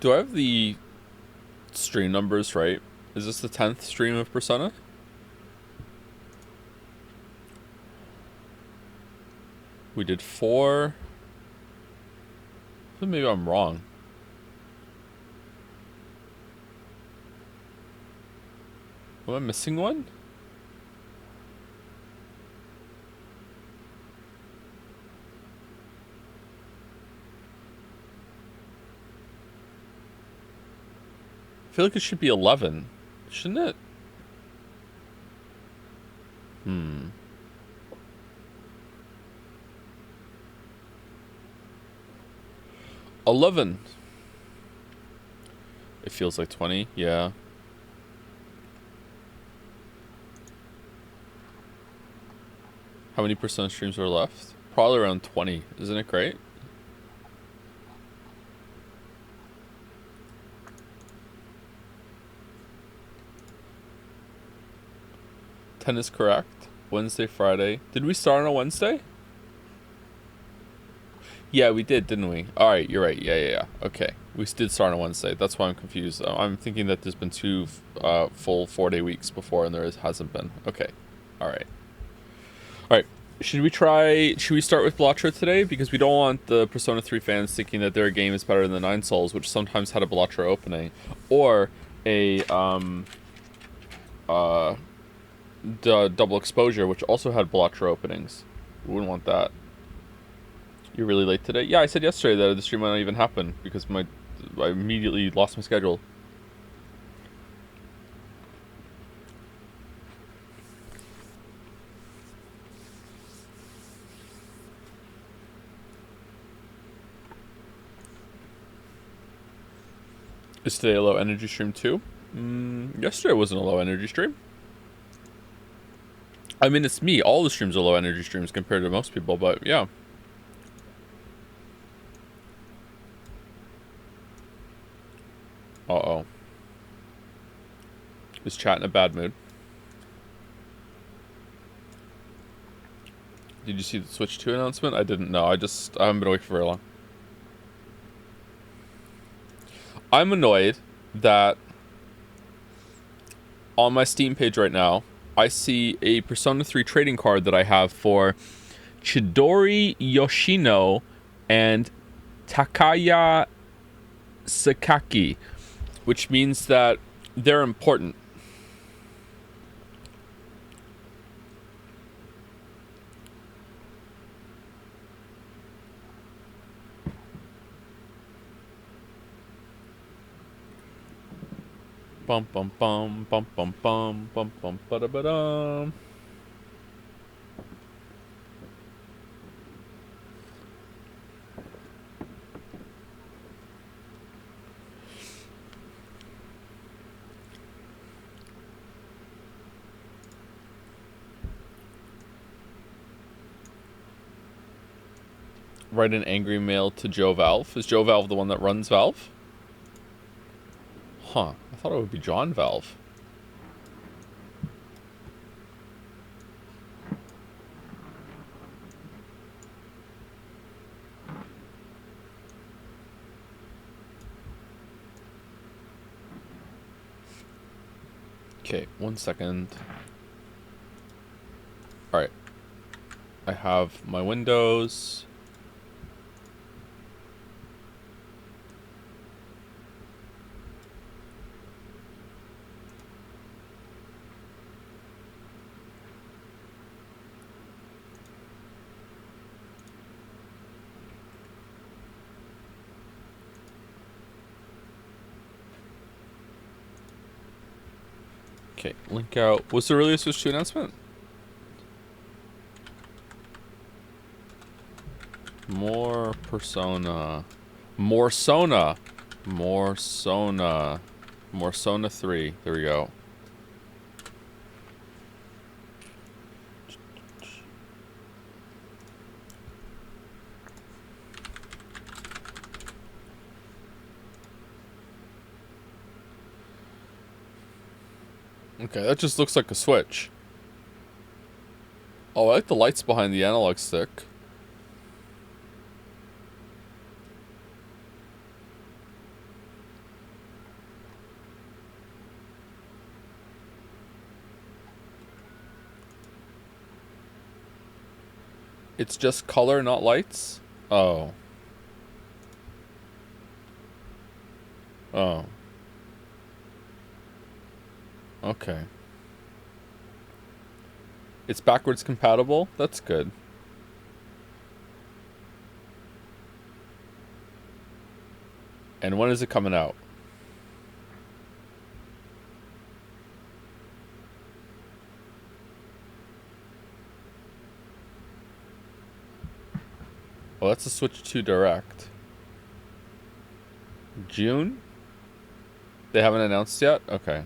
Do I have the stream numbers right? Is this the 10th stream of Persona? We did 4. Maybe I'm wrong. Am I missing one? I feel like it should be 11. Shouldn't it? 11. It feels like 20, yeah. How many percent streams are left? Probably around 20. Isn't it great? Ten is correct. Wednesday, Friday. Did we start on a Wednesday? Yeah, we did, didn't we? Alright, you're right. Yeah. Okay. We did start on Wednesday. That's why I'm confused. I'm thinking that there's been 2 full 4-day weeks before and hasn't been. Okay. Alright. Should we start with Bellatra today? Because we don't want the Persona 3 fans thinking that their game is better than the Nine Souls, which sometimes had a Bellatra opening. Or a, the Double Exposure, which also had Bellatra openings. We wouldn't want that. You're really late today? Yeah, I said yesterday that the stream might not even happen because I immediately lost my schedule. Is today a low energy stream too? Yesterday wasn't a low energy stream. I mean, it's me. All the streams are low energy streams compared to most people, but yeah. Uh-oh. Is chat in a bad mood? Did you see the Switch 2 announcement? I didn't know. I haven't been awake for very long. I'm annoyed that on my Steam page right now, I see a Persona 3 trading card that I have for Chidori Yoshino and Takaya Sakaki, which means that they're important. Bum bum bum bum bum bum bum bum ba da ba dum. Write an angry mail to Joe Valve. Is Joe Valve the one that runs Valve? Huh. I thought it would be John Valve. Okay, 1 second. Alright. I have my Windows. Okay, link out. What's the earliest Switch 2 announcement? More Persona. More Sona. More Sona. More Sona 3. There we go. Okay, that just looks like a Switch. Oh, I like the lights behind the analog stick. It's just color, not lights? Oh. Oh. Okay. It's backwards compatible? That's good. And when is it coming out? Oh, that's a Switch 2 Direct. June? They haven't announced yet? Okay.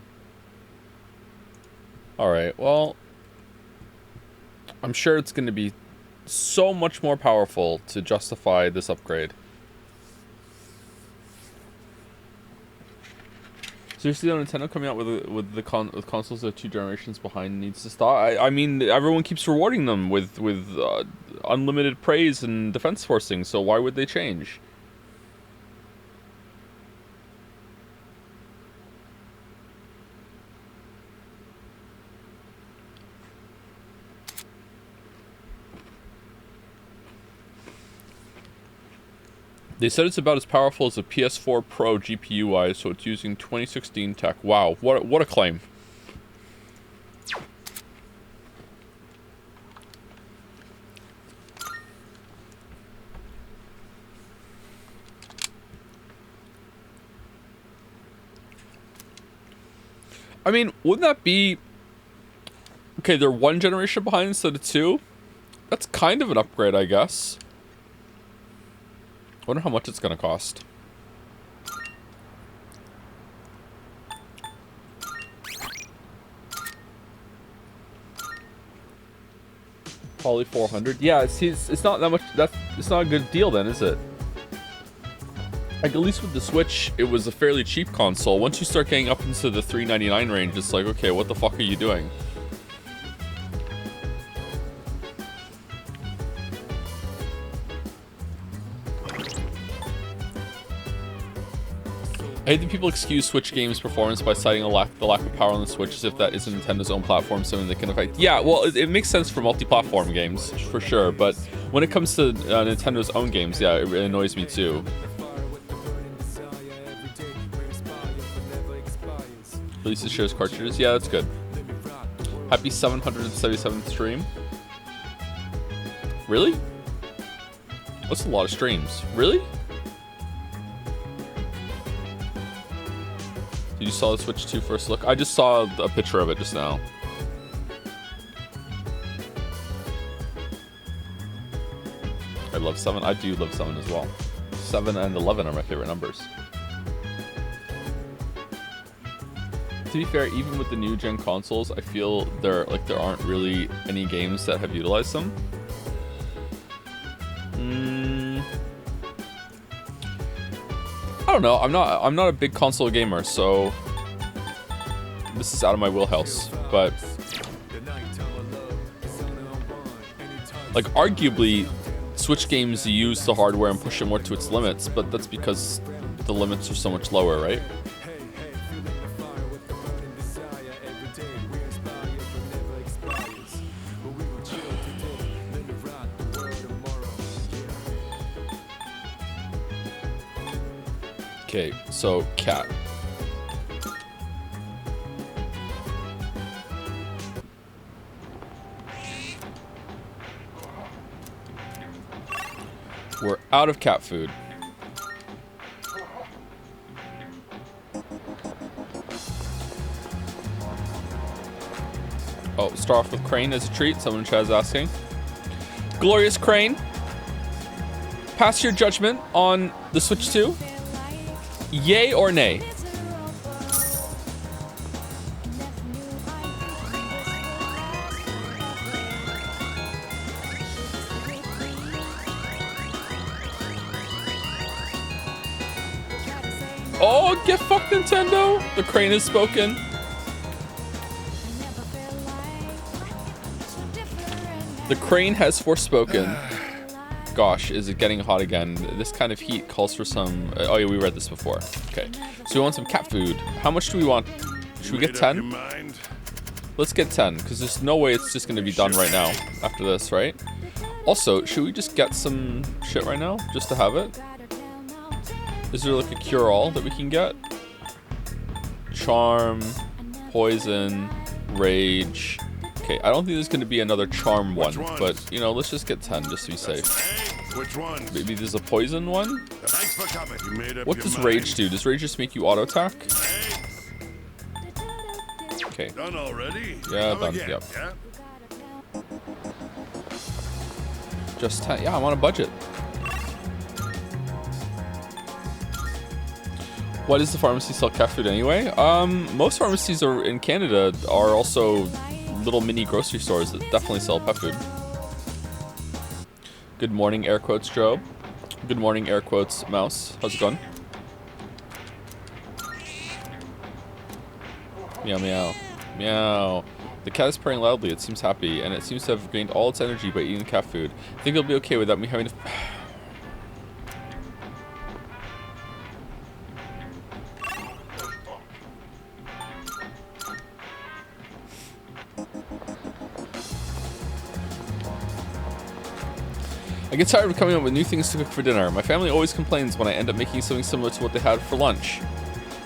Alright, well... I'm sure it's going to be so much more powerful to justify this upgrade. Seriously, though, Nintendo coming out with consoles that are 2 generations behind needs to stop. I mean, everyone keeps rewarding them with unlimited praise and defense forcing, so why would they change? They said it's about as powerful as a PS4 Pro GPU-wise, so it's using 2016 tech. Wow, what a claim. I mean, wouldn't that be... Okay, they're 1 generation behind instead of 2? That's kind of an upgrade, I guess. I wonder how much it's going to cost. Probably 400. Yeah, it's not that much. It's not a good deal then, is it? Like, at least with the Switch, it was a fairly cheap console. Once you start getting up into the $399 range, it's like, okay, what the fuck are you doing? I hate that people excuse Switch games' performance by citing the lack of power on the Switch as if that isn't Nintendo's own platform, something that can affect... Yeah, well, it makes sense for multi-platform games, for sure, but when it comes to Nintendo's own games, yeah, it annoys me too. Releases shares cartridges? Yeah, that's good. Happy 777th stream. Really? That's a lot of streams. Really? Did you saw the Switch 2 first look? I just saw a picture of it just now. I love 7. I do love 7 as well. 7 and 11 are my favorite numbers. To be fair, even with the new gen consoles, I feel there aren't really any games that have utilized them. I don't know. I'm not a big console gamer, so this is out of my wheelhouse. But like, arguably, Switch games use the hardware and push it more to its limits, but that's because the limits are so much lower, right? Okay, so cat. We're out of cat food. Oh, start off with Crane as a treat. Someone in chat is asking. Glorious Crane, pass your judgment on the Switch 2. Yay or nay? Oh, get fucked, Nintendo! The crane has spoken. The crane has forespoken. Gosh, is it getting hot again? This kind of heat calls for some... oh yeah, we read this before. Okay, so we want some cat food. How much do we want? Should we get 10? Let's get 10, because there's no way it's just going to be done right now after this, right? Also, should we just get some shit right now, just to have it? Is there like a cure-all that we can get? Charm, poison, rage. Okay, I don't think there's going to be another charm one, but, you know, let's just get 10 just to be safe. Which one? Maybe there's a poison one? Thanks for coming. You made up What your does mind. rage do? Does rage just make you auto-attack? Okay. Done already? Yeah, Come done, again, yep. Yeah? Just 10. Yeah, I'm on a budget. Why does the pharmacy sell cat food anyway? Most pharmacies in Canada are also little mini grocery stores that definitely sell pet food. Good morning, air quotes, Joe. Good morning, air quotes, Mouse. How's it going? Meow, meow. Meow. The cat is purring loudly. It seems happy, and it seems to have gained all its energy by eating cat food. I think it'll be okay without me having to... I get tired of coming up with new things to cook for dinner. My family always complains when I end up making something similar to what they had for lunch.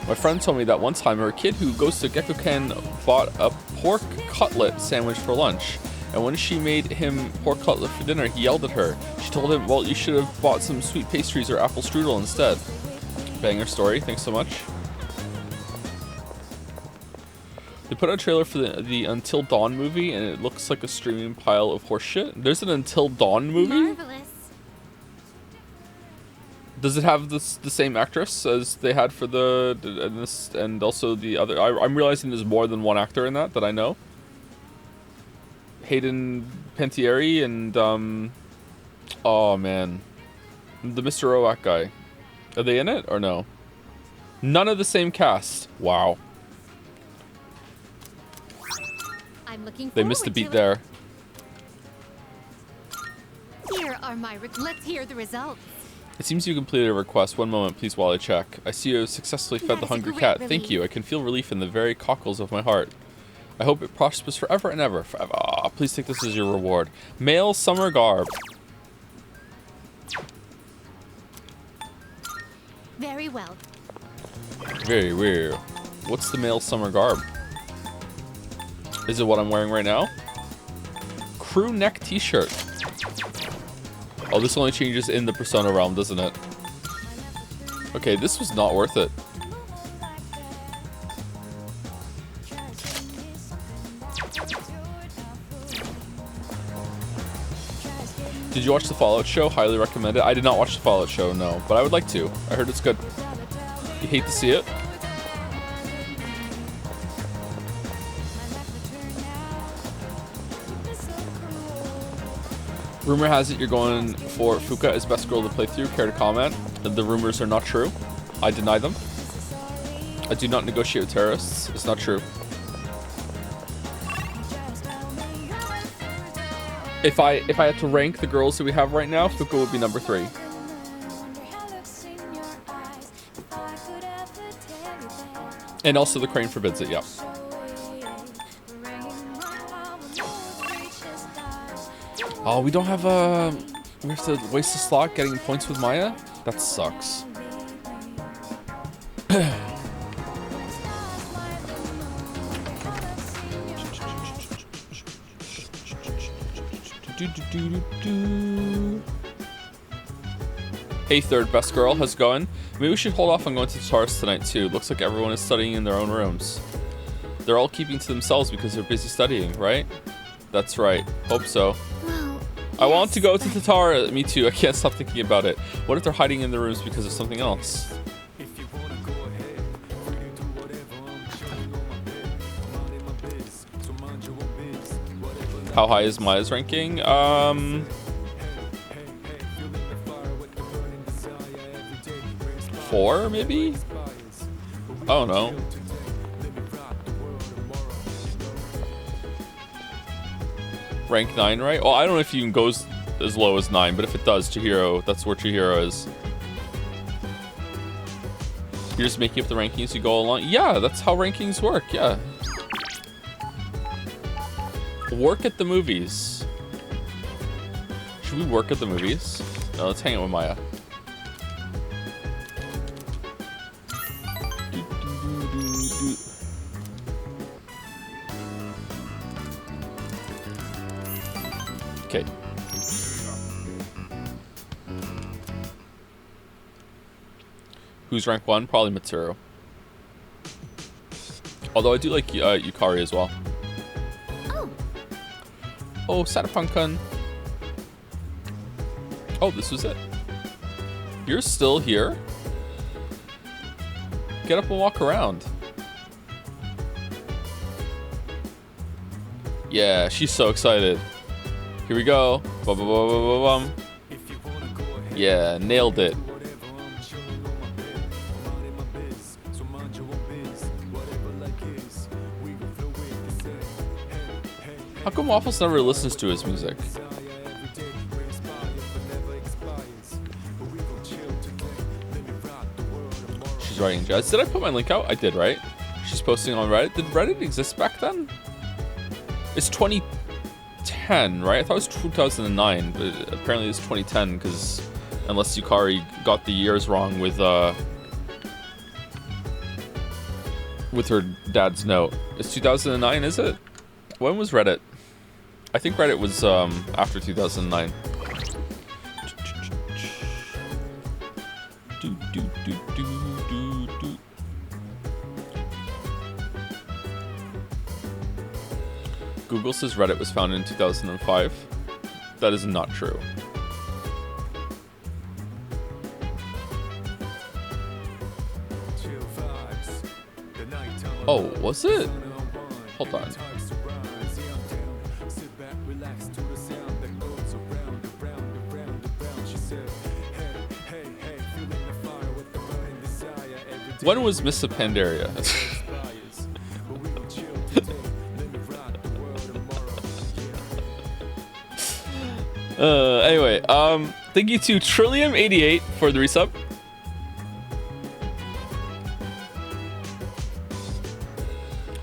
My friend told me that one time her kid who goes to Gekkoken bought a pork cutlet sandwich for lunch. And when she made him pork cutlet for dinner, he yelled at her. She told him, well, you should have bought some sweet pastries or apple strudel instead. Banger story. Thanks so much. They put out a trailer for the Until Dawn movie, and it looks like a streaming pile of horseshit. There's an Until Dawn movie? Marvelous. Does it have the same actress as they had for and also the other? I'm realizing there's more than one actor in that I know. Hayden Panettiere and oh man, the Mr. Roak guy. Are they in it or no? None of the same cast. Wow. I'm looking They missed a beat it. there. Here are my let's hear the results. It seems you completed a request. One moment, please, while I check. I see you have successfully fed That the is a hungry great cat. relief. Thank you. I can feel relief in the very cockles of my heart. I hope it prospers forever and ever. Forever. Ah, please take this as your reward. Male summer garb. Very well. Very weird. What's the male summer garb? Is it what I'm wearing right now? Crew neck t-shirt. Oh, this only changes in the Persona realm, doesn't it? Okay, this was not worth it. Did you watch the Fallout show? Highly recommend it. I did not watch the Fallout show, no, but I would like to. I heard it's good. You hate to see it? Rumor has it you're going for Fuka as best girl to play through. Care to comment? The rumors are not true. I deny them. I do not negotiate with terrorists. It's not true. If I had to rank the girls that we have right now, Fuka would be number 3. And also the crane forbids it, yep. Oh, we don't have a... We have to waste a slot getting points with Maya? That sucks. Hey, third best girl, how's it going? Maybe we should hold off on going to the Taurus tonight too. Looks like everyone is studying in their own rooms. They're all keeping to themselves because they're busy studying, right? That's right. Hope so. Well, I want to go to Tatara. Me too. I can't stop thinking about it. What if they're hiding in their rooms because of something else? How high is Maya's ranking? Four, maybe? I don't know. Rank 9, right? Well, I don't know if you can go as low as 9, but if it does, Chihiro, that's where Chihiro is. You're just making up the rankings as you go along? Yeah, that's how rankings work, yeah. Work at the movies. Should we work at the movies? No, let's hang out with Maya. Okay. Who's rank 1? Probably Mitsuru. Although I do like Yukari as well. Oh, Satapunk-kun. Oh, this was it. You're still here? Get up and walk around. Yeah, she's so excited. Here we go. Bum. Yeah, nailed it. How come Waffles never listens to his music? She's writing jazz. Did I put my link out? I did, right? She's posting on Reddit. Did Reddit exist back then? It's 2010, right? I thought it was 2009, but apparently it's 2010 because unless Yukari got the years wrong with her dad's note. It's 2009, is it? When was Reddit? I think Reddit was after 2009. Google says Reddit was founded in 2005. That is not true. Oh, was it? Hold on. When was Miss Pandaria? Anyway, thank you to Trillium88 for the resub.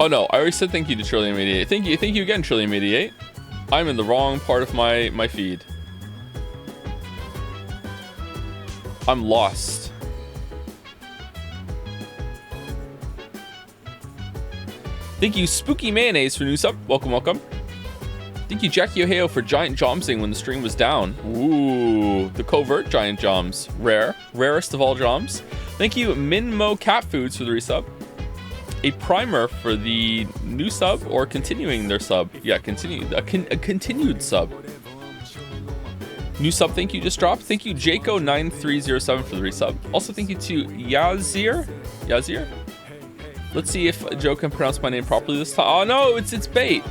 Oh no, I already said thank you to Trillium88. Thank you again, Trillium88. I'm in the wrong part of my feed. I'm lost. Thank you, Spooky Mayonnaise, for new sub. Welcome. Thank you, Jackie Ohio, for giant jomsing when the stream was down. Ooh, the covert giant joms. Rarest of all joms. Thank you, Minmo Cat Foods, for the resub. A primer for the new sub or continuing their sub. Yeah, a continued sub. New sub, thank you, just dropped. Thank you, Jaco9307, for the resub. Also, thank you to Yazir. Let's see if Joe can pronounce my name properly this time. Oh no, it's bait.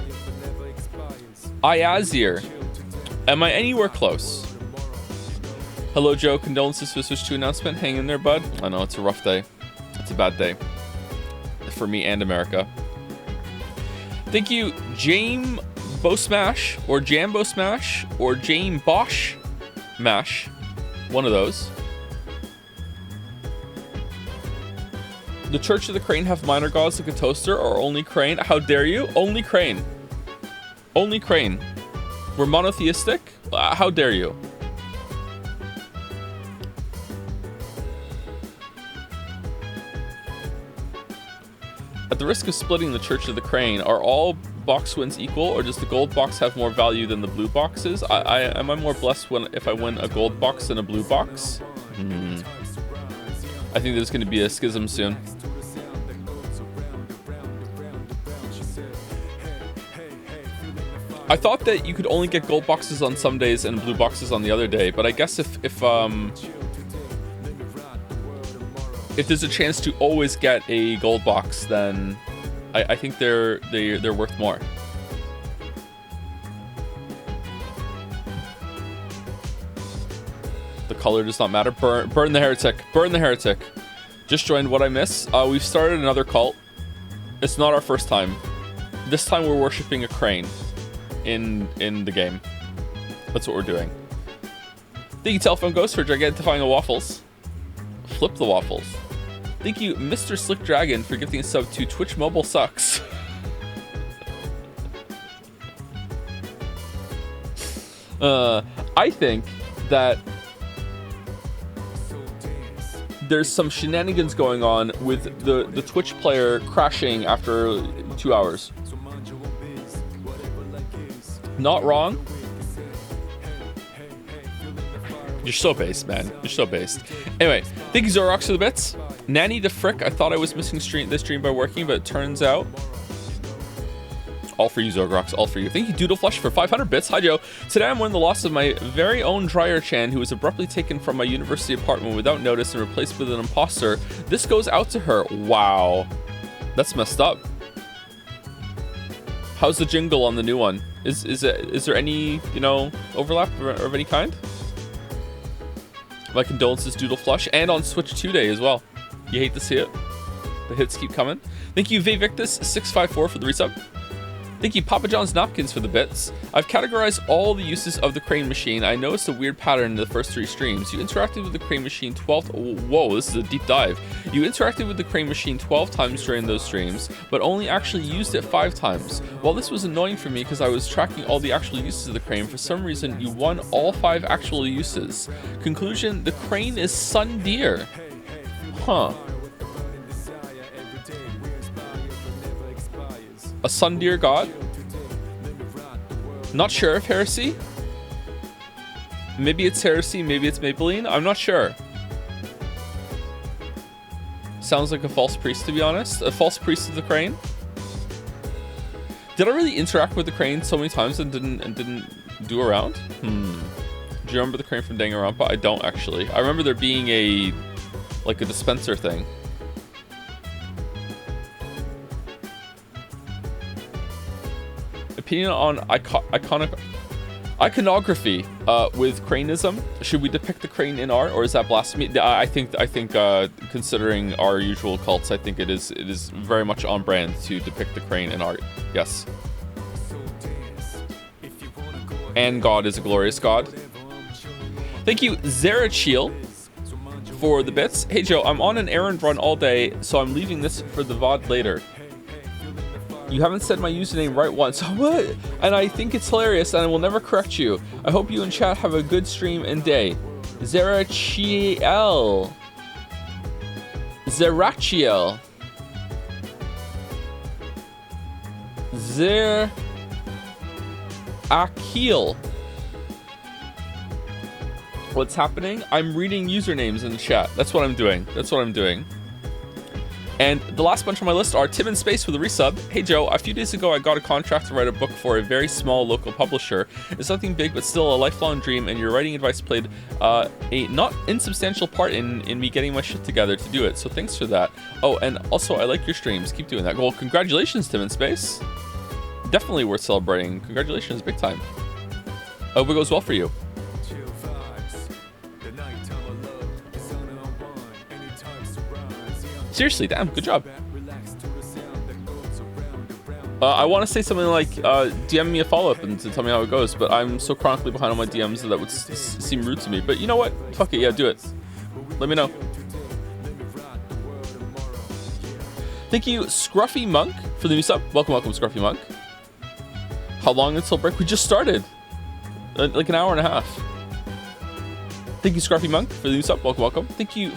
Ayazir. Am I anywhere close? Hello, Joe. Condolences for the Switch 2 announcement. Hang in there, bud. I know, it's a rough day. It's a bad day. For me and America. Thank you, Jambo Smash, or Jambo Smash, or Jame Bosch Mash. One of those. The Church of the Crane have minor gods like a toaster, or only Crane? How dare you? Only Crane. Only Crane. We're monotheistic? How dare you? At the risk of splitting the Church of the Crane, are all box wins equal, or does the gold box have more value than the blue boxes? Am I more blessed if I win a gold box than a blue box? I think there's going to be a schism soon. I thought that you could only get gold boxes on some days and blue boxes on the other day, but I guess if there's a chance to always get a gold box, then I think they're worth more. color does not matter. Burn the heretic. Burn the heretic. Just joined. What I miss? We've started another cult. It's not our first time. This time we're worshipping a crane in the game. That's what we're doing. Thank you, Telephone Ghost, for gigantifying a Waffles. Flip the Waffles. Thank you, Mr. Slick Dragon, for gifting a sub to Twitch Mobile Sucks. I think that there's some shenanigans going on with the Twitch player crashing after 2 hours. Not wrong. You're so based, man. You're so based. Anyway, thank you, Zorox, for the bits. Nanny the frick. I thought I was missing this stream by working, but it turns out all for you, Zorox. All for you. Thank you, Doodleflush, for 500 bits. Hi, Joe. Today I'm mourning the loss of my very own Dryer-chan, who was abruptly taken from my university apartment without notice and replaced with an imposter. This goes out to her. Wow. That's messed up. How's the jingle on the new one? Is there any, you know, overlap of any kind? My condolences, Doodleflush, and on Switch 2 Day as well. You hate to see it. The hits keep coming. Thank you, Vivictus654, for the resub. Thank you, Papa John's Napkins, for the bits. I've categorized all the uses of the crane machine. I noticed a weird pattern in the first 3 streams. You interacted with the crane machine 12... Whoa, this is a deep dive. You interacted with the crane machine 12 times during those streams, but only actually used it 5 times. While this was annoying for me because I was tracking all the actual uses of the crane, for some reason you won all 5 actual uses. Conclusion, the crane is Sun Deer. Huh. A Sun Deer god? Not sure if Heresy. Maybe it's Heresy, maybe it's Maybelline. I'm not sure. Sounds like a false priest, to be honest. A false priest of the crane. Did I really interact with the crane so many times and didn't do around? Do you remember the crane from Danganronpa? I don't actually. I remember there being a dispenser thing. Opinion on iconography with craneism. Should we depict the crane in art, or is that blasphemy? I think considering our usual cults, I think it is very much on brand to depict the crane in art. Yes. And God is a glorious God. Thank you, Zerachiel, for the bits. Hey Joe, I'm on an errand run all day, so I'm leaving this for the VOD later. You haven't said my username right once. What? And I think it's hilarious, and I will never correct you. I hope you and chat have a good stream and day. Zerachiel. Zerachiel. Zerachiel. What's happening? I'm reading usernames in the chat. That's what I'm doing. And the last bunch on my list are Tim in Space for the resub. Hey Joe, a few days ago I got a contract to write a book for a very small local publisher. It's nothing big, but still a lifelong dream, and your writing advice played a not insubstantial part in me getting my shit together to do it. So thanks for that. Oh, and also I like your streams. Keep doing that. Well, congratulations, Tim in Space. Definitely worth celebrating. Congratulations, big time. I hope it goes well for you. Seriously, damn, good job. I want to say something like DM me a follow-up and to tell me how it goes, but I'm so chronically behind on my DMs that would seem rude to me. But you know what? Fuck it, yeah, do it. Let me know. Thank you, Scruffy Monk, for the new sub. Welcome, Scruffy Monk. How long until break? We just started. Like an hour and a half. Thank you, Scruffy Monk, for the new sub. Welcome. Thank you,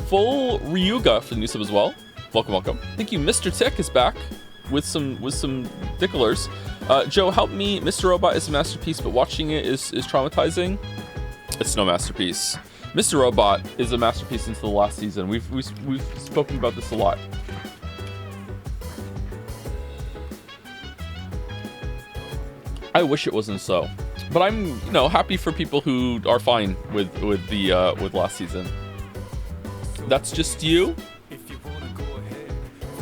Full Ryuga, for the new sub as well. Welcome. Thank you, Mr. Tick is back with some dicklers. Joe, help me. Mr. Robot is a masterpiece, but watching it is traumatizing. It's no masterpiece. Mr. Robot is a masterpiece into the last season. We've spoken about this a lot. I wish it wasn't so, but I'm happy for people who are fine with last season. That's just you.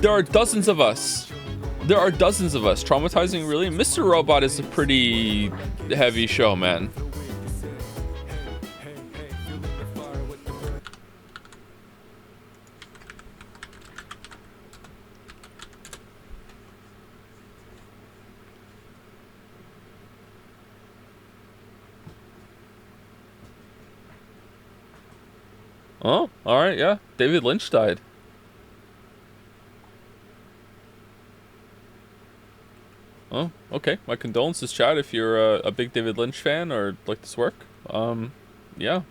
There are dozens of us. Traumatizing, really? Mr. Robot is a pretty heavy show, man. Oh, all right, yeah. David Lynch died. Oh, okay. My condolences, Chad, if you're a big David Lynch fan or like this work. Yeah.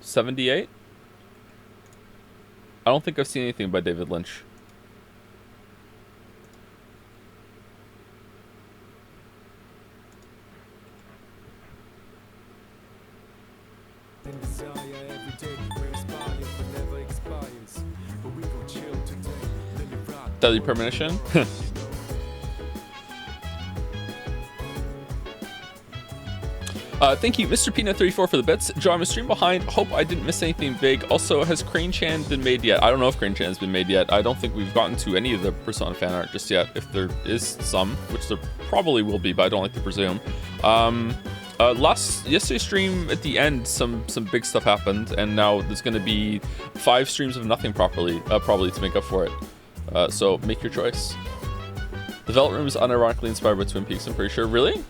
78? I don't think I've seen anything by David Lynch. Deadly Premonition? Thank you, Mr. Peanut34 for the bits. Joe, I'm a stream behind. Hope I didn't miss anything big. Also, has Crane Chan been made yet? I don't know if Crane Chan has been made yet. I don't think we've gotten to any of the Persona fan art just yet. If there is some, which there probably will be, but I don't like to presume. Yesterday's stream at the end, some big stuff happened, and now there's going to be 5 streams of nothing probably to make up for it. So make your choice. The Velvet Room is unironically inspired by Twin Peaks, I'm pretty sure. Really?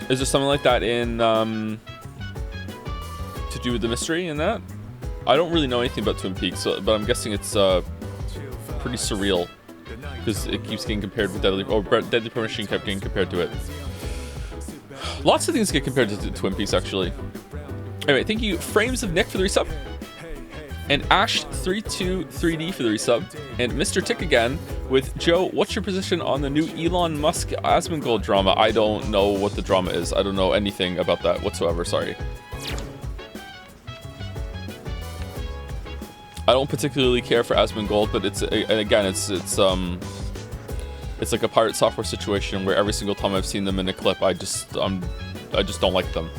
Is there something like that in to do with the mystery in that? I don't really know anything about Twin Peaks, but I'm guessing it's pretty surreal because it keeps getting compared with Deadly Premonition kept getting compared to it. Lots of things get compared to Twin Peaks, actually. Anyway, thank you, Frames of Nick, for the resub. And Ash323D for the resub. And Mr. Tick again with Joe, what's your position on the new Elon Musk Asmongold drama? I don't know what the drama is. I don't know anything about that whatsoever, sorry. I don't particularly care for Asmongold, but it's like a pirate software situation where every single time I've seen them in a clip, I just don't like them.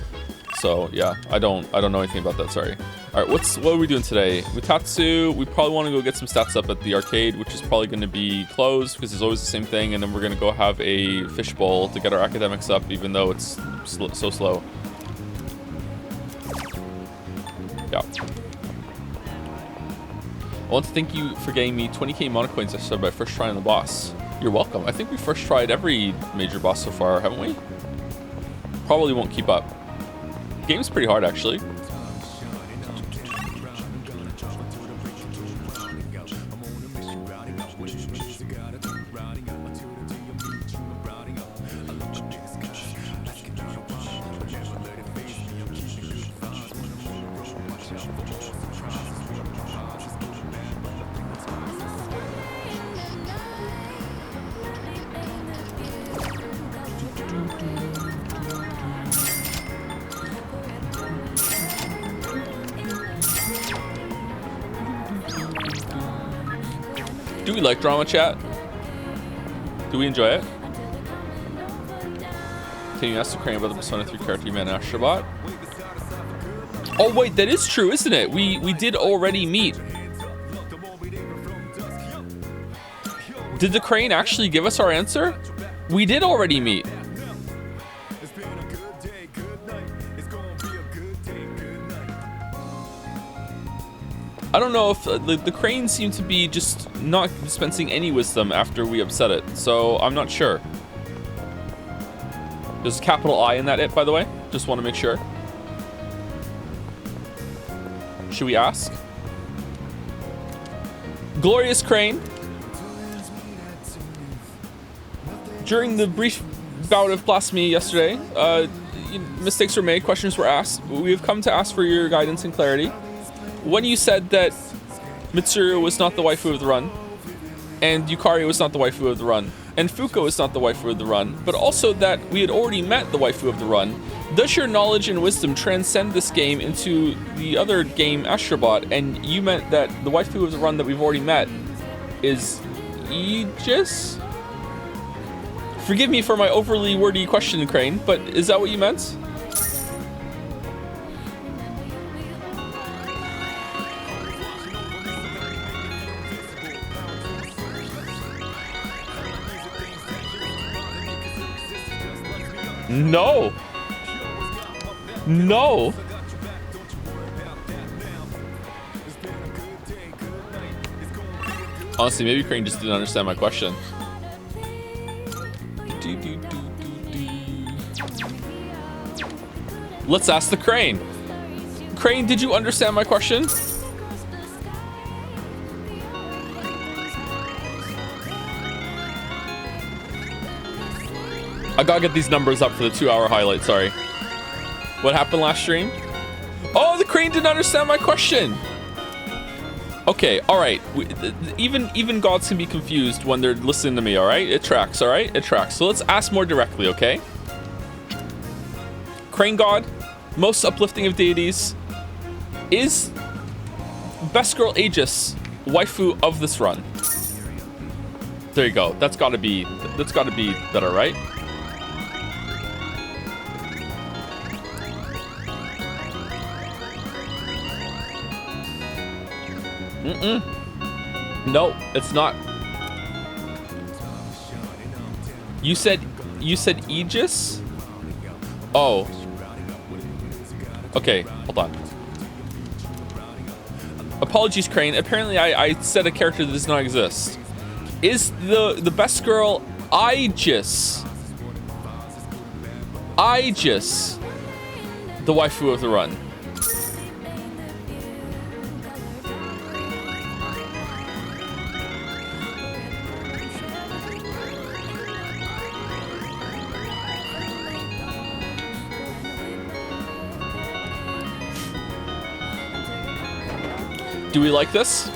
So yeah, I don't know anything about that. Sorry. All right, what are we doing today? Mutatsu. We probably want to go get some stats up at the arcade, which is probably going to be closed because it's always the same thing. And then we're going to go have a fishbowl to get our academics up, even though it's so slow. Yeah. I want to thank you for getting me 20k mana coins I started by first trying the boss. You're welcome. I think we first tried every major boss so far, haven't we? Probably won't keep up. The game's pretty hard, actually. Do we like drama, chat? Do we enjoy it? Can you ask the Crane about the Persona 3 character you met in Astrobot? Oh wait, that is true, isn't it? We did already meet. Did the Crane actually give us our answer? We did already meet. I don't know if the Crane seemed to be just not dispensing any wisdom after we upset it, so I'm not sure. There's a capital I in that it, by the way. Just want to make sure. Should we ask? Glorious Crane. During the brief bout of blasphemy yesterday, mistakes were made, questions were asked. We have come to ask for your guidance and clarity. When you said that Mitsuru was not the waifu of the run, and Yukari was not the waifu of the run, and Fuko is not the waifu of the run, but also that we had already met the waifu of the run, does your knowledge and wisdom transcend this game into the other game, Astrobot, and you meant that the waifu of the run that we've already met is Aegis? Forgive me for my overly wordy question, Crane, but is that what you meant? No. No. Honestly, maybe Crane just didn't understand my question. Let's ask the Crane. Crane, did you understand my question? I gotta get these numbers up for the 2-hour highlight, sorry. What happened last stream? Oh, the Crane didn't understand my question. Okay, all right. Even gods can be confused when they're listening to me, all right? It tracks, all right? It tracks. So let's ask more directly, okay? Crane god, most uplifting of deities, is best girl Aegis waifu of this run? There you go. That's gotta be better, right? No, it's not. You said Aegis? Oh. Okay, hold on. Apologies, Crane. Apparently I said a character that does not exist. Is the best girl Aegis the waifu of the run? Do we like this?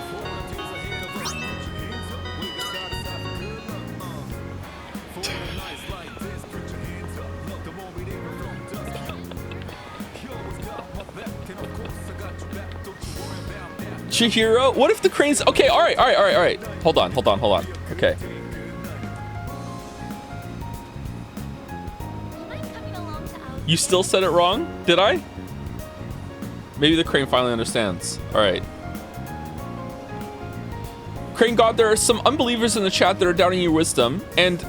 Chihiro? What if the Crane's... Okay, all right. Hold on. Okay. You still said it wrong? Did I? Maybe the Crane finally understands. All right. Crane God, there are some unbelievers in the chat that are doubting your wisdom, and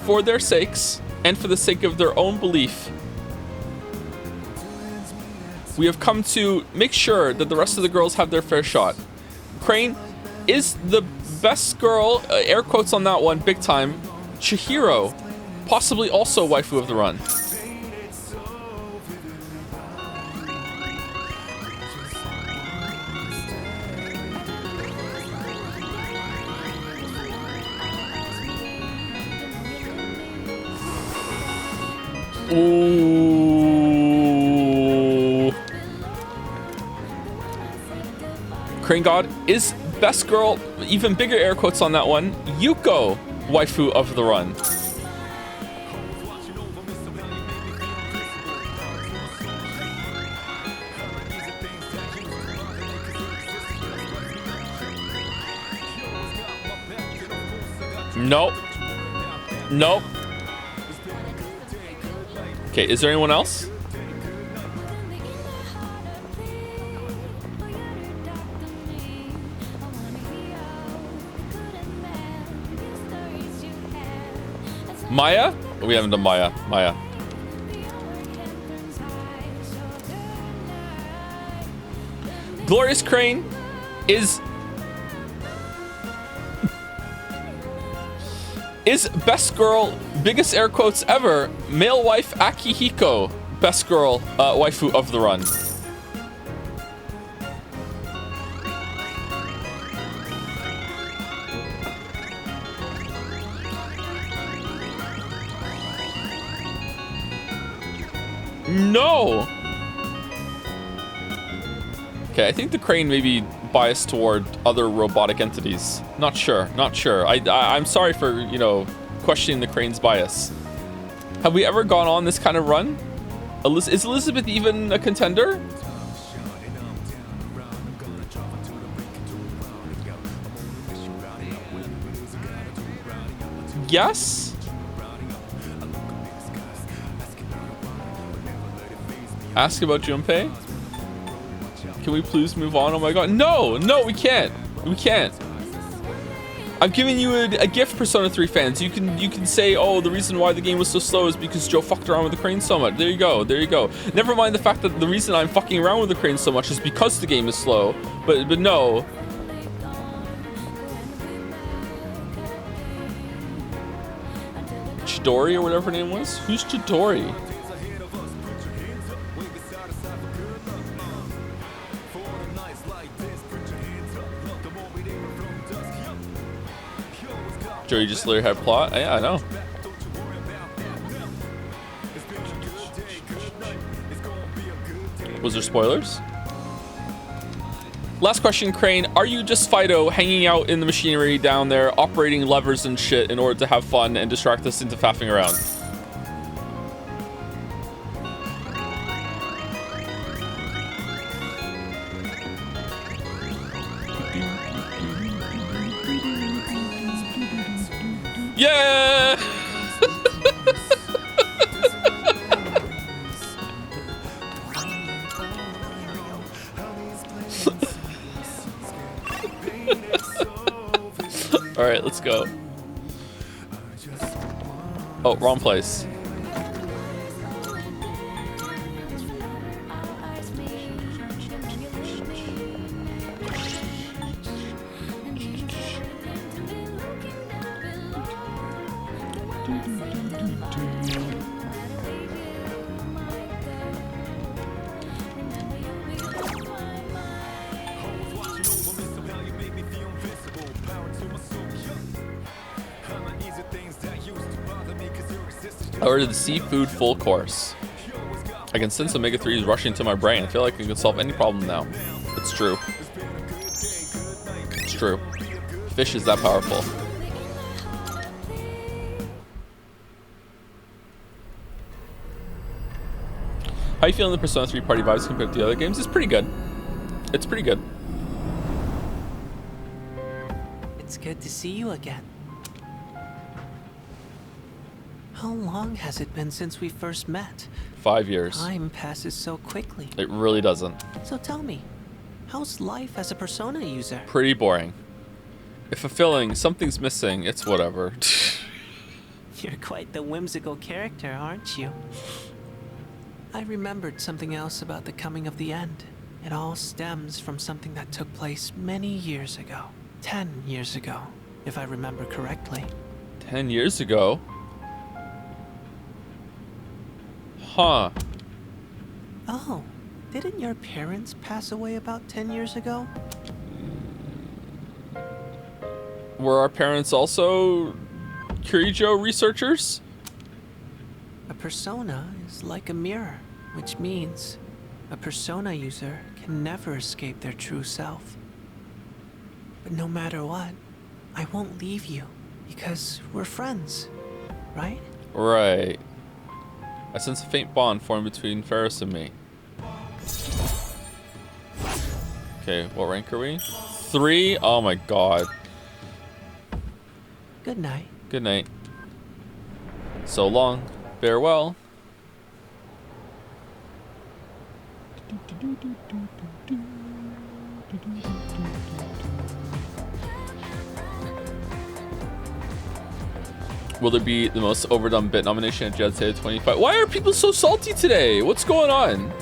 for their sakes, and for the sake of their own belief, we have come to make sure that the rest of the girls have their fair shot. Crane, is the best girl, air quotes on that one, big time, Chihiro, possibly also waifu of the run? Ooh. Crane God, is best girl, even bigger air quotes on that one, Yuko waifu of the run? Nope. Okay, is there anyone else? Maya? We haven't done Maya. Glorious Crane is best girl, biggest air quotes ever, male wife Akihiko, best girl waifu of the run. No. Okay, I think the Crane may be biased toward other robotic entities. Not sure. I'm sorry for, questioning the Crane's bias. Have we ever gone on this kind of run? Is Elizabeth even a contender? Yes? Ask about Junpei? Can we please move on? Oh my god. No, we can't. I'm giving you a gift, Persona 3 fans. You can say, oh, the reason why the game was so slow is because Joe fucked around with the Crane so much. There you go. Never mind the fact that the reason I'm fucking around with the Crane so much is because the game is slow. But no. Chidori or whatever her name was? Who's Chidori? Joey just literally had plot. Yeah, I know. Was there spoilers? Last question, Crane. Are you just Fido hanging out in the machinery down there, operating levers and shit in order to have fun and distract us into faffing around? Yeah! All right, let's go. Oh, wrong place. I ordered the seafood full course. I can sense omega-3s rushing to my brain. I feel like I can solve any problem now. It's true. It's true. Fish is that powerful. How you feeling the Persona 3 party vibes compared to the other games? It's pretty good. It's pretty good. It's good to see you again. How long has it been since we first met? 5 years. Time passes so quickly. It really doesn't. So tell me, how's life as a Persona user? Pretty boring. If fulfilling, something's missing, it's whatever. You're quite the whimsical character, aren't you? I remembered something else about the coming of the end. It all stems from something that took place many years ago. 10 years ago, if I remember correctly. 10 years ago? Huh. Oh, didn't your parents pass away about 10 years ago? Were our parents also Kirijo researchers? A persona is like a mirror, which means a persona user can never escape their true self. But no matter what, I won't leave you because we're friends, right? Right. I sense a faint bond formed between Ferris and me. Okay, what rank are we? 3? Oh my god. Good night. Good night. So long. Farewell. Will there be the most overdone bit nomination at Jedi 25? Why are people so salty today? What's going on?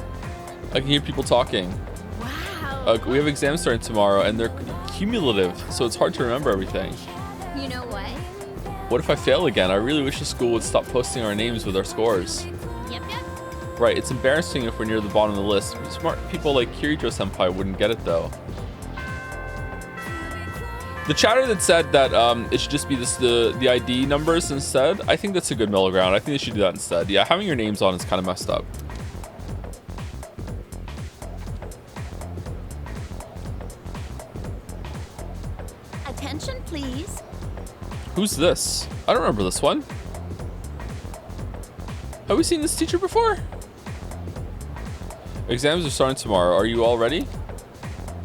I can hear people talking. Wow. We have exams starting tomorrow, and they're cumulative, so it's hard to remember everything. You know what? What if I fail again? I really wish the school would stop posting our names with our scores. Yep. Right, it's embarrassing if we're near the bottom of the list. Smart people like Kirijo-senpai wouldn't get it, though. The chatter that said that it should just be the ID numbers instead, I think that's a good middle ground. I think they should do that instead. Yeah, having your names on is kind of messed up. Attention, please. Who's this? I don't remember this one. Have we seen this teacher before? Exams are starting tomorrow. Are you all ready?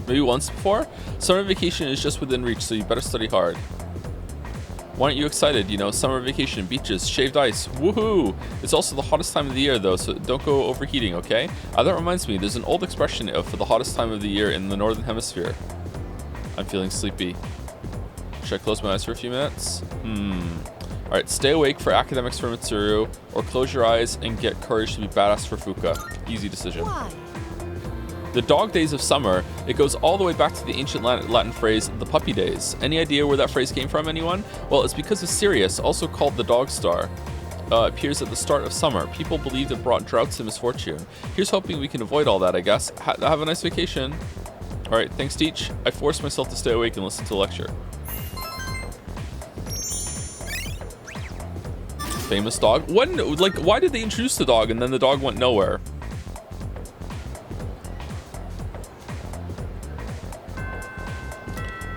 Maybe once before? Summer vacation is just within reach, so you better study hard. Why aren't you excited? You know, summer vacation, beaches, shaved ice, woohoo! It's also the hottest time of the year though, so don't go overheating, okay? That reminds me, there's an old expression for the hottest time of the year in the northern hemisphere. I'm feeling sleepy. Should I close my eyes for a few minutes? Alright, stay awake for academics for Mitsuru, or close your eyes and get courage to be badass for Fuka. Easy decision. Why? The dog days of summer, it goes all the way back to the ancient Latin phrase, the puppy days. Any idea where that phrase came from, anyone? Well, it's because of Sirius, also called the dog star. Appears at the start of summer. People believed it brought droughts and misfortune. Here's hoping we can avoid all that, I guess. Have a nice vacation. Alright, thanks, Teach. I forced myself to stay awake and listen to the lecture. famous dog. When, like, why did they introduce the dog and then the dog went nowhere?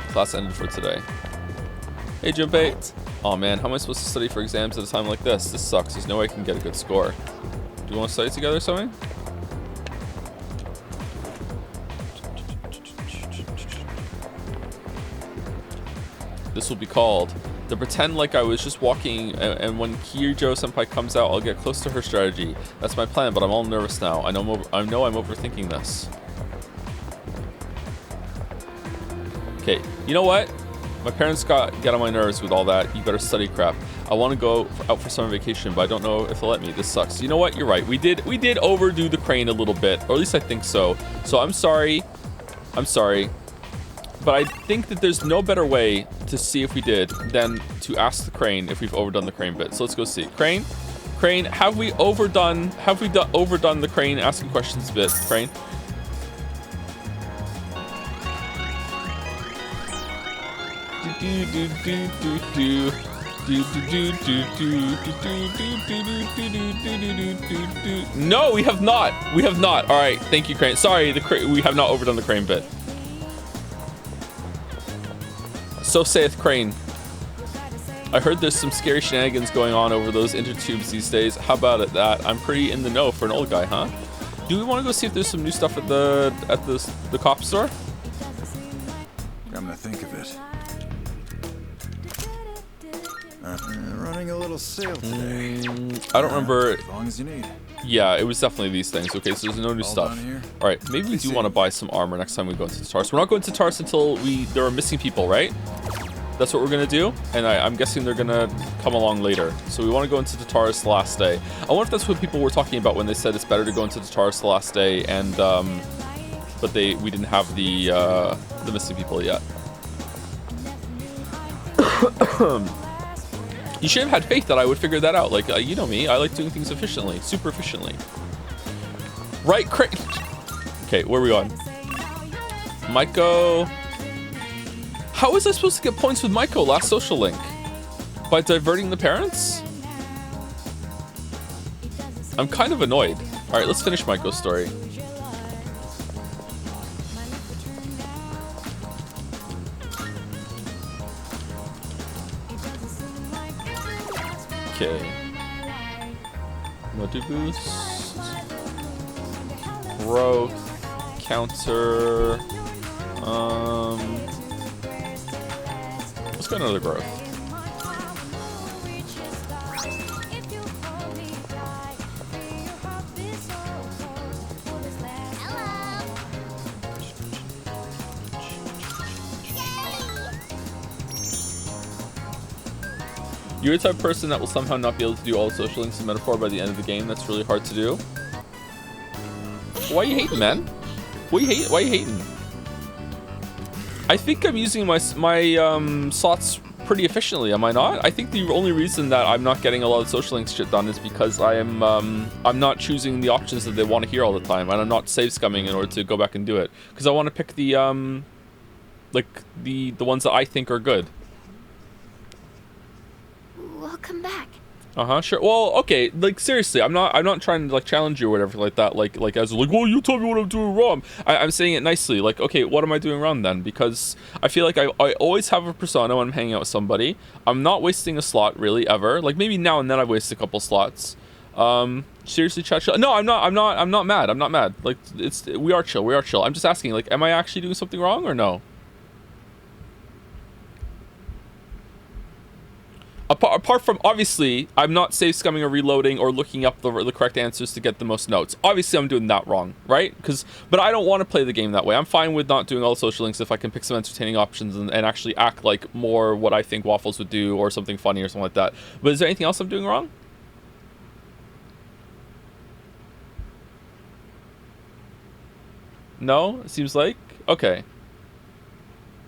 Class ended for today. Hey, Junpei. Oh man, how am I supposed to study for exams at a time like this? This sucks. There's no way I can get a good score. Do you want to study together or something? This will be called to pretend like I was just walking, and when Kirijo Senpai comes out, I'll get close to her strategy. That's my plan, but I'm all nervous now. I know I'm overthinking this. Okay, you know what? My parents get on my nerves with all that. You better study crap. I want to go out for summer vacation, but I don't know if they'll let me. This sucks. You know what? You're right. We did overdo the crane a little bit, or at least I think so. So I'm sorry. I'm sorry. But I think that there's no better way to see if we did than to ask the crane if we've overdone the crane bit. So let's go see. Crane, have we overdone the crane asking questions bit? Crane. No, we have not. We have not. All right, thank you, Crane. Sorry, we have not overdone the crane bit. So saith Crane. I heard there's some scary shenanigans going on over those intertubes these days. How about it that I'm pretty in the know for an old guy, huh? Do we want to go see if there's some new stuff at the cop store? Come to think of it. Running a little sale today. I don't remember. As long as you need. Yeah, it was definitely these things. Okay, so there's no new stuff. All right, maybe we do want to buy some armor next time we go into Tartarus. We're not going to Tartarus until there are missing people, right? That's what we're gonna do, and I'm guessing they're gonna come along later. So we want to go into Tartarus the last day. I wonder if that's what people were talking about when they said it's better to go into Tartarus the last day, and but we didn't have the missing people yet. You should have had faith that I would figure that out. Like, you know me, I like doing things efficiently, super efficiently. Right, okay, where are we on? Maiko. How was I supposed to get points with Maiko last social link? By diverting the parents? I'm kind of annoyed. All right, let's finish Maiko's story. Okay. Modu boost. Growth. Counter. Let's go another growth. You're the type of person that will somehow not be able to do all the social links in Metaphor by the end of the game. That's really hard to do. Why are you hating, man? Why are you hating? I think I'm using my slots pretty efficiently, am I not? I think the only reason that I'm not getting a lot of social links shit done is because I'm not choosing the options that they want to hear all the time, and I'm not save scumming in order to go back and do it. Because I want to pick the the ones that I think are good. Welcome back. Sure. Well, okay. Like seriously, I'm not trying to like challenge you or whatever like that. Like as like, well, you told me what I'm doing wrong. I'm saying it nicely. Like, okay, what am I doing wrong then? Because I feel like I always have a persona when I'm hanging out with somebody. I'm not wasting a slot really ever. Like maybe now and then I waste a couple slots. Seriously, chat. No, I'm not mad. I'm not mad. Like we are chill. I'm just asking. Like, am I actually doing something wrong or no? Apart from, obviously, I'm not save scumming or reloading or looking up the correct answers to get the most notes. Obviously, I'm doing that wrong, right? But I don't want to play the game that way. I'm fine with not doing all the social links if I can pick some entertaining options and actually act like more what I think Waffles would do or something funny or something like that. But is there anything else I'm doing wrong? No? It seems like? Okay.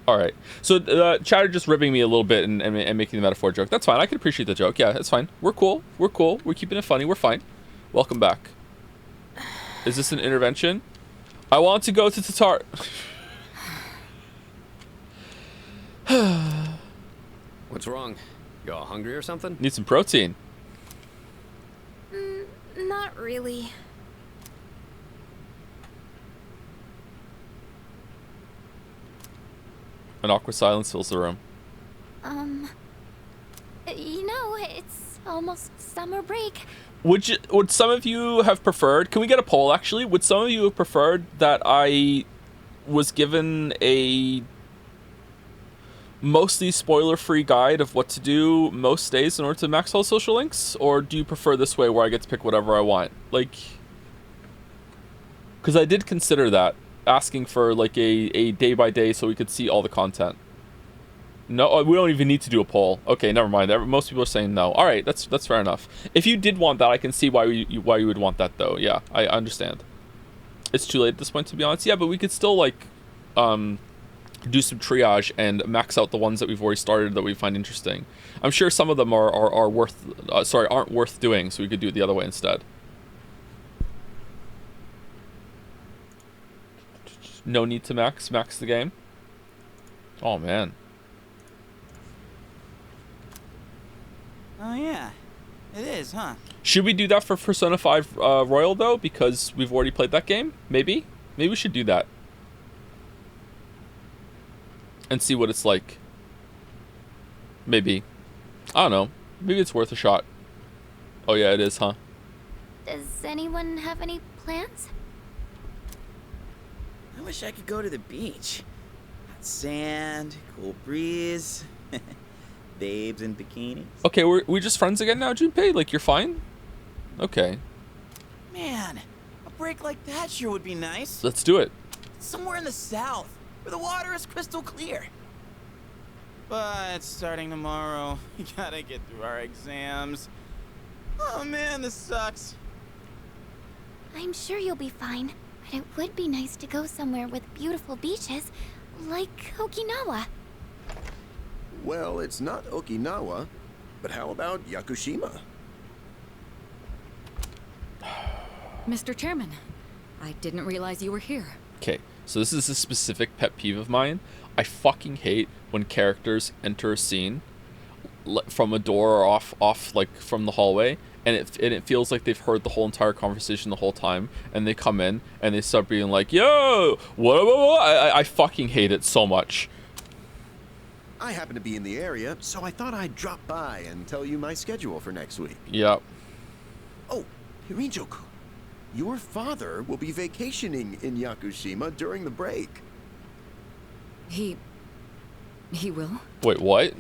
All right. So chatter just ribbing me a little bit and making the metaphor joke. That's fine. I can appreciate the joke. Yeah, that's fine. We're cool. We're keeping it funny. We're fine. Welcome back. Is this an intervention? I want to go to Tatar. What's wrong? You all hungry or something? Need some protein. Not really. An awkward silence fills the room. You know, it's almost summer break. Would some of you have preferred? Can we get a poll? Actually, would some of you have preferred that I was given a mostly spoiler-free guide of what to do most days in order to max all social links, or do you prefer this way where I get to pick whatever I want? Like, because I did consider that, asking for like a day by day so we could see all the content. No, we don't even need to do a poll. Okay, never mind. Most people are saying no. All right, that's fair enough. If you did want that, I can see why you would want that though. Yeah, I understand. It's too late at this point, to be honest. Yeah, but we could still like do some triage and max out the ones that we've already started that we find interesting. I'm sure some of them are worth aren't worth doing, so we could do it the other way instead. No need to max the game. Oh man. Oh yeah, it is, huh? Should we do that for Persona 5 Royal though, because we've already played that game? Maybe we should do that and see what it's like. Maybe, I don't know, maybe it's worth a shot. Oh yeah, it is, huh? Does anyone have any plans? I wish I could go to the beach. Hot sand, cool breeze, babes in bikinis. Okay, we're just friends again now, Junpei? Like, you're fine? Okay. Man, a break like that sure would be nice. Let's do it. Somewhere in the south, where the water is crystal clear. But starting tomorrow, we gotta get through our exams. Oh man, this sucks. I'm sure you'll be fine, but it would be nice to go somewhere with beautiful beaches, like Okinawa. Well, it's not Okinawa, but how about Yakushima? Mr. Chairman, I didn't realize you were here. Okay, so this is a specific pet peeve of mine. I fucking hate when characters enter a scene from a door or off like from the hallway, and it feels like they've heard the whole entire conversation the whole time, and they come in and they start being like, "Yo, what?" I fucking hate it so much. I happen to be in the area, so I thought I'd drop by and tell you my schedule for next week. Yep. Oh, Hirinjoku, your father will be vacationing in Yakushima during the break. He will? Wait, what?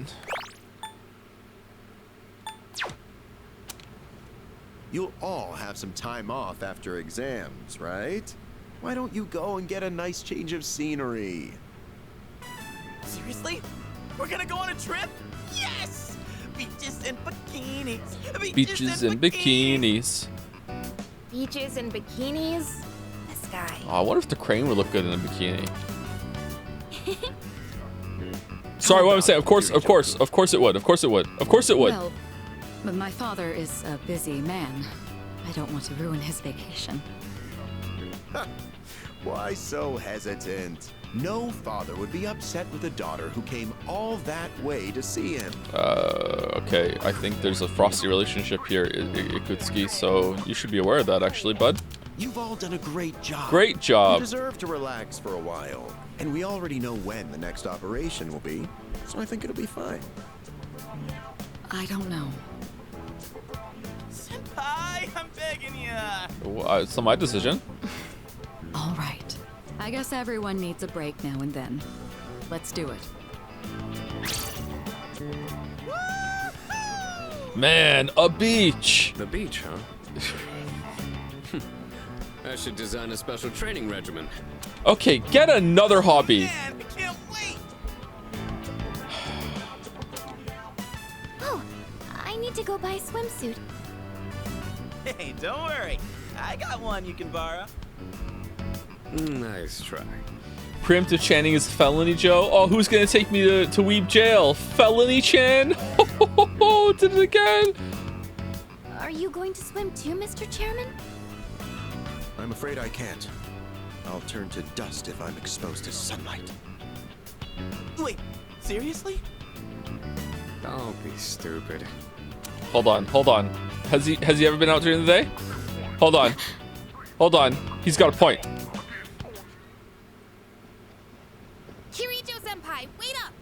You'll all have some time off after exams, right? Why don't you go and get a nice change of scenery? Seriously? We're gonna go on a trip? Yes! Beaches and bikinis. Beaches and bikinis. Beaches and bikinis? This guy. Oh, I wonder if the crane would look good in a bikini. Sorry, what I'm saying. Of course it would. Of course it would. Of course it would. Well, but my father is a busy man. I don't want to ruin his vacation. Why so hesitant? No father would be upset with a daughter who came all that way to see him. Okay, I think there's a frosty relationship here, Ikutsuki, so you should be aware of that, actually, bud. You've all done a great job. Great job. You deserve to relax for a while. And we already know when the next operation will be, so I think it'll be fine. I don't know. Senpai, I'm begging ya. It's not my decision. All right. I guess everyone needs a break now and then. Let's do it. Man, a beach. The beach, huh? I should design a special training regimen. Okay, get another hobby. Man, I can't wait. Oh, I need to go buy a swimsuit. Hey, don't worry. I got one you can borrow. Nice try. Preemptive chanting is felony, Joe. Oh, who's gonna take me to Weeb jail? Felony Chan? Did it again. Are you going to swim too, Mr. Chairman? I'm afraid I can't. I'll turn to dust if I'm exposed to sunlight. Wait, seriously? Don't be stupid. Hold on. Has he ever been out during the day? Hold on. Hold on. He's got a point. Kirijo-senpai, wait up!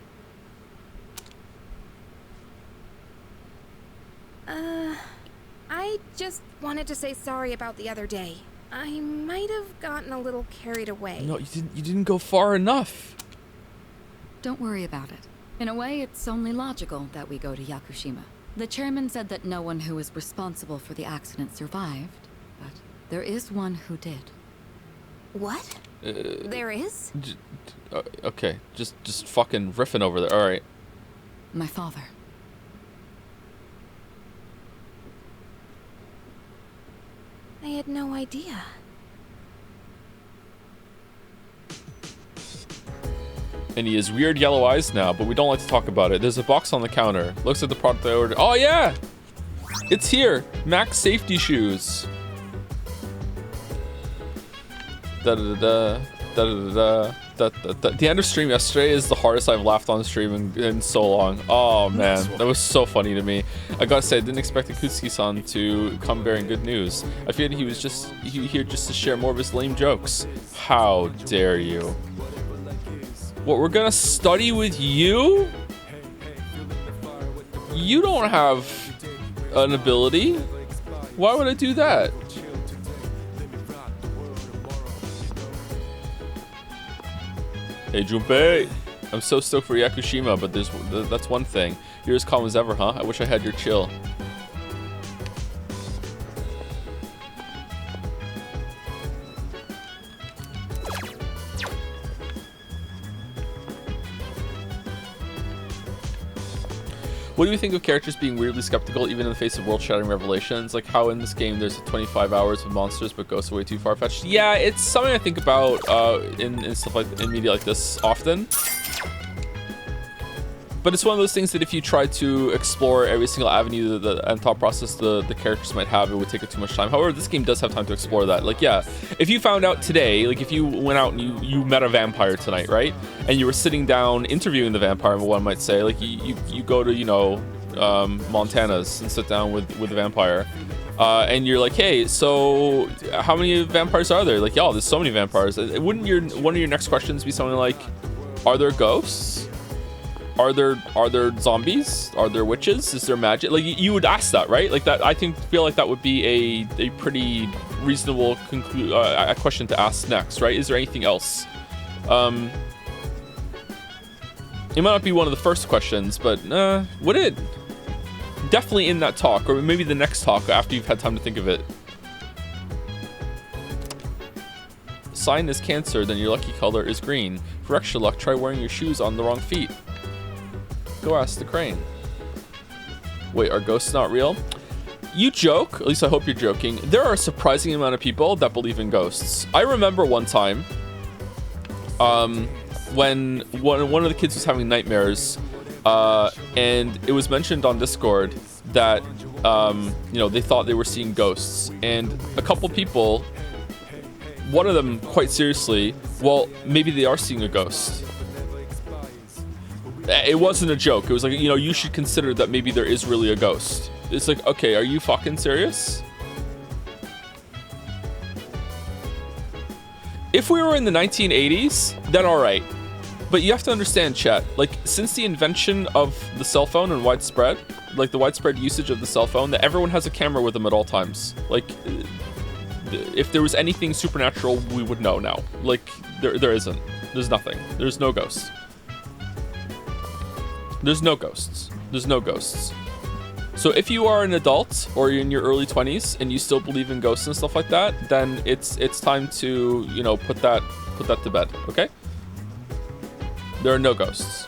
I just wanted to say sorry about the other day. I might have gotten a little carried away. No, you didn't go far enough. Don't worry about it. In a way, it's only logical that we go to Yakushima. The chairman said that no one who was responsible for the accident survived, but there is one who did. What? There is? Okay, just fucking riffing over there. All right. My father. I had no idea. And he has weird yellow eyes now, but we don't like to talk about it. There's a box on the counter. Looks like the product I ordered. Oh yeah! It's here! Max safety shoes. Da-da-da-da. Da-da-da-da. The end of stream yesterday is the hardest I've laughed on stream in so long. Oh man, that was so funny to me. I gotta say, I didn't expect Akutsuki-san to come bearing good news. I figured he was just here just to share more of his lame jokes. How dare you? What, we're gonna study with you? You don't have an ability. Why would I do that? Hey Junpei, I'm so stoked for Yakushima, but that's one thing. You're as calm as ever, huh? I wish I had your chill. What do you think of characters being weirdly skeptical even in the face of world-shattering revelations? Like how in this game there's 25 hours of monsters but ghosts are way too far-fetched? Yeah, it's something I think about in stuff like in media like this often. But it's one of those things that if you try to explore every single avenue and thought process the characters might have, it would take up too much time. However, this game does have time to explore that. Like, yeah, if you found out today, like if you went out and you met a vampire tonight, right? And you were sitting down interviewing the vampire, one might say, like you go to, you know, Montana's and sit down with the vampire. And you're like, hey, so how many vampires are there? Like, yeah, there's so many vampires. Wouldn't one of your next questions be something like, are there ghosts? Are there zombies? Are there witches? Is there magic? Like you would ask that, right? Like that. I feel like that would be a pretty reasonable question to ask next, right? Is there anything else? It might not be one of the first questions, but would it? Definitely in that talk, or maybe the next talk after you've had time to think of it. Sign is Cancer, then your lucky color is green. For extra luck, try wearing your shoes on the wrong feet. Go ask the crane. Wait, are ghosts not real? You joke, at least I hope you're joking. There are a surprising amount of people that believe in ghosts. I remember one time when one of the kids was having nightmares, and it was mentioned on Discord that you know, they thought they were seeing ghosts, and a couple people, one of them quite seriously, well, maybe they are seeing a ghost. It wasn't a joke. It was like, you know, you should consider that maybe there is really a ghost. It's like, okay, are you fucking serious? If we were in the 1980s, then all right. But you have to understand, chat, like since the invention of the cell phone and widespread, like the widespread usage of the cell phone, that everyone has a camera with them at all times. Like if there was anything supernatural, we would know now. Like there isn't. There's nothing. There's no ghosts. There's no ghosts. There's no ghosts. So if you are an adult or you're in your early 20s and you still believe in ghosts and stuff like that, then it's time to, you know, put that to bed, okay? There are no ghosts.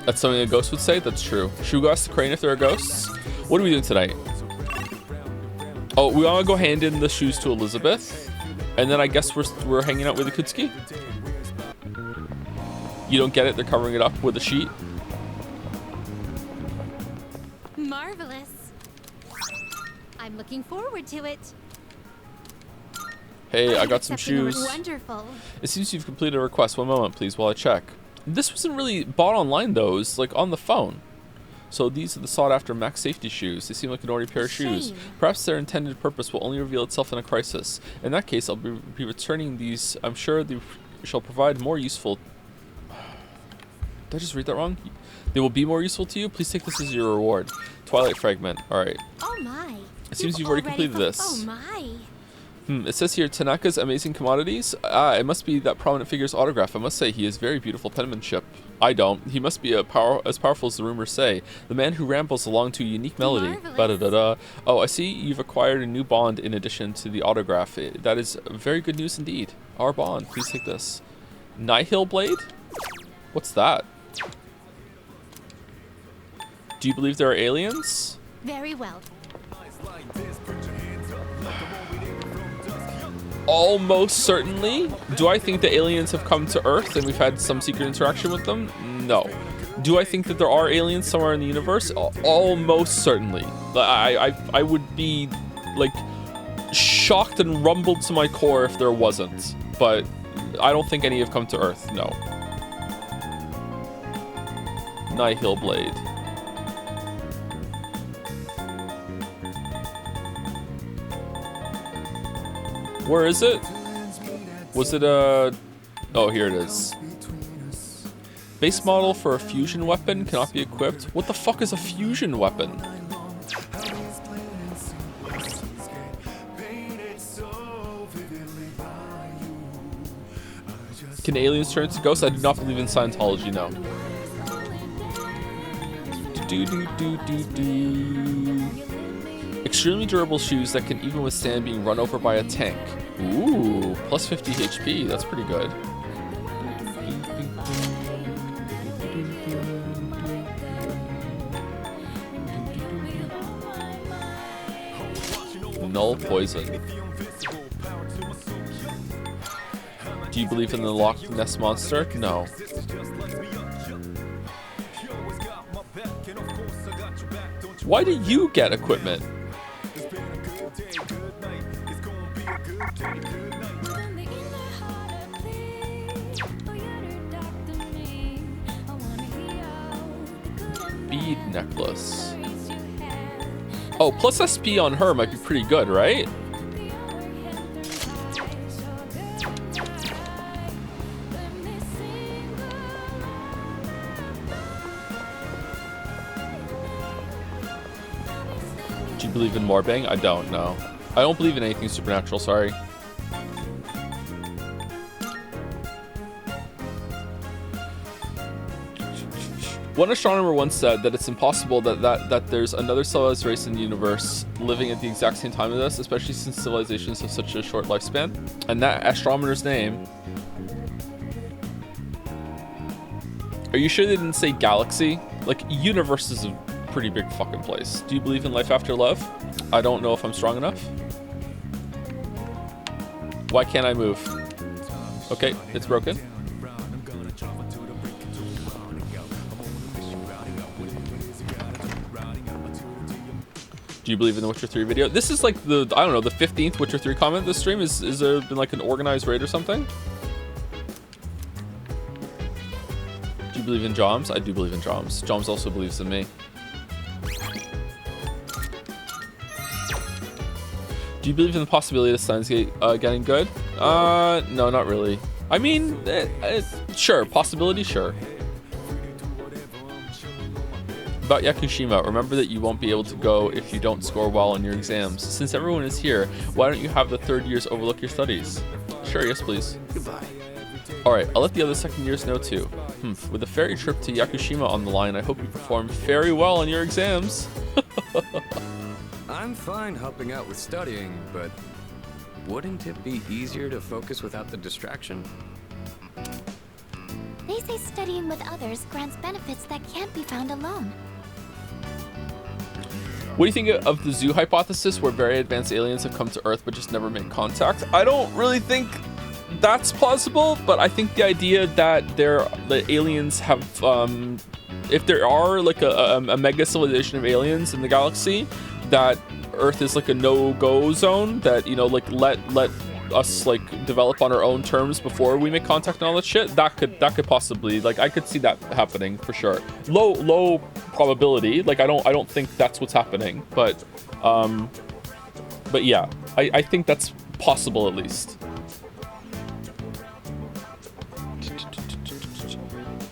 That's something a ghost would say? That's true. Should we go ask the crane if there are ghosts? What are we doing tonight? Oh, we want to go hand in the shoes to Elizabeth. And then I guess we're hanging out with Akutsuki. You don't get it? They're covering it up with a sheet. Marvelous. I'm looking forward to it. Hey, I got some shoes. Wonderful. It seems you've completed a request. One moment, please, while I check. This wasn't really bought online, though. It was like on the phone. So these are the sought-after max safety shoes. They seem like an ordinary pair of shoes. Shame. Perhaps their intended purpose will only reveal itself in a crisis. In that case, I'll be returning these. I'm sure they shall provide more useful... Did I just read that wrong? They will be more useful to you. Please take this as your reward. Twilight Fragment. Alright. Oh my. It seems you've already completed this. Oh my. It says here, Tanaka's Amazing Commodities. It must be that prominent figure's autograph. I must say, he has very beautiful penmanship. I don't. He must be as powerful as the rumors say. The man who rambles along to a unique melody. Ba-da-da-da. Oh, I see you've acquired a new bond in addition to the autograph. That is very good news indeed. Our bond. Please take this. Nihil Blade? What's that? Do you believe there are aliens? Very well. Almost certainly. Do I think the aliens have come to Earth and we've had some secret interaction with them? No. Do I think that there are aliens somewhere in the universe? Almost certainly. I would be like shocked and rumbled to my core if there wasn't. But I don't think any have come to Earth. No. Nihil Blade. Where is it? Was it a... Oh, here it is. Base model for a fusion weapon cannot be equipped. What the fuck is a fusion weapon? Can aliens turn into ghosts? I do not believe in Scientology, no. Extremely durable shoes that can even withstand being run over by a tank. Ooh, plus 50 HP. That's pretty good. Null poison. Do you believe in the Loch Ness Monster? No. Why do you get equipment? Bead necklace. Oh, plus SP on her might be pretty good, right? Do you believe in Morbang? I don't know. I don't believe in anything supernatural, sorry. One astronomer once said that it's impossible that there's another civilized race in the universe living at the exact same time as us, especially since civilizations have such a short lifespan. And that astronomer's name... Are you sure they didn't say galaxy? Like, universe is a pretty big fucking place. Do you believe in life after love? I don't know if I'm strong enough. Why can't I move? Okay, it's broken. Do you believe in the Witcher 3 video? This is like the, I don't know, the 15th Witcher 3 comment this stream. Is there been like an organized raid or something? Do you believe in Joms? I do believe in Joms. Joms also believes in me. Do you believe in the possibility of Steins Gate getting good? No, not really. I mean, sure, possibility, sure. About Yakushima, remember that you won't be able to go if you don't score well on your exams. Since everyone is here, why don't you have the third years overlook your studies? Sure, yes please. Goodbye. Alright, I'll let the other second years know too. With a ferry trip to Yakushima on the line, I hope you perform very well on your exams. I'm fine helping out with studying, but wouldn't it be easier to focus without the distraction? They say studying with others grants benefits that can't be found alone. What do you think of the zoo hypothesis where very advanced aliens have come to Earth but just never made contact? I don't really think that's plausible, but I think the idea that the aliens have, if there are like a mega civilization of aliens in the galaxy, that Earth is like a no-go zone, that, you know, like let us like develop on our own terms before we make contact and all that shit, that could possibly, like, I could see that happening for sure. Low probability. Like, I don't think that's what's happening, but yeah, I think that's possible at least.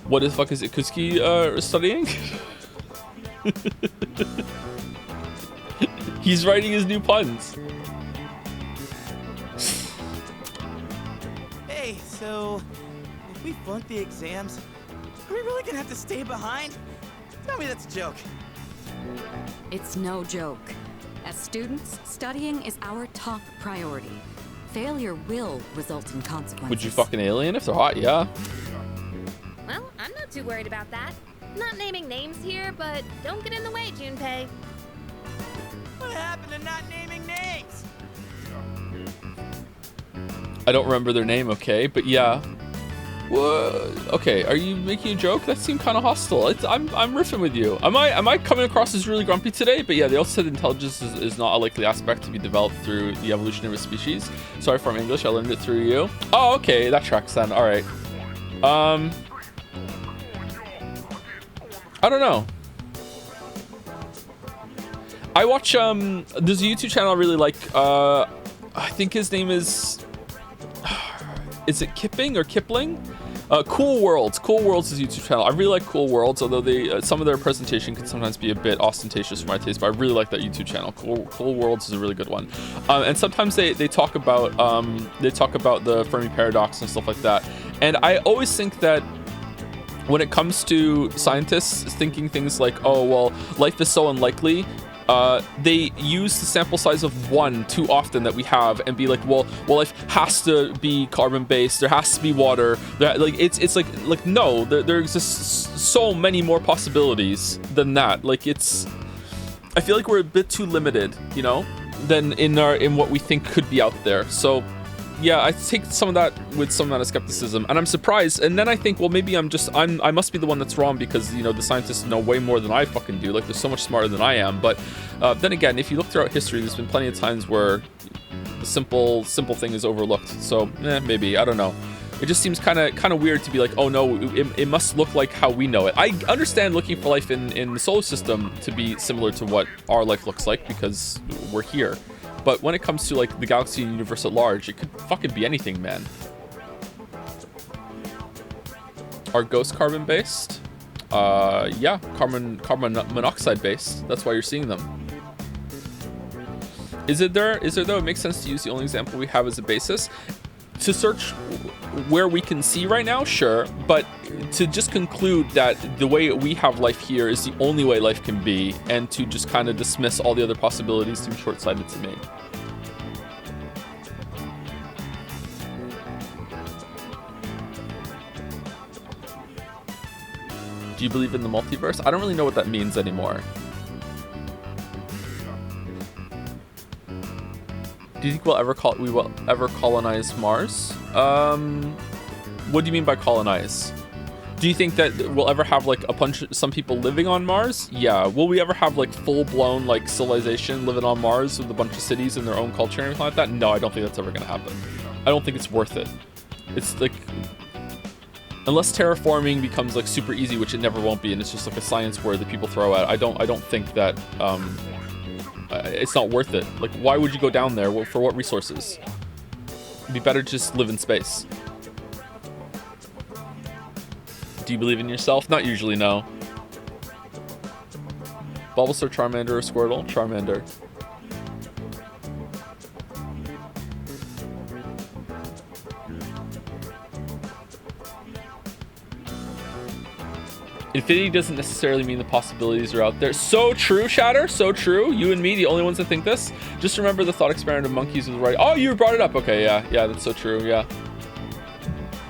What the fuck is it Kuski studying? He's writing his new puns. Hey, so if we flunk the exams, are we really gonna have to stay behind? Tell me that's a joke. It's no joke. As students, studying is our top priority. Failure will result in consequences. Would you fucking alien if they're hot? Yeah. Well, I'm not too worried about that. Not naming names here, but don't get in the way, Junpei. What happened to not naming names? I don't remember their name, okay, but yeah. What? Okay, are you making a joke? That seemed kind of hostile. I'm riffing with you. Am I coming across as really grumpy today? But yeah, they also said intelligence is not a likely aspect to be developed through the evolution of a species. Sorry for my English, I learned it through you. Oh, okay, that tracks then. All right. I don't know. I watch there's a YouTube channel I really like. I think his name is it Kipping or Kipling? Cool Worlds. Cool Worlds is a YouTube channel. I really like Cool Worlds, although they some of their presentation can sometimes be a bit ostentatious for my taste, but I really like that YouTube channel. Cool Worlds is a really good one. And sometimes they talk about the Fermi paradox and stuff like that. And I always think that when it comes to scientists thinking things like, oh, well, life is so unlikely, they use the sample size of 1 too often that we have and be like, well, life has to be carbon-based, there has to be water. Like, it's like no, there exists so many more possibilities than that. Like, I feel like we're a bit too limited, you know, than in what we think could be out there. So yeah, I take some of that with some amount of skepticism, and I'm surprised. And then I think, well, maybe I must be the one that's wrong because, you know, the scientists know way more than I fucking do. Like, they're so much smarter than I am. But then again, if you look throughout history, there's been plenty of times where the simple thing is overlooked. So maybe, I don't know. It just seems kind of weird to be like, oh no, it must look like how we know it. I understand looking for life in the solar system to be similar to what our life looks like because we're here. But when it comes to like the galaxy and universe at large, it could fucking be anything, man. Are ghosts carbon based? Yeah, carbon monoxide based. That's why you're seeing them. Is it there though? It makes sense to use the only example we have as a basis. To search where we can see right now, sure, but to just conclude that the way we have life here is the only way life can be, and to just kind of dismiss all the other possibilities seems short-sighted to me. Do you believe in the multiverse? I don't really know what that means anymore. Do you think we will ever colonize Mars? What do you mean by colonize? Do you think that we'll ever have like some people living on Mars? Yeah. Will we ever have like full-blown like civilization living on Mars with a bunch of cities and their own culture and everything like that? No, I don't think that's ever gonna happen. I don't think it's worth it. It's like, unless terraforming becomes like super easy, which it never won't be, and it's just like a science word that people throw out. I don't think that it's not worth it. Like, why would you go down there? For what resources? It'd be better to just live in space. Do you believe in yourself? Not usually, no. Bulbasaur, Charmander, or Squirtle? Charmander. Infinity doesn't necessarily mean the possibilities are out there. So true, Shatter. So true. You and me, the only ones that think this. Just remember the thought experiment of monkeys was right. Oh, you brought it up. Okay, yeah, that's so true. Yeah.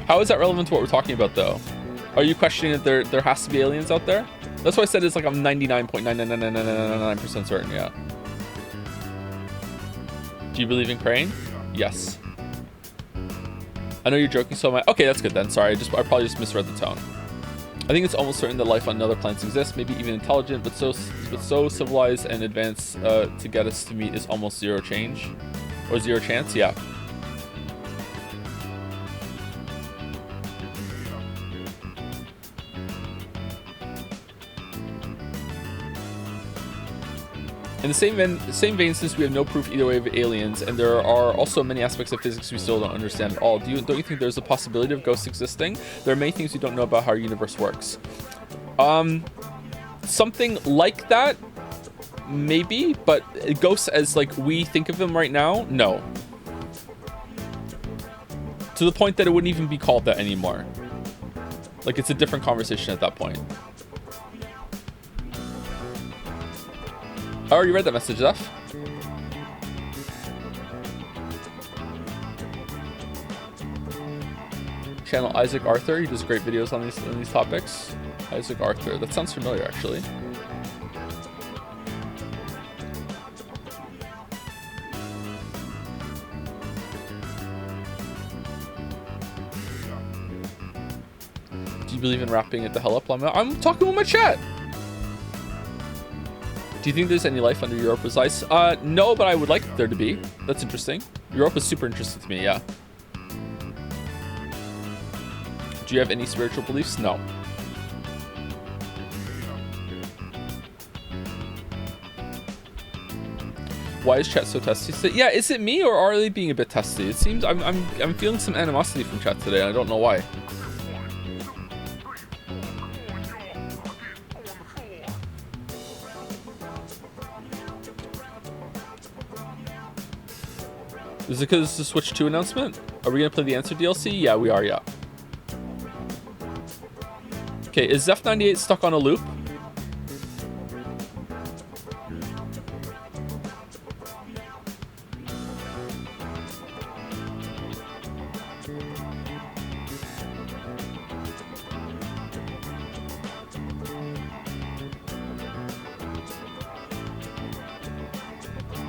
How is that relevant to what we're talking about, though? Are you questioning that there has to be aliens out there? That's why I said it's like I'm 99.99999% certain. Yeah. Do you believe in Crane? Yes. I know you're joking, so am I. Okay, that's good then. Sorry, I probably just misread the tone. I think it's almost certain that life on other planets exists, maybe even intelligent, but so civilized and advanced to get us to meet is almost zero chance. Yeah. In the same vein, since we have no proof either way of aliens, and there are also many aspects of physics we still don't understand at all, don't you think there's a possibility of ghosts existing? There are many things we don't know about how our universe works. Something like that, maybe, but ghosts as like we think of them right now, no. To the point that it wouldn't even be called that anymore. Like, it's a different conversation at that point. I already read that message, Zeph. Channel Isaac Arthur. He does great videos on these topics. Isaac Arthur. That sounds familiar, actually. Do you believe in wrapping it the hell up? I'm talking with my chat. Do you think there's any life under Europa's ice? No, but I would like there to be. That's interesting. Europa's super interesting to me, yeah. Do you have any spiritual beliefs? No. Why is chat so testy? Yeah, is it me or are they being a bit testy? It seems I'm feeling some animosity from chat today. I don't know why. Is it because it's the Switch 2 announcement? Are we gonna play the Answer DLC? Yeah, we are, yeah. Okay, is Zeph98 stuck on a loop?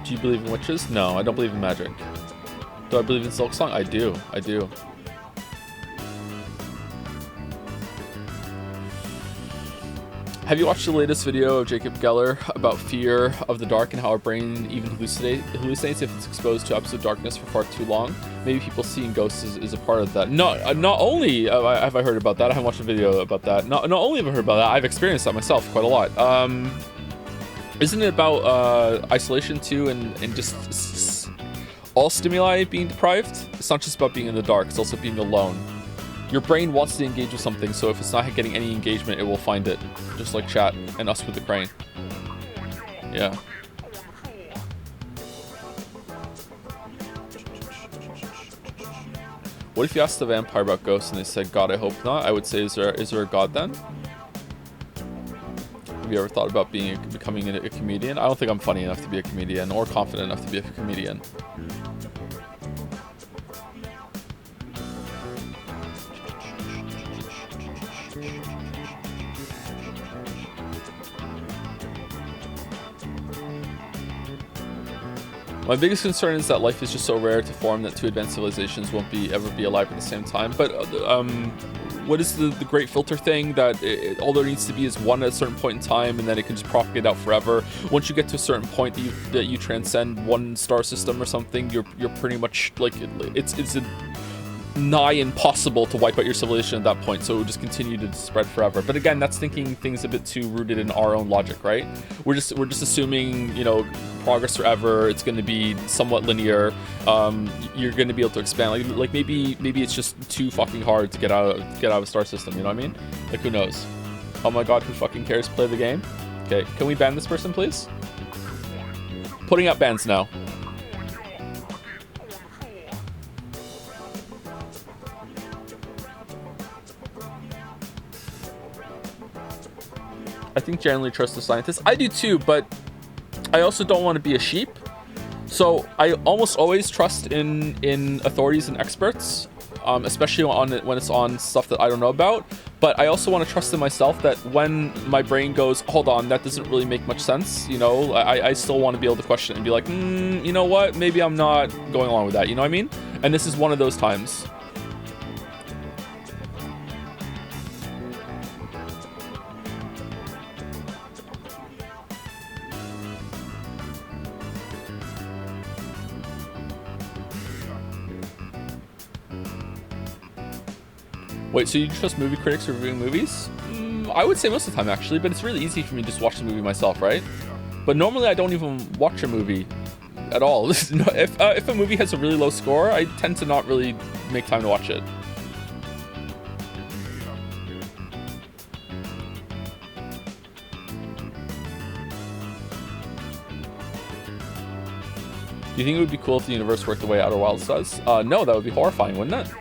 Do you believe in witches? No, I don't believe in magic. Do I believe in Silksong? I do. I do. Have you watched the latest video of Jacob Geller about fear of the dark and how our brain even hallucinates if it's exposed to absolute darkness for far too long? Maybe people seeing ghosts is a part of that. Not only have I heard about that, I haven't watched a video about that. Not only have I heard about that, I've experienced that myself quite a lot. Isn't it about isolation too, and just all stimuli being deprived? It's not just about being in the dark, it's also being alone. Your brain wants to engage with something, so if it's not getting any engagement, it will find it. Just like chat and us with the crane. Yeah. What if you asked the vampire about ghosts and they said, God, I hope not? I would say, is there a God then? Have you ever thought about becoming a comedian? I don't think I'm funny enough to be a comedian or confident enough to be a comedian. My biggest concern is that life is just so rare to form that two advanced civilizations won't ever be alive at the same time. But what is the great filter thing that all there needs to be is one at a certain point in time, and then it can just propagate out forever. Once you get to a certain point that you transcend one star system or something, you're pretty much like it's nigh impossible to wipe out your civilization at that point, so it would just continue to spread forever. But again, that's thinking things a bit too rooted in our own logic, right? We're just assuming, you know, progress forever. It's going to be somewhat linear. You're going to be able to expand. Like maybe it's just too fucking hard to get out of a star system. You know what I mean? Like, who knows? Oh my god, who fucking cares? Play the game. Okay, can we ban this person, please? Putting up bans now. I think generally trust the scientists. I do too, but I also don't want to be a sheep. So I almost always trust in authorities and experts, especially when it's on stuff that I don't know about. But I also want to trust in myself that when my brain goes, hold on, that doesn't really make much sense, you know, I still want to be able to question it and be like, you know what, maybe I'm not going along with that, you know what I mean? And this is one of those times. Wait, so you trust movie critics reviewing movies? I would say most of the time, actually, but it's really easy for me to just watch the movie myself, right? But normally I don't even watch a movie at all. If a movie has a really low score, I tend to not really make time to watch it. Do you think it would be cool if the universe worked the way Outer Wilds does? No, that would be horrifying, wouldn't it?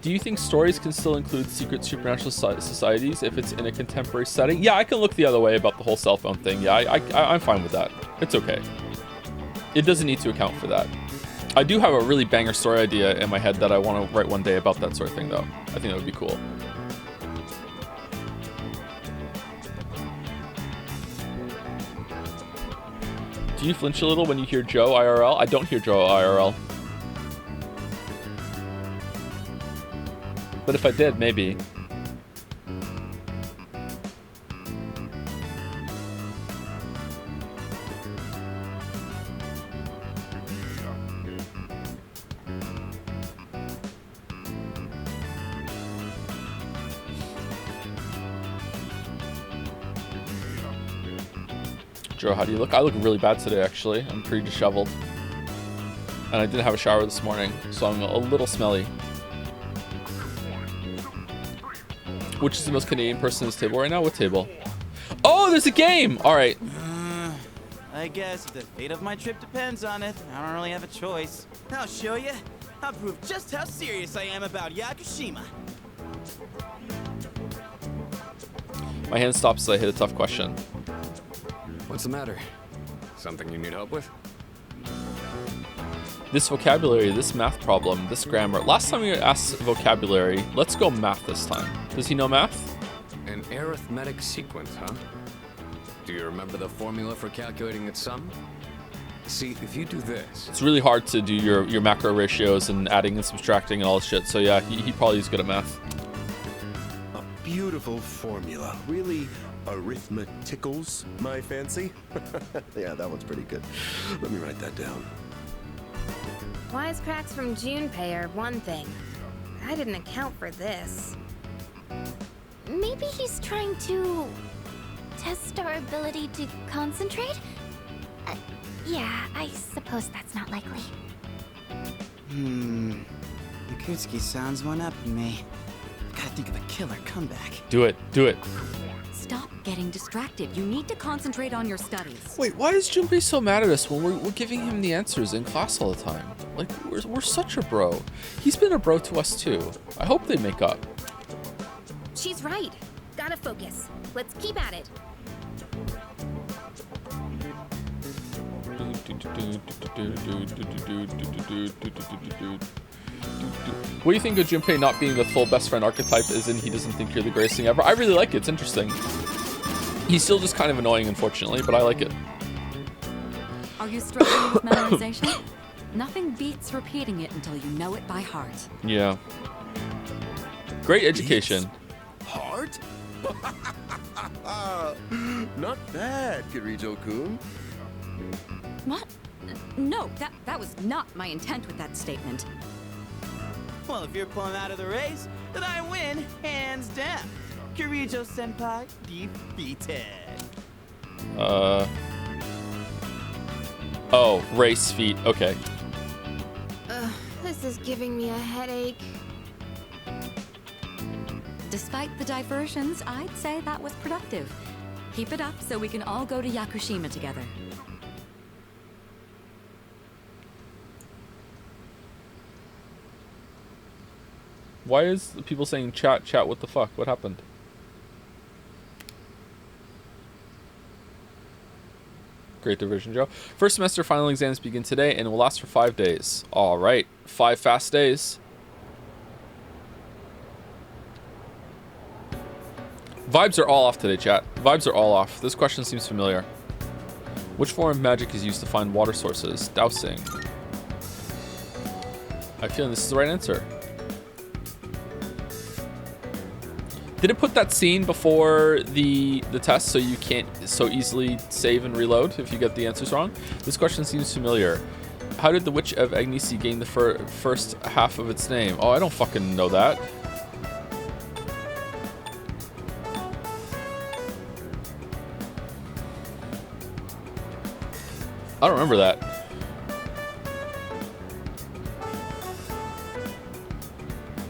Do you think stories can still include secret supernatural societies if it's in a contemporary setting? Yeah, I can look the other way about the whole cell phone thing. Yeah, I'm fine with that. It's okay. It doesn't need to account for that. I do have a really banger story idea in my head that I want to write one day about that sort of thing, though. I think that would be cool. Do you flinch a little when you hear Joe IRL? I don't hear Joe IRL. But if I did, maybe. Joe, how do you look? I look really bad today, actually. I'm pretty disheveled. And I didn't have a shower this morning, so I'm a little smelly. Which is the most Canadian person at this table right now? What table? Oh, there's a game! Alright. I guess the fate of my trip depends on it. I don't really have a choice. I'll show you. I'll prove just how serious I am about Yakushima. My hand stops as I hit a tough question. What's the matter? Something you need help with? This vocabulary, this math problem, this grammar. Last time we asked vocabulary, let's go math this time. Does he know math? An arithmetic sequence, huh? Do you remember the formula for calculating its sum? See, if you do this... It's really hard to do your macro ratios and adding and subtracting and all this shit. So yeah, he probably is good at math. A beautiful formula. Really arithmeticals my fancy. Yeah, that one's pretty good. Let me write that down. Wisecracks from Junpei are one thing. I didn't account for this. Maybe he's trying to test our ability to concentrate? Yeah, I suppose that's not likely. Yakutsuki sounds one up in me. I gotta think of a killer comeback. Do it. Do it. Stop getting distracted. You need to concentrate on your studies. Wait, why is Junpei so mad at us when we're giving him the answers in class all the time? Like, we're such a bro. He's been a bro to us too. I hope they make up. She's right. Gotta focus. Let's keep at it. What do you think of Junpei not being the full best friend archetype, as in he doesn't think you're the greatest thing ever? I really like it. It's interesting. He's still just kind of annoying, unfortunately, but I like it. Are you struggling with memorization? Nothing beats repeating it until you know it by heart. Yeah. Great education. Heart? Not bad, Kirijo-kun. What? No, that was not my intent with that statement. Well, if you're pulling out of the race, then I win, hands down. Kirijo-senpai defeated. Oh, race feet. Okay. This is giving me a headache. Despite the diversions, I'd say that was productive. Keep it up so we can all go to Yakushima together. Why is people saying chat, what the fuck? What happened? Great division, Joe. First semester final exams begin today and will last for 5 days. All right, 5 fast days. Vibes are all off today, chat. Vibes are all off. This question seems familiar. Which form of magic is used to find water sources? Dowsing. I feel this is the right answer. Did it put that scene before the test so you can't so easily save and reload if you get the answers wrong? This question seems familiar. How did the Witch of Agnesi gain the first half of its name? Oh, I don't fucking know that. I don't remember that.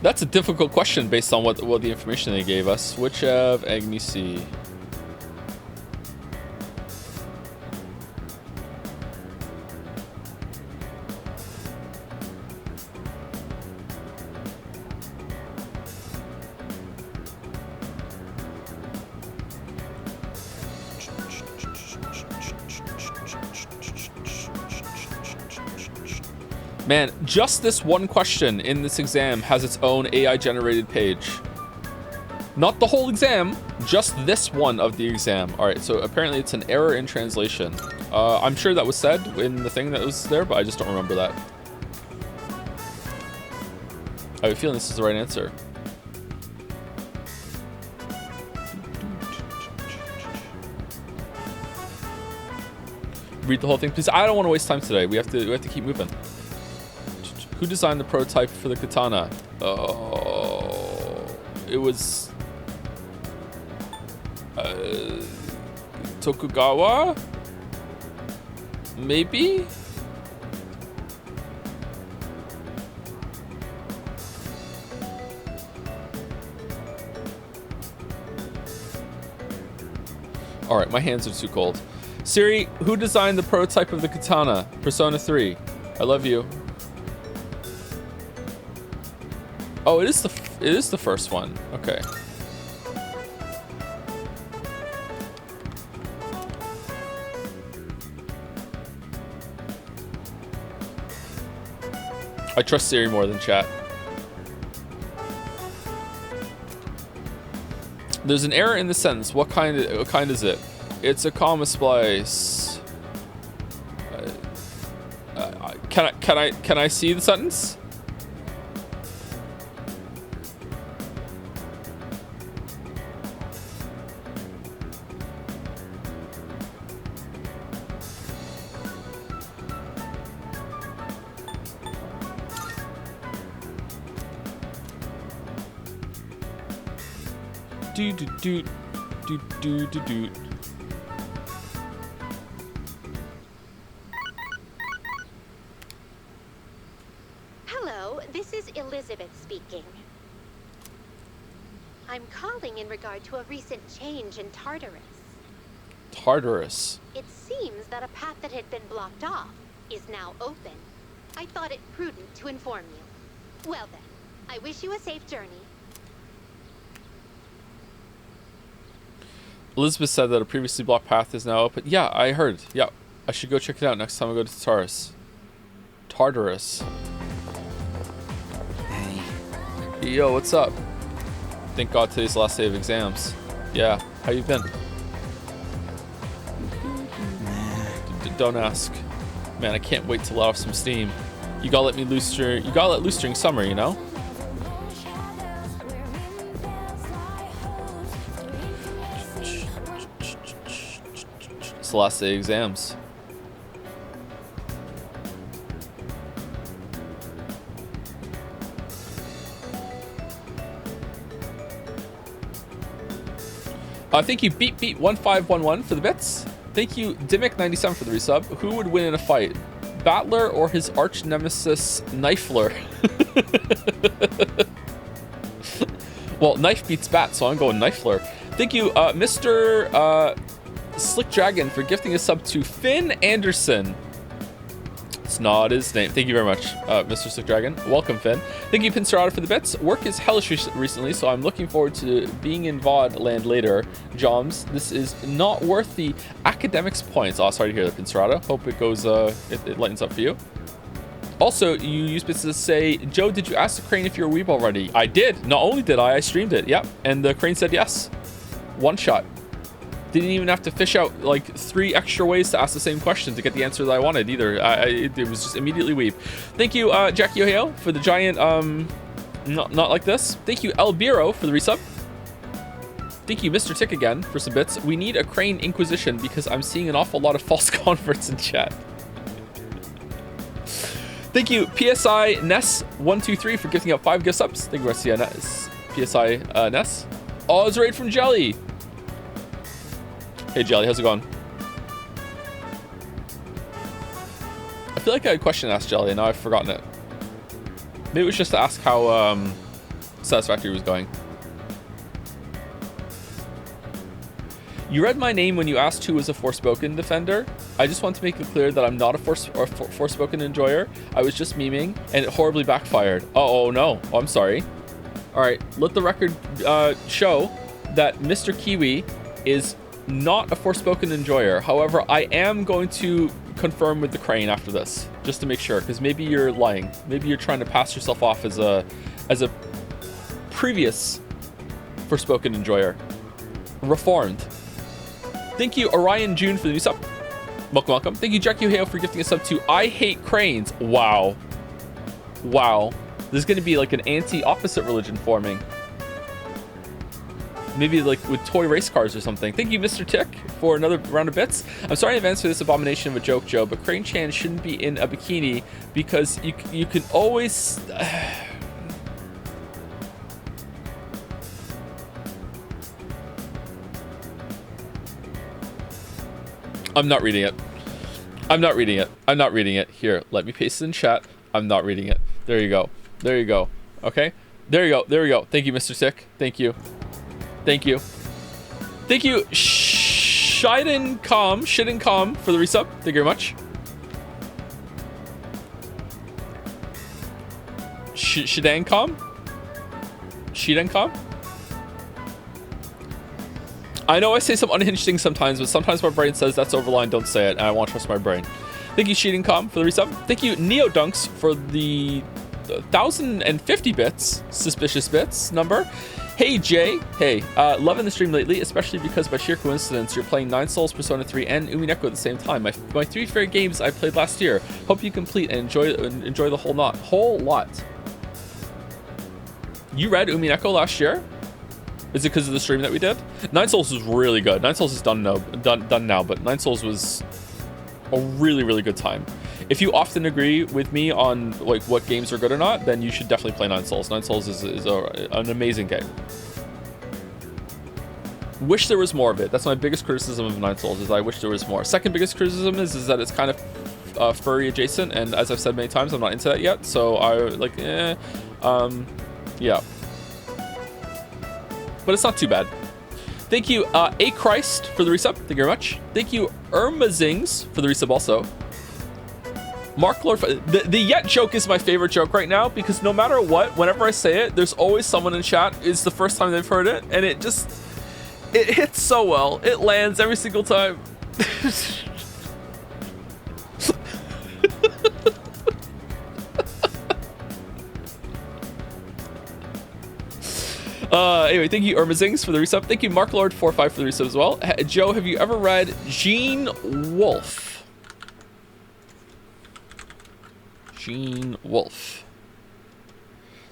That's a difficult question based on what the information they gave us. Witch of Agnesi. Man, just this one question in this exam has its own AI-generated page. Not the whole exam, just this one of the exam. All right, so apparently it's an error in translation. I'm sure that was said in the thing that was there, but I just don't remember that. I have a feeling this is the right answer. Read the whole thing, please. I don't want to waste time today. We have to keep moving. Who designed the prototype for the katana? Oh, it was Tokugawa? Maybe? All right, my hands are too cold. Siri, who designed the prototype of the katana? Persona 3. I love you. Oh, it is the first one. Okay. I trust Siri more than chat. There's an error in the sentence. What kind is it? It's a comma splice. Can I see the sentence? Do. Hello, this is Elizabeth speaking. I'm calling in regard to a recent change in Tartarus. Tartarus. It seems that a path that had been blocked off is now open. I thought it prudent to inform you. Well then, I wish you a safe journey. Elizabeth said that a previously blocked path is now open. Yeah, I heard. Yeah, I should go check it out next time I go to Tartarus. Tartarus. Hey. Yo, what's up? Thank God today's the last day of exams. Yeah, how you been? Don't ask. Man, I can't wait to let off some steam. You gotta let loose during summer, you know? It's the last day of exams. Thank you, Beat1511 for the bits. Thank you, Dimmick97 for the resub. Who would win in a fight? Battler or his arch nemesis, Knifler? Well, knife beats bat, so I'm going Knifler. Thank you, Mr. Slick Dragon for gifting a sub to Finn Anderson. It's not his name. Thank you very much, Mr. Slick Dragon. Welcome, Finn. Thank you, Pincerata, for the bits. Work is hellish recently, so I'm looking forward to being in VOD land later. Joms, this is not worth the academics points. Oh, sorry to hear that, Pincerata. Hope it goes, it lightens up for you. Also, you used bits to say, Joe, did you ask the crane if you're a weeb already? I did. Not only did I streamed it. Yep. And the crane said yes. One shot. Didn't even have to fish out like 3 extra ways to ask the same question to get the answer that I wanted either. It was just immediately weep. Thank you, Jackie Ohio, for the giant, not like this. Thank you, El Biro, for the resub. Thank you, Mr. Tick, again, for some bits. We need a Crane Inquisition because I'm seeing an awful lot of false converts in chat. Thank you, PSI Ness123, for gifting out 5 gift subs. Thank you, Rusty PSI Ness. Oh, it's a raid from Jelly. Hey, Jelly, how's it going? I feel like I had a question to ask Jelly, and now I've forgotten it. Maybe it was just to ask how Satisfactory was going. You read my name when you asked who was a Forspoken defender. I just want to make it clear that I'm not a Forspoken enjoyer. I was just memeing, and it horribly backfired. Oh no. Oh, I'm sorry. All right, let the record show that Mr. Kiwi is not a Forspoken enjoyer. However, I am going to confirm with the Crane after this, just to make sure, because maybe you're lying. Maybe you're trying to pass yourself off as a previous Forspoken enjoyer. Reformed. Thank you, Orion June, for the new sub. Welcome, welcome. Thank you, Jackie Hale, for gifting a sub to I Hate Cranes. Wow. Wow. There's going to be like an anti-opposite religion forming. Maybe like with toy race cars or something. Thank you, Mr. Tick, for another round of bits. I'm sorry in advance for this abomination of a joke, Joe, but Crane Chan shouldn't be in a bikini because you can always... I'm not reading it. I'm not reading it. I'm not reading it. Here, let me paste it in chat. I'm not reading it. There you go. There you go. Okay? There you go. There we go. Thank you, Mr. Sick. Thank you. Thank you. Thank you, Shiden Com, for the resub. Thank you very much. Shidancom? I know I say some unhinged things sometimes, but sometimes my brain says that's overline, don't say it, and I won't trust my brain. Thank you, Shidancom, for the resub. Thank you, Neo Dunks, for the 1,050 bits, suspicious bits number. Hey, Jay. Hey, loving the stream lately, especially because by sheer coincidence, you're playing 9 Souls, Persona 3, and Umineko at the same time. My 3 favorite games I played last year. Hope you complete and enjoy the whole lot. You read Umineko last year? Is it because of the stream that we did? 9 Souls was really good. 9 Souls is done now, but 9 Souls was a really, really good time. If you often agree with me on like what games are good or not, then you should definitely play 9 Souls. 9 Souls is an amazing game. Wish there was more of it. That's my biggest criticism of 9 Souls, is I wish there was more. Second biggest criticism is that it's kind of furry adjacent, and as I've said many times, I'm not into that yet. So I like, yeah. But it's not too bad. Thank you, A Christ, for the resub. Thank you very much. Thank you, Irmazings, for the resub also. Mark Lord, the yet joke is my favorite joke right now, because no matter what, whenever I say it, there's always someone in chat, it's the first time they've heard it, and it hits so well. It lands every single time. Anyway, thank you, Irmazings, for the resub. Thank you, Mark Lord 45 for the resub as well. Joe, have you ever read Gene Wolfe? Gene Wolfe.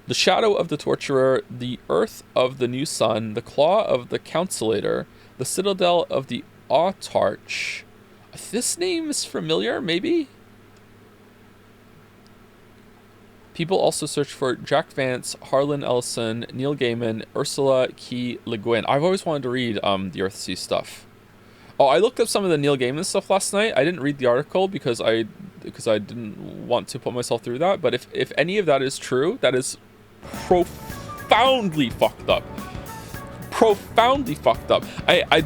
The shadow of the torturer, the earth of the new sun, the claw of the counselator, the citadel of the autarch. This name is familiar, maybe? People also search for Jack Vance, Harlan Ellison, Neil Gaiman, Ursula K. Le Guin. I've always wanted to read the Earthsea stuff. Oh, I looked up some of the Neil Gaiman stuff last night. I didn't read the article because I didn't want to put myself through that. But if any of that is true, that is profoundly fucked up. Profoundly fucked up. I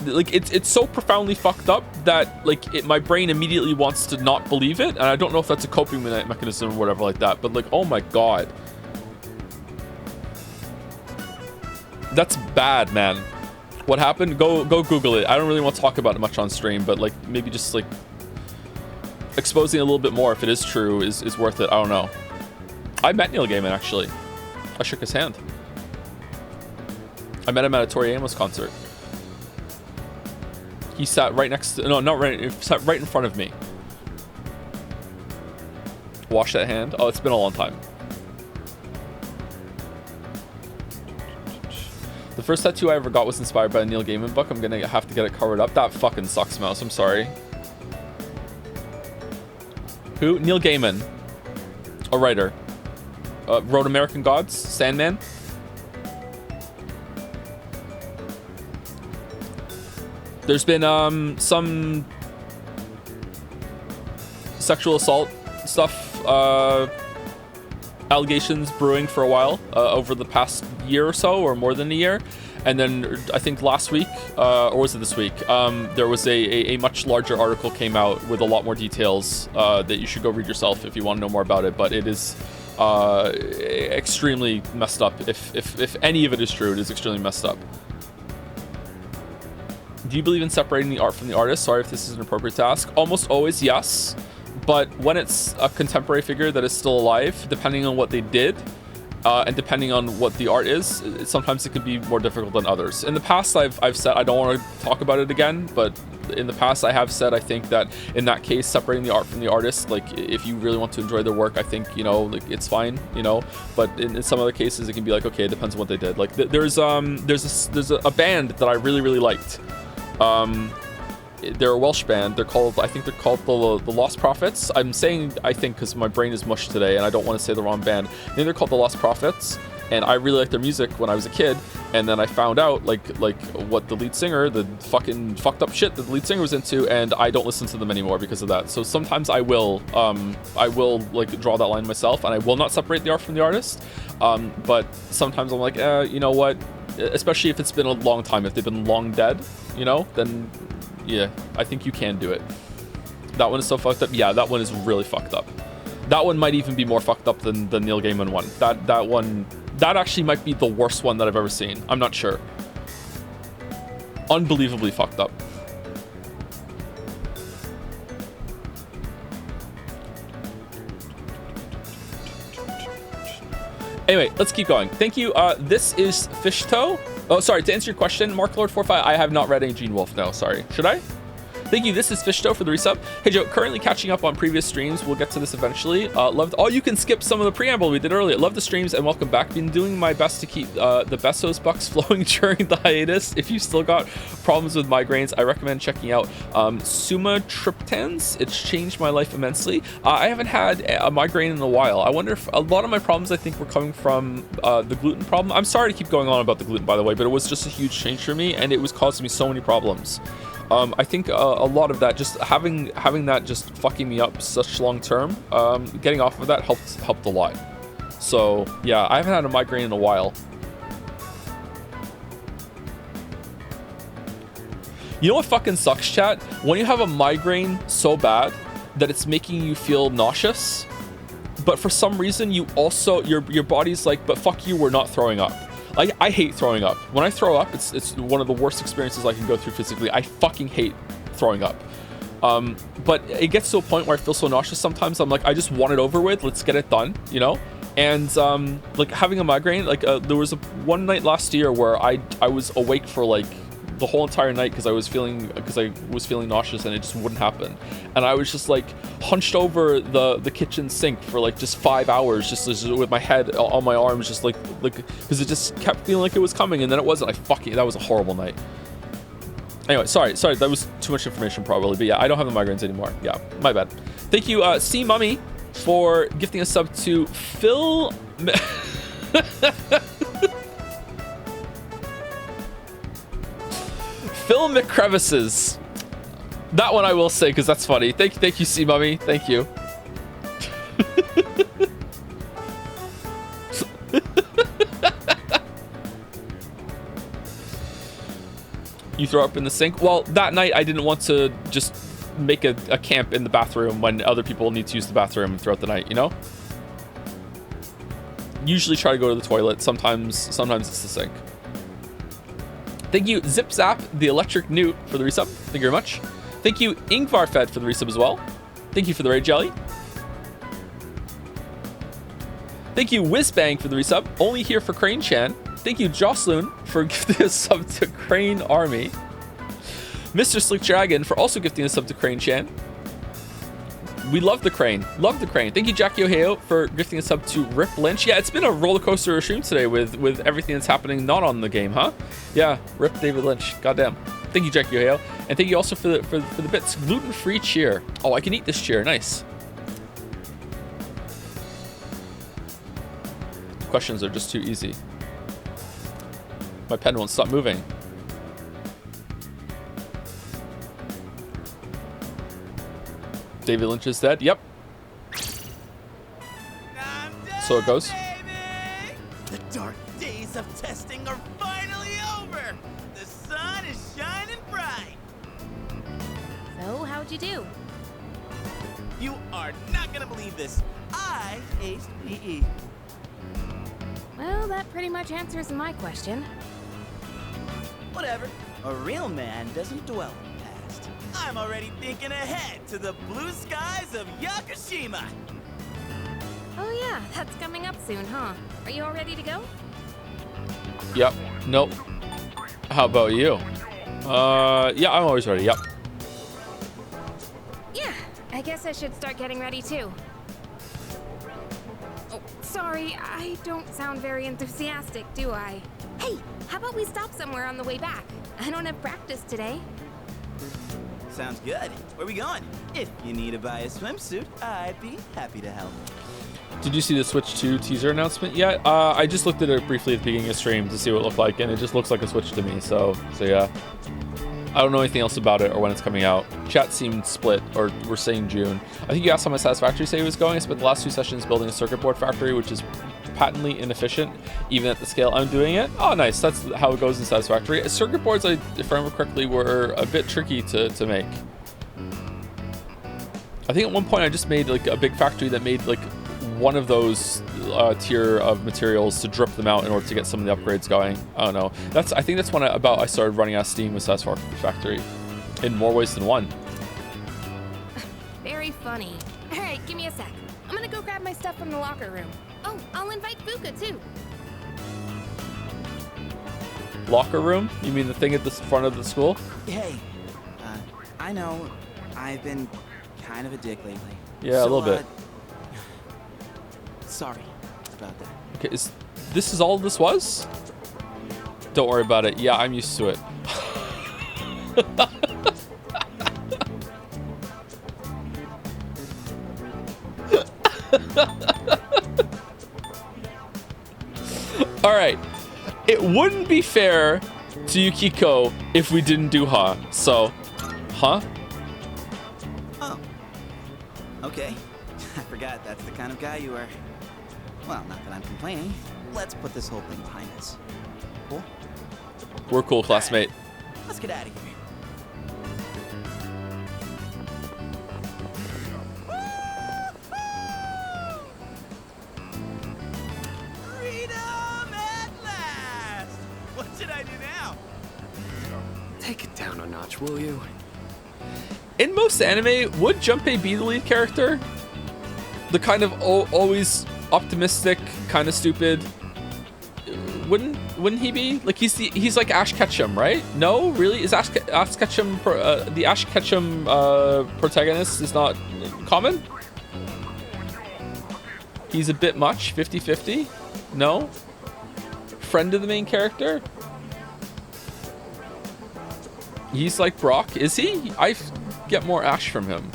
like it's so profoundly fucked up that like my brain immediately wants to not believe it, and I don't know if that's a coping mechanism or whatever like that. But like, oh my god, that's bad, man. What happened? Go Google it. I don't really want to talk about it much on stream, but like maybe just like exposing a little bit more if it is true is worth it. I don't know. I met Neil Gaiman actually. I shook his hand. I met him at a Tori Amos concert. He sat right next to, no, not right, he sat right in front of me. Wash that hand. Oh, it's been a long time. The The first tattoo I ever got was inspired by a Neil Gaiman book. I'm gonna have to get it covered up. That fucking sucks, Mouse. I'm sorry. Who? Neil Gaiman. A writer. Wrote American Gods, Sandman. There's been some sexual assault stuff, allegations brewing for a while, over the past year or so, or more than a year. And then I think last week, or was it this week, there was a much larger article came out with a lot more details that you should go read yourself if you want to know more about it. But it is extremely messed up. If any of it is true, it is extremely messed up. Do you believe in separating the art from the artist? Sorry if this is inappropriate to ask. Almost always, yes. But when it's a contemporary figure that is still alive, depending on what they did, and depending on what the art is, sometimes it can be more difficult than others. In the past, I've said, I don't want to talk about it again, but in the past I have said, I think that in that case, separating the art from the artist, like if you really want to enjoy their work, I think, you know, like it's fine, you know, but in some other cases it can be like, okay, it depends on what they did. Like there's a band that I really liked. They're a Welsh band. I think they're called the Lost Prophets. I'm saying I think because my brain is mush today and I don't want to say the wrong band. I think they're called the Lost Prophets, and I really liked their music when I was a kid. And then I found out like what the lead singer, the fucking fucked up shit that the lead singer was into, and I don't listen to them anymore because of that. So sometimes I will like draw that line myself, and I will not separate the art from the artist. But sometimes I'm like, you know what? Especially if it's been a long time, if they've been long dead, you know, then yeah, I think you can do it. That one is so fucked up. Yeah, that one is really fucked up. That one might even be more fucked up than the Neil Gaiman one. That one, that actually might be the worst one that I've ever seen. I'm not sure. Unbelievably fucked up. Anyway, let's keep going. Thank you. This is Fishtoe. Oh, sorry. To answer your question, Mark Lord 45. I have not read any Gene Wolfe. No, sorry. Should I? Thank you. This is Fishtoe for the resub. Hey Joe, currently catching up on previous streams. We'll get to this eventually. Loved. Oh, you can skip some of the preamble we did earlier. Love the streams and welcome back. Been doing my best to keep the Bestos bucks flowing during the hiatus. If you still got problems with migraines, I recommend checking out sumatriptans. It's changed my life immensely. I haven't had a migraine in a while. I wonder if a lot of my problems, I think, were coming from the gluten problem. I'm sorry to keep going on about the gluten, by the way, but it was just a huge change for me, and it was causing me so many problems. I think a lot of that, just having that just fucking me up such long term, getting off of that helped a lot. So yeah, I haven't had a migraine in a while. You know what fucking sucks, chat? When you have a migraine so bad that it's making you feel nauseous, but for some reason you also your body's like, but fuck you, we're not throwing up. I hate throwing up. When I throw up, it's one of the worst experiences I can go through physically. I fucking hate throwing up. But it gets to a point where I feel so nauseous sometimes. I'm like, I just want it over with. Let's get it done, you know? And like having a migraine, like there was one night last year where I was awake for like the whole entire night because I was feeling nauseous and it just wouldn't happen. And I was just like hunched over the kitchen sink for like just 5 hours, just with my head on my arms, just like because it just kept feeling like it was coming, and then it wasn't. That was a horrible night. Anyway, sorry, that was too much information probably, but yeah, I don't have the migraines anymore. Yeah, my bad. Thank you, C Mummy, for gifting a sub to Phil. Phil McCrevices. That one I will say because that's funny. Thank you, C Mummy. Thank you. You throw up in the sink? Well, that night I didn't want to just make a camp in the bathroom when other people need to use the bathroom throughout the night, you know? Usually try to go to the toilet. Sometimes it's the sink. Thank you, Zip Zap, the Electric Newt, for the resub. Thank you very much. Thank you, Ingvarfed, for the resub as well. Thank you for the raid jelly. Thank you, Whizbang, for the resub. Only here for Crane Chan. Thank you, Jocelyn, for gifting a sub to Crane Army. Mr. Slick Dragon for also gifting a sub to Crane Chan. We love the crane. Love the crane. Thank you, Jackie O'Hale, for gifting us up to Rip Lynch. Yeah, it's been a roller coaster stream today with everything that's happening not on the game, huh? Yeah, Rip David Lynch. Goddamn. Thank you, Jackie O'Hale. And thank you also for the bits. Gluten-free cheer. Oh, I can eat this cheer. Nice. Questions are just too easy. My pen won't stop moving. David Lynch is dead. Yep. So it goes. Baby! The dark days of testing are finally over. The sun is shining bright. So, how'd you do? You are not gonna believe this. I aced PE. Well, that pretty much answers my question. Whatever. A real man doesn't dwell in the past. I'm already thinking ahead to the blue skies of Yakushima. Oh yeah, that's coming up soon, huh? Are you all ready to go? Yep. Nope. How about you? Yeah, I'm always ready. Yep. Yeah, I guess I should start getting ready too. Oh, sorry, I don't sound very enthusiastic, do I? Hey, how about we stop somewhere on the way back? I don't have practice today. Sounds good. Where we going? If you need to buy a swimsuit, I'd be happy to help. Did you see the Switch 2 teaser announcement yet? I just looked at it briefly at the beginning of stream to see what it looked like, and it just looks like a Switch to me. So yeah. I don't know anything else about it or when it's coming out. Chat seemed split, or we're saying June. I think you asked how my Satisfactory say it was going. I spent the last 2 sessions building a circuit board factory, which is patently inefficient, even at the scale I'm doing it. Oh, nice. That's how it goes in Satisfactory. Circuit boards, if I remember correctly, were a bit tricky to make. I think at one point I just made like a big factory that made like one of those tier of materials to drip them out in order to get some of the upgrades going. I don't know. I think that's when I started running out of steam with Satisfactory in more ways than one. Very funny. All right, give me a sec. I'm gonna go grab my stuff from the locker room. Oh, I'll invite Fuka too. Locker room? You mean the thing at the front of the school? Hey, I know I've been kind of a dick lately. Yeah, a little bit. Sorry about that. Okay, this is all this was? Don't worry about it. Yeah, I'm used to it. All right. It wouldn't be fair to Yukiko if we didn't do Ha. So, huh? Oh. Okay. I forgot that's the kind of guy you are. Well, not that I'm complaining. Let's put this whole thing behind us. Cool? We're cool, classmate. Right. Let's get out of here. Freedom at last! What should I do now? Take it down a notch, will you? In most anime, would Junpei be the lead character? The kind of always optimistic, kind of stupid. Wouldn't he be? Like he's like Ash Ketchum, right? No, really? Is Ash Ketchum the Ash Ketchum protagonist is not common? He's a bit much, 50-50? No? Friend of the main character? He's like Brock, is he? I get more Ash from him.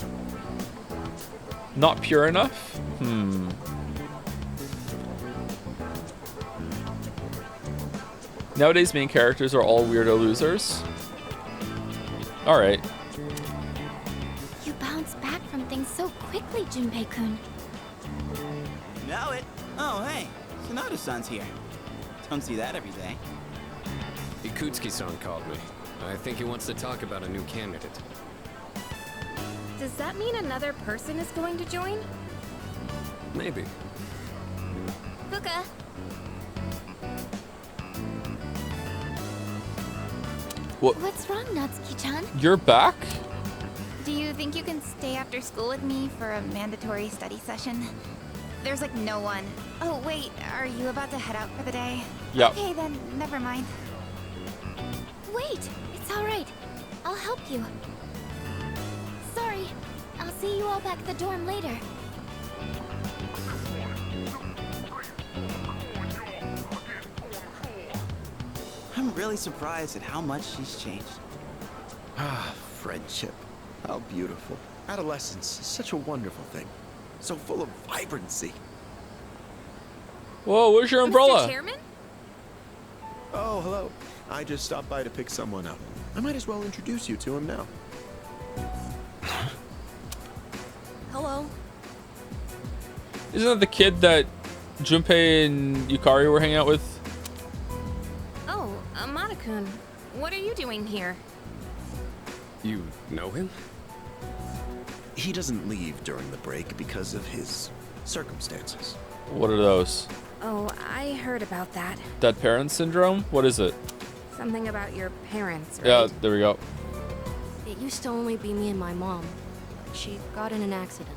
Not pure enough? Nowadays, main characters are all weirdo losers. Alright. You bounce back from things so quickly, Junpei-kun. Know it. Oh, hey. Sonata-san's here. Don't see that every day. Ikutsuki-san called me. I think he wants to talk about a new candidate. Does that mean another person is going to join? Maybe. Fuka. What's wrong, Natsuki-chan? You're back? Do you think you can stay after school with me for a mandatory study session? There's like no one. Oh, wait, are you about to head out for the day? Yep. Okay, then, never mind. Wait, it's alright. I'll help you. Sorry, I'll see you all back at the dorm later. I'm really surprised at how much she's changed. Ah, friendship. How beautiful. Adolescence is such a wonderful thing. So full of vibrancy. Whoa, where's your umbrella? Mr. Chairman? Oh, hello. I just stopped by to pick someone up. I might as well introduce you to him now. Hello. Isn't that the kid that Junpei and Yukari were hanging out with? Oh, Amada-kun. What are you doing here? You know him? He doesn't leave during the break because of his circumstances. What are those? Oh, I heard about that. Dead parent syndrome? What is it? Something about your parents, right? Yeah, there we go. It used to only be me and my mom. She got in an accident.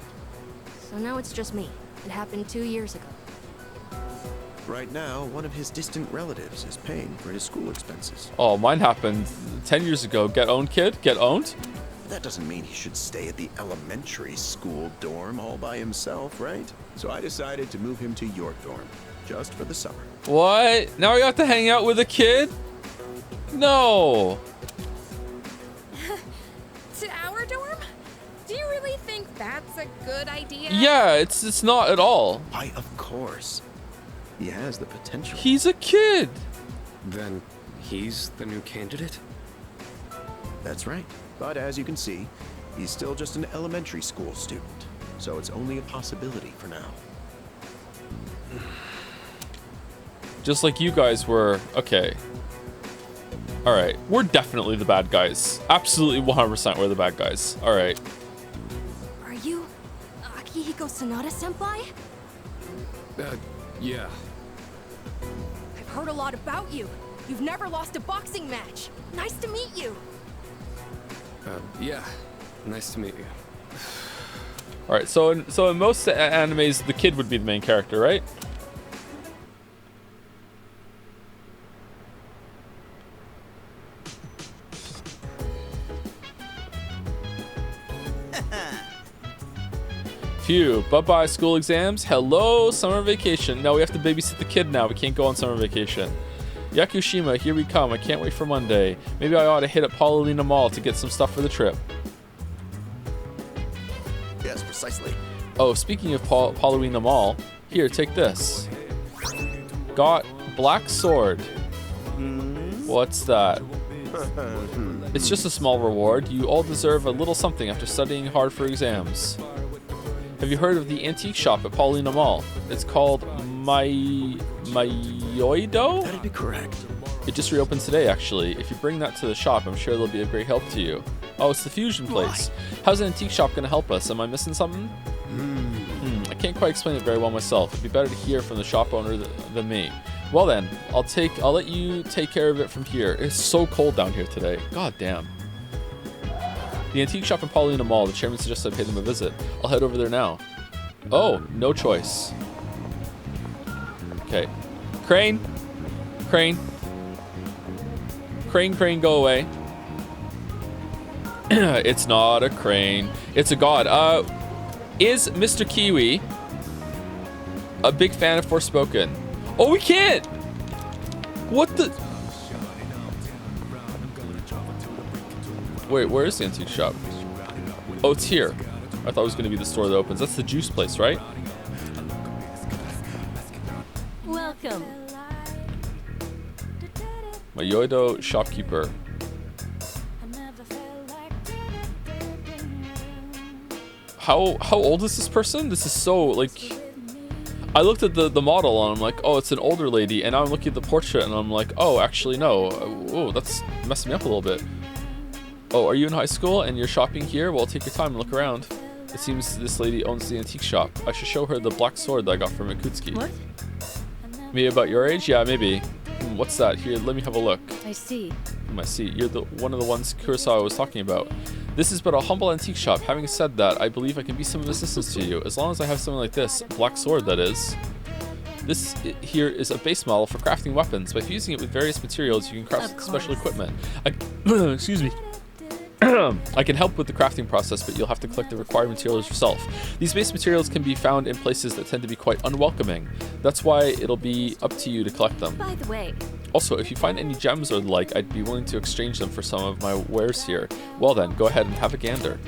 So now it's just me. It happened 2 years ago. Right now, one of his distant relatives is paying for his school expenses. Oh, mine happened 10 years ago. Get owned, kid? Get owned? That doesn't mean he should stay at the elementary school dorm all by himself, right? So I decided to move him to your dorm, just for the summer. What? Now I got to hang out with a kid? No. To our dorm? Do you really think that's a good idea? Yeah, it's not at all. Why, of course. He has the potential. He's a kid. Then he's the new candidate? That's right. But as you can see, he's still just an elementary school student. So it's only a possibility for now. Just like you guys were. Okay. All right. We're definitely the bad guys. Absolutely 100% we're the bad guys. All right. Are you Akihiko Sanada-senpai? Yeah. I've heard a lot about you. You've never lost a boxing match. Nice to meet you. Yeah. Nice to meet you. All right. So in most animes, the kid would be the main character, right? Phew, bye-bye school exams. Hello, summer vacation. No, we have to babysit the kid now. We can't go on summer vacation. Yakushima, here we come. I can't wait for Monday. Maybe I ought to hit up Paulina Mall to get some stuff for the trip. Yes, precisely. Oh, speaking of Paulina Mall, here, take this. Got black sword. What's that? It's just a small reward. You all deserve a little something after studying hard for exams. Have you heard of the antique shop at Paulina Mall? It's called Mayoido? That'd be correct. It just reopened today, actually. If you bring that to the shop, I'm sure it'll be a great help to you. Oh, it's the fusion place. How's an antique shop going to help us? Am I missing something? I can't quite explain it very well myself. It'd be better to hear from the shop owner than me. Well then, I'll let you take care of it from here. It's so cold down here today. God damn. The antique shop in Paulina Mall. The chairman suggested I pay them a visit. I'll head over there now. Oh, no choice. Okay. Crane. Crane. Crane, go away. It's not a crane. It's a god. Is Mr. Kiwi a big fan of Forspoken? Oh, we can't! What the... Wait, where is the antique shop? Oh, it's here. I thought it was going to be the store that opens. That's the juice place, right? Welcome. My Yoido shopkeeper. How old is this person? This is so, like... I looked at the model and I'm like, oh, it's an older lady. And now I'm looking at the portrait and I'm like, oh, actually, no. Oh, that's messing me up a little bit. Oh, are you in high school and you're shopping here? Well, take your time and look around. It seems this lady owns the antique shop. I should show her the black sword that I got from Ikutsuki. What? Maybe about your age? Yeah, maybe. What's that? Here, let me have a look. I see. I see. You're one of the ones Kurosawa was talking about. This is but a humble antique shop. Having said that, I believe I can be some assistance to you. As long as I have something like this. Black sword, that is. This here is a base model for crafting weapons. By fusing it with various materials, you can craft special equipment. Excuse me. I can help with the crafting process, but you'll have to collect the required materials yourself. These base materials can be found in places that tend to be quite unwelcoming. That's why it'll be up to you to collect them. By the way, Also, if you find any gems or the like, I'd be willing to exchange them for some of my wares here. Well then, go ahead and have a gander.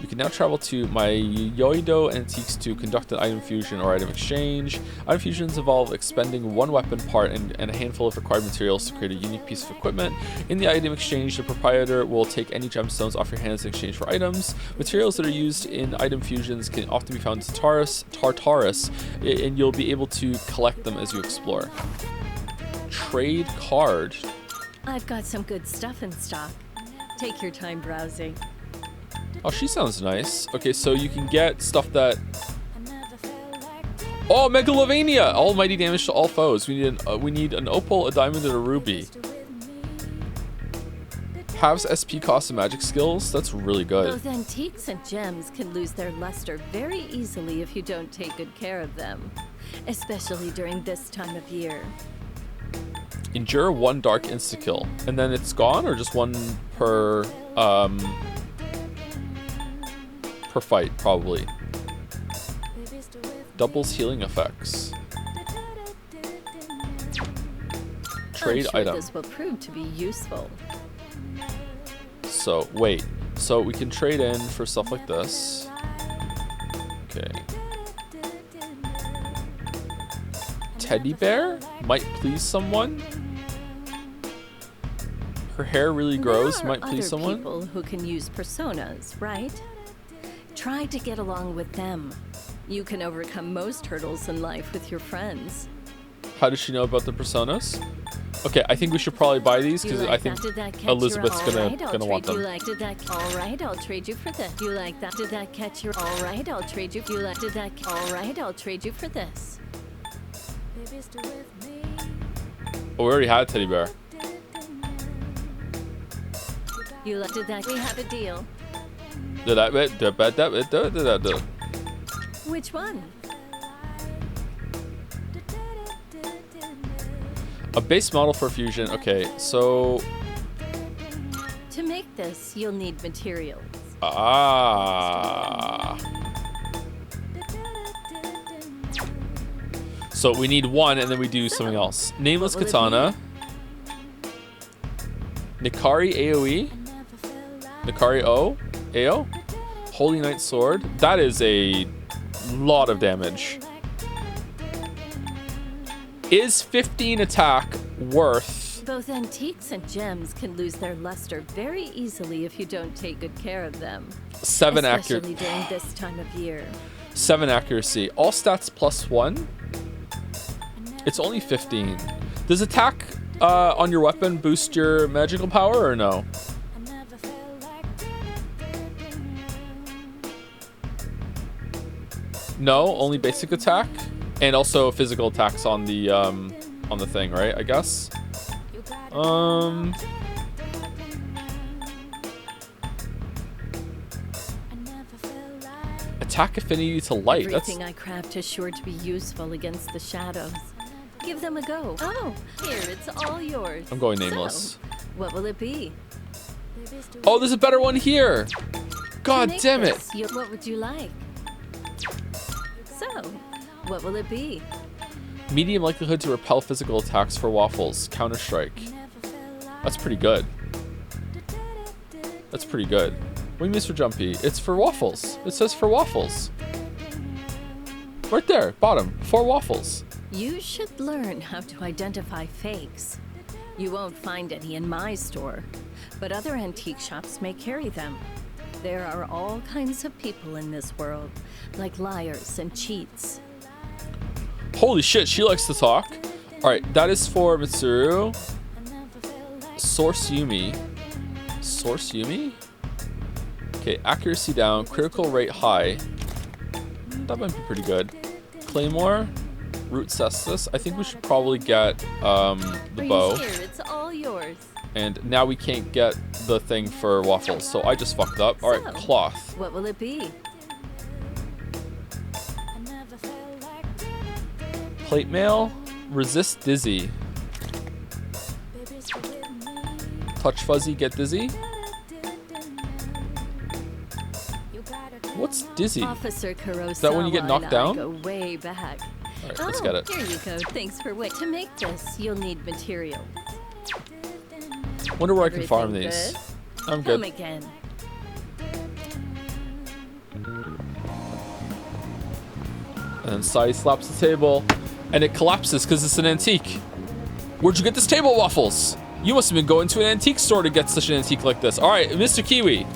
You can now travel to my Yoido Antiques to conduct an item fusion or item exchange. Item fusions involve expending one weapon part and a handful of required materials to create a unique piece of equipment. In the item exchange, the proprietor will take any gemstones off your hands in exchange for items. Materials that are used in item fusions can often be found in Tartarus, and you'll be able to collect them as you explore. Trade card. I've got some good stuff in stock. Take your time browsing. Oh, she sounds nice. Okay, so you can get stuff that... Oh, Megalovania! Almighty damage to all foes. We need an opal, a diamond, and a ruby. Halves SP cost and magic skills. That's really good. Both antiques and gems can lose their luster very easily if you don't take good care of them, especially during this time of year. Endure 1 dark insta-kill. And then it's gone, or just 1 per fight, probably. Doubles healing effects. Trade I'm sure item. this will prove to be useful. So, wait. So we can trade in for stuff like this. Okay. Teddy bear? Might please someone? Her hair really grows. Might please someone? There are other people who can use personas, right? Try to get along with them. You can overcome most hurdles in life with your friends. How does she know about the personas? Okay, I think we should probably buy these because I think Elizabeth's gonna want them. You like did that? All right, I'll trade you for this. You like that? Did that catch your? All right, I'll trade you. You like did that? All right, I'll trade you for this. Oh, we already had a teddy bear. You like did that? We have a deal. Which one? A base model for fusion. Okay, so... To make this, you'll need materials. Ah. So we need 1 and then we do something else. Nameless Katana. Nikari AoE. Nikari O. AO. Holy Knight Sword. That is a lot of damage. Is 15 attack worth... Both antiques and gems can lose their luster very easily if you don't take good care of them. 7 accuracy. Especially during this time of year. 7 accuracy. All stats +1. It's only 15. Does attack on your weapon boost your magical power or no? No, only basic attack, and also physical attacks on the thing, right? I guess. Attack affinity to light. Everything I craft is sure to be useful against the shadows. Give them a go. Oh, here, it's all yours. I'm going nameless. So, what will it be? Oh, there's a better one here. God damn it. What would you like? So, what will it be? Medium likelihood to repel physical attacks for Waffles. Counter-strike. That's pretty good. That's pretty good. What do you mean, Mr. Jumpy? It's for Waffles. It says for Waffles. Right there, bottom. For Waffles. You should learn how to identify fakes. You won't find any in my store, but other antique shops may carry them. There are all kinds of people in this world, like liars and cheats. Holy shit, she likes to talk. Alright, that is for Mitsuru. Source Yumi. Source Yumi? Okay, accuracy down, critical rate high. That might be pretty good. Claymore, Root Cestus. I think we should probably get the bow. Here, it's all yours. And now we can't get the thing for Waffles, so I just fucked up. Alright, cloth. What will it be? Plate mail, resist dizzy. Touch fuzzy, get dizzy. What's dizzy? Officer Kurosawa Is that when you get knocked and I down? go way back. All right, let's get it. Here you go. Thanks for waiting. To make this, you'll need materials. Wonder where I can farm Everything these. good? I'm Come good. again. And then Sai slaps the table, and it collapses because it's an antique. Where'd you get this table, Waffles? You must have been going to an antique store to get such an antique like this. All right, Mr. Kiwi,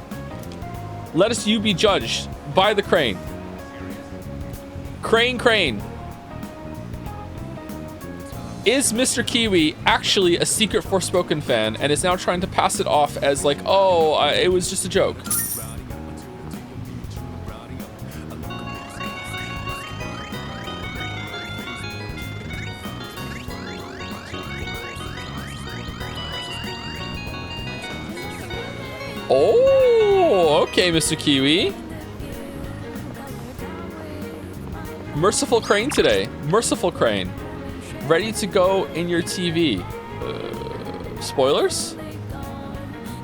let you be judged by the crane. Crane. Is Mr. Kiwi actually a secret Forspoken fan and is now trying to pass it off as like, oh, it was just a joke? Oh, okay, Mr. Kiwi. Merciful Crane today. Merciful Crane. Ready to go in your TV. Spoilers?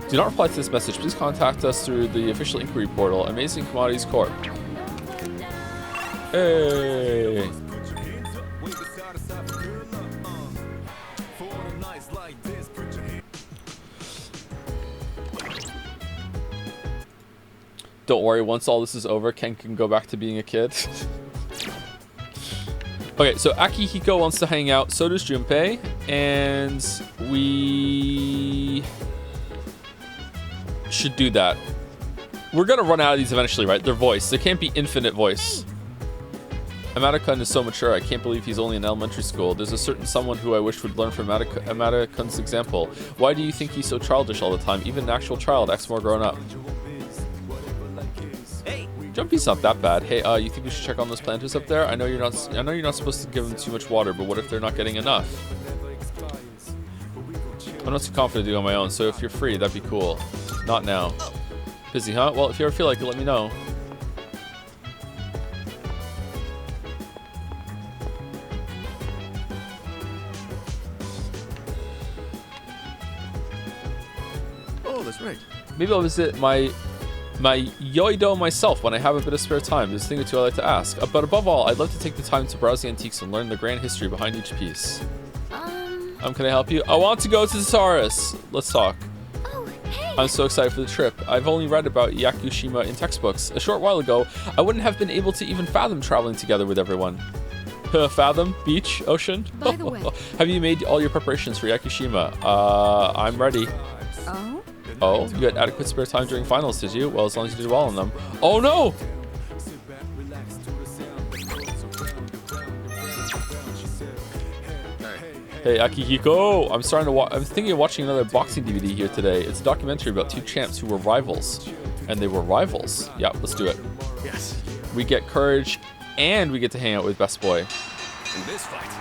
Do not reply to this message. Please contact us through the official inquiry portal, Amazing Commodities Corp. Hey. Don't worry, once all this is over, Ken can go back to being a kid. Okay, so Akihiko wants to hang out, so does Junpei, and we should do that. We're gonna run out of these eventually, right? Their voice. There can't be infinite voice. Amada-kun is so mature, I can't believe he's only in elementary school. There's a certain someone who I wish would learn from Amada-kun's example. Why do you think he's so childish all the time? Even an actual child acts more grown up. Jumpy's not that bad. Hey, you think we should check on those planters up there? I know you're not supposed to give them too much water, but what if they're not getting enough? I'm not too confident to do it on my own, so if you're free, that'd be cool. Not now. Busy, huh? Well, if you ever feel like it, let me know. Oh, that's right. Maybe I'll visit my Yoido myself when I have a bit of spare time. There's a thing or two I like to ask. But above all, I'd love to take the time to browse the antiques and learn the grand history behind each piece. Can I help you? I want to go to Thesaurus. Let's talk. Oh, hey. I'm so excited for the trip. I've only read about Yakushima in textbooks. A short while ago, I wouldn't have been able to even fathom traveling together with everyone. Fathom? Beach? Ocean? By the way. Have you made all your preparations for Yakushima? I'm ready. Oh? Oh, you had adequate spare time during finals, did you? Well, as long as you did well on them. Oh no! Hey, Akihiko! I'm thinking of watching another boxing DVD here today. It's a documentary about two champs who were rivals. And they were rivals. Yeah, let's do it. Yes. We get courage, and we get to hang out with Best Boy. In this fight,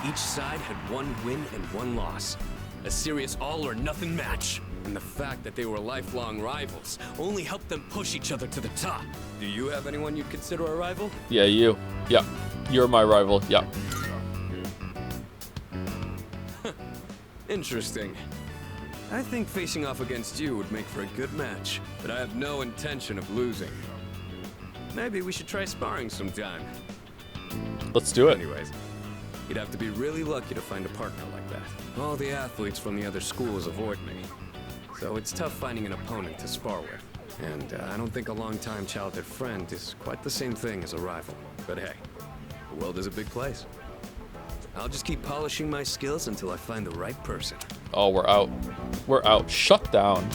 each side had one win and one loss. A serious all-or-nothing match. And the fact that they were lifelong rivals only helped them push each other to the top. Do you have anyone you'd consider a rival? Yeah, you. Yeah. You're my rival. Yeah. Interesting. I think facing off against you would make for a good match, but I have no intention of losing. Maybe we should try sparring sometime. Let's do it. Anyways, you'd have to be really lucky to find a partner like that. All the athletes from the other schools avoid me, so it's tough finding an opponent to spar with. And I don't think a longtime childhood friend is quite the same thing as a rival. But hey, the world is a big place. I'll just keep polishing my skills until I find the right person. Oh, we're out. We're out. Shut down.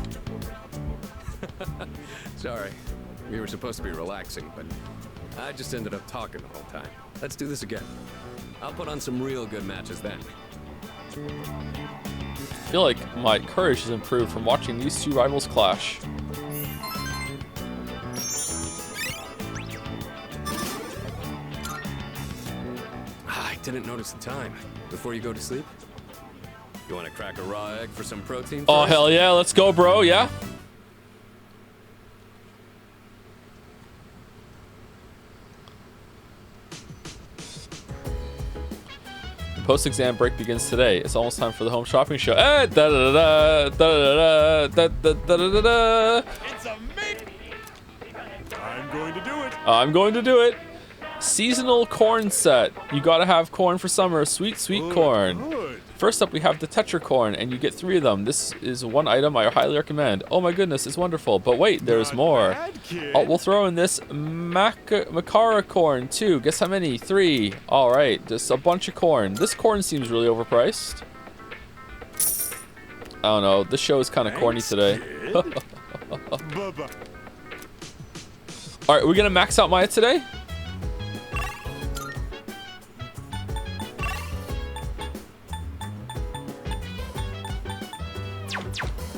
Sorry. We were supposed to be relaxing, but I just ended up talking the whole time. Let's do this again. I'll put on some real good matches then. I feel like my courage has improved from watching these two rivals clash. I didn't notice the time. Before you go to sleep? You want to crack a raw egg for some protein? Oh, first? hell yeah. Let's go, bro. Yeah? Post-exam break begins today. It's almost time for the home shopping show. Da da da da da da da da da da da. It's a me. I'm going to do I'm going to do it. Seasonal corn set. You gotta have corn for summer. Sweet, sweet corn. First up, we have the Tetracorn, and you get 3 of them. This is one item I highly recommend. Oh my goodness, it's wonderful. But wait, there's more. Oh, we'll throw in this Macara corn too. Guess how many? 3. All right, just a bunch of corn. This corn seems really overpriced. I don't know. This show is kind of corny today. All right, we're gonna max out Maya today.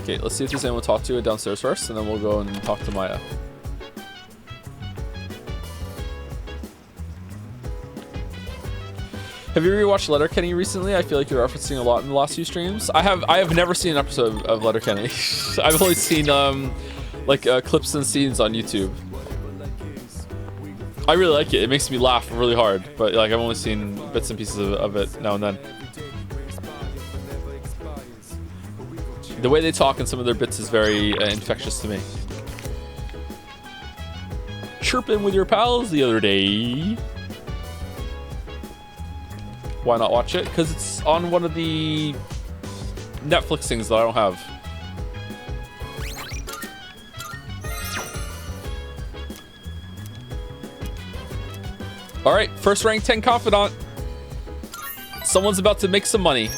Okay, let's see if there's anyone to talk to downstairs first, and then we'll go and talk to Maya. Have you rewatched Letterkenny recently? I feel like you're referencing a lot in the last few streams. I have never seen an episode of Letterkenny. I've only seen clips and scenes on YouTube. I really like it. It makes me laugh really hard, but like I've only seen bits and pieces of it now and then. The way they talk in some of their bits is very infectious to me. Chirping with your pals the other day. Why not watch it? Because it's on one of the Netflix things that I don't have. Alright, first rank 10 confidant. Someone's about to make some money.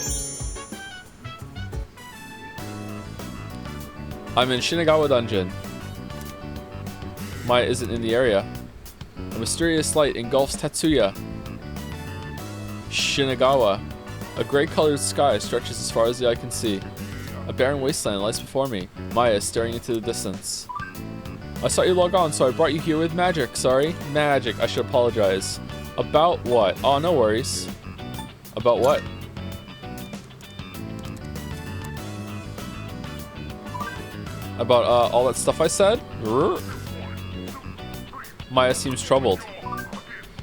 I'm in Shinagawa Dungeon. Maya isn't in the area. A mysterious light engulfs Tetsuya. Shinagawa. A gray-colored sky stretches as far as the eye can see. A barren wasteland lies before me. Maya is staring into the distance. I saw you log on, so I brought you here with magic. Sorry. Magic. I should apologize. About what? Oh, no worries. About what? About all that stuff I said? Maya seems troubled.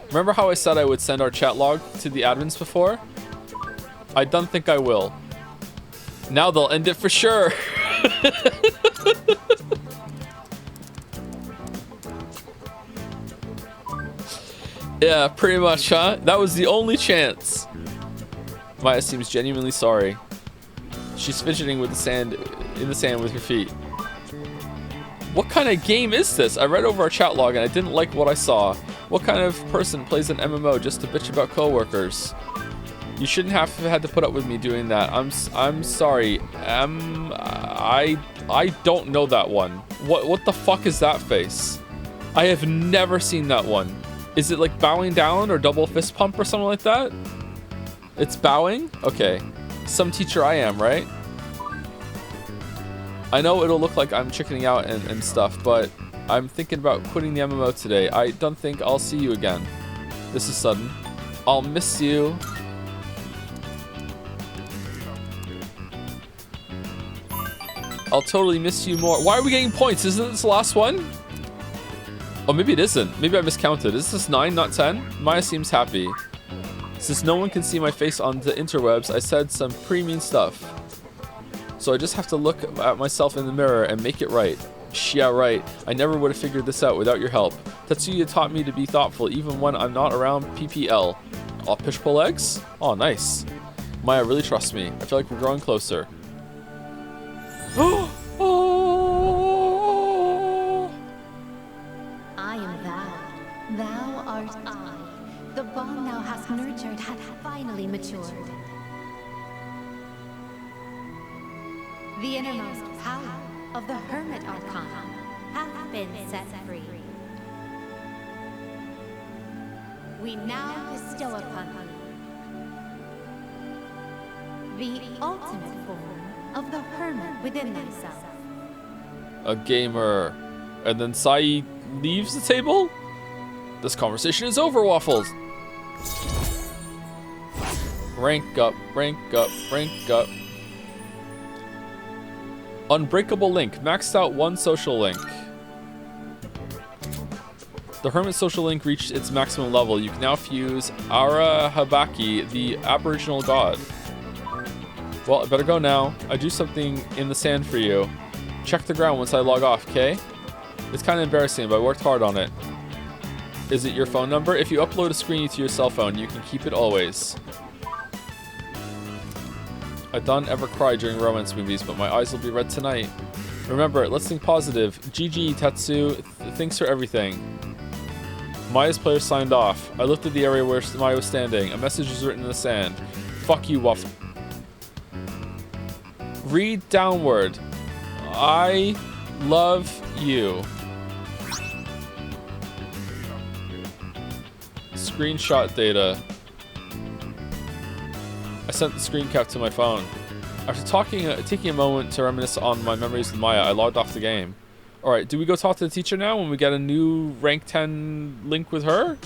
Remember how I said I would send our chat log to the admins before? I don't think I will. Now they'll end it for sure. Yeah, pretty much, huh? That was the only chance. Maya seems genuinely sorry. She's fidgeting with the sand in the sand with her feet. What kind of game is this? I read over our chat log and I didn't like what I saw. What kind of person plays an MMO just to bitch about coworkers? You shouldn't have had to put up with me doing that. I'm sorry. I don't know that one. What the fuck is that face? I have never seen that one. Is it like bowing down or double fist pump or something like that? It's bowing? Okay. Some teacher I am, right? I know it'll look like I'm chickening out and stuff, but I'm thinking about quitting the MMO today. I don't think I'll see you again. This is sudden. I'll miss you. I'll totally miss you more. Why are we getting points? Isn't this the last one? Oh, maybe it isn't. Maybe I miscounted. Is this 9, not 10? Maya seems happy. Since no one can see my face on the interwebs, I said some pretty mean stuff. So I just have to look at myself in the mirror and make it right. Yeah, right. I never would have figured this out without your help. Tetsuya taught me to be thoughtful even when I'm not around PPL. I'll push pull legs? Oh, nice. Maya really trusts me. I feel like we're growing closer. I am thou. Thou art I. The bond thou hast nurtured hath finally matured. The innermost power of the Hermit Archon hath been set free. We now bestow upon thee the ultimate form of the Hermit within thyself. A gamer. And then Sai leaves the table? This conversation is over, Waffles. Rank up, rank up, rank up. Unbreakable link. Maxed out 1 social link. The Hermit social link reached its maximum level. You can now fuse Arahabaki, the Aboriginal god. Well, I better go now. I do something in the sand for you. Check the ground once I log off, okay? It's kind of embarrassing, but I worked hard on it. Is it your phone number? If you upload a screen to your cell phone, you can keep it always. I don't ever cry during romance movies, but my eyes will be red tonight. Remember, let's think positive. GG, Tetsu. Thanks for everything. Maya's player signed off. I looked at the area where Maya was standing. A message was written in the sand. Fuck you, Waffles. Read downward. I love you. Screenshot data. I sent the screen cap to my phone. After taking a moment to reminisce on my memories with Maya, I logged off the game. Alright, do we go talk to the teacher now when we get a new rank 10 link with her?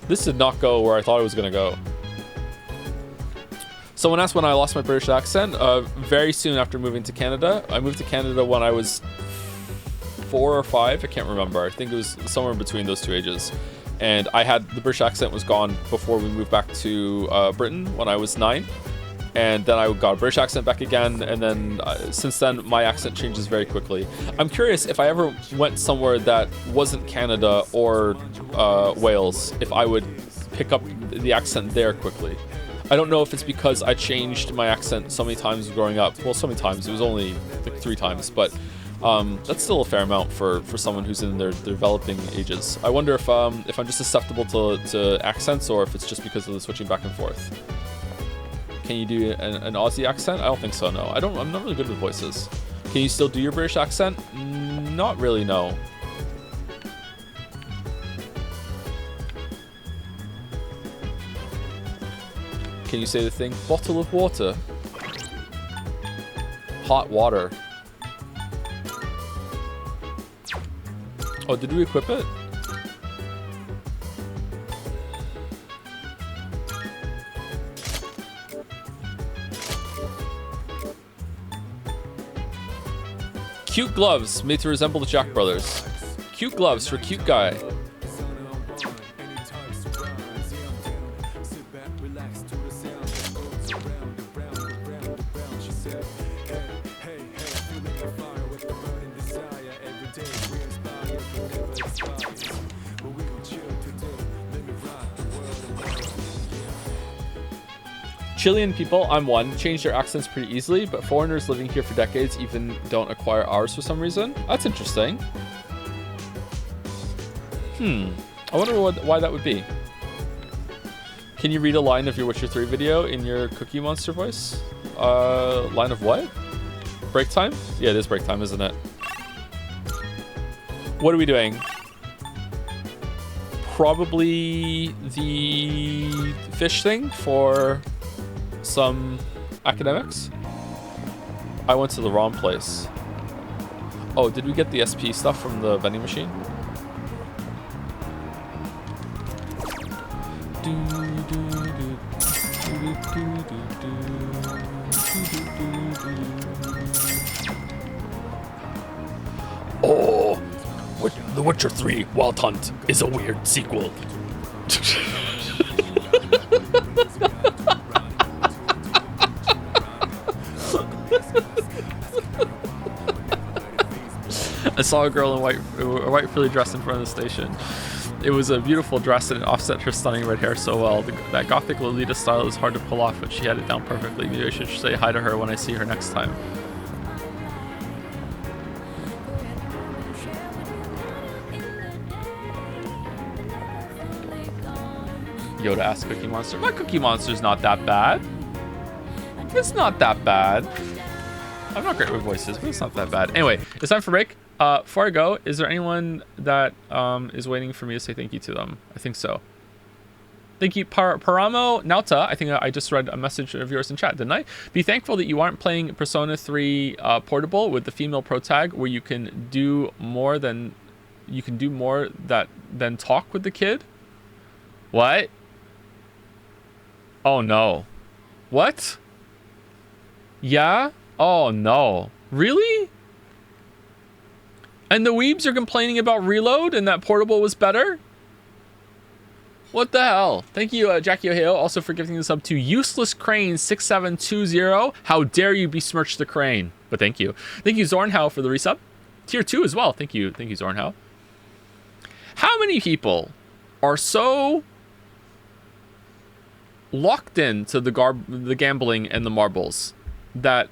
This did not go where I thought it was going to go. Someone asked when I lost my British accent. Very soon after moving to Canada. I moved to Canada when I was 4 or 5. I can't remember. I think it was somewhere between those two ages. And I had the British accent was gone before we moved back to Britain when I was 9. And then I got a British accent back again. And then since then, my accent changes very quickly. I'm curious if I ever went somewhere that wasn't Canada or Wales, if I would pick up the accent there quickly. I don't know if it's because I changed my accent so many times growing up. Well, so many times. It was only like 3 times. But that's still a fair amount for someone who's in their developing ages. I wonder if I'm just susceptible to accents or if it's just because of the switching back and forth. Can you do an Aussie accent? I don't think so, no. I'm not really good with voices. Can you still do your British accent? Not really, no. Can you say the thing? Bottle of water. Hot water. Oh, did we equip it? Cute gloves made to resemble the Jack Brothers. Cute gloves for cute guy. Chilean people, I'm one, change their accents pretty easily, but foreigners living here for decades even don't acquire ours for some reason. That's interesting. I wonder why that would be. Can you read a line of your Witcher 3 video in your Cookie Monster voice? Line of what? Break time? Yeah, it is break time, isn't it? What are we doing? Probably the fish thing for some academics. I went to the wrong place. Oh, did we get the SP stuff from the vending machine? Oh, The Witcher 3 Wild Hunt is a weird sequel. I saw a girl in white frilly dress in front of the station. It was a beautiful dress and it offset her stunning red hair so well. That gothic Lolita style is hard to pull off, but she had it down perfectly. Maybe I should say hi to her when I see her next time. Yoda asked Cookie Monster. My Cookie Monster's not that bad. It's not that bad. I'm not great with voices, but it's not that bad. Anyway, it's time for break. Before I go, is there anyone that is waiting for me to say thank you to them? I think so. Thank you, Paramo Nauta. I think I just read a message of yours in chat, didn't I? Be thankful that you aren't playing Persona 3 Portable with the female pro tag, where you can do more than talk with the kid. What? Oh no. What? Yeah? Oh no. Really? And the weebs are complaining about Reload and that Portable was better? What the hell? Thank you, Jackie O'Hale, also for giving this up to Useless Crane 6720. How dare you besmirch the crane? But thank you. Thank you, Zornhow, for the resub. Tier 2 as well. Thank you, Zornhow. How many people are so locked into the gambling and the marbles that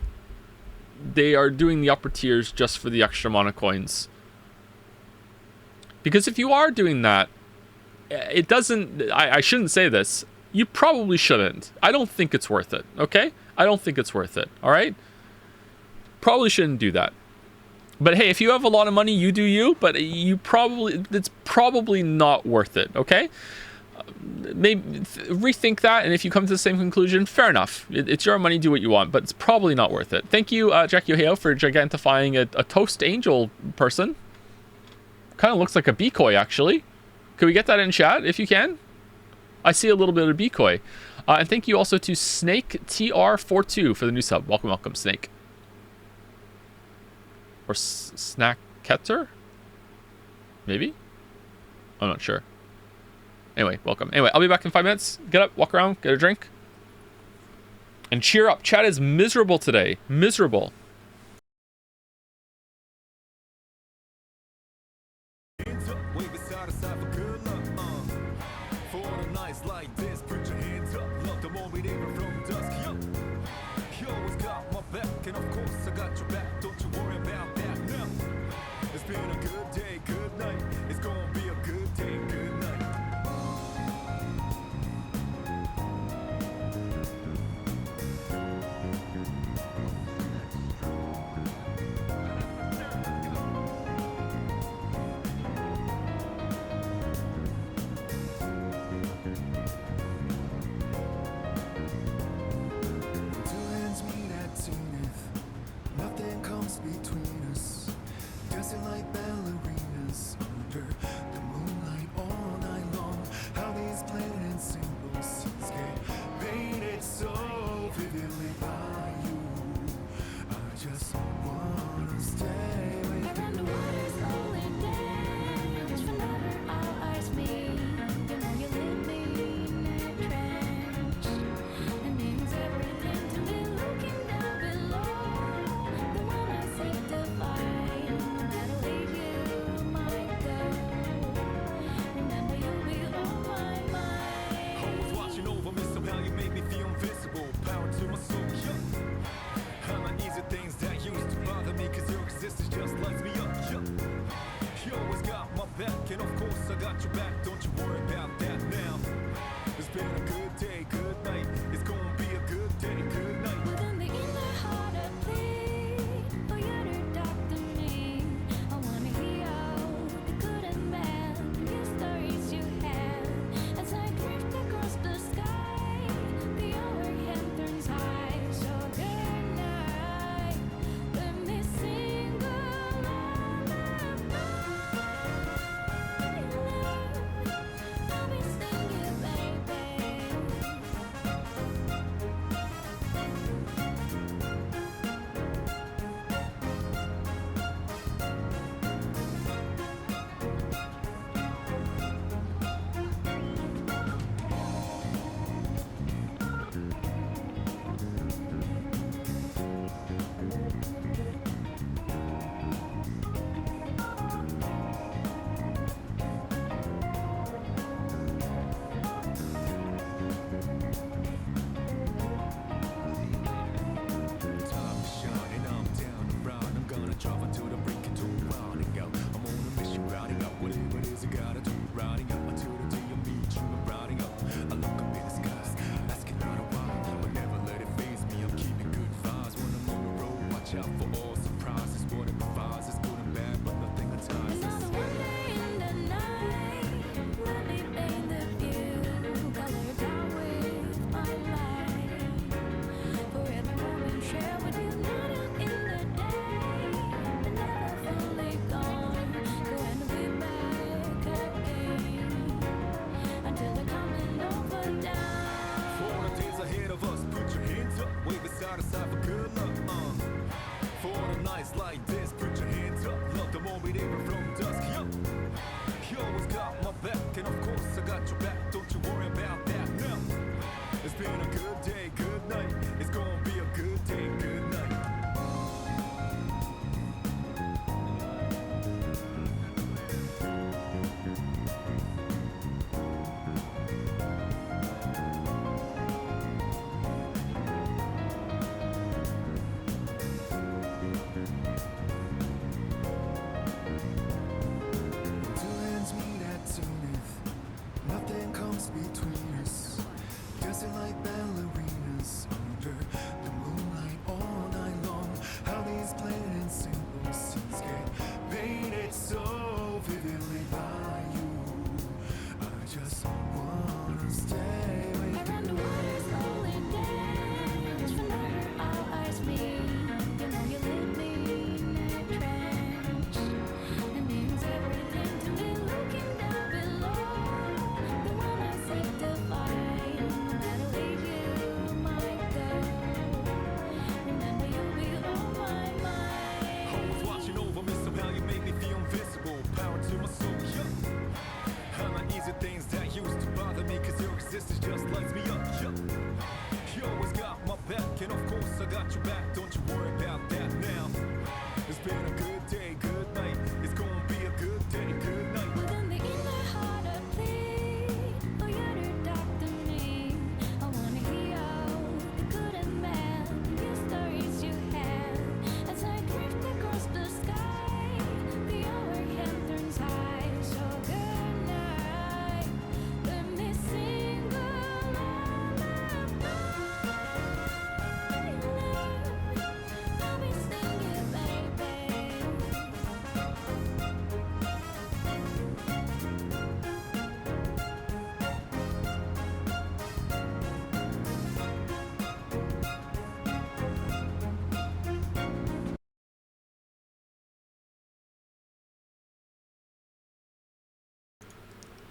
they are doing the upper tiers just for the extra amount of coins. Because if you are doing that, it doesn't... I shouldn't say this. You probably shouldn't. I don't think it's worth it, okay? I don't think it's worth it, all right? Probably shouldn't do that. But hey, if you have a lot of money, you do you, but it's probably not worth it, okay? Maybe rethink that, and if you come to the same conclusion, fair enough. It's your money, do what you want, but it's probably not worth it. Thank you, Jackie Ohio, for gigantifying a toast angel person. Kind of looks like a decoy, actually. Can we get that in chat, if you can? I see a little bit of decoy. And thank you also to Snake TR42 for the new sub. Welcome, welcome, Snake. Or Snacketter? Maybe? I'm not sure. Anyway, welcome. Anyway, I'll be back in 5 minutes. Get up, walk around, get a drink. And cheer up. Chat is miserable today. Miserable.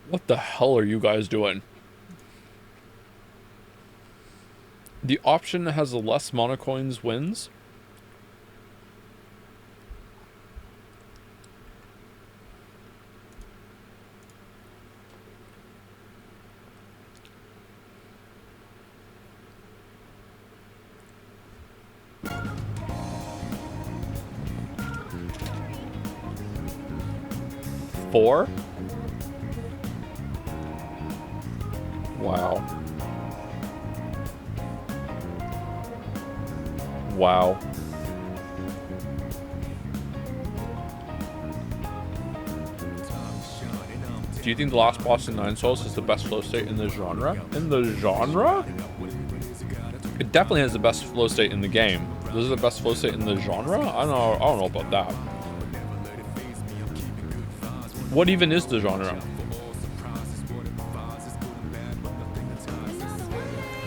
What the hell are you guys doing? The option that has the less monocoins wins. Four? Wow. Wow. Do you think the last boss in Nine Souls is the best flow state in the genre? In the genre? It definitely has the best flow state in the game. This is the best flow state in the genre? I don't know about that. What even is the genre?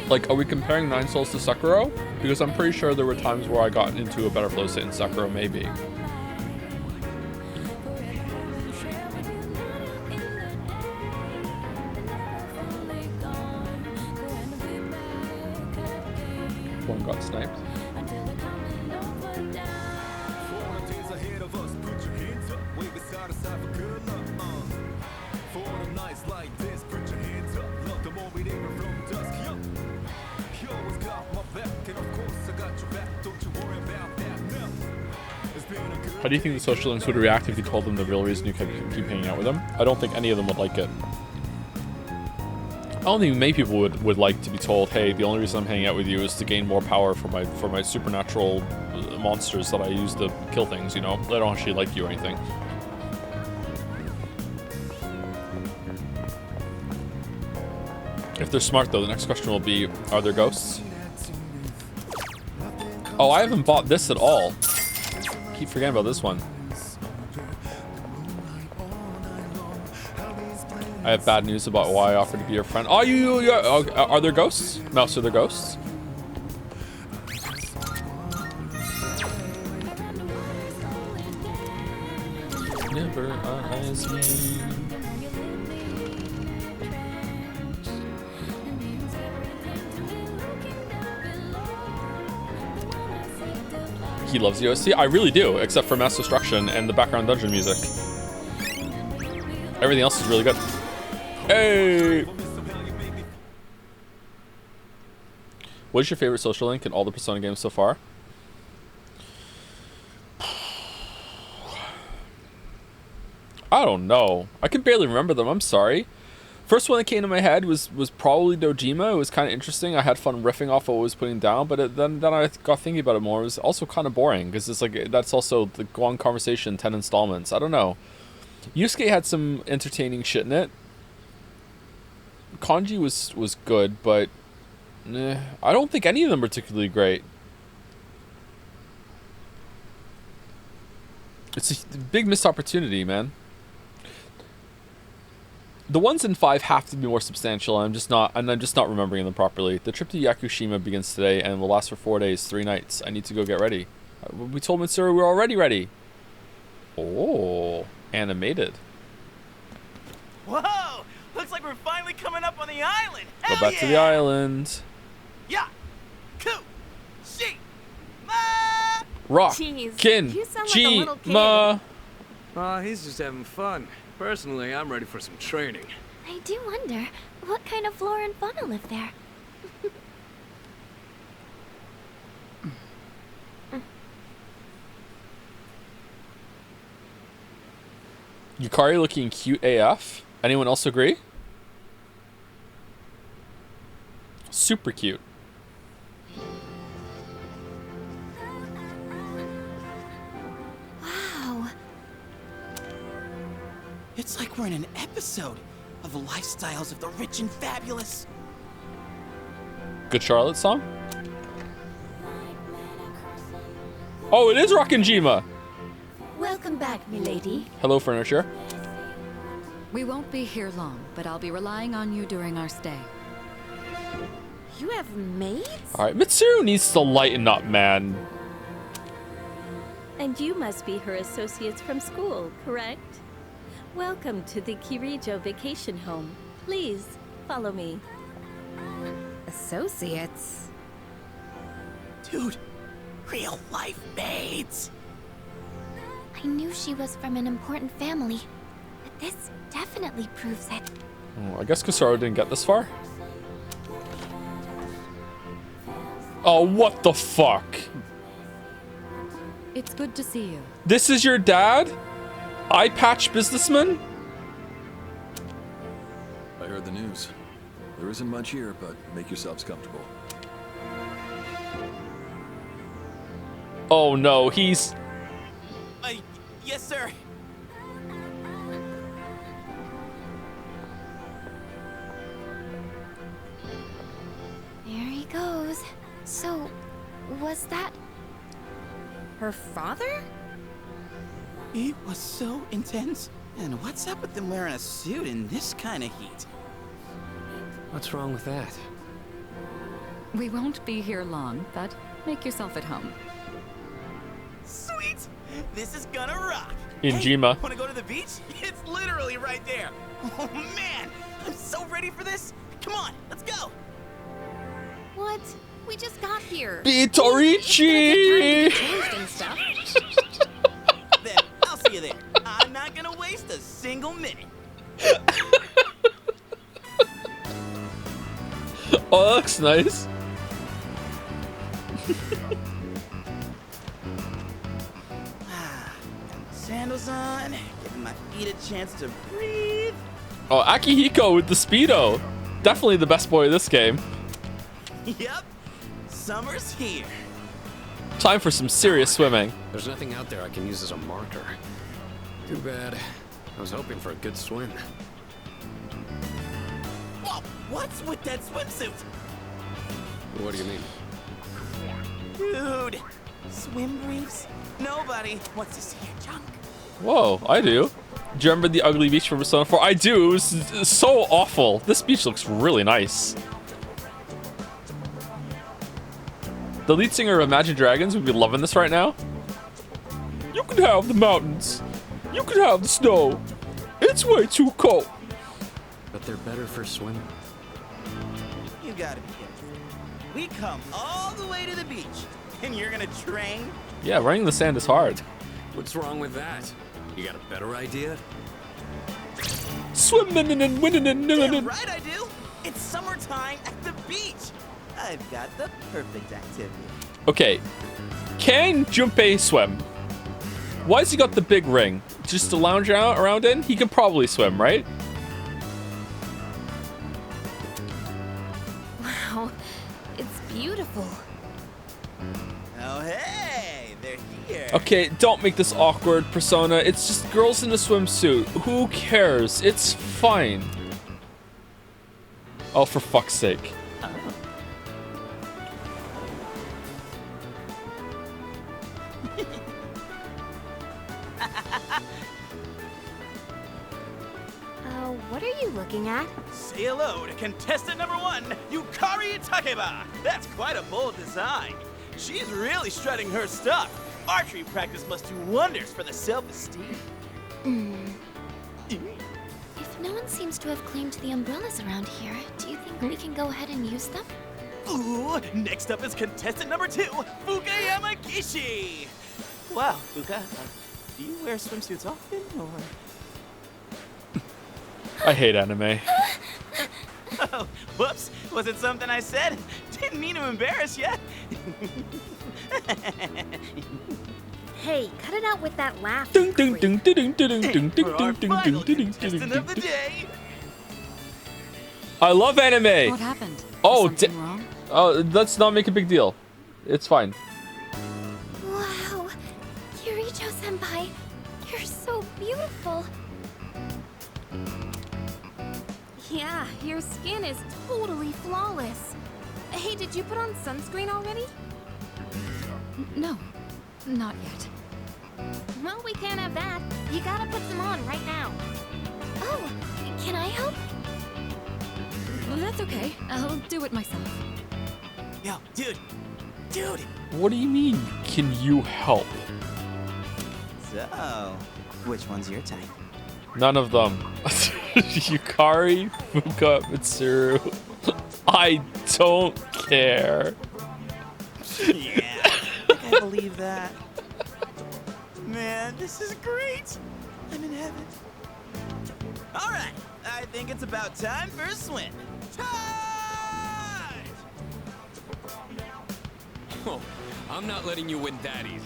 Like, are we comparing Nine Souls to Sekiro? Because I'm pretty sure there were times where I got into a better flow state in Sekiro, maybe. One got sniped. How do you think the social links would react if you told them the real reason you keep hanging out with them? I don't think any of them would like it. I don't think many people would like to be told, hey, the only reason I'm hanging out with you is to gain more power for my supernatural monsters that I use to kill things, you know? They don't actually like you or anything. If they're smart, though, the next question will be, are there ghosts? Oh, I haven't bought this at all. Keep forgetting about this one. I have bad news about why I offered to be your friend. Oh, are there ghosts? Mouse, are there ghosts? Never eyes me. He loves OST. I really do, except for Mass Destruction and the background dungeon music. Everything else is really good. Hey! What is your favorite social link in all the Persona games so far? I don't know. I can barely remember them. I'm sorry. First one that came to my head was probably Dojima. It was kind of interesting. I had fun riffing off what I was putting down, but then I got thinking about it more. It was also kind of boring because it's like that's also the long conversation, 10 installments. I don't know. Yusuke had some entertaining shit in it. Kanji was good, but I don't think any of them were particularly great. It's a big missed opportunity, man. The ones in 5 have to be more substantial, and I'm just not remembering them properly. The trip to Yakushima begins today and will last for 4 days, 3 nights. I need to go get ready. We told Mitsuru we're already ready. Oh, animated. Whoa! Looks like we're finally coming up on the island. Go back to the island. Yeah. Ku. Shi. Ma. Rock. Jeez, Kin. you sound like a little kid. Ma. He's just having fun. Personally, I'm ready for some training. I do wonder, what kind of flora and fauna live there? Yukari looking cute AF. Anyone else agree? Super cute. Wow. It's like we're in an episode of the lifestyles of the rich and fabulous. Good Charlotte song? Oh, it is Rockin' Jima! Welcome back, milady. Hello, furniture. We won't be here long, but I'll be relying on you during our stay. You have maids? Alright, Mitsuru needs to lighten up, man. And you must be her associates from school, correct? Welcome to the Kirijo vacation home. Please, follow me. Associates? Dude, real life maids. I knew she was from an important family, but this definitely proves it. Oh, I guess Kusaro didn't get this far. Oh, what the fuck? It's good to see you. This is your dad? Eye patch businessman? I heard the news. There isn't much here, but make yourselves comfortable. Oh no, he's... Yes, sir. There he goes. So, was that... Her father? It was so intense. And what's up with them wearing a suit in this kind of heat? What's wrong with that? We won't be here long, but make yourself at home. Sweet! This is gonna rock! In Hey, Jima. wanna go to the beach? It's literally right there! Oh man! I'm so ready for this! Come on, let's go! What? We just got here. Bitorichi! Changed and stuff. Then, I'll see you there. I'm not gonna waste a single minute. Oh, that looks nice. Sandals on, giving my feet a chance to breathe. Oh, Akihiko with the Speedo. Definitely the best boy of this game. Yep, summer's here. Time for some serious swimming. There's nothing out there I can use as a marker. Too bad. I was hoping for a good swim. Whoa, what's with that swimsuit? What do you mean? Dude, swim briefs? Nobody wants to see your junk. Whoa, I do. Do you remember the ugly beach from Persona 4? I do. It was so awful. This beach looks really nice. The lead singer of Imagine Dragons would be loving this right now. You can have the mountains. You can have the snow. It's way too cold. But they're better for swimming. You gotta be kidding. We come all the way to the beach, and you're gonna train? Yeah, running in the sand is hard. What's wrong with that? You got a better idea? Swimming and winning and Damn right I do! It's summertime at the beach! I've got the perfect activity. Okay, can Junpei swim? Why has he got the big ring? Just to lounge around in? He could probably swim, right? Wow, it's beautiful. Oh, hey! They're here! Okay, don't make this awkward, Persona. It's just girls in a swimsuit. Who cares? It's fine. Oh, for fuck's sake. What are you looking at? Say hello to contestant number 1, Yukari Takeba! That's quite a bold design. She's really strutting her stuff. Archery practice must do wonders for the self-esteem. If no one seems to have claimed the umbrellas around here, do you think we can go ahead and use them? Ooh, next up is contestant number 2, Fuka Yamagishi! Wow, Fuka, do you wear swimsuits often, or...? I hate anime. Oh, whoops, was it something I said? Didn't mean to embarrass you. Hey, cut it out with that laugh. Ding ding ding ding ding ding ding For our ding final ding ding contestant of the ding. day. I love anime. What happened? Oh, Something wrong? oh, let's not make a big deal. It's fine. Wow, Kirijo-senpai, you're so beautiful. Yeah, your skin is totally flawless. Hey, did you put on sunscreen already? No, not yet. Well, we can't have that. You gotta put some on right now. Oh, can I help? Well, that's okay. I'll do it myself. Yo, dude. What do you mean, can you help? So, which one's your type? None of them. Yukari, Fuka, Mitsuru. I don't care. Yeah, I can't believe that. Man, this is great. I'm in heaven. All right, I think it's about time for a swim. Charge! Oh, I'm not letting you win that easy.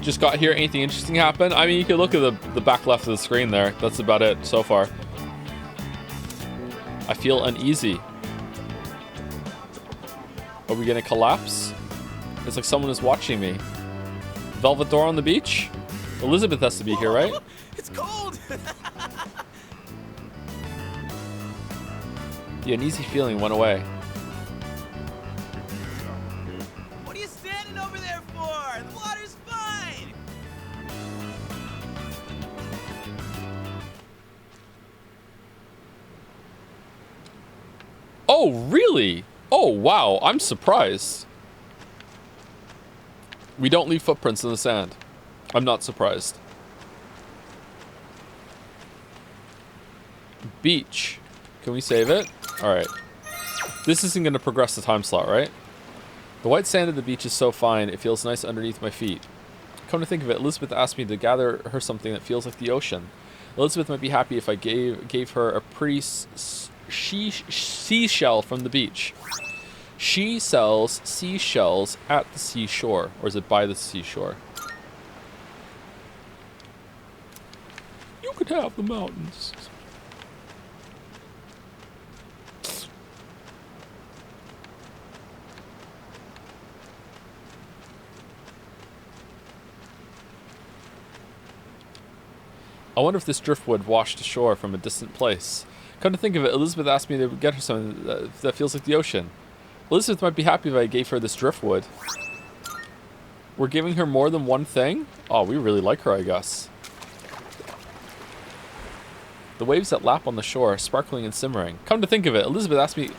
Just got here. Anything interesting happen? I mean, you can look at the back left of the screen there. That's about it so far. I feel uneasy. Are we gonna collapse? It's like someone is watching me. Velvet door on the beach? Elizabeth has to be here, right? It's cold. The uneasy feeling went away. What are you standing over there for? The water's fine. Oh, really? Oh, wow. I'm surprised. We don't leave footprints in the sand. I'm not surprised. Beach. Can we save it? Alright. This isn't going to progress the time slot, right? The white sand of the beach is so fine, it feels nice underneath my feet. Come to think of it, Elizabeth asked me to gather her something that feels like the ocean. Elizabeth might be happy if I gave her a pretty seashell from the beach. She sells seashells at the seashore. Or is it by the seashore? You could have the mountains. I wonder if this driftwood washed ashore from a distant place. Come to think of it, Elizabeth asked me to get her something that feels like the ocean. Elizabeth might be happy if I gave her this driftwood. We're giving her more than one thing? Oh, we really like her, I guess. The waves that lap on the shore, sparkling and simmering. Come to think of it, Elizabeth asked me...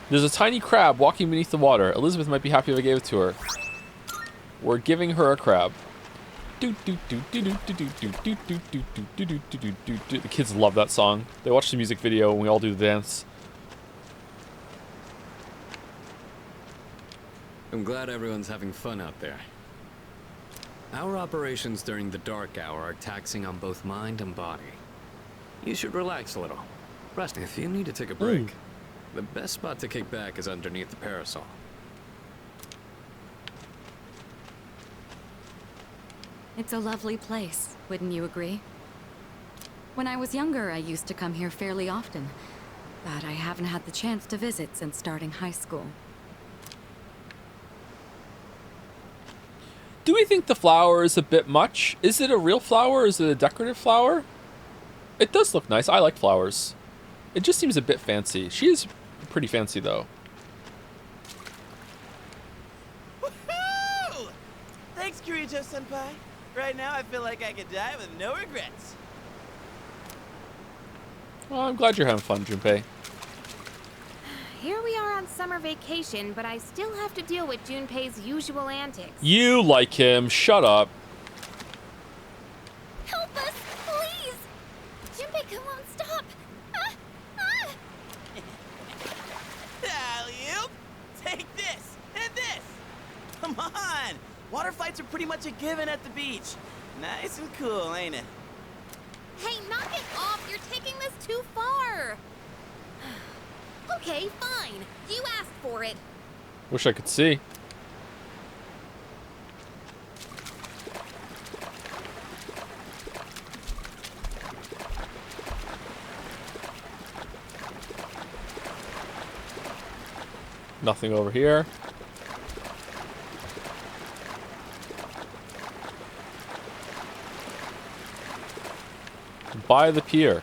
There's a tiny crab walking beneath the water. Elizabeth might be happy if I gave it to her. We're giving her a crab. The kids love that song. They watch the music video and we all do the dance. I'm glad everyone's having fun out there. Our operations during the dark hour are taxing on both mind and body. You should relax a little. Rest. If you need to take a break, the best spot to kick back is underneath the parasol. It's a lovely place, wouldn't you agree? When I was younger, I used to come here fairly often, but I haven't had the chance to visit since starting high school. Do we think the flower is a bit much? Is it a real flower or is it a decorative flower? It does look nice. I like flowers. It just seems a bit fancy. She is pretty fancy though. Woohoo! Thanks, Kirito-senpai. Right now, I feel like I could die with no regrets. Well, I'm glad you're having fun, Junpei. Here we are on summer vacation, but I still have to deal with Junpei's usual antics. You like him. Shut up. Help us, please! Junpei won't stop! Alley-oop! Take this and this! Come on! Water fights are pretty much a given at the beach. Nice and cool, ain't it? Hey, knock it off! You're taking this too far! Okay, fine. You asked for it. Wish I could see. Nothing over here. By the pier.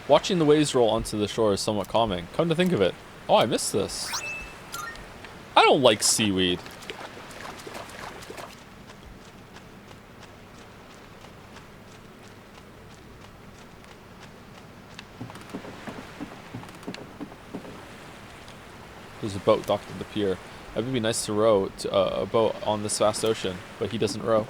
Watching the waves roll onto the shore is somewhat calming. Come to think of it. Oh, I missed this. I don't like seaweed. There's a boat docked at the pier. It would be nice to row a boat on this vast ocean, but he doesn't row.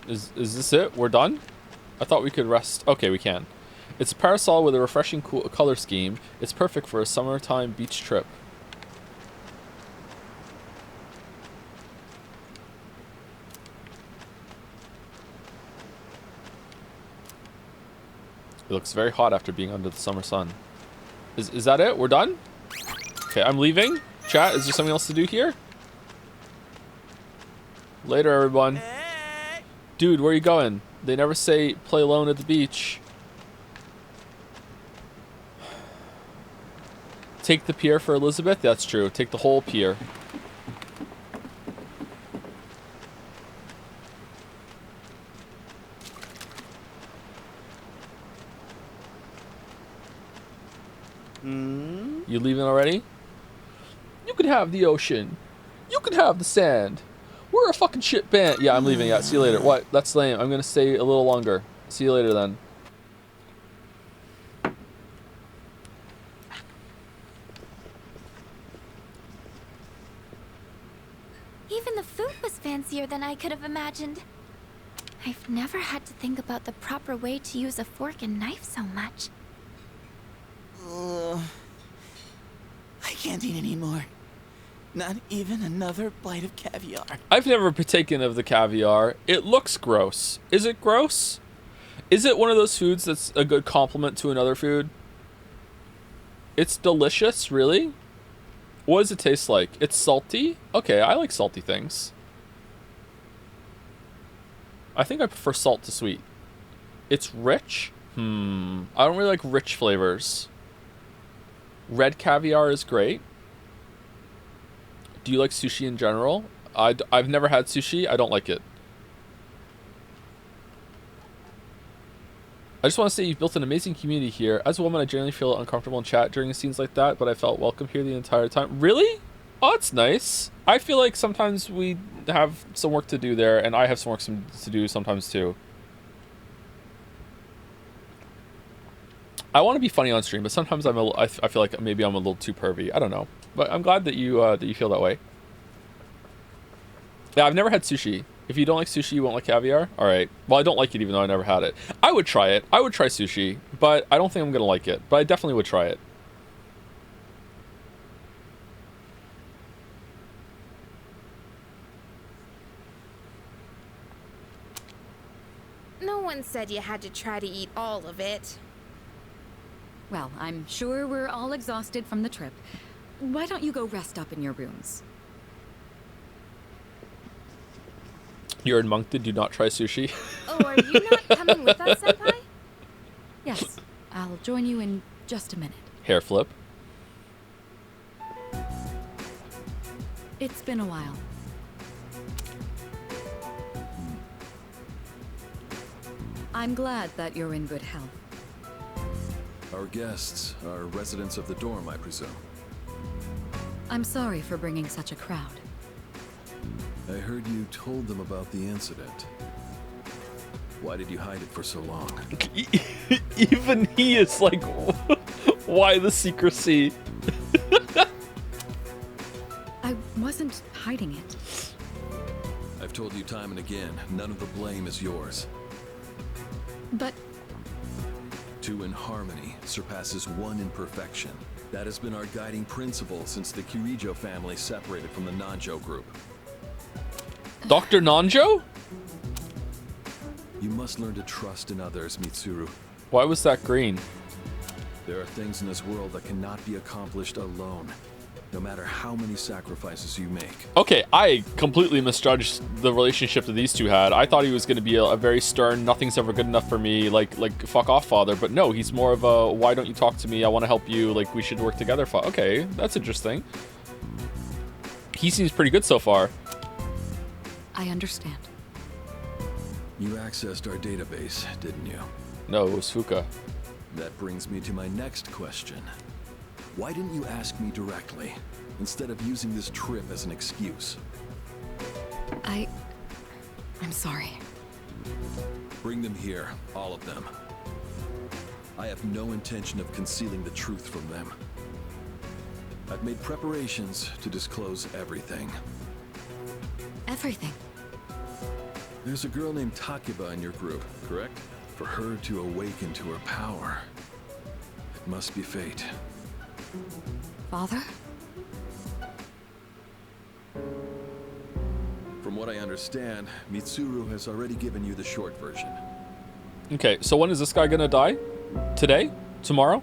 Is this it? We're done? I thought we could rest. Okay, we can. It's a parasol with a refreshing cool color scheme. It's perfect for a summertime beach trip. It looks very hot after being under the summer sun. Is that it? We're done? Okay, I'm leaving. Chat, is there something else to do here? Later, everyone. Dude, where are you going? They never say play alone at the beach. Take the pier for Elizabeth? That's true. Take the whole pier. You leaving already? You could have the ocean. You could have the sand. We're a fucking shit band. Yeah, I'm leaving. Yeah, see you later. What? That's lame. I'm gonna stay a little longer. See you later then. Even the food was fancier than I could have imagined. I've never had to think about the proper way to use a fork and knife so much. I can't eat anymore. Not even another bite of caviar. I've never partaken of the caviar. It looks gross. Is it gross? Is it one of those foods that's a good complement to another food? It's delicious, really? What does it taste like? It's salty? Okay, I like salty things. I think I prefer salt to sweet. It's rich? I don't really like rich flavors. Red caviar is great. Do you like sushi in general? I've never had sushi. I don't like it. I just want to say you've built an amazing community here. As a woman, I generally feel uncomfortable in chat during scenes like that, but I felt welcome here the entire time. Really? Oh, that's nice. I feel like sometimes we have some work to do there, and I have some work to do sometimes too. I want to be funny on stream, but sometimes I feel like maybe I'm a little too pervy. I don't know, but I'm glad that you feel that way. Yeah, I've never had sushi. If you don't like sushi, you won't like caviar? All right. Well, I don't like it even though I never had it. I would try it. I would try sushi, but I don't think I'm going to like it. But I definitely would try it. No one said you had to try to eat all of it. Well, I'm sure we're all exhausted from the trip. Why don't you go rest up in your rooms? You're in Moncton, do not try sushi. Oh, are you not coming with us, Senpai? Yes, I'll join you in just a minute. Hair flip. It's been a while. I'm glad that you're in good health. Our guests are residents of the dorm, I presume. I'm sorry for bringing such a crowd. I heard you told them about the incident. Why did you hide it for so long? Even he is like, why the secrecy? I wasn't hiding it. I've told you time and again, none of the blame is yours. But Two in harmony surpasses one in perfection. That has been our guiding principle since the Kirijo family separated from the Nanjo group. Dr. Nanjo? You must learn to trust in others, Mitsuru. Why was that green? There are things in this world that cannot be accomplished alone, no matter how many sacrifices you make. Okay, I completely misjudged the relationship that these two had. I thought he was going to be a very stern, nothing's ever good enough for me, like fuck off father. But no, he's more of a, why don't you talk to me? I want to help you. Like, we should work together. Okay, that's interesting. He seems pretty good so far. I understand. You accessed our database, didn't you? No, it was Fuka. That brings me to my next question. Why didn't you ask me directly, instead of using this trip as an excuse? I'm sorry. Bring them here, all of them. I have no intention of concealing the truth from them. I've made preparations to disclose everything. Everything. There's a girl named Takiba in your group, correct? For her to awaken to her power, it must be fate. Father? From what I understand, Mitsuru has already given you the short version. Okay, so when is this guy gonna die? Today? Tomorrow?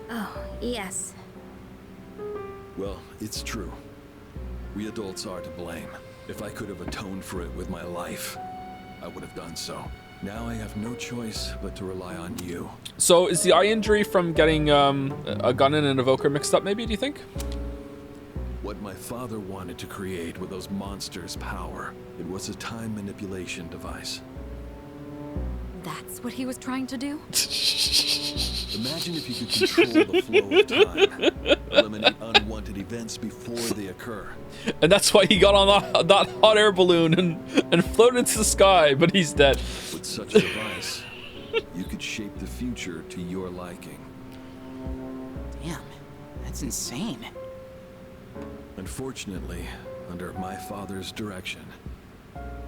Oh, yes. Well, it's true. We adults are to blame. If I could have atoned for it with my life, I would have done so. Now I have no choice but to rely on you. So is the eye injury from getting a gun and an evoker mixed up, maybe, do you think? What my father wanted to create with those monsters' power, it was a time manipulation device. That's what he was trying to do? Imagine if you could control the flow of time, eliminate unwanted events before they occur. And that's why he got on that hot air balloon and floated into the sky, but he's dead. With such a device, you could shape the future to your liking. Damn, that's insane. Unfortunately, under my father's direction,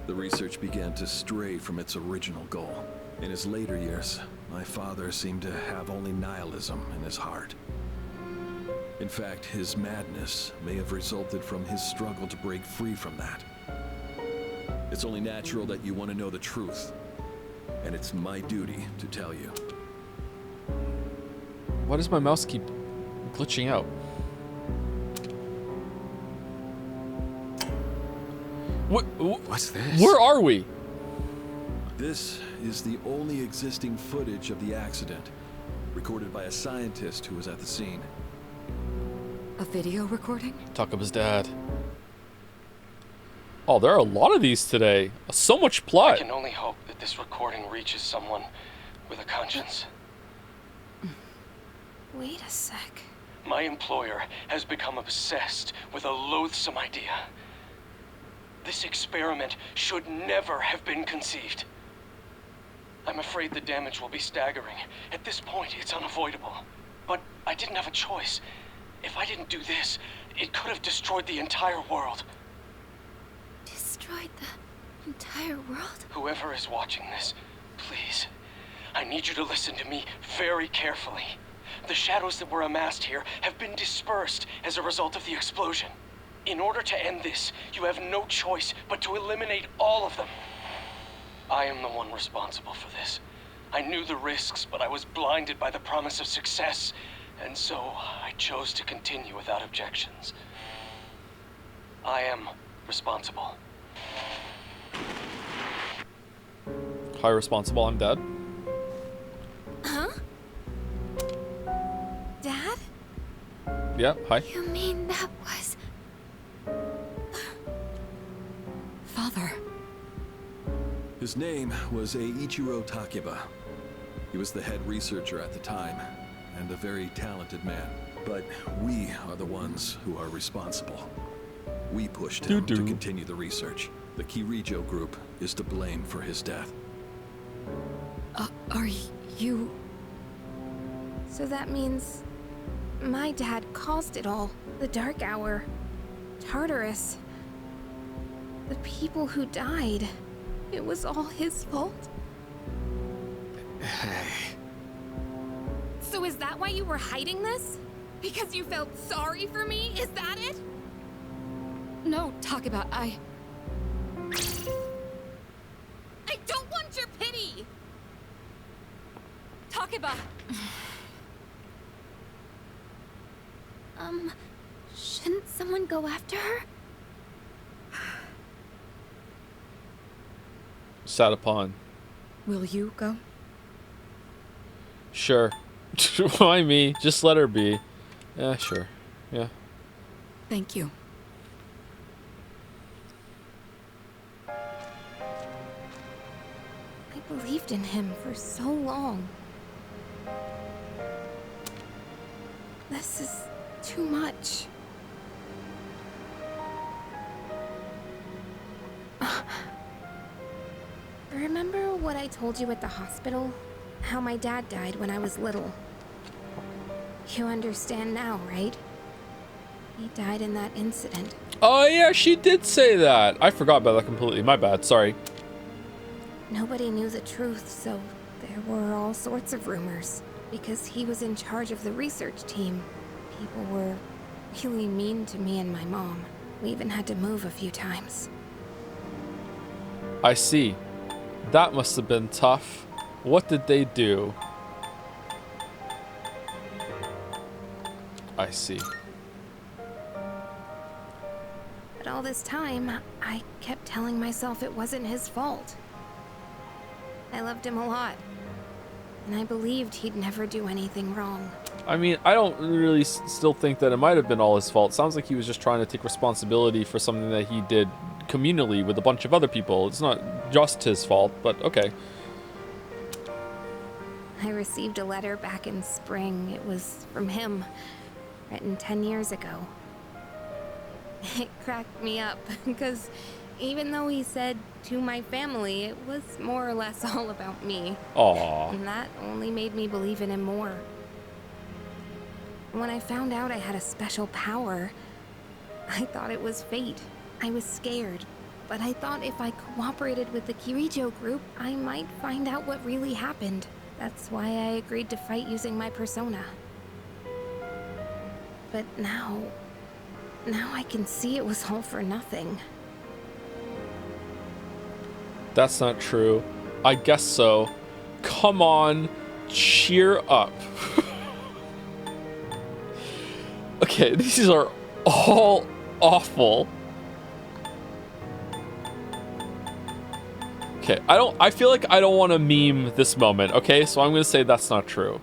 the research began to stray from its original goal. In his later years, my father seemed to have only nihilism in his heart. In fact, his madness may have resulted from his struggle to break free from that. It's only natural that you want to know the truth, and it's my duty to tell you. Why does my mouse keep glitching out? What's this? Where are we? This is the only existing footage of the accident, recorded by a scientist who was at the scene. A video recording? Takaba's dad. Oh, there are a lot of these today. So much plot. I can only hope that this recording reaches someone with a conscience. Wait a sec. My employer has become obsessed with a loathsome idea. This experiment should never have been conceived. I'm afraid the damage will be staggering. At this point, it's unavoidable. But I didn't have a choice. If I didn't do this, it could have destroyed the entire world. Destroyed the entire world? Whoever is watching this, please, I need you to listen to me very carefully. The shadows that were amassed here have been dispersed as a result of the explosion. In order to end this, you have no choice but to eliminate all of them. I am the one responsible for this. I knew the risks, but I was blinded by the promise of success, and so I chose to continue without objections. I am responsible. Hi, responsible. I'm dead. Huh? Dad? Yeah, hi. You mean that was... Father. His name was Eiichiro Takiba. He was the head researcher at the time, and a very talented man. But we are the ones who are responsible. We pushed him to continue the research. The Kirijo group is to blame for his death. Are you... So that means my dad caused it all. The Dark Hour. Tartarus. The people who died. It was all his fault? Hey. So is that why you were hiding this? Because you felt sorry for me? Is that it? No, talk about I don't want your pity! Talk about... Shouldn't someone go after her? Sat upon. Will you go? Sure. Why me? Just let her be. Yeah, sure. Yeah. Thank you. I believed in him for so long. This is too much. Remember what I told you at the hospital? How my dad died when I was little. You understand now, right? He died in that incident. Oh yeah, she did say that. I forgot about that completely. My bad, sorry. Nobody knew the truth, so there were all sorts of rumors. Because he was in charge of the research team, people were really mean to me and my mom. We even had to move a few times. I see. That must have been tough. What did they do? I see. But all this time, I kept telling myself it wasn't his fault. I loved him a lot. And I believed he'd never do anything wrong. I mean, I don't really still think that it might have been all his fault. Sounds like he was just trying to take responsibility for something that he did communally with a bunch of other people. It's not just his fault, but okay. I received a letter back in spring. It was from him, written 10 years ago. It cracked me up, because even though he said to my family, it was more or less all about me. Aww. And that only made me believe in him more. When I found out I had a special power, I thought it was fate. I was scared, but I thought if I cooperated with the Kirijo group, I might find out what really happened. That's why I agreed to fight using my persona. But now I can see it was all for nothing. That's not true. I guess so. Come on, cheer up. Okay, these are all awful. Okay, I feel like I don't want to meme this moment, okay? So I'm gonna say that's not true.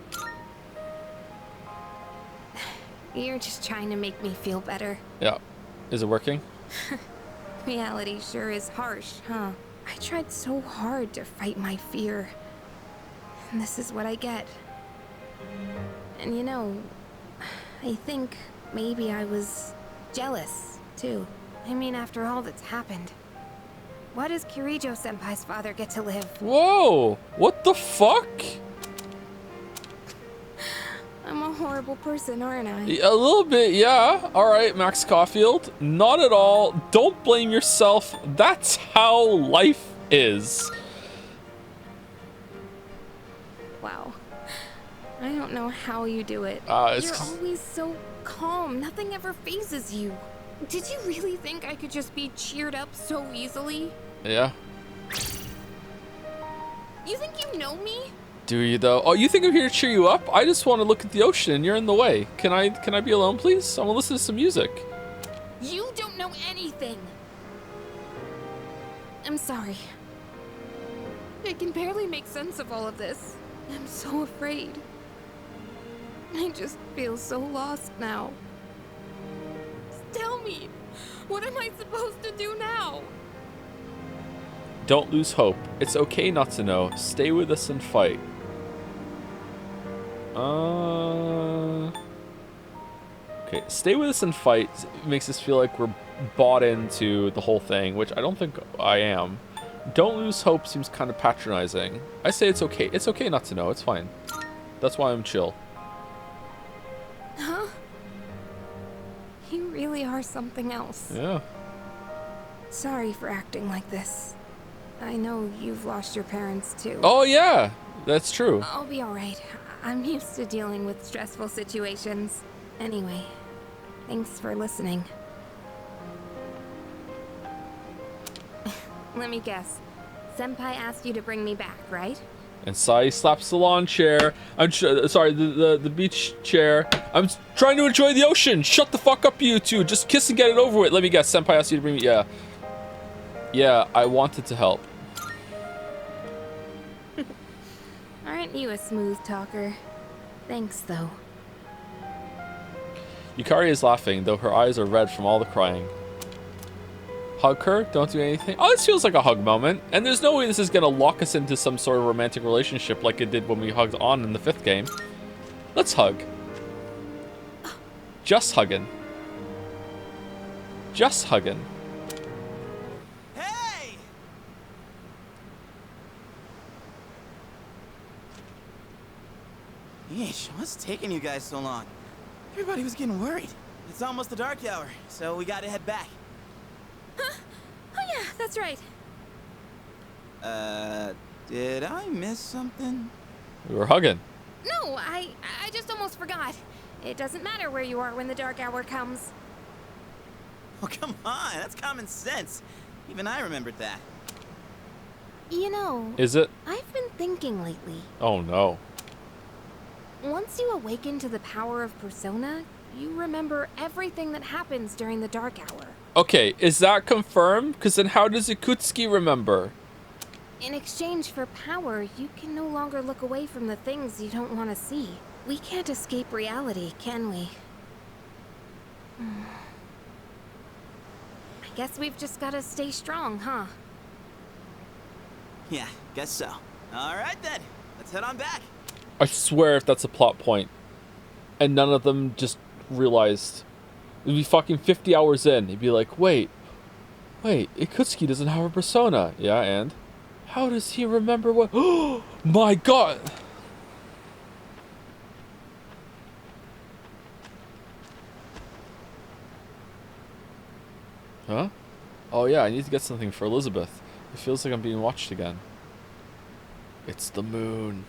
You're just trying to make me feel better. Yeah. Is it working? Reality sure is harsh, huh? I tried so hard to fight my fear. And this is what I get. And you know, I think maybe I was jealous, too. I mean, after all that's happened. Why does Kirijo-senpai's father get to live? Whoa! What the fuck? I'm a horrible person, aren't I? A little bit, yeah. Alright, Max Caulfield. Not at all. Don't blame yourself. That's how life is. Wow. I don't know how you do it. You're always so calm. Nothing ever phases you. Did you really think I could just be cheered up so easily? Yeah. You think you know me? Do you though? Oh, you think I'm here to cheer you up? I just want to look at the ocean and you're in the way. Can I be alone, please? I want to listen to some music. You don't know anything. I'm sorry. I can barely make sense of all of this. I'm so afraid. I just feel so lost now. Tell me, what am I supposed to do now? Don't lose hope. It's okay not to know. Stay with us and fight. Okay, stay with us and fight makes us feel like we're bought into the whole thing, which I don't think I am. Don't lose hope seems kind of patronizing. I say it's okay. It's okay not to know. It's fine. That's why I'm chill. Huh? You really are something else. Yeah. Sorry for acting like this. I know you've lost your parents too. Oh yeah, that's true. I'll be alright. I'm used to dealing with stressful situations. Anyway, thanks for listening. Let me guess. Senpai asked you to bring me back, right? And Sai slaps the lawn chair. I'm sorry, the beach chair. I'm trying to enjoy the ocean. Shut the fuck up, you two. Just kiss and get it over with. Let me guess. Senpai asked you to bring me. Yeah. Yeah, I wanted to help. Aren't you a smooth talker? Thanks, though. Yukari is laughing, though her eyes are red from all the crying. Hug her? Don't do anything? Oh, this feels like a hug moment. And there's no way this is going to lock us into some sort of romantic relationship like it did when we hugged on in the 5th game. Let's hug. Just hugging. Just hugging. Hey! Sheesh, what's taking you guys so long? Everybody was getting worried. It's almost the dark hour, so we gotta head back. Huh? Oh yeah, that's right. Did I miss something? We were hugging. No, I just almost forgot. It doesn't matter where you are when the dark hour comes. Oh, come on, that's common sense. Even I remembered that. You know, Is it? I've been thinking lately. Oh no. Once you awaken to the power of Persona, you remember everything that happens during the dark hour. Okay, is that confirmed? Because then how does Ikutsuki remember? In exchange for power, you can no longer look away from the things you don't want to see. We can't escape reality, can we? I guess we've just gotta stay strong, huh? Yeah, guess so. All right then, let's head on back. I swear if that's a plot point, and none of them just realized, it'd be fucking 50 hours in. He'd be like, wait, Ikutsuki doesn't have a persona. Yeah, and? How does he remember what? Oh my god! Huh? Oh yeah, I need to get something for Elizabeth. It feels like I'm being watched again. It's the moon.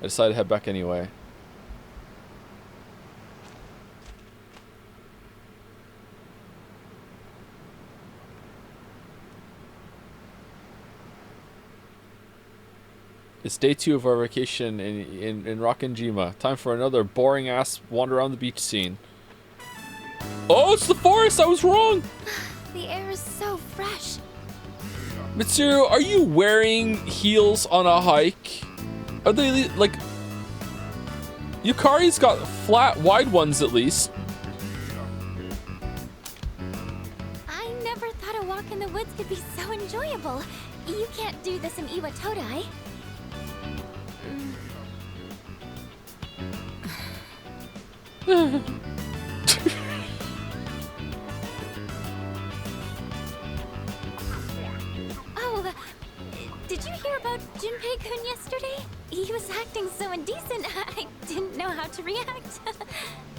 I decided to head back anyway. It's day 2 of our vacation in Rockinjima. Time for another boring ass wander around the beach scene. Oh, it's the forest! I was wrong! The air is so fresh. Mitsuru, are you wearing heels on a hike? Are they like... Yukari's got flat, wide ones at least. I never thought a walk in the woods could be so enjoyable. You can't do this in Iwatodai. Oh, did you hear about Junpei-kun yesterday? He was acting so indecent, I didn't know how to react.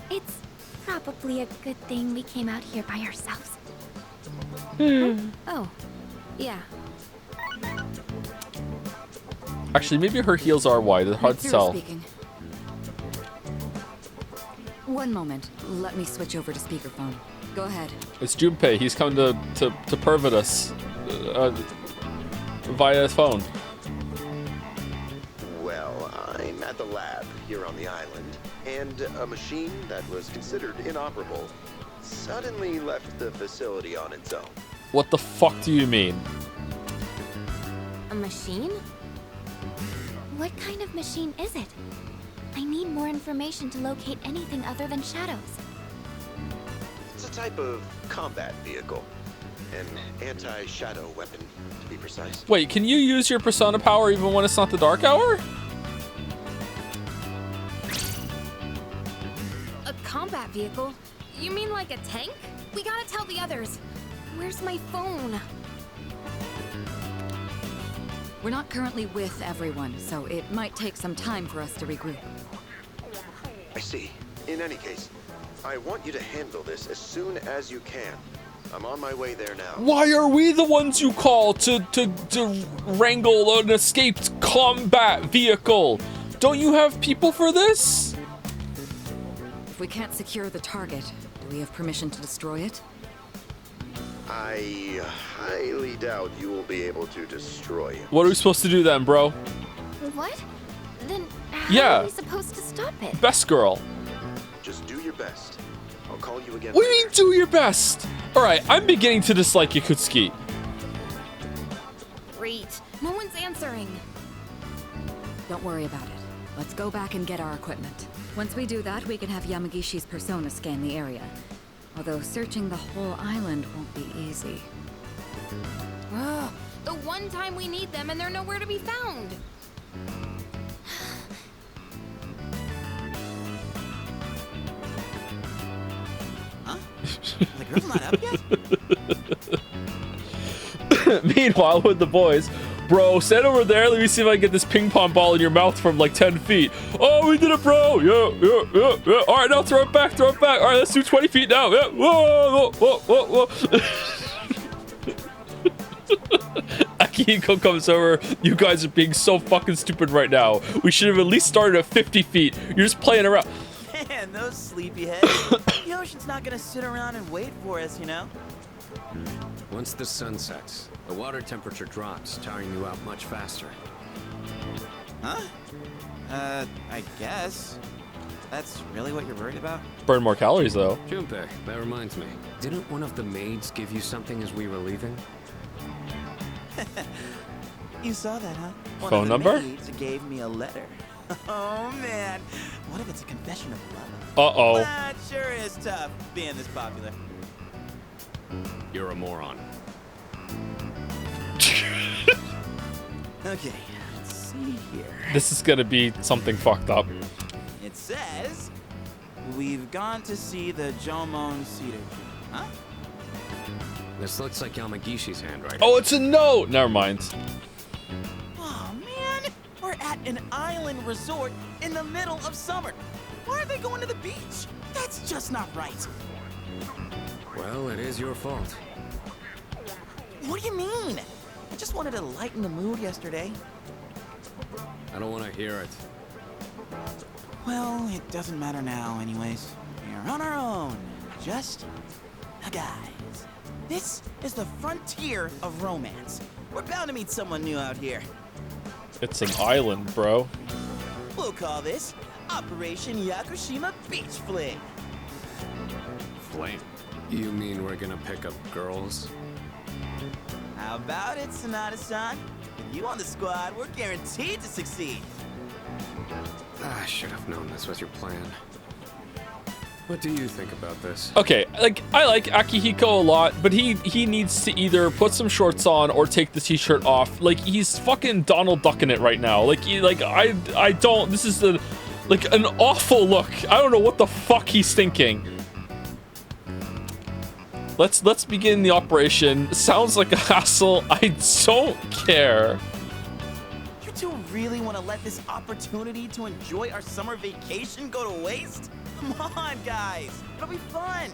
It's probably a good thing we came out here by ourselves. Oh, yeah. Actually, maybe her heels are wide. It's hard to Mitsuru tell. speaking. One moment. Let me switch over to speakerphone. Go ahead. It's Junpei. He's come to pervert us via phone. Well, I'm at the lab here on the island, and a machine that was considered inoperable suddenly left the facility on its own. What the fuck do you mean? A machine? What kind of machine is it? I need more information to locate anything other than shadows. It's a type of combat vehicle. An anti-shadow weapon, to be precise. Wait, can you use your persona power even when it's not the dark hour? A combat vehicle? You mean like a tank? We gotta tell the others. Where's my phone? We're not currently with everyone, so it might take some time for us to regroup. I see. In any case, I want you to handle this as soon as you can. I'm on my way there now. Why are we the ones you call to wrangle an escaped combat vehicle? Don't you have people for this? If we can't secure the target, do we have permission to destroy it? I highly doubt you will be able to destroy it. What are we supposed to do then, bro? What? Then how Yeah. are we supposed to stop it? Best girl. Just do your best. I'll call you again. What do you mean, do your best? Alright, I'm beginning to dislike Yakutsuki. Great. No one's answering. Don't worry about it. Let's go back and get our equipment. Once we do that, we can have Yamagishi's persona scan the area. Although searching the whole island won't be easy. Ugh, the one time we need them and they're nowhere to be found. Huh? The girl's not up yet? Meanwhile, with the boys, Bro, stand over there. Let me see if I can get this ping pong ball in your mouth from like 10 feet. Oh, we did it, bro. Yeah. All right, now throw it back. All right, let's do 20 feet now. Yeah. Whoa. Akihiko comes over. You guys are being so fucking stupid right now. We should have at least started at 50 feet. You're just playing around. Man, those sleepyheads. The ocean's not gonna sit around and wait for us, you know? Once the sun sets, the water temperature drops, tiring you out much faster. Huh? I guess. That's really what you're worried about? Burn more calories, though. Junpei, that reminds me. Didn't one of the maids give you something as we were leaving? You saw that, huh? Phone number? One of the maids gave me a letter. Oh, man. What if it's a confession of love? Uh-oh. That sure is tough, being this popular. You're a moron. Okay, let's see here. This is gonna be something fucked up. It says, we've gone to see the Jomon Cedar Tree. Huh? This looks like Yamagishi's handwriting. Oh, it's a note! Never mind. Oh, man. We're at an island resort in the middle of summer. Why are they going to the beach? That's just not right. Well, it is your fault. What do you mean? I just wanted to lighten the mood yesterday. I don't want to hear it. Well, it doesn't matter now anyways. We're on our own. Just a guys. This is the frontier of romance. We're bound to meet someone new out here. It's an island, bro. We'll call this Operation Yakushima Beach Fling. Flame? You mean we're gonna pick up girls? How about it, Sonata-san? With you on the squad, we're guaranteed to succeed. I should have known this was your plan. What do you think about this? Okay, like I like Akihiko a lot, but he needs to either put some shorts on or take the t-shirt off. Like he's fucking Donald Ducking it right now. I don't. This is like an awful look. I don't know what the fuck he's thinking. Let's begin the operation. Sounds like a hassle. I don't care. You two really want to let this opportunity to enjoy our summer vacation go to waste? Come on, guys. It'll be fun.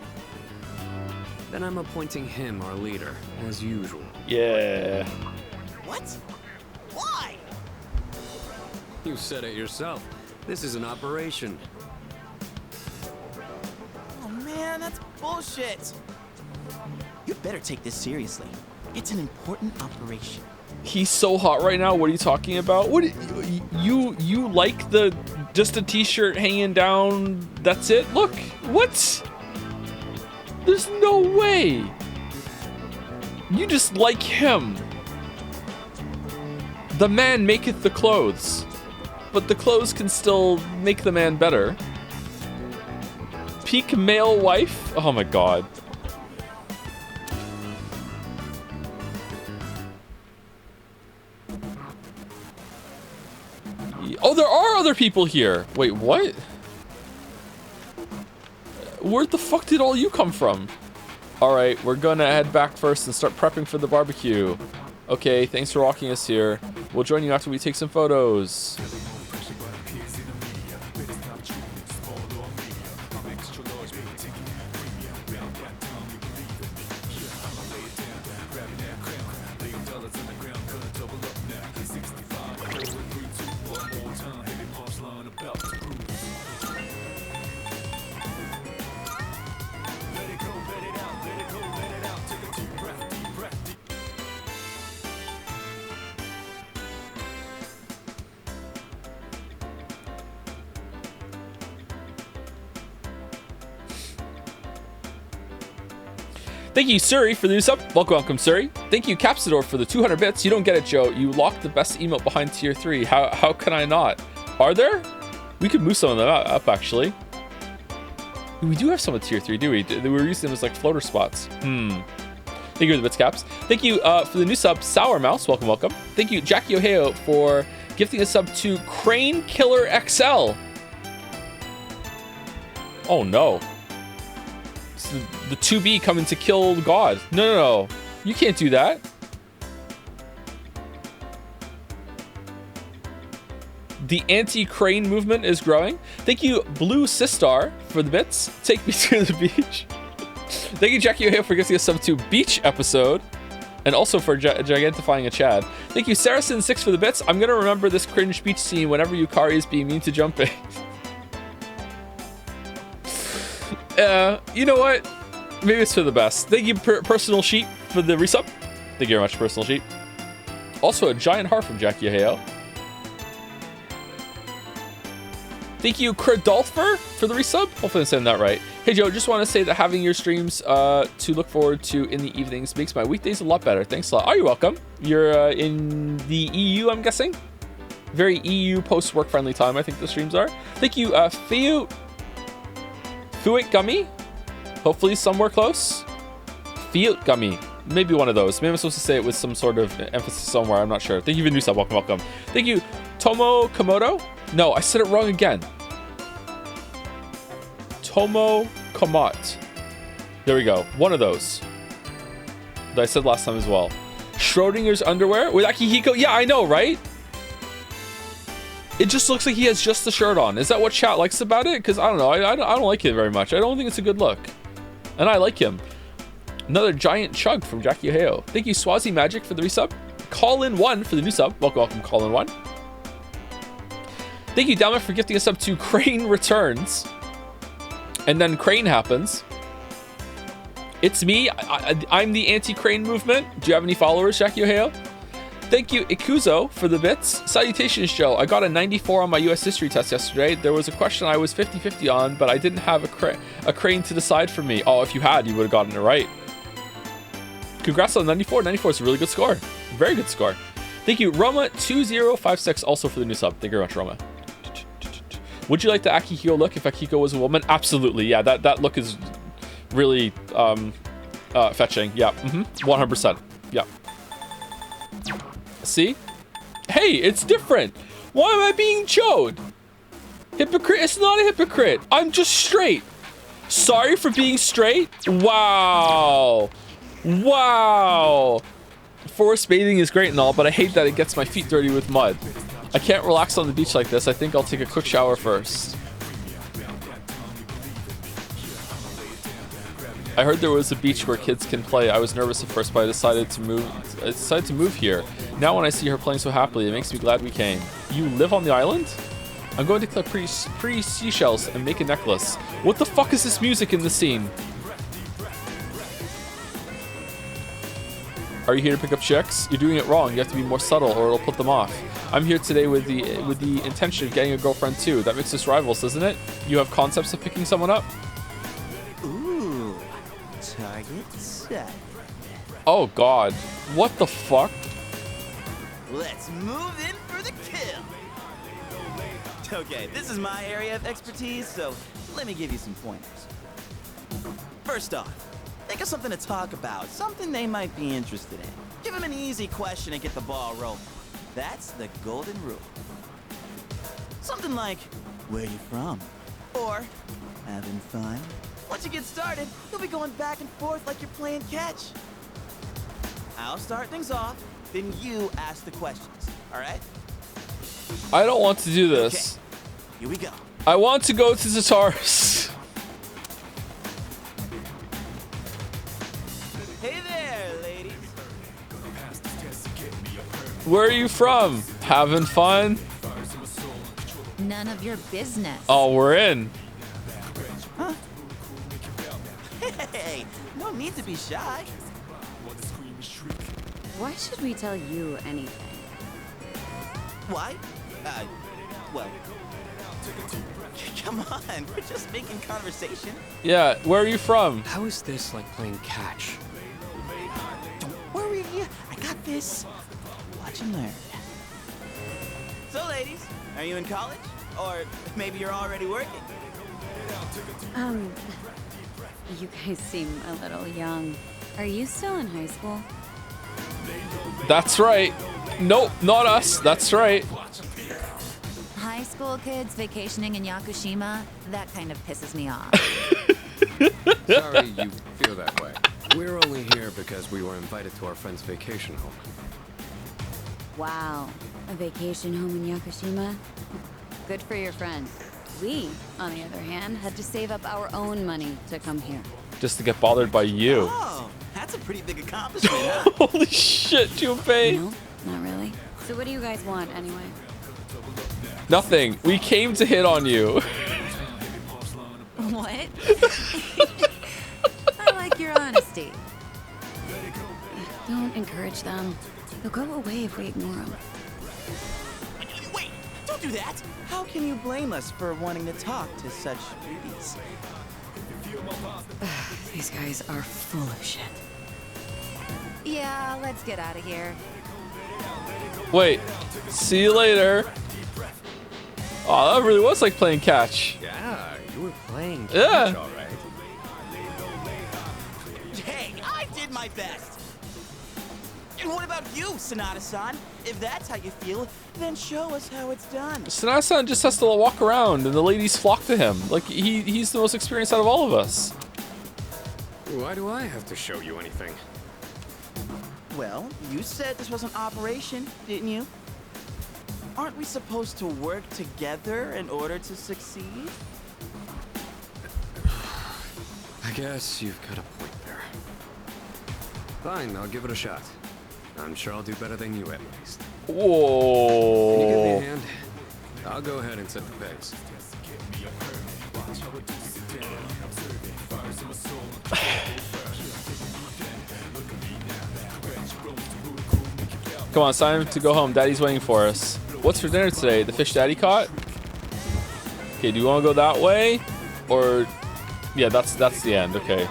Then I'm appointing him our leader, as usual. Yeah. What? Why? You said it yourself. This is an operation. Oh, man, that's bullshit. You better take this seriously. It's an important operation. He's so hot right now. What are you talking about? What you like the just a t-shirt hanging down? That's it. Look, what? There's no way. You just like him. The man maketh the clothes, but the clothes can still make the man better. Peak male wife. Oh my god. Oh, there are other people here. Wait, what? Where the fuck did all you come from? All right, we're gonna head back first and start prepping for the barbecue. Okay, thanks for walking us here. We'll join you after we take some photos. Thank you, Suri, for the new sub. Welcome, Suri. Thank you, Capsador, for the 200 bits. You don't get it, Joe. You locked the best emote behind tier 3. How can I not? Are there? We could move some of them up, actually. We do have some of tier 3, do we? We were using them as like floater spots. Thank you for the bits, Caps. Thank you for the new sub, Sour Mouse. Welcome. Thank you, Jackie Ohio, for gifting a sub to Crane Killer XL. Oh, no. The 2B coming to kill God. No. You can't do that. The anti-crane movement is growing. Thank you, Blue Sistar, for the bits. Take me to the beach. Thank you, Jackie O'Hare, for giving us sub to beach episode. And also for gigantifying a Chad. Thank you, Saracen6, for the bits. I'm going to remember this cringe beach scene whenever Yukari is being mean to Junpei. You know what? Maybe it's for the best. Thank you, Personal Sheep, for the resub. Thank you very much, Personal Sheep. Also, a giant heart from Jackie Ohio. Thank you, Cradolfer, for the resub. Hopefully I'm saying that right. Hey, Joe, just want to say that having your streams to look forward to in the evenings makes my weekdays a lot better. Thanks a lot. Oh, you're welcome. You're in the EU, I'm guessing? Very EU post-work friendly time, I think the streams are. Thank you, Fuit Gummy. Hopefully somewhere close. Fiat Gummy. Maybe one of those. Maybe I'm supposed to say it with some sort of emphasis somewhere. I'm not sure. Thank you for the new sub. Welcome, welcome. Thank you, Tomo Komodo. No, I said it wrong again. Tomo Komot. There we go. One of those. That I said last time as well. Schrodinger's underwear with Akihiko. Yeah, I know, right? It just looks like he has just the shirt on. Is that what chat likes about it? Because I don't know. I don't like it very much. I don't think it's a good look. And I like him. Another giant chug from Jackie Ohio. Thank you, Swazi Magic, for the resub. Call-in1 for the new sub. Welcome, welcome, Call-in1. Thank you, Dalma, for gifting us up to Crane Returns. And then Crane happens. It's me. I'm the anti-Crane movement. Do you have any followers, Jackie Ohio? Thank you, Ikuzo, for the bits. Salutations, Joe. I got a 94 on my US history test yesterday. There was a question I was 50-50 on, but I didn't have a crane to decide for me. Oh, if you had, you would have gotten it right. Congrats on 94. 94 is a really good score. Very good score. Thank you, Roma2056, also for the new sub. Thank you very much, Roma. Would you like the Akihiko look if Akihiko was a woman? Absolutely. Yeah, that look is really fetching. Yeah, 100%. Yeah. See? Hey, it's different. Why am I being chode? Hypocrite? It's not a hypocrite. I'm just straight. Sorry for being straight? Wow. Wow. Forest bathing is great and all, but I hate that it gets my feet dirty with mud. I can't relax on the beach like this. I think I'll take a quick shower first. I heard there was a beach where kids can play. I was nervous at first, but I decided to move here. Now when I see her playing so happily, it makes me glad we came. You live on the island? I'm going to collect pretty seashells and make a necklace. What the fuck is this music in the scene? Are you here to pick up chicks? You're doing it wrong. You have to be more subtle or it'll put them off. I'm here today with the intention of getting a girlfriend too. That makes us rivals, doesn't it? You have concepts of picking someone up? Ooh. Target set. Oh god. What the fuck? Let's move in for the kill. Okay, this is my area of expertise, so let me give you some pointers. First off, think of something to talk about, something they might be interested in. Give them an easy question and get the ball rolling. That's the golden rule. Something like, where you from? Or, having fun? Once you get started, you'll be going back and forth like you're playing catch. I'll start things off, then you ask the questions, all right? I don't want to do this. Okay, here we go. I want to go to Zataris. Hey there, ladies. Where are you from? Having fun? None of your business. Oh, we're in. Huh? Hey, no need to be shy. Why should we tell you anything? Why? Well, come on, we're just making conversation. Yeah, where are you from? How is this like playing catch? Don't worry, I got this. Watch and learn. So, ladies, are you in college? Or maybe you're already working? You guys seem a little young. Are you still in high school? That's right. Nope, not us. That's right. High school kids vacationing in Yakushima? That kind of pisses me off. Sorry you feel that way. We're only here because we were invited to our friend's vacation home. Wow, a vacation home in Yakushima? Good for your friend. We, on the other hand, had to save up our own money to come here. Just to get bothered by you. Oh, that's a pretty big accomplishment, huh? Holy shit, Junpei. No, not really. So what do you guys want, anyway? Nothing. We came to hit on you. What? I like your honesty. Don't encourage them. They'll go away if we ignore them. Wait, don't do that. How can you blame us for wanting to talk to such beauties? These guys are full of shit. Yeah, let's get out of here. Wait. See you later. Oh, that really was like playing catch. Yeah, you were playing catch, Yeah. all right. Hey, I did my best. And what about you, Sonata-san? If that's how you feel, then show us how it's done. Sonata-san just has to walk around and the ladies flock to him. Like, he's the most experienced out of all of us. Why do I have to show you anything? Well, you said this was an operation, didn't you? Aren't we supposed to work together in order to succeed? I guess you've got a point there. Fine, I'll give it a shot. I'm sure I'll do better than you at least. Whoa. Can you give me a hand? I'll go ahead and set the pace. Come on, it's time to go home. Daddy's waiting for us. What's for dinner today? The fish Daddy caught? Okay, do you want to go that way? Or... Yeah, that's the end. Okay.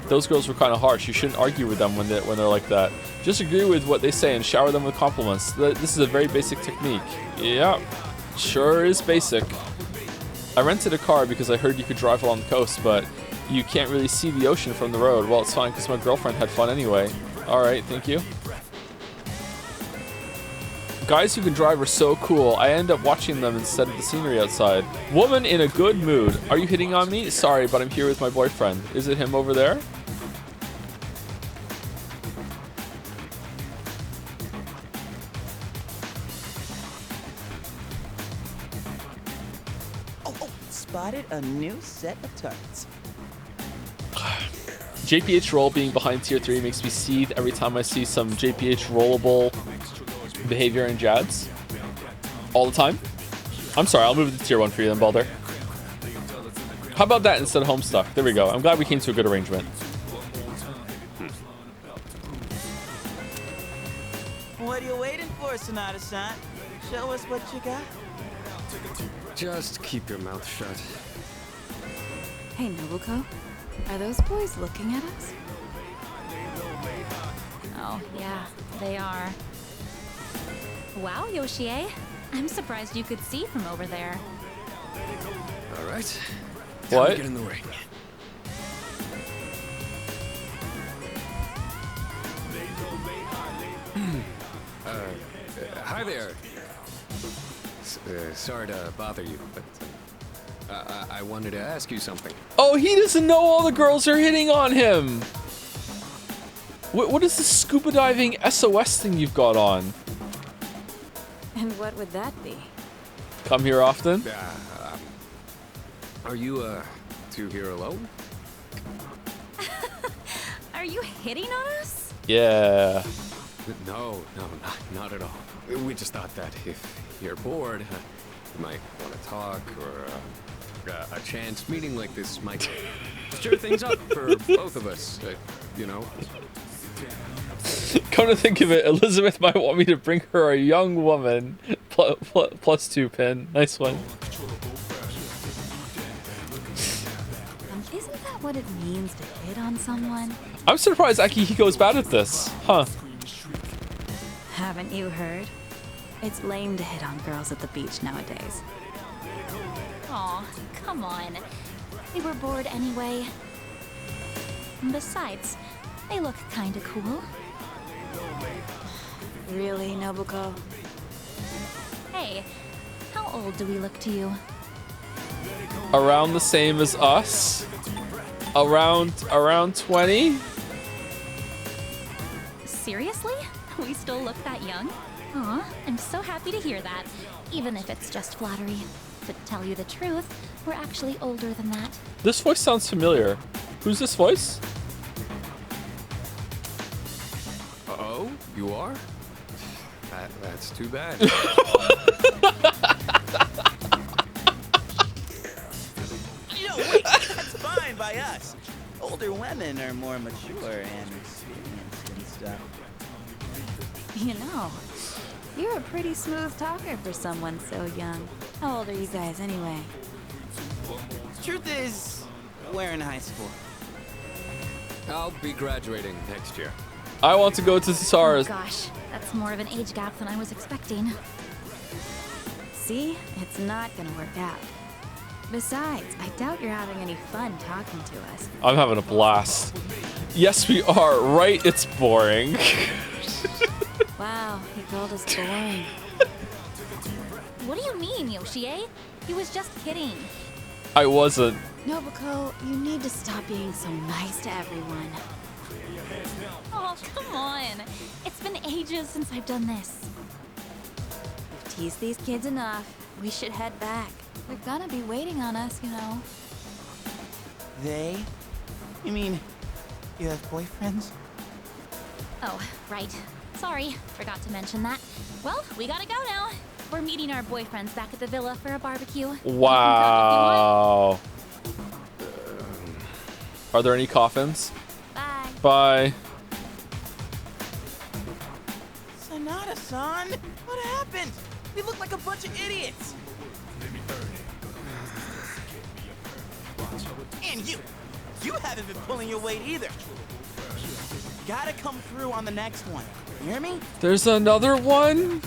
Those girls were kind of harsh. You shouldn't argue with them when they're like that. Just agree with what they say and shower them with compliments. This is a very basic technique. Yeah, sure is basic. I rented a car because I heard you could drive along the coast, but you can't really see the ocean from the road. Well, it's fine because my girlfriend had fun anyway. Alright, thank you. Guys who can drive are so cool. I end up watching them instead of the scenery outside. Woman in a good mood. Are you hitting on me? Sorry, but I'm here with my boyfriend. Is it him over there? Oh, spotted a new set of targets. JPH roll being behind tier 3 makes me seethe every time I see some JPH rollable behavior in Jads. All the time. I'm sorry, I'll move to tier 1 for you then, Balder. How about that instead of Homestuck? There we go. I'm glad we came to a good arrangement. What are you waiting for, Sonata-san? Show us what you got. Just keep your mouth shut. Hey, Nobuko. Are those boys looking at us? Oh, yeah, they are. Wow, Yoshie. I'm surprised you could see from over there. All right. What? Time to get in the ring. Hi there. Sorry to bother you, but I wanted to ask you something. Oh, he doesn't know all the girls are hitting on him. What is this scuba diving SOS thing you've got on? And what would that be? Come here often? Are you, two here alone? Are you hitting on us? Yeah. No, not at all. We just thought that if you're bored, you might want to talk, or a chance meeting like this might stir things up for both of us, you know? Come to think of it, Elizabeth might want me to bring her a young woman. Plus 2 pin. Nice one. Isn't that what it means to hit on someone? I'm surprised Akihiko's bad at this. Huh. Haven't you heard? It's lame to hit on girls at the beach nowadays. Aw, come on. We were bored anyway. Besides, they look kinda cool. Really, Nobuko? Hey, how old do we look to you? Around the same as us? Around 20? Seriously? We still look that young? Aw, I'm so happy to hear that. Even if it's just flattery. To tell you the truth, we're actually older than that. This voice sounds familiar. Who's this voice? Oh, you are? That's too bad. No, wait, that's fine by us. Older women are more mature and experienced and stuff. You know, you're a pretty smooth talker for someone so young. How old are you guys anyway? Truth is, we're in high school. I'll be graduating next year. I want to go to Tsara's. Oh gosh, that's more of an age gap than I was expecting. See? It's not gonna work out. Besides, I doubt you're having any fun talking to us. I'm having a blast. Yes, we are. Right? It's boring. Wow, he called us boring. What do you mean, Yoshie? He was just kidding. I wasn't. Nobuko, you need to stop being so nice to everyone. Oh, come on. It's been ages since I've done this. We've teased these kids enough. We should head back. They're gonna be waiting on us, you know. They? You mean, you have boyfriends? Oh, right. Sorry, forgot to mention that. Well, we gotta go now. We're meeting our boyfriends back at the villa for a barbecue. Wow. Are there any coffins? Bye. Bye. Sanada-san, what happened? We look like a bunch of idiots. And you haven't been pulling your weight either. Gotta come through on the next one. You hear me? There's another one?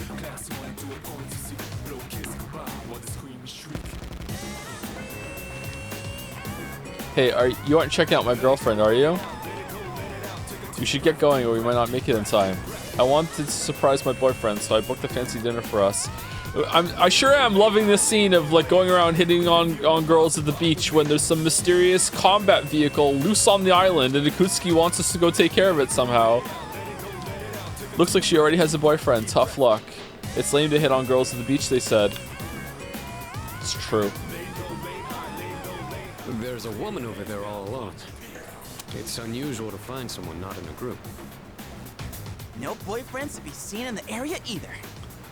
Hey, you aren't checking out my girlfriend, are you? You should get going or we might not make it in time. I wanted to surprise my boyfriend, so I booked a fancy dinner for us. I sure am loving this scene of like going around hitting on girls at the beach when there's some mysterious combat vehicle loose on the island and Akutsuki wants us to go take care of it somehow. Looks like she already has a boyfriend. Tough luck. It's lame to hit on girls at the beach, they said. It's true. There's a woman over there all alone. It's unusual to find someone not in a group. No boyfriends to be seen in the area either.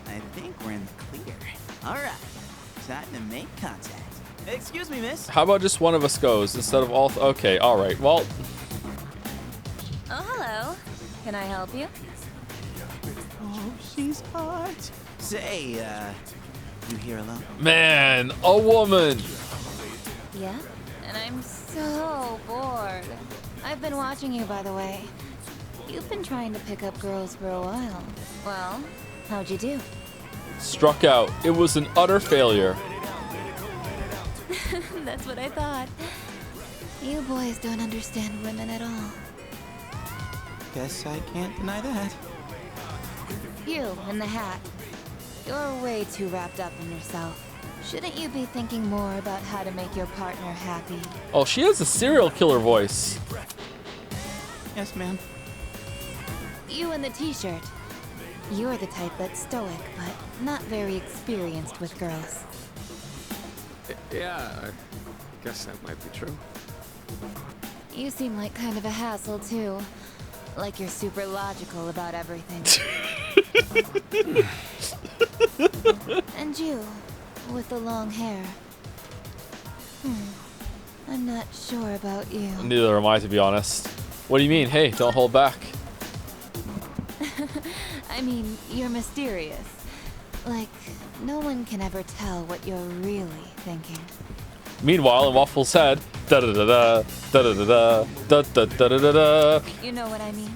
I think we're in the clear. All right, time to make contact. Excuse me, miss. How about just one of us goes instead of all? Okay, all right. Well. Oh, hello. Can I help you? Oh, she's hot. Say, you here alone? Man, a woman. Yeah? And I'm so bored. I've been watching you, by the way. You've been trying to pick up girls for a while. Well, how'd you do? Struck out. It was an utter failure. That's what I thought. You boys don't understand women at all. Guess I can't deny that. You, in the hat. You're way too wrapped up in yourself. Shouldn't you be thinking more about how to make your partner happy? Oh, she has a serial killer voice. Yes, ma'am. You in the t-shirt. You're the type that's stoic, but not very experienced with girls. Yeah, I guess that might be true. You seem like kind of a hassle, too. Like you're super logical about everything. And you, with the long hair. I'm not sure about you. Neither am I, to be honest. What do you mean? Hey, don't hold back. I mean, you're mysterious. Like, no one can ever tell what you're really thinking. Meanwhile, in Waffles' head, da da da da da da da da da da da da. You know what I mean?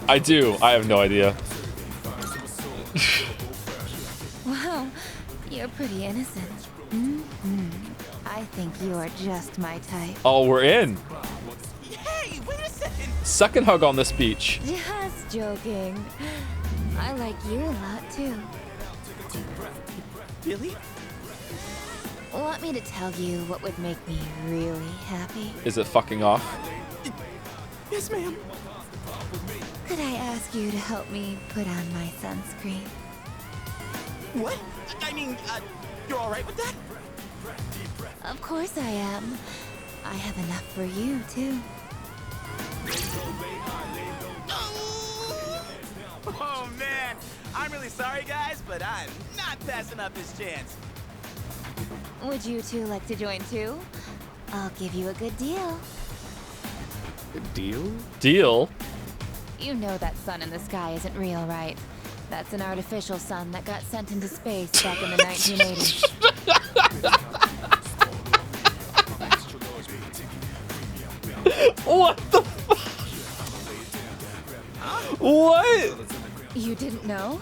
I do. I have no idea. Wow, you're pretty innocent. I think you are just my type. Oh, we're in. Hey, wait a second. Second hug on this beach. Just joking. I like you a lot too. Really? Want me to tell you what would make me really happy? Is it fucking off? Yes, ma'am. Could I ask you to help me put on my sunscreen? What? I mean, you're all right with that? Of course I am. I have enough for you, too. Oh, man. I'm really sorry, guys, but I'm not passing up this chance. Would you two like to join, too? I'll give you a good deal. Good deal? Deal? You know that sun in the sky isn't real, right? That's an artificial sun that got sent into space back in the 1980s. What the fuck? What? You didn't know?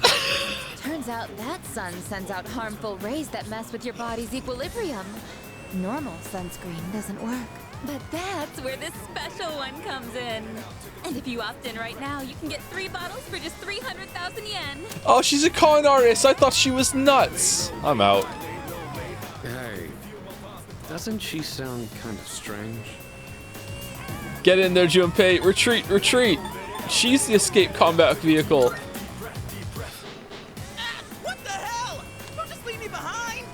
Turns out that sun sends out harmful rays that mess with your body's equilibrium. Normal sunscreen doesn't work. But that's where this special one comes in. And if you opt in right now, you can get 3 bottles for just 300,000 yen. Oh, she's a con artist. I thought she was nuts. I'm out. Hey, doesn't she sound kind of strange? Get in there, Junpei. Retreat, retreat. She's the escape combat vehicle. What the hell? Don't just leave me behind.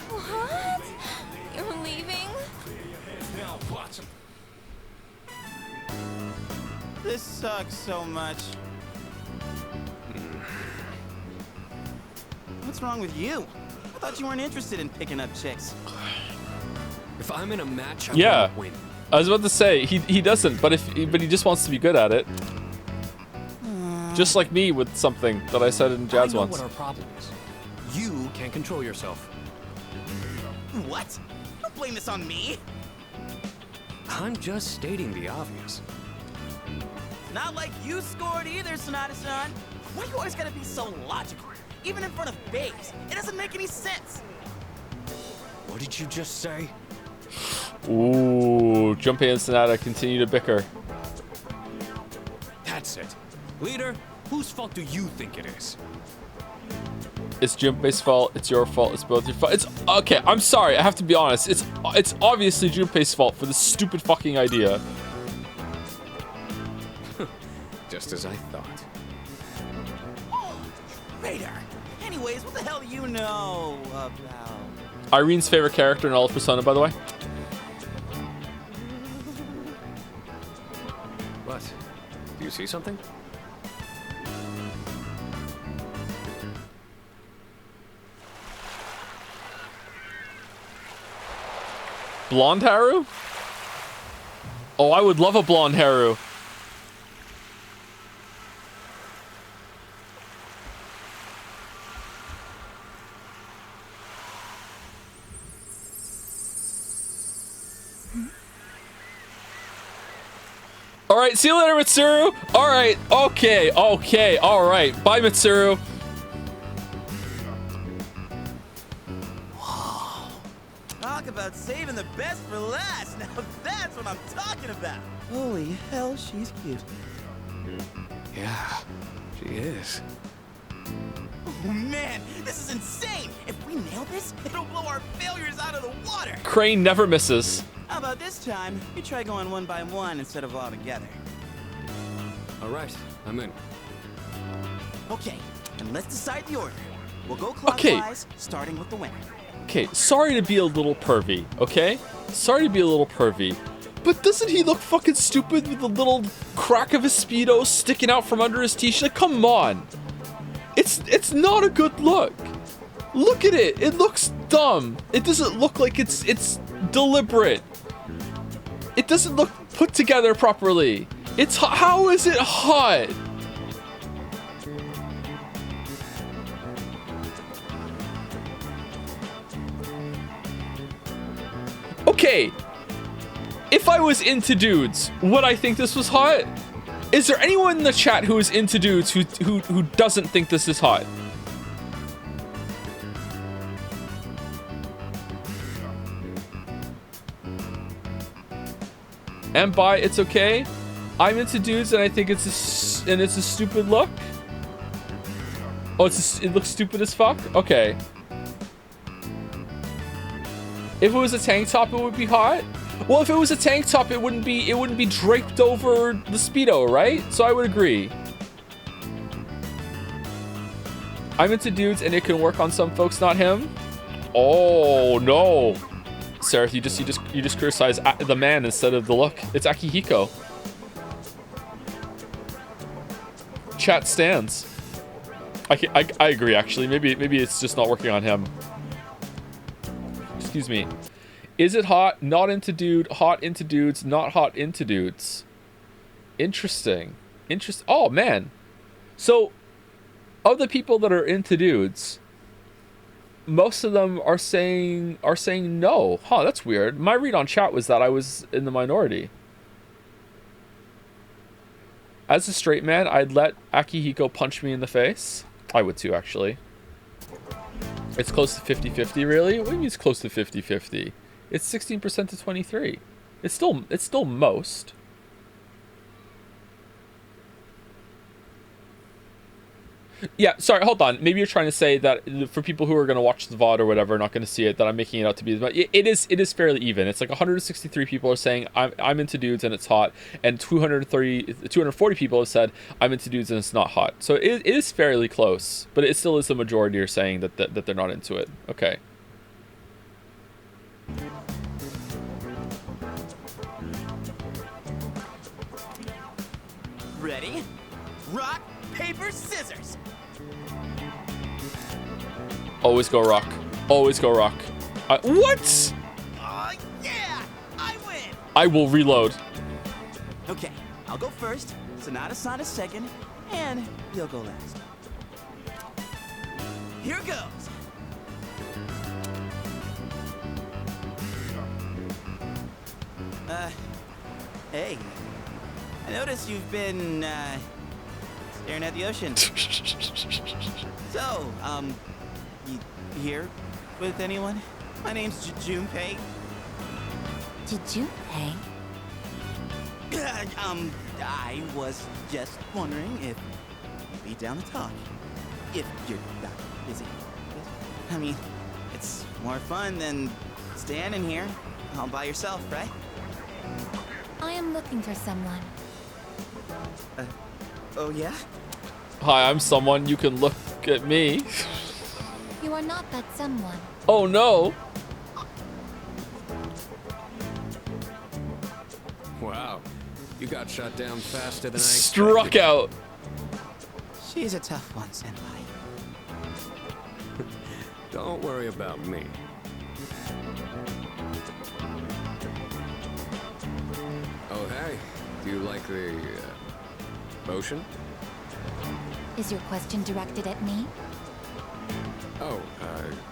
What? You're leaving? This sucks so much. What's wrong with you? I thought you weren't interested in picking up chicks. If I'm in a match, I Yeah. won't win. I was about to say he doesn't, but he just wants to be good at it. Just like me with something that I said in Jazz I know once. what our problem is. You can't control yourself. What? Don't blame this on me. I'm just stating the obvious. Not like you scored either, Sonata-san. Why you always gotta be so logical? Even in front of babes. It doesn't make any sense. What did you just say? Ooh, Junpei and Sonata continue to bicker. That's it. Leader, whose fault do you think it is? It's Junpei's fault. It's your fault. It's both your fault. It's okay. I'm sorry. I have to be honest. It's obviously Junpei's fault for this stupid fucking idea. Just as I thought. Radar. Anyways, what the hell do you know about? Irene's favorite character in all of Persona, by the way. What? Do you see something? Blonde Haru? Oh, I would love a blonde Haru. All right, see you later, Mitsuru. All right, okay, all right. Bye, Mitsuru. Talk about saving the best for last. Now that's what I'm talking about. Holy hell, she's cute. Yeah, she is. Oh man, this is insane. If we nail this, it'll blow our failures out of the water. Crane never misses. How about this time? You try going one by one instead of all together. All right, I'm in. Okay, and let's decide the order. We'll go clockwise, starting with the winner. Okay, sorry to be a little pervy, okay? Sorry to be a little pervy. But doesn't he look fucking stupid with the little crack of his Speedo sticking out from under his t-shirt? Come on. It's not a good look. Look at it. It looks dumb. It doesn't look like it's deliberate. It doesn't look put together properly. How is it hot? Okay, if I was into dudes, would I think this was hot? Is there anyone in the chat who is into dudes who doesn't think this is hot? And by it's okay, I'm into dudes and I think it's a stupid look. Oh, it looks stupid as fuck. Okay. If it was a tank top, it would be hot. Well, if it was a tank top, it wouldn't be draped over the Speedo, right? So I would agree. I'm into dudes and it can work on some folks, not him. Oh no. Seraph, you just criticize the man instead of the look. It's Akihiko. Chat stands. I agree actually. Maybe it's just not working on him. Excuse me. Is it hot? Not into dude. Hot into dudes. Not hot into dudes. Interesting. Oh man. So, of the people that are into dudes, most of them are saying no. Huh, that's weird. My read on chat was that I was in the minority. As a straight man, I'd let Akihiko punch me in the face. I would too, actually. It's close to 50-50, really? What do you mean it's close to 50-50? It's 16% to 23. It's still most. Yeah, sorry, hold on. Maybe you're trying to say that for people who are going to watch the VOD or whatever, not going to see it, that I'm making it out to be, but it is fairly even. It's like 163 people are saying I'm into dudes and it's hot, and 240 people have said I'm into dudes and it's not hot. So it is fairly close, but it still is the majority are saying that they're not into it. Okay. Ready? Rock, paper, scissors. Always go rock. Always go rock. What? Yeah! I win! I will reload. Okay, I'll go first, Sonata second, and you'll go last. Here goes! Hey. I noticed you've been, staring at the ocean. So, you here with anyone? My name's Junpei. Junpei? I was just wondering if you'd be down to talk. If you're not busy. I mean, it's more fun than standing here all by yourself, right? I am looking for someone. Oh yeah? Hi, I'm someone. You can look at me. You are not that someone. Oh no. Wow, you got shot down faster than I Struck expected. out. She's a tough one, Senpai. Don't worry about me. Oh, hey. Do you like the ocean? Is your question directed at me? Oh,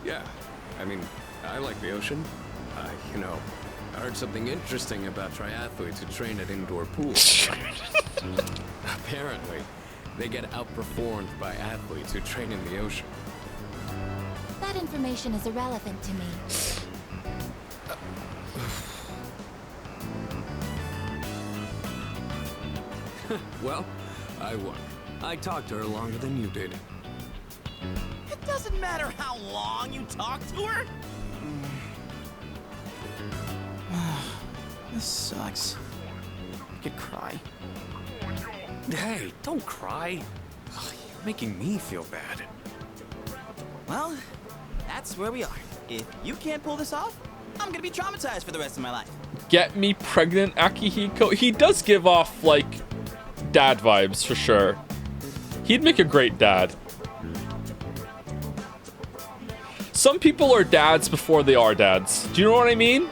yeah. I mean, I like the ocean. You know, I heard something interesting about triathletes who train at indoor pools. Apparently, they get outperformed by athletes who train in the ocean. That information is irrelevant to me. Well, I won. I talked to her longer than you did. It doesn't matter how long you talk to her. This sucks. I could cry. Hey, don't cry. Ugh, you're making me feel bad. Well, that's where we are. If you can't pull this off, I'm gonna be traumatized for the rest of my life. Get me pregnant, Akihiko. He does give off, like, dad vibes for sure. He'd make a great dad. Some people are dads before they are dads. Do you know what I mean?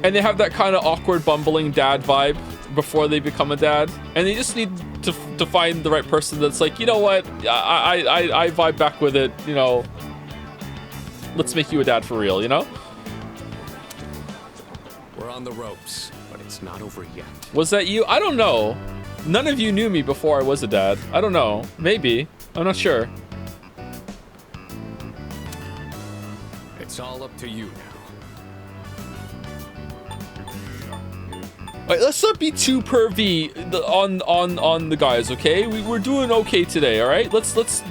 And they have that kind of awkward, bumbling dad vibe before they become a dad. And they just need to find the right person that's like, you know what? I vibe back with it, you know. Let's make you a dad for real, you know? We're on the ropes, but it's not over yet. Was that you? I don't know. None of you knew me before I was a dad. I don't know. Maybe. I'm not sure. It's all up to you now. Alright, let's not be too pervy on the guys, okay? We're doing okay today, alright? Let's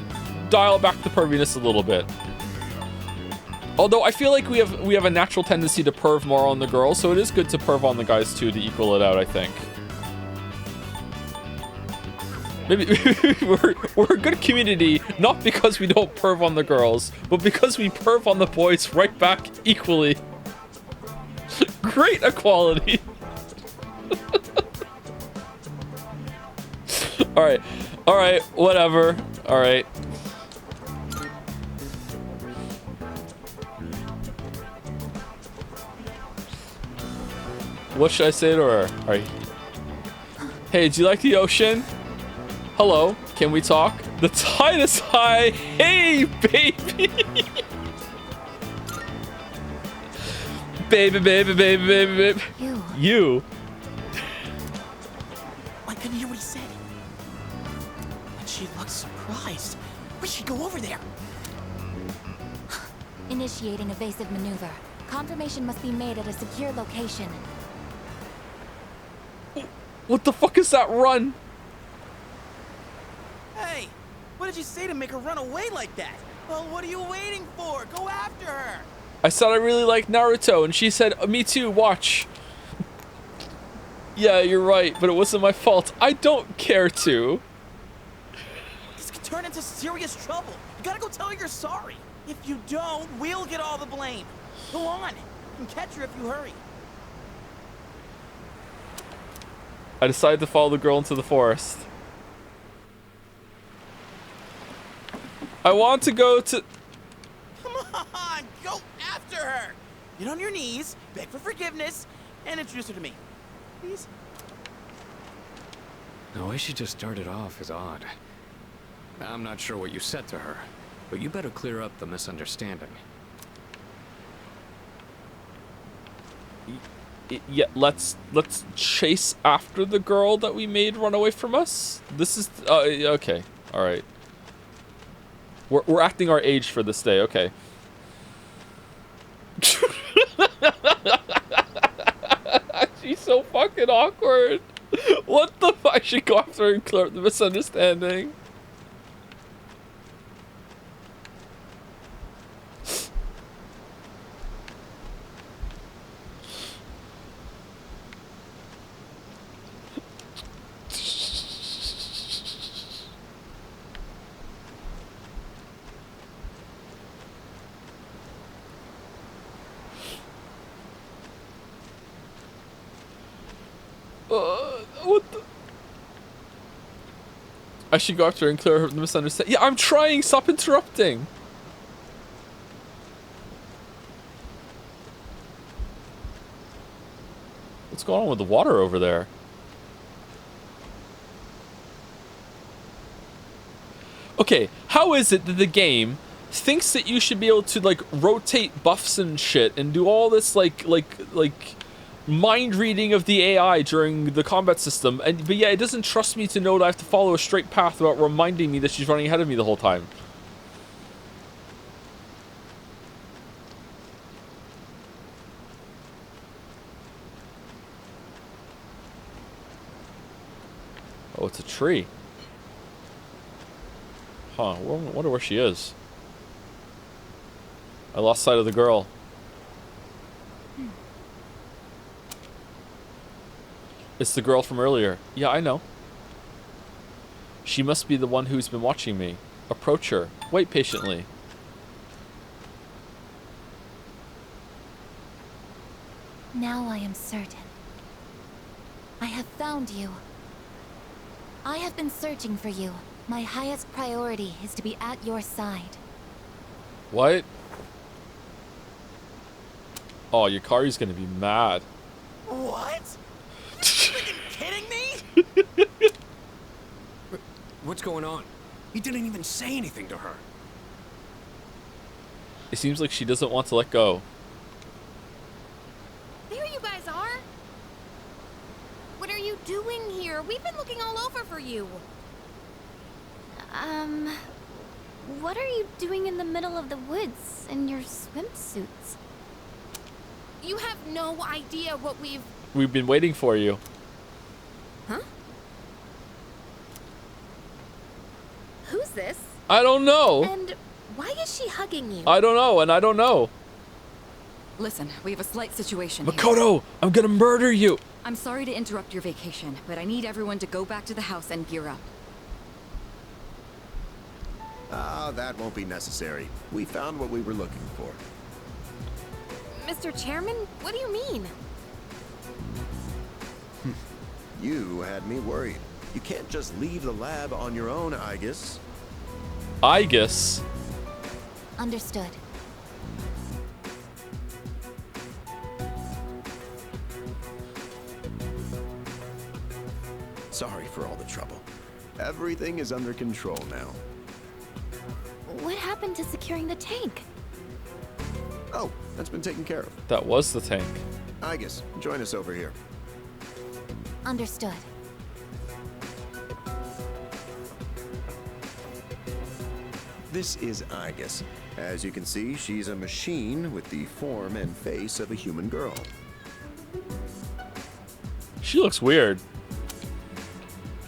dial back the perviness a little bit. Although I feel like we have a natural tendency to perv more on the girls, so it is good to perv on the guys too to equal it out, I think. Maybe we're a good community, not because we don't perv on the girls, but because we perv on the boys right back equally. Great equality. All right, whatever. All right. What should I say to her? All right. Hey, do you like the ocean? Hello, can we talk? The tide is high. Hey, baby. Baby, baby, baby, baby, baby. You. I couldn't hear what he said. But she looked surprised. We should go over there. Initiating evasive maneuver. Confirmation must be made at a secure location. What the fuck is that run? Hey, what did you say to make her run away like that? Well, what are you waiting for? Go after her. I said I really like Naruto, and she said, me too, watch. Yeah, you're right, but it wasn't my fault. I don't care to. This could turn into serious trouble. You gotta go tell her you're sorry. If you don't, we'll get all the blame. Go on. You can catch her if you hurry. I decided to follow the girl into the forest. I want to go to... Come on, go after her. Get on your knees, beg for forgiveness, and introduce her to me. Please? The way she just started off is odd. I'm not sure what you said to her, but you better clear up the misunderstanding. Yeah, let's chase after the girl that we made run away from us. This is okay. All right. We're acting our age for this day. Okay. She's so fucking awkward. What the fuck? I should go after her and clear up the misunderstanding. What the? I should go after her and clear her the misunderstanding. Yeah, I'm trying. Stop interrupting. What's going on with the water over there? Okay, how is it that the game thinks that you should be able to like rotate buffs and shit and do all this like mind reading of the AI during the combat system, but yeah, it doesn't trust me to know that I have to follow a straight path without reminding me that she's running ahead of me the whole time. Oh, it's a tree. Huh, I wonder where she is. I lost sight of the girl. It's the girl from earlier. Yeah, I know. She must be the one who's been watching me. Approach her. Wait patiently. Now I am certain. I have found you. I have been searching for you. My highest priority is to be at your side. What? Oh, Yukari's gonna be mad. What? Are you freaking kidding me? What's going on? He didn't even say anything to her. It seems like she doesn't want to let go. There you guys are. What are you doing here? We've been looking all over for you. What are you doing in the middle of the woods in your swimsuits? You have no idea what We've been waiting for you. Huh? Who's this? I don't know. And why is she hugging you? I don't know, and I don't know. Listen, we have a slight situation here. Makoto, I'm gonna murder you. I'm sorry to interrupt your vacation, but I need everyone to go back to the house and gear up. Ah, that won't be necessary. We found what we were looking for. Mr. Chairman, what do you mean? You had me worried. You can't just leave the lab on your own, I guess. I guess. Understood. Sorry for all the trouble. Everything is under control now. What happened to securing the tank? Oh, that's been taken care of. That was the tank. I guess. Join us over here. Understood. This is Igus. As you can see, she's a machine with the form and face of a human girl. She looks weird.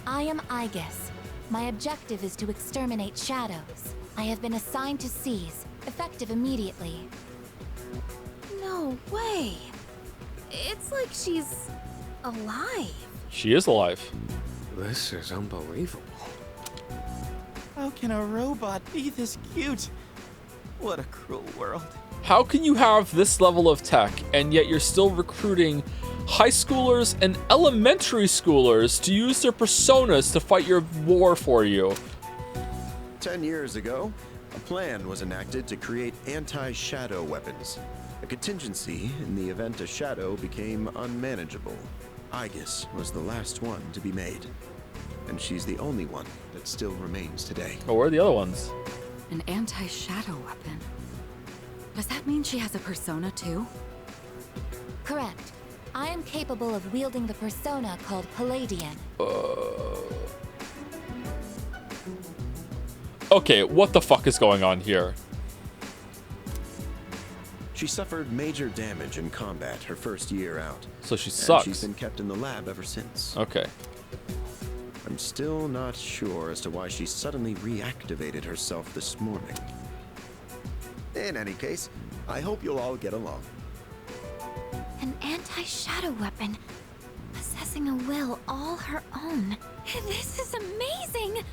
I am Igus. My objective is to exterminate shadows. I have been assigned to seize, effective immediately. No way. It's like she's alive. She is alive. This is unbelievable. How can a robot be this cute? What a cruel world. How can you have this level of tech and yet you're still recruiting high schoolers and elementary schoolers to use their personas to fight your war for you? 10 years ago, a plan was enacted to create anti-shadow weapons. A contingency in the event a shadow became unmanageable. Igus was the last one to be made. And she's the only one that still remains today. Oh, where are the other ones? An anti-shadow weapon. Does that mean she has a persona too? Correct. I am capable of wielding the persona called Palladian. Okay, what the fuck is going on here? She suffered major damage in combat her first year out. So she and sucks. She's been kept in the lab ever since. Okay. I'm still not sure as to why she suddenly reactivated herself this morning. In any case, I hope you'll all get along. An anti-shadow weapon, possessing a will all her own. This is amazing!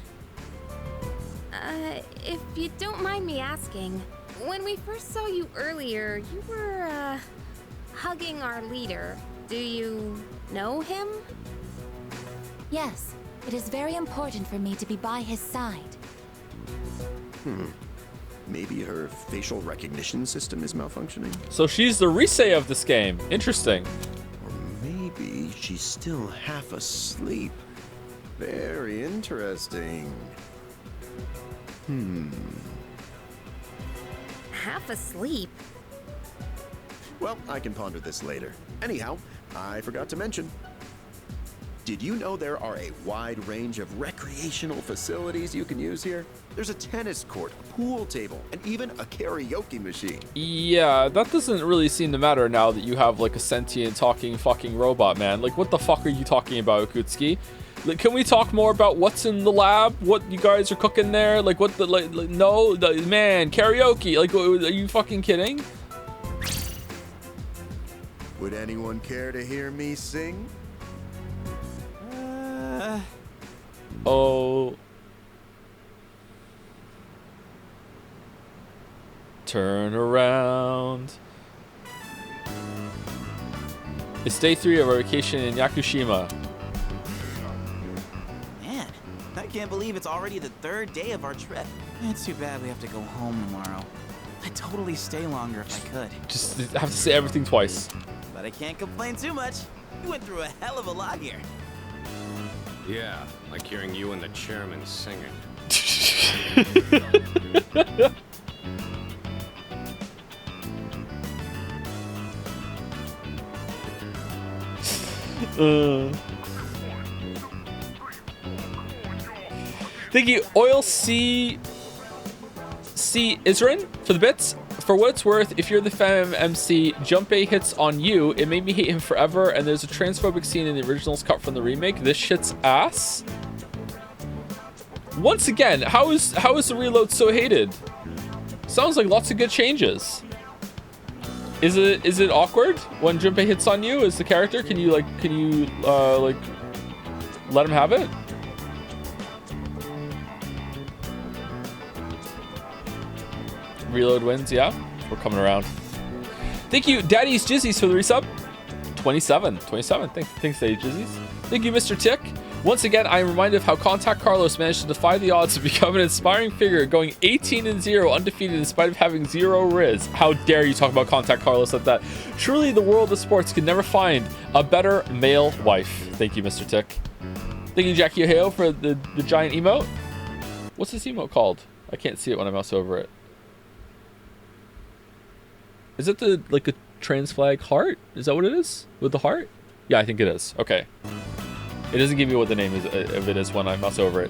If you don't mind me asking, when we first saw you earlier, you were, hugging our leader. Do you know him? Yes, it is very important for me to be by his side. Maybe her facial recognition system is malfunctioning? So she's the Rise of this game. Interesting. Or maybe she's still half asleep. Very interesting. Half asleep? Well, I can ponder this later. Anyhow, I forgot to mention. Did you know there are a wide range of recreational facilities you can use here? There's a tennis court, a pool table, and even a karaoke machine. Yeah, that doesn't really seem to matter now that you have like a sentient talking fucking robot, man. Like, what the fuck are you talking about, Akutsuki? Like, can we talk more about what's in the lab? What you guys are cooking there? Like, what the, like no, man, karaoke. Like, are you fucking kidding? Would anyone care to hear me sing? Oh. Turn around. It's day 3 of our vacation in Yakushima. Man, I can't believe it's already the 3rd day of our trip. It's too bad we have to go home tomorrow. I'd totally stay longer if I could. Just have to say everything twice. But I can't complain too much. We went through a hell of a lot here. Yeah, like hearing you and the chairman singing. Thank you, Oil C Isrin, for the bits. For what it's worth, if you're the fan of MC, Junpei hits on you. It made me hate him forever, and there's a transphobic scene in the originals cut from the remake. This shit's ass. Once again, how is the reload so hated? Sounds like lots of good changes. Is it awkward when Junpei hits on you as the character? Can you like let him have it? Reload wins, yeah. We're coming around. Thank you, Daddy's Jizzies, for the resub. 27. Thanks, Daddy Jizzies. Thank you, Mr. Tick. Once again, I am reminded of how Contact Carlos managed to defy the odds to become an inspiring figure, going 18-0 undefeated in spite of having 0 Riz. How dare you talk about Contact Carlos like that? Truly, the world of sports can never find a better male wife. Thank you, Mr. Tick. Thank you, Jackie Ohio, for the giant emote. What's this emote called? I can't see it when I mouse over it. Is it the like a trans flag heart? Is that what it is? With the heart? Yeah, I think it is. Okay. It doesn't give me what the name is of it is when I mouse over it.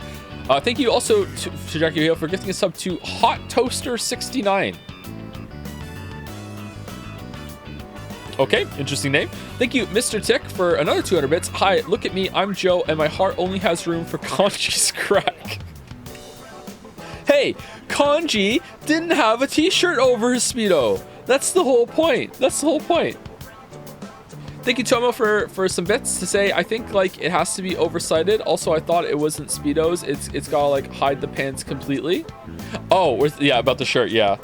Thank you also to Jackie Hill for gifting a sub to Hot Toaster 69. Okay, interesting name. Thank you, Mr. Tick, for another 200 bits. Hi, look at me. I'm Joe, and my heart only has room for Kanji's crack. Hey, Kanji didn't have a t-shirt over his Speedo. That's the whole point. That's the whole point. Thank you, Tomo, for some bits to say. I think like it has to be oversighted. Also, I thought it wasn't Speedos. It's gotta like hide the pants completely. Oh, yeah, about the shirt. Yeah.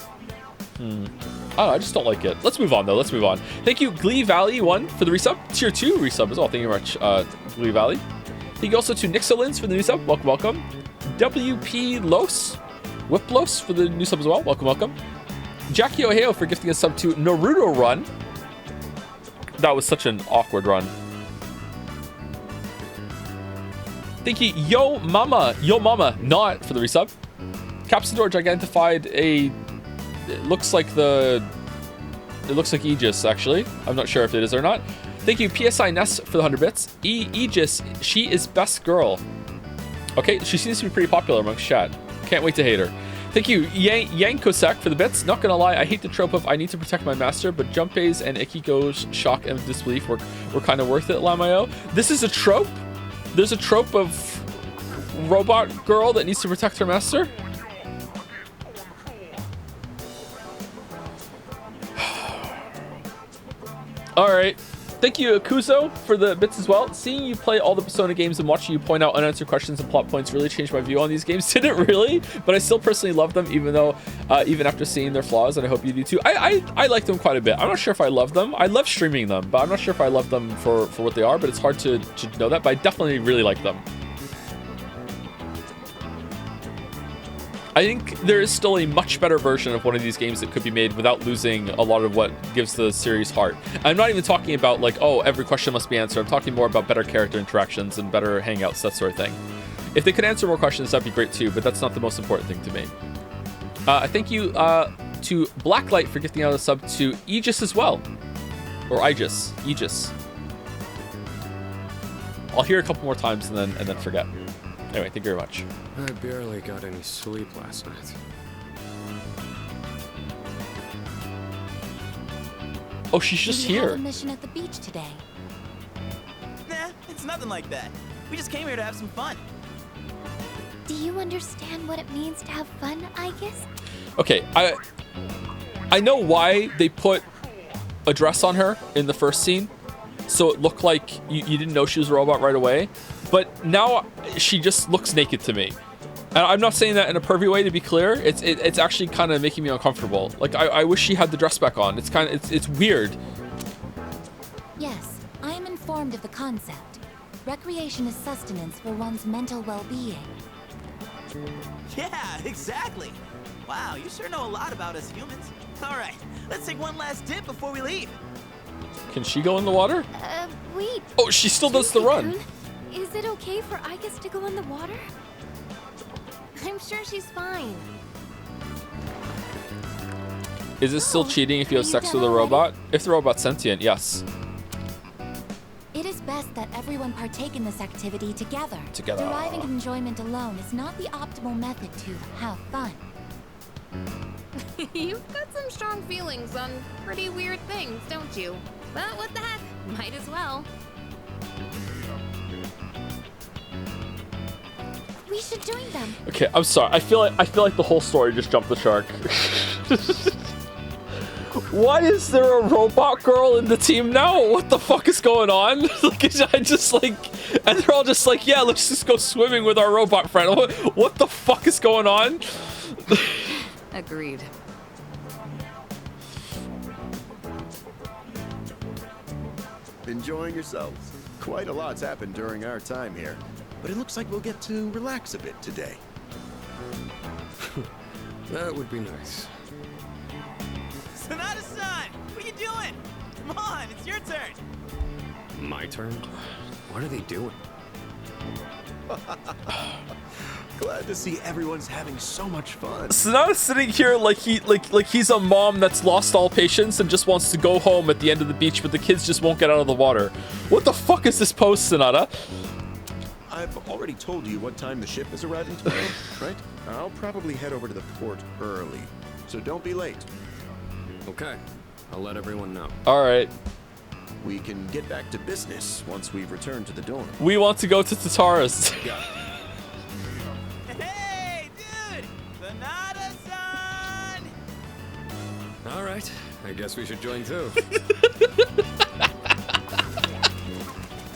I just don't like it. Let's move on though. Let's move on. Thank you, Glee Valley 1 for the resub. Tier 2 resub as well. Thank you very much, Glee Valley. Thank you also to Nixolins for the new sub. Welcome, welcome. WP Los, Whiplos for the new sub as well. Welcome, welcome. Jackie Ohio for gifting a sub to Naruto Run. That was such an awkward run. Thank you, Yo Mama, not for the resub. Capsador Gigentified it looks like Aegis actually. I'm not sure if it is or not. Thank you, PSI Ness for the 100 bits. Aegis, she is best girl. Okay, she seems to be pretty popular amongst chat. Can't wait to hate her. Thank you, Yankosek for the bits. Not gonna lie, I hate the trope of I need to protect my master, but Junpei's and Ikiko's shock and disbelief were kind of worth it, Lamayo. This is a trope? There's a trope of robot girl that needs to protect her master? Alright. Thank you, Akuzo, for the bits as well. Seeing you play all the Persona games and watching you point out unanswered questions and plot points really changed my view on these games. Didn't really, but I still personally love them, even after seeing their flaws, and I hope you do too. I like them quite a bit. I'm not sure if I love them. I love streaming them, but I'm not sure if I love them for what they are, but it's hard to know that, but I definitely really like them. I think there is still a much better version of one of these games that could be made without losing a lot of what gives the series heart. I'm not even talking about like, oh, every question must be answered. I'm talking more about better character interactions and better hangouts, that sort of thing. If they could answer more questions, that'd be great too, but that's not the most important thing to me. Thank you to Blacklight for gifting out a sub to Aegis as well. Or Aegis. I'll hear it a couple more times and then forget. Anyway, thank you very much. I barely got any sleep last night. Oh, she's just We have here. a mission at the beach today. Nah, it's nothing like that. We just came here to have some fun. Do you understand what it means to have fun, I guess? Okay, I know why they put a dress on her in the first scene, so it looked like you didn't know she was a robot right away. But now she just looks naked to me. And I'm not saying that in a pervy way, to be clear. It's actually kind of making me uncomfortable. Like I wish she had the dress back on. It's weird. Yes, I am informed of the concept. Recreation is sustenance for one's mental well-being. Yeah, exactly. Wow, you sure know a lot about us humans. All right, let's take one last dip before we leave. Can she go in the water? Wait. Oh, she still does the run. Is it okay for Aigis to go in the water? I'm sure she's fine. Is it still cheating if you have sex with a robot? If the robot's sentient, yes. It is best that everyone partake in this activity together. Deriving enjoyment alone is not the optimal method to have fun. You've got some strong feelings on pretty weird things, don't you? But what the heck? Might as well. We should join them. Okay, I'm sorry. I feel like the whole story just jumped the shark. Why is there a robot girl in the team now? What the fuck is going on? Like, I just like, and they're all just like, yeah, let's just go swimming with our robot friend. What the fuck is going on? Agreed. Enjoying yourselves? Quite a lot's happened during our time here, but it looks like we'll get to relax a bit today. That would be nice. Sonata-san! What are you doing? Come on, it's your turn! My turn? What are they doing? Glad to see everyone's having so much fun. Sonata's sitting here like he's a mom that's lost all patience and just wants to go home at the end of the beach, but the kids just won't get out of the water. What the fuck is this pose, Sonata? I've already told you what time the ship is arriving tomorrow, right? I'll probably head over to the port early, so don't be late. Okay, I'll let everyone know. All right. We can get back to business once we've returned to the dorm. We want to go to Tatara's. Hey, dude! Sonata-san! All right, I guess we should join too.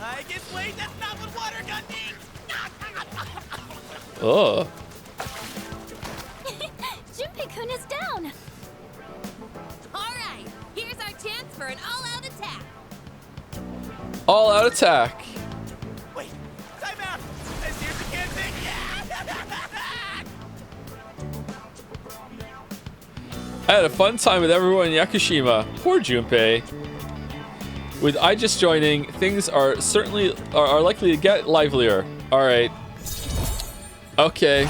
I guess wait, that's not what water gun means! Oh. Junpei-kun is down. Alright, here's our chance for an all-out attack. All out attack. Wait, time out! Here's the kid thing! I had a fun time with everyone in Yakushima. Poor Junpei. With I just joining, things are certainly are likely to get livelier. All right. Okay.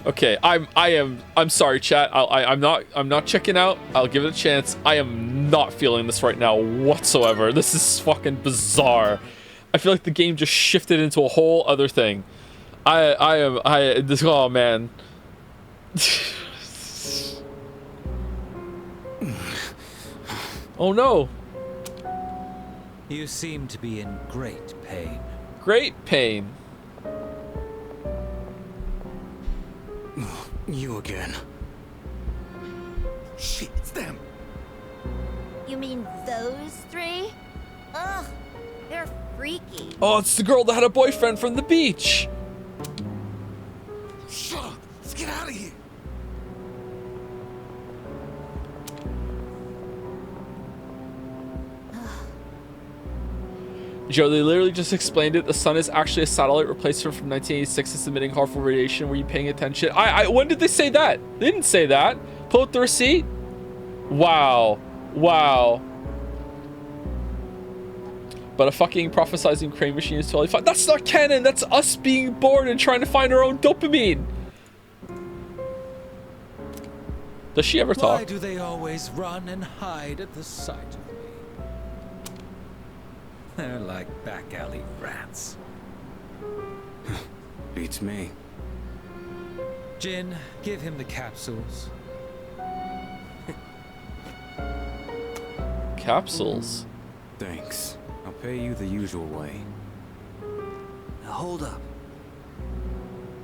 Okay. I'm sorry, chat. I'm not checking out. I'll give it a chance. I am not feeling this right now whatsoever. This is fucking bizarre. I feel like the game just shifted into a whole other thing. Oh man. Oh no. You seem to be in great pain. Great pain. You again. Shit, it's them. You mean those three? Ugh, they're freaky. Oh, it's the girl that had a boyfriend from the beach. Shut up! Let's get out of here! Joe, they literally just explained it. The sun is actually a satellite replacement from 1986 that's emitting harmful radiation. Were you paying attention? When did they say that? They didn't say that. Pull up the receipt. Wow. Wow. But a fucking prophesizing crane machine is totally fine. That's not canon. That's us being bored and trying to find our own dopamine. Does she ever talk? Why do they always run and hide at the sight of me? They're like back alley rats. Beats me. Jin, give him the capsules. Capsules? Thanks. I'll pay you the usual way. Now hold up.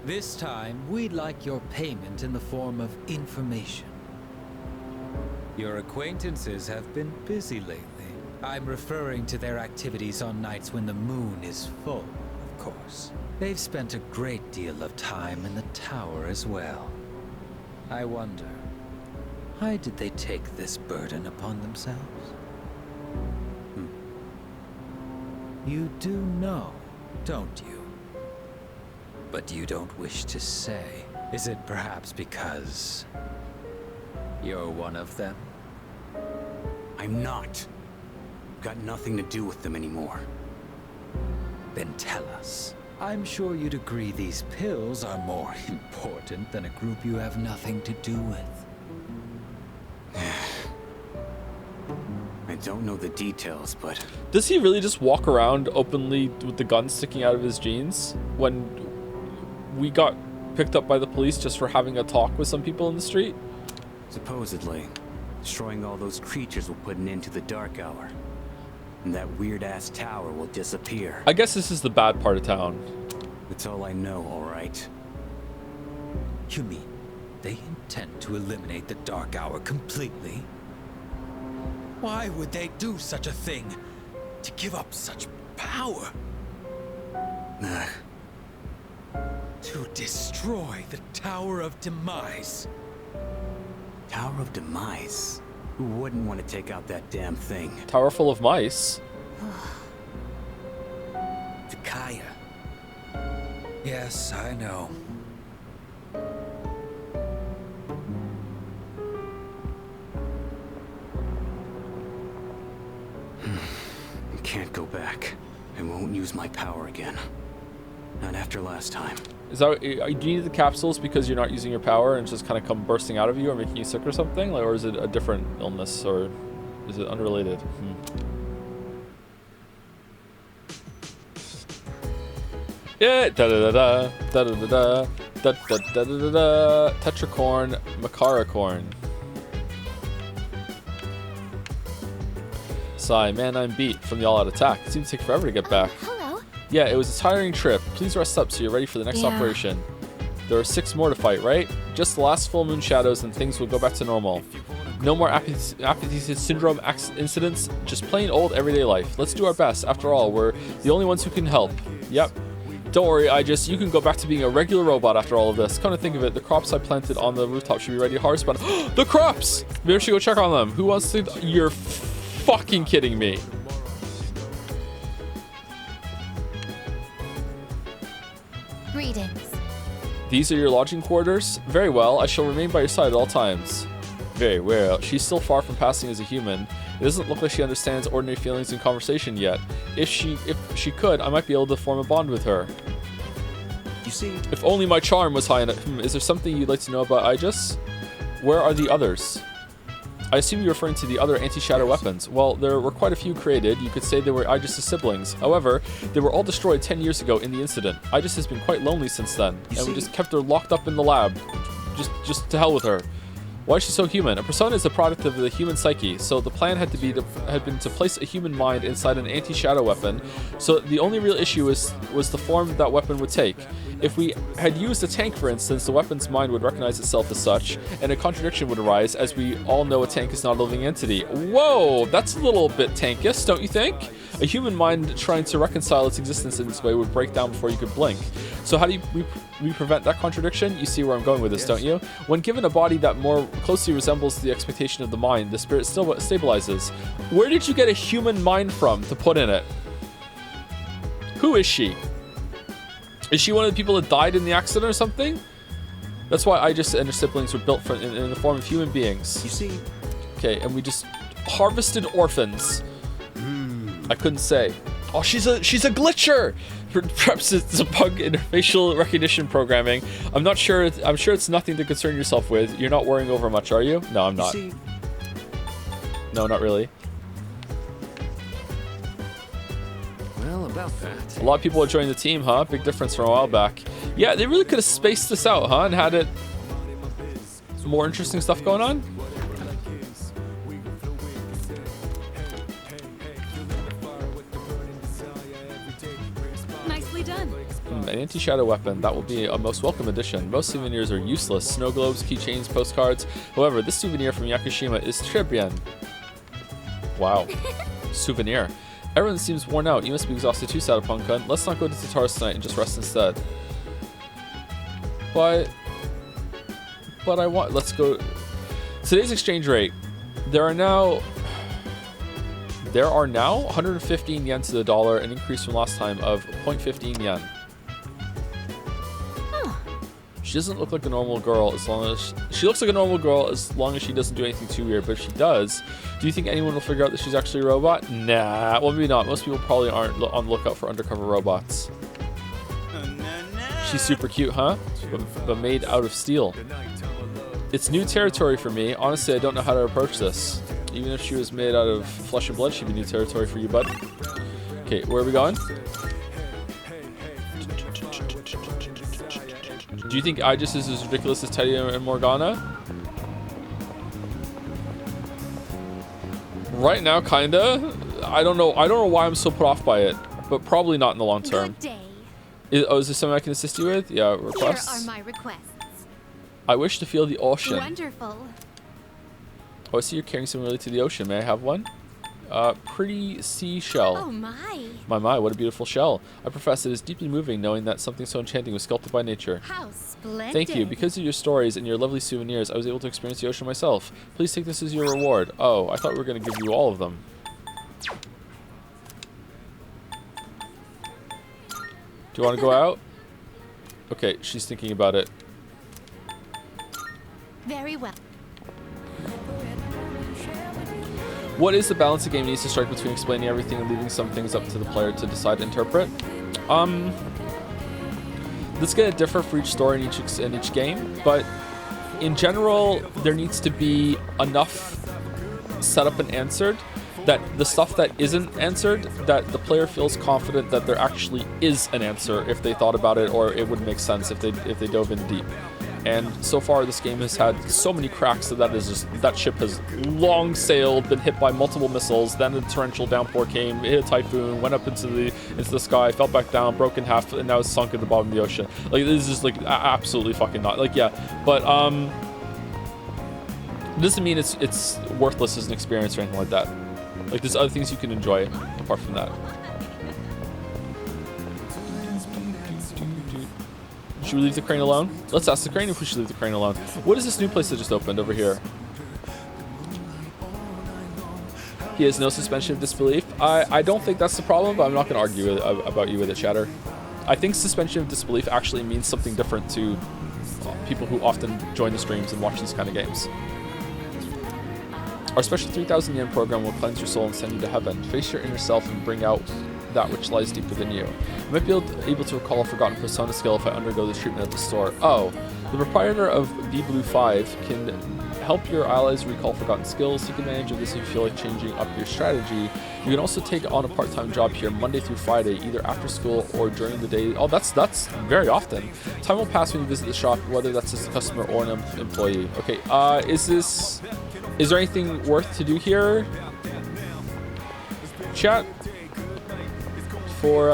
This time, we'd like your payment in the form of information. Your acquaintances have been busy lately. I'm referring to their activities on nights when the moon is full, of course. They've spent a great deal of time in the tower as well. I wonder, why did they take this burden upon themselves? You do know, don't you? But you don't wish to say. Is it perhaps because you're one of them? I'm not. Got nothing to do with them anymore. Then tell us. I'm sure you'd agree these pills are more important than a group you have nothing to do with. I don't know the details, but... Does he really just walk around openly with the gun sticking out of his jeans? When we got picked up by the police just for having a talk with some people in the street? Supposedly, destroying all those creatures will put an end to the dark hour. And that weird-ass tower will disappear. I guess this is the bad part of town. That's all I know, all right? You mean They intend to eliminate the Dark Hour completely. Why would they do such a thing? To give up such power? To destroy the Tower of Demise. Tower of Demise? Who wouldn't want to take out that damn thing? Tower full of mice. Takaya. Yes, I know. I can't go back. I won't use my power again. Not after last time. Is that, do you need the capsules because you're not using your power and it's just kind of come bursting out of you or making you sick or something? Like, or is it a different illness, or is it unrelated? Yeah, da da da da da da da da da da da da. Tetracorn, Macaracorn. Sigh, man, I'm beat from the all-out attack. It seemed to take forever to get back. Hello. Yeah, it was a tiring trip. Please rest up so you're ready for the next operation. There are 6 more to fight, right? Just the last full moon shadows and things will go back to normal. No more apathy syndrome incidents, just plain old everyday life. Let's do our best. After all, we're the only ones who can help. Yep. Don't worry, you can go back to being a regular robot after all of this. Come to think of it, the crops I planted on the rooftop should be ready to harvest, but the crops! Maybe I should go check on them. Who wants to? You're fucking kidding me. Greetings. These are your lodging quarters? Very well, I shall remain by your side at all times. Very well. She's still far from passing as a human. It doesn't look like she understands ordinary feelings in conversation yet. If she could, I might be able to form a bond with her. You see, if only my charm was high enough. Is there something you'd like to know about Aegis? Where are the others? I assume you're referring to the other anti-shadow weapons. Well, there were quite a few created. You could say they were Aegis' siblings. However, they were all destroyed 10 years ago in the incident. Aegis has been quite lonely since then, and we just kept her locked up in the lab. Just to hell with her. Why is she so human? A persona is a product of the human psyche, so the plan had been to place a human mind inside an anti-shadow weapon, so the only real issue was the form that weapon would take. If we had used a tank, for instance, the weapon's mind would recognize itself as such, and a contradiction would arise, as we all know a tank is not a living entity. Whoa, that's a little bit tankish, don't you think? A human mind trying to reconcile its existence in this way would break down before you could blink. So how do we prevent that contradiction? You see where I'm going with this, don't you? When given a body that more closely resembles the expectation of the mind, the spirit still stabilizes. Where did you get a human mind from to put in it? Who is she? Is she one of the people that died in the accident or something? That's why Aegis and her siblings were built in the form of human beings. You see? Okay, and we just harvested orphans. I couldn't say. Oh, she's a glitcher. Perhaps it's a bug in her facial recognition programming. I'm not sure. I'm sure it's nothing to concern yourself with. You're not worrying over much, are you? No, I'm not. No, not really. Well, about that. A lot of people are joining the team, huh? Big difference from a while back. Yeah, they really could have spaced this out, huh? And had it some more interesting stuff going on. Nicely done. An anti-shadow weapon. That will be a most welcome addition. Most souvenirs are useless. Snow globes, keychains, postcards. However, this souvenir from Yakushima is très bien. Wow. Souvenir. Everyone seems worn out. You must be exhausted too, Sadapunk-kun. Let's not go to Tataris tonight and just rest instead. But I want... Let's go... Today's exchange rate. There are now 115 yen to the dollar, an increase from last time of 0.15 yen. She doesn't look like a normal girl as long as... She looks like a normal girl as long as she doesn't do anything too weird, but if she does, do you think anyone will figure out that she's actually a robot? Nah, well, maybe not. Most people probably aren't on the lookout for undercover robots. She's super cute, huh? But made out of steel. It's new territory for me. Honestly, I don't know how to approach this. Even if she was made out of flesh and blood, she'd be new territory for you, bud. Okay, where are we going? Do you think Aegis is as ridiculous as Teddy and Morgana? Right now, kinda. I don't know why I'm so put off by it, but probably not in the long term. Good day. Is there something I can assist you with? Yeah, requests. Here are my requests. I wish to feel the ocean. Wonderful. Oh, I see you're carrying something related to the ocean. May I have one? Pretty seashell. Oh my. My, what a beautiful shell. I profess it is deeply moving knowing that something so enchanting was sculpted by nature. How splendid. Thank you. Because of your stories and your lovely souvenirs, I was able to experience the ocean myself. Please take this as your reward. Oh, I thought we were going to give you all of them. Do you want to go out? Okay, she's thinking about it. Very well. What is the balance the game needs to strike between explaining everything and leaving some things up to the player to decide to interpret? This is going to differ for each story in each game, but in general, there needs to be enough set up and answered that the stuff that isn't answered, that the player feels confident that there actually is an answer if they thought about it, or it would make sense if they dove in deep. And so far, this game has had so many cracks that ship has long sailed, been hit by multiple missiles. Then a torrential downpour came, hit a typhoon, went up into the sky, fell back down, broke in half, and now it's sunk at the bottom of the ocean. Like, this is like absolutely fucking not. Like, yeah, but it doesn't mean it's worthless as an experience or anything like that. Like, there's other things you can enjoy apart from that. Should we leave the crane alone? Let's ask the crane if we should leave the crane alone. What is this new place that just opened over here? He has no suspension of disbelief. I don't think that's the problem, but I'm not going to argue about you with it, Shatter. I think suspension of disbelief actually means something different to people who often join the streams and watch these kind of games. Our special 3,000 yen program will cleanse your soul and send you to heaven. Face your inner self and bring out that which lies deep within you. I might be able to recall a forgotten persona skill if I undergo the treatment at the store. Oh, the proprietor of V-Blue 5 can help your allies recall forgotten skills. Take advantage of this if you feel like changing up your strategy. You can also take on a part-time job here Monday through Friday, either after school or during the day. Oh, that's very often. Time will pass when you visit the shop, whether that's as a customer or an employee. Okay, is there anything worth to do here? Chat? For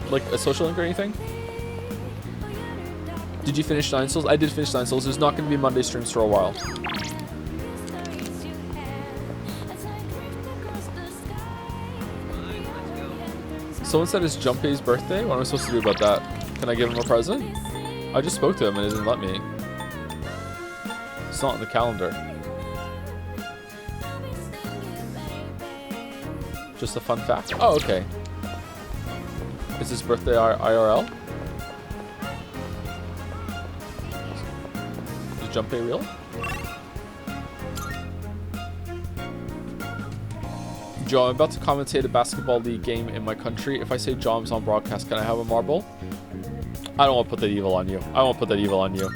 like a social link or anything? Did you finish 9 Souls? I did finish 9 Souls. There's not going to be Monday streams for a while. Someone said it's Junpei's birthday. What am I supposed to do about that? Can I give him a present? I just spoke to him and he didn't let me. It's not in the calendar. Just a fun fact. Oh, okay. Is his birthday IRL? Is Junpei real? Joe, I'm about to commentate a basketball league game in my country. If I say Jom's on broadcast, can I have a marble? I don't want to put that evil on you. I won't put that evil on you.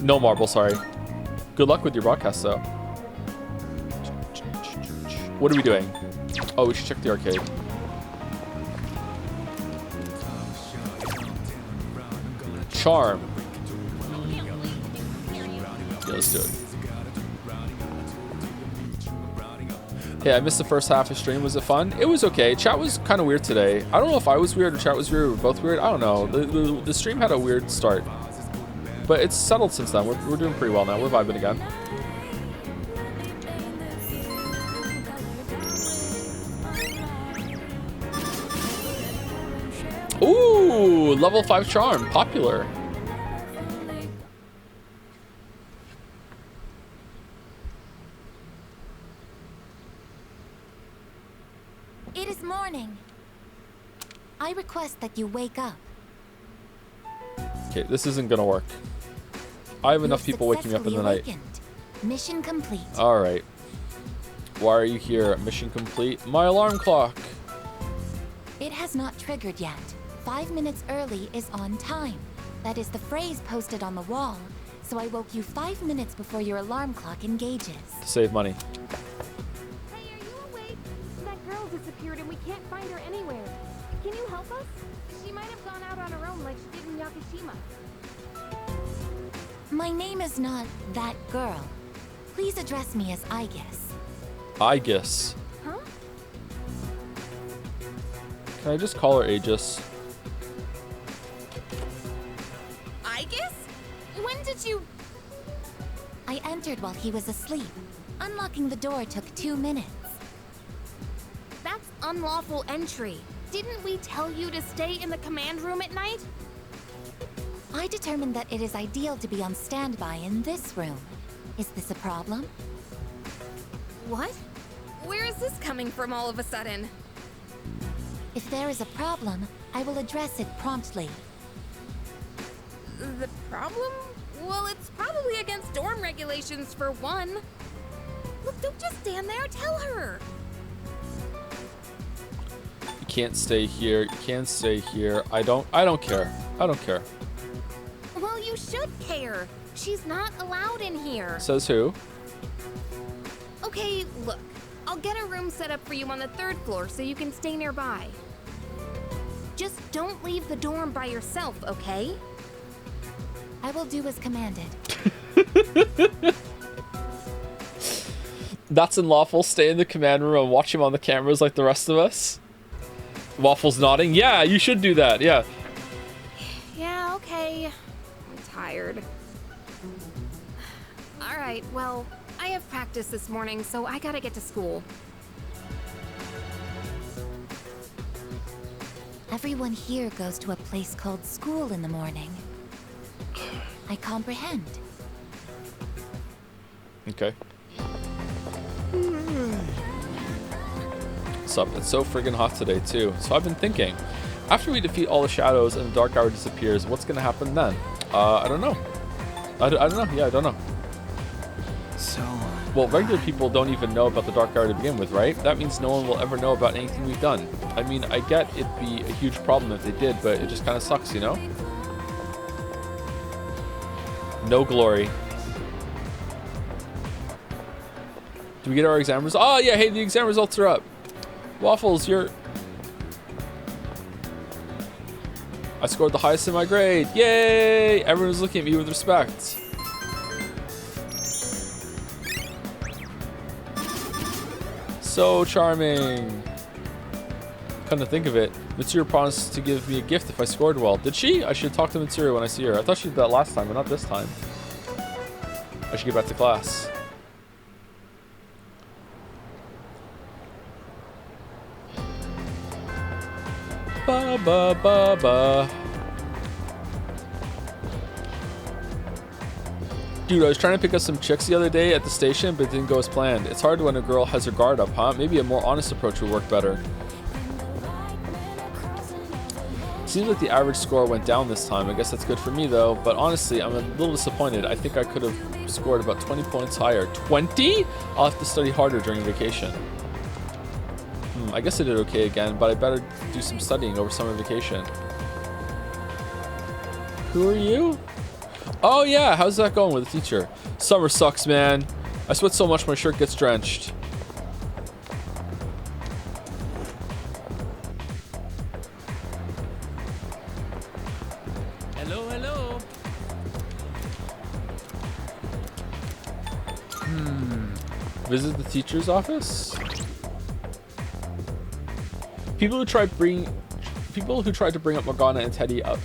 No marble, sorry. Good luck with your broadcast, though. What are we doing? Oh, we should check the arcade. Charm. Yeah, let's do it. Hey, I missed the first half of stream. Was it fun? It was okay. Chat was kind of weird today. I don't know if I was weird or chat was weird or both weird. I don't know. The stream had a weird start. But it's settled since then. We're doing pretty well now. We're vibing again. Ooh, level 5 charm, popular. It is morning. I request that you wake up. Okay, this isn't gonna work. I have enough people waking me up in the night. Mission complete. All right. Why are you here? Mission complete. My alarm clock. It has not triggered yet. 5 minutes early is on time. That is the phrase posted on the wall. So I woke you 5 minutes before your alarm clock engages. To save money. Hey, are you awake? That girl disappeared and we can't find her anywhere. Can you help us? She might have gone out on her own like she did in Yakushima. My name is not that girl. Please address me as Aegis. Aegis. Huh? Can I just call her Aegis? Aegis? entered while he was asleep. Unlocking the door took 2 minutes. That's unlawful entry. Didn't we tell you to stay in the command room at night? I determined that it is ideal to be on standby in this room. Is this a problem? What? Where is this coming from all of a sudden? If there is a problem, I will address it promptly. The problem? Well, it's probably against dorm regulations for one. Look, don't just stand there, tell her! You can't stay here. You can't stay here. I don't care. I don't care. Well, you should care. She's not allowed in here. Says who? Okay, look. I'll get a room set up for you on the 3rd floor so you can stay nearby. Just don't leave the dorm by yourself, okay? I will do as commanded. That's unlawful. Stay in the command room and watch him on the cameras like the rest of us. Waffles nodding. Yeah, you should do that. Yeah. Yeah, okay. I'm tired. Alright, well, I have practice this morning, so I gotta get to school. Everyone here goes to a place called school in the morning. I comprehend. Okay. What's up? It's so friggin' hot today too. So I've been thinking, after we defeat all the shadows and the dark hour disappears, what's gonna happen then? I don't know. I don't know. Yeah, I don't know. So... Well, regular people don't even know about the dark hour to begin with, right? That means no one will ever know about anything we've done. I mean, I get it'd be a huge problem if they did, but it just kind of sucks, you know? No glory. Do we get our exam results? Oh, yeah, hey, the exam results are up. Waffles, you're... I scored the highest in my grade. Yay! Everyone's looking at me with respect. So charming. Come to think of it, Mitsuru promised to give me a gift if I scored well. Did she? I should talk to Mitsuru when I see her. I thought she did that last time, but not this time. I should get back to class. Ba ba ba ba. Dude, I was trying to pick up some chicks the other day at the station, but it didn't go as planned. It's hard when a girl has her guard up, huh? Maybe a more honest approach would work better. Seems like the average score went down this time. I guess that's good for me, though. But honestly, I'm a little disappointed. I think I could have scored about 20 points higher. 20? I'll have to study harder during vacation. I guess I did okay again, but I better do some studying over summer vacation. Who are you? Oh yeah, how's that going with the teacher? Summer sucks, man. I sweat so much my shirt gets drenched. Hello, hello. Visit the teacher's office? People who tried to bring up Morgana and Teddy up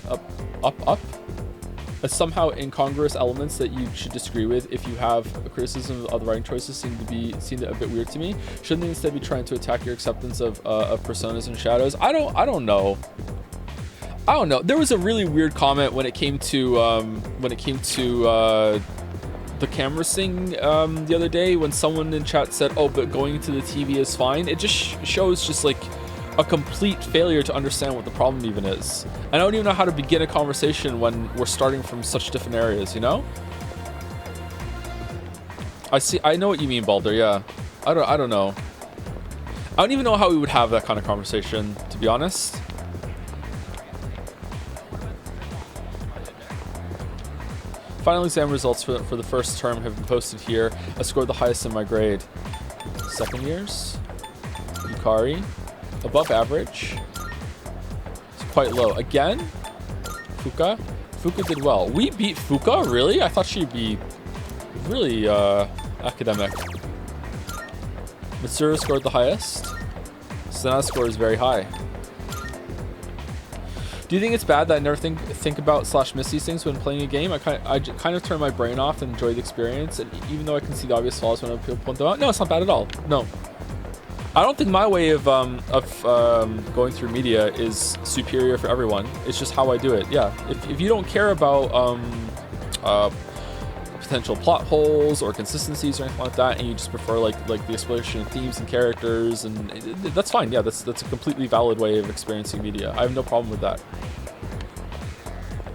as somehow incongruous elements that you should disagree with if you have a criticism of the writing choices seem a bit weird to me. Shouldn't they instead be trying to attack your acceptance of personas and shadows? I don't know. There was a really weird comment when it came to the camera thing the other day when someone in chat said, "Oh, but going to the TV is fine." It just shows just like a complete failure to understand what the problem even is. I don't even know how to begin a conversation when we're starting from such different areas, you know? I know what you mean, Balder, yeah. I don't know. I don't even know how we would have that kind of conversation, to be honest. Final exam results for the first term have been posted here. I scored the highest in my grade. Second years? Yukari. Above average. It's quite low. Again? Fuka? Fuka did well. We beat Fuka? Really? I thought she'd be really academic. Mitsuru scored the highest. Sena's score is very high. Do you think it's bad that I never think about / miss these things when playing a game? I kind of turn my brain off and enjoy the experience, and even though I can see the obvious flaws when other people point them out, no, it's not bad at all. No, I don't think my way of going through media is superior for everyone. It's just how I do it. Yeah, if you don't care about potential plot holes or consistencies or anything like that, and you just prefer like the exploration of themes and characters, and that's fine. Yeah, that's a completely valid way of experiencing media. I have no problem with that.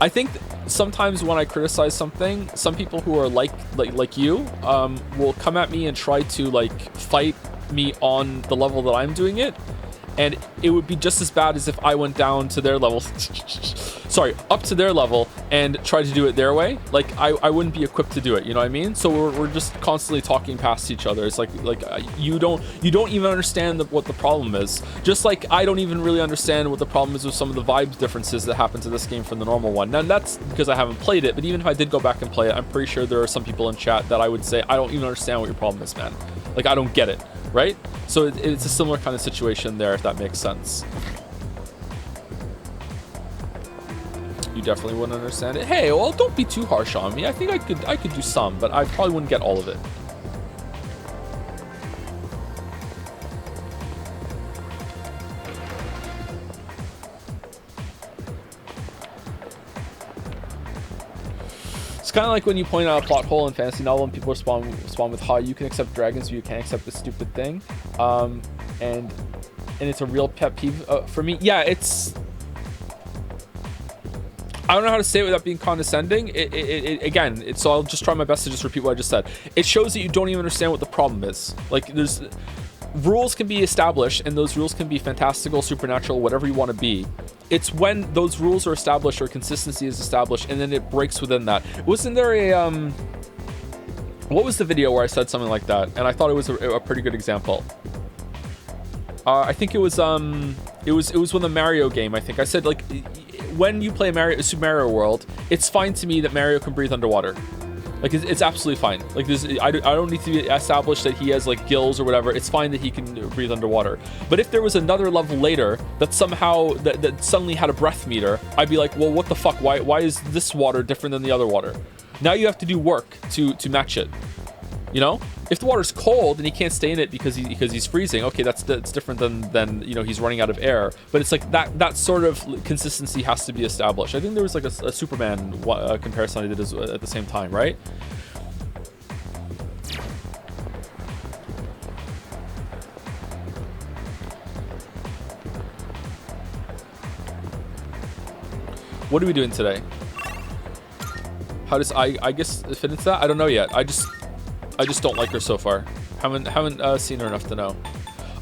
I think sometimes when I criticize something, some people who are like you will come at me and try to like fight me on the level that I'm doing it, and it would be just as bad as if I went down to their level sorry, up to their level and tried to do it their way. Like I wouldn't be equipped to do it, you know what I mean? So we're just constantly talking past each other. It's like you don't even understand what the problem is, just like I don't even really understand what the problem is with some of the vibe differences that happen to this game from the normal one. Now that's because I haven't played it, but even if I did go back and play it, I'm pretty sure there are some people in chat that I would say, I don't even understand what your problem is, man. Like I don't get it, right? So it's a similar kind of situation there, if that makes sense. You definitely wouldn't understand it. Hey, well, don't be too harsh on me. I think I could do some, but I probably wouldn't get all of it. It's kind of like when you point out a plot hole in fantasy novel and people respond with, "Ha, you can accept dragons, but you can't accept this stupid thing," and it's a real pet peeve for me. Yeah, it's. I don't know how to say it without being condescending. So I'll just try my best to just repeat what I just said. It shows that you don't even understand what the problem is. Like there's rules can be established, and those rules can be fantastical, supernatural, whatever you want to be. It's when those rules are established or consistency is established, and then it breaks within that. Wasn't there a what was the video where I said something like that? And I thought it was a pretty good example. I think it was when the Mario game. I think I said like, when you play Super Mario World, it's fine to me that Mario can breathe underwater. Like it's absolutely fine. Like I don't need to be established that he has like gills or whatever. It's fine that he can breathe underwater. But if there was another level later that somehow that suddenly had a breath meter, I'd be like, well, what the fuck? Why is this water different than the other water? Now you have to do work to match it. You know, if the water's cold and he can't stay in it because he's freezing, okay, that's different than you know, he's running out of air. But it's like that sort of consistency has to be established. I think there was like a Superman comparison I did at the same time, right? What are we doing today? How does I guess fit into that? I don't know yet. I just don't like her so far. Haven't seen her enough to know.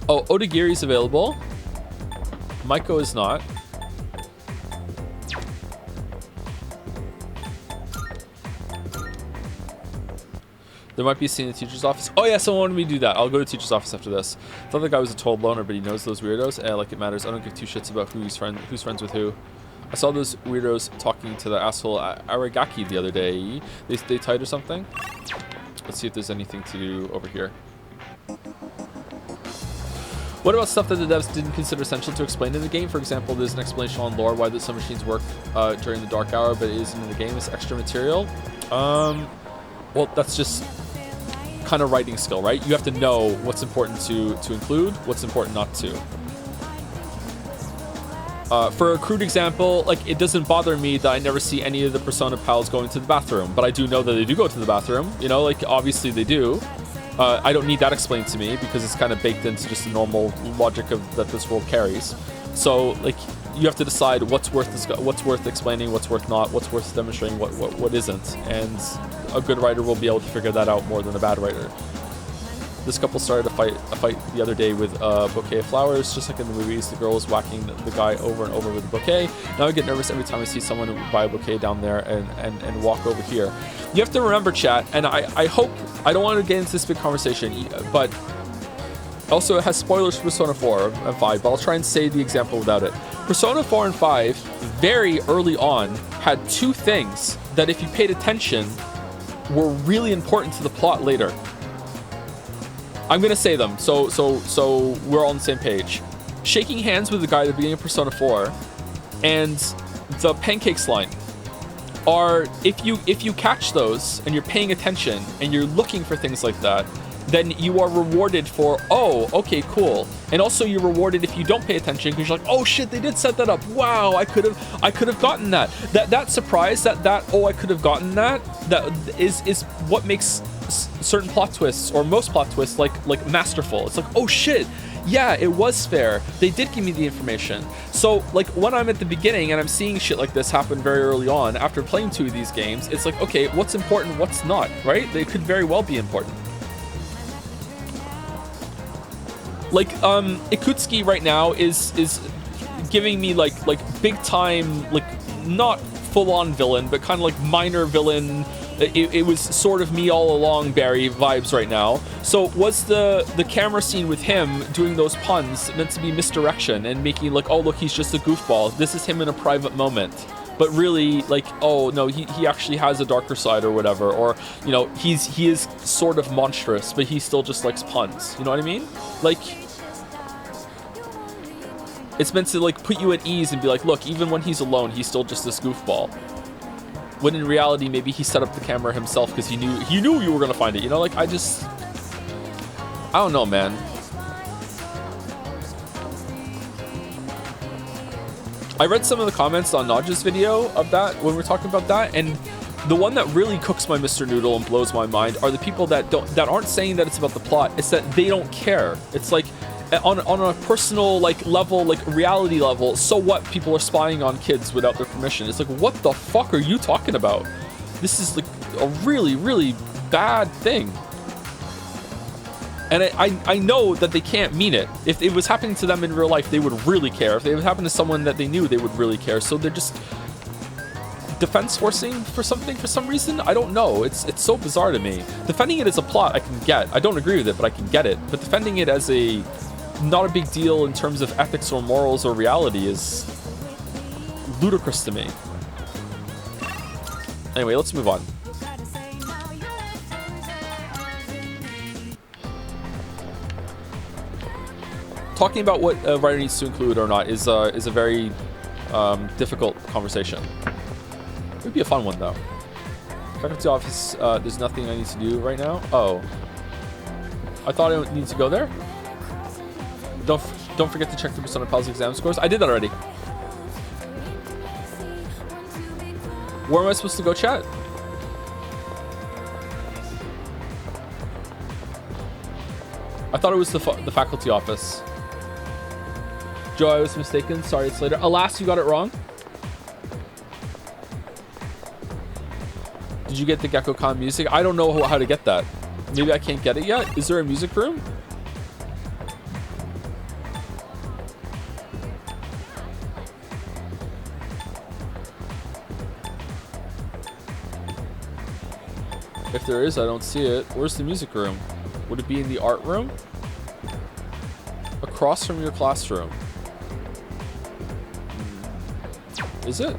Oh, Odagiri's available. Maiko is not. There might be a scene in the teacher's office. Oh yeah, someone wanted me to do that. I'll go to the teacher's office after this. I thought the guy was a total loner, but he knows those weirdos. Like it matters. I don't give two shits about who's friends with who. I saw those weirdos talking to the asshole Aragaki the other day. They tied or something. Let's see if there's anything to do over here. What about stuff that the devs didn't consider essential to explain in the game? For example, there's an explanation on lore why some machines work during the dark hour, but it isn't in the game. It's extra material. Well, that's just kind of writing skill, right? You have to know what's important to include, what's important not to. For a crude example, like it doesn't bother me that I never see any of the Persona pals going to the bathroom, but I do know that they do go to the bathroom. You know, like obviously they do. I don't need that explained to me because it's kind of baked into just the normal logic that this world carries. So like you have to decide what's worth explaining, what's worth not, what's worth demonstrating, what isn't, and a good writer will be able to figure that out more than a bad writer. This couple started a fight the other day with a bouquet of flowers, just like in the movies. The girl was whacking the guy over and over with a bouquet. Now I get nervous every time I see someone buy a bouquet down there and walk over here. You have to remember, chat, and I hope, I don't want to get into this big conversation, but also it has spoilers for Persona 4 and 5, but I'll try and say the example without it. Persona 4 and 5, very early on, had two things that if you paid attention were really important to the plot later. I'm gonna say them, so we're all on the same page. Shaking hands with the guy at the beginning of Persona 4 and the pancakes line are, if you catch those and you're paying attention and you're looking for things like that, then you are rewarded for, oh, okay, cool. And also you're rewarded if you don't pay attention, because you're like, oh shit, they did set that up. Wow, I could have gotten that. That surprise, that oh, I could have gotten that is what makes certain plot twists, or most plot twists, like masterful. It's like, oh shit, yeah, it was fair. They did give me the information. So like when I'm at the beginning and I'm seeing shit like this happen very early on after playing 2 of these games, it's like, okay, what's important, what's not, right? They could very well be important. Like Ikutsuki right now is giving me like big time, like not full on villain, but kind of like minor villain. It was sort of me all along Barry vibes right now. So was the camera scene with him doing those puns meant to be misdirection and making like, oh look, he's just a goofball. This is him in a private moment. But really, like, oh no, he actually has a darker side or whatever, or you know, he is sort of monstrous, but he still just likes puns. You know what I mean? Like, it's meant to like put you at ease and be like, look, even when he's alone, he's still just this goofball. When in reality, maybe he set up the camera himself because he knew you were gonna find it. You know, like I don't know, man. I read some of the comments on Naj's video of that when we're talking about that, and the one that really cooks my Mr. Noodle and blows my mind are the people that aren't saying that it's about the plot. It's that they don't care. It's like on a personal like level, like reality level, so what, people are spying on kids without their permission. It's like, what the fuck are you talking about? This is like a really, really bad thing. And I know that they can't mean it. If it was happening to them in real life, they would really care. If it was happening to someone that they knew, they would really care. So they're just defense forcing for something for some reason. I don't know. It's so bizarre to me. Defending it as a plot, I can get. I don't agree with it, but I can get it. But defending it as a not a big deal in terms of ethics or morals or reality is ludicrous to me. Anyway, let's move on. Talking about what a writer needs to include or not is a very difficult conversation. It would be a fun one though. Back up to the office. There's nothing I need to do right now. Oh, I thought I need to go there. Don't forget to check the Persona Pals exam scores. I did that already. Where am I supposed to go, chat? I thought it was the faculty office. Joe, I was mistaken. Sorry, it's later. Alas, you got it wrong. Did you get the Gekko-kan music? I don't know how to get that. Maybe I can't get it yet. Is there a music room? If there is, I don't see it. Where's the music room? Would it be in the art room? Across from your classroom. Is it?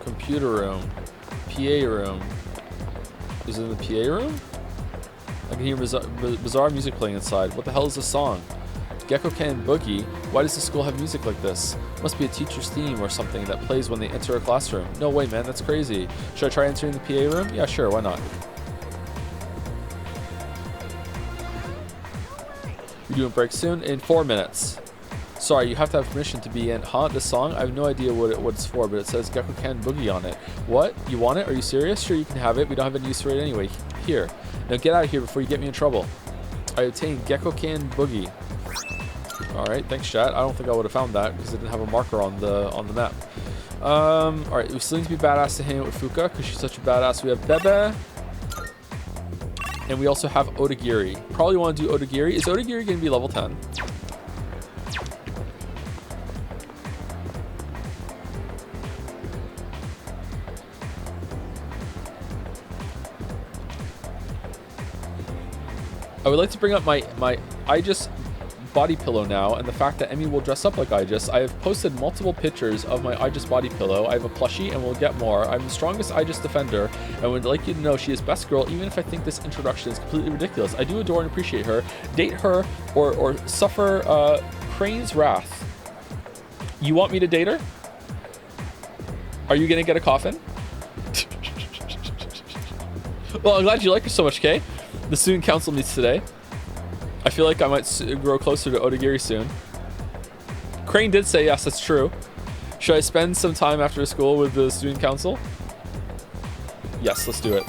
Computer room. PA room. Is it in the PA room? I can hear bizarre music playing inside. What the hell is this song? Gekko-kan Boogie? Why does the school have music like this? Must be a teacher's theme or something that plays when they enter a classroom. No way, man, that's crazy. Should I try entering the PA room? Yeah, sure, why not? You're doing break soon? In 4 minutes. Sorry, you have to have permission to be in. Huh? This song? I have no idea what it's for, but it says Gekko-kan Boogie on it. What? You want it? Are you serious? Sure, you can have it. We don't have any use for it anyway. Here. Now get out of here before you get me in trouble. I obtained Gekko-kan Boogie. Alright, thanks chat. I don't think I would have found that because it didn't have a marker on the map. Alright, we still need to be badass to hang out with Fuka because she's such a badass. We have Bebe. And we also have Odagiri. Probably want to do Odagiri. Is Odagiri going to be level 10? I would like to bring up my I just body pillow now, and the fact that Emmy will dress up like Aegis. I have posted multiple pictures of my Aegis body pillow. I have a plushie and will get more. I'm the strongest Aegis defender, and would like you to know she is best girl, even if I think this introduction is completely ridiculous. I do adore and appreciate her. Date her or suffer Crane's wrath. You want me to date her? Are you gonna get a coffin? Well, I'm glad you like her so much, Kay. The student council meets today. I feel like I might grow closer to Odagiri soon. Crane did say yes, that's true. Should I spend some time after school with the student council? Yes, let's do it.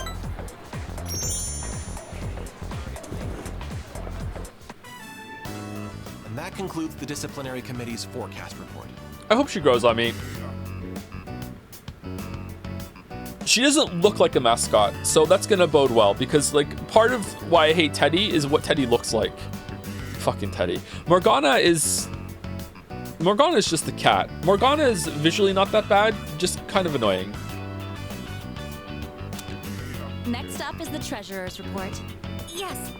And that concludes the disciplinary committee's forecast report. I hope she grows on me. She doesn't look like a mascot, so that's gonna bode well, because like part of why I hate Teddy is what Teddy looks like. Fucking Teddy. Morgana is just a cat. Morgana is visually not that bad, just kind of annoying. Next up is the treasurer's report. Yes.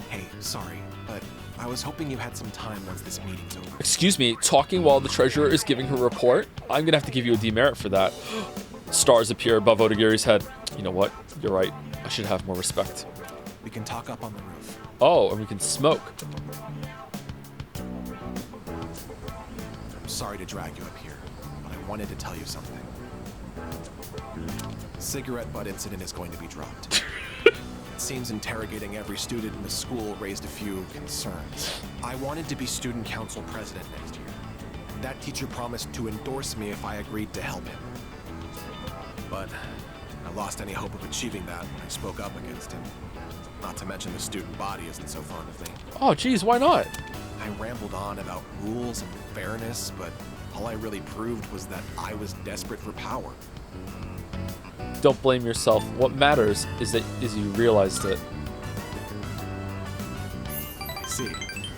Hey, sorry, but I was hoping you had some time once this meeting's over. Excuse me, talking while the treasurer is giving her report? I'm gonna have to give you a demerit for that. Stars appear above Odagiri's head. You know what? You're right. I should have more respect. We can talk up on the roof. Oh, and we can smoke. I'm sorry to drag you up here, but I wanted to tell you something. Cigarette butt incident is going to be dropped. It seems interrogating every student in the school raised a few concerns. I wanted to be student council president next year. That teacher promised to endorse me if I agreed to help him. But I lost any hope of achieving that when I spoke up against him. Not to mention the student body isn't so fond of me. Oh, geez, why not? I rambled on about rules and fairness, but all I really proved was that I was desperate for power. Don't blame yourself. What matters is you realized it. I see.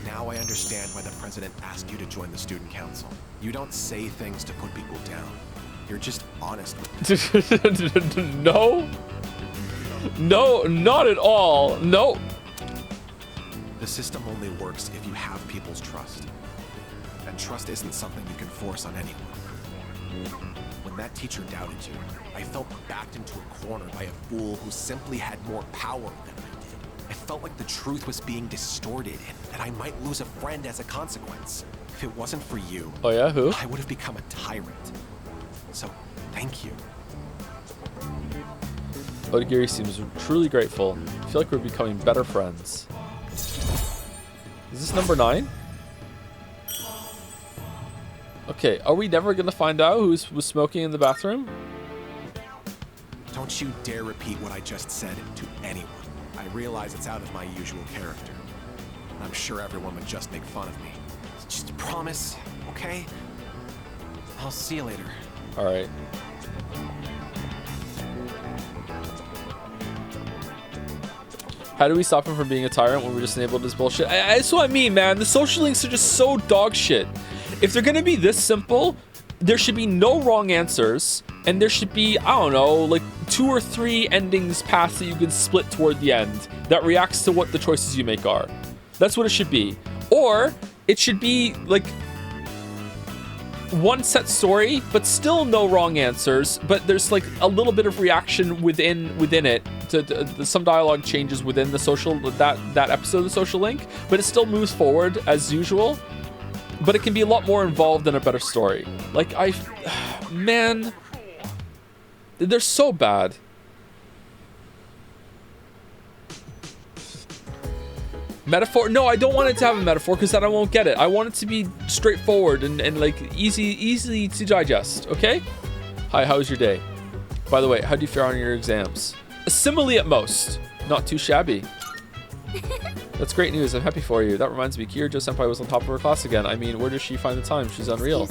Now I understand why the president asked you to join the student council. You don't say things to put people down. You're just honest with them. No. No, not at all. No. The system only works if you have people's trust. And trust isn't something you can force on anyone. When that teacher doubted you, I felt backed into a corner by a fool who simply had more power than I did. I felt like the truth was being distorted and that I might lose a friend as a consequence. If it wasn't for you, oh yeah, who? I would have become a tyrant. So, thank you. Odagiri seems truly grateful. I feel like we're becoming better friends. Is this number 9? Okay, are we never gonna find out who was smoking in the bathroom? Don't you dare repeat what I just said to anyone. I realize it's out of my usual character. I'm sure everyone would just make fun of me. Just promise, okay? I'll see you later. All right. How do we stop him from being a tyrant when we just enabled this bullshit? That's what I mean, man. The social links are just so dog shit. If they're gonna be this simple, there should be no wrong answers, and there should be, I don't know, like 2 or 3 endings paths that you can split toward the end that reacts to what the choices you make are. That's what it should be. Or it should be like one set story, but still no wrong answers, but there's like a little bit of reaction within it to some dialogue changes within the social that episode of the social link, but it still moves forward as usual, but it can be a lot more involved in a better story. Like man, they're so bad. Metaphor? No, I don't want it to have a metaphor because then I won't get it. I want it to be straightforward and like easy to digest, okay? Hi, how was your day? By the way, how do you fare on your exams? A simile at most. Not too shabby. That's great news. I'm happy for you. That reminds me, Kirijo Senpai was on top of her class again. I mean, where does she find the time? She's unreal.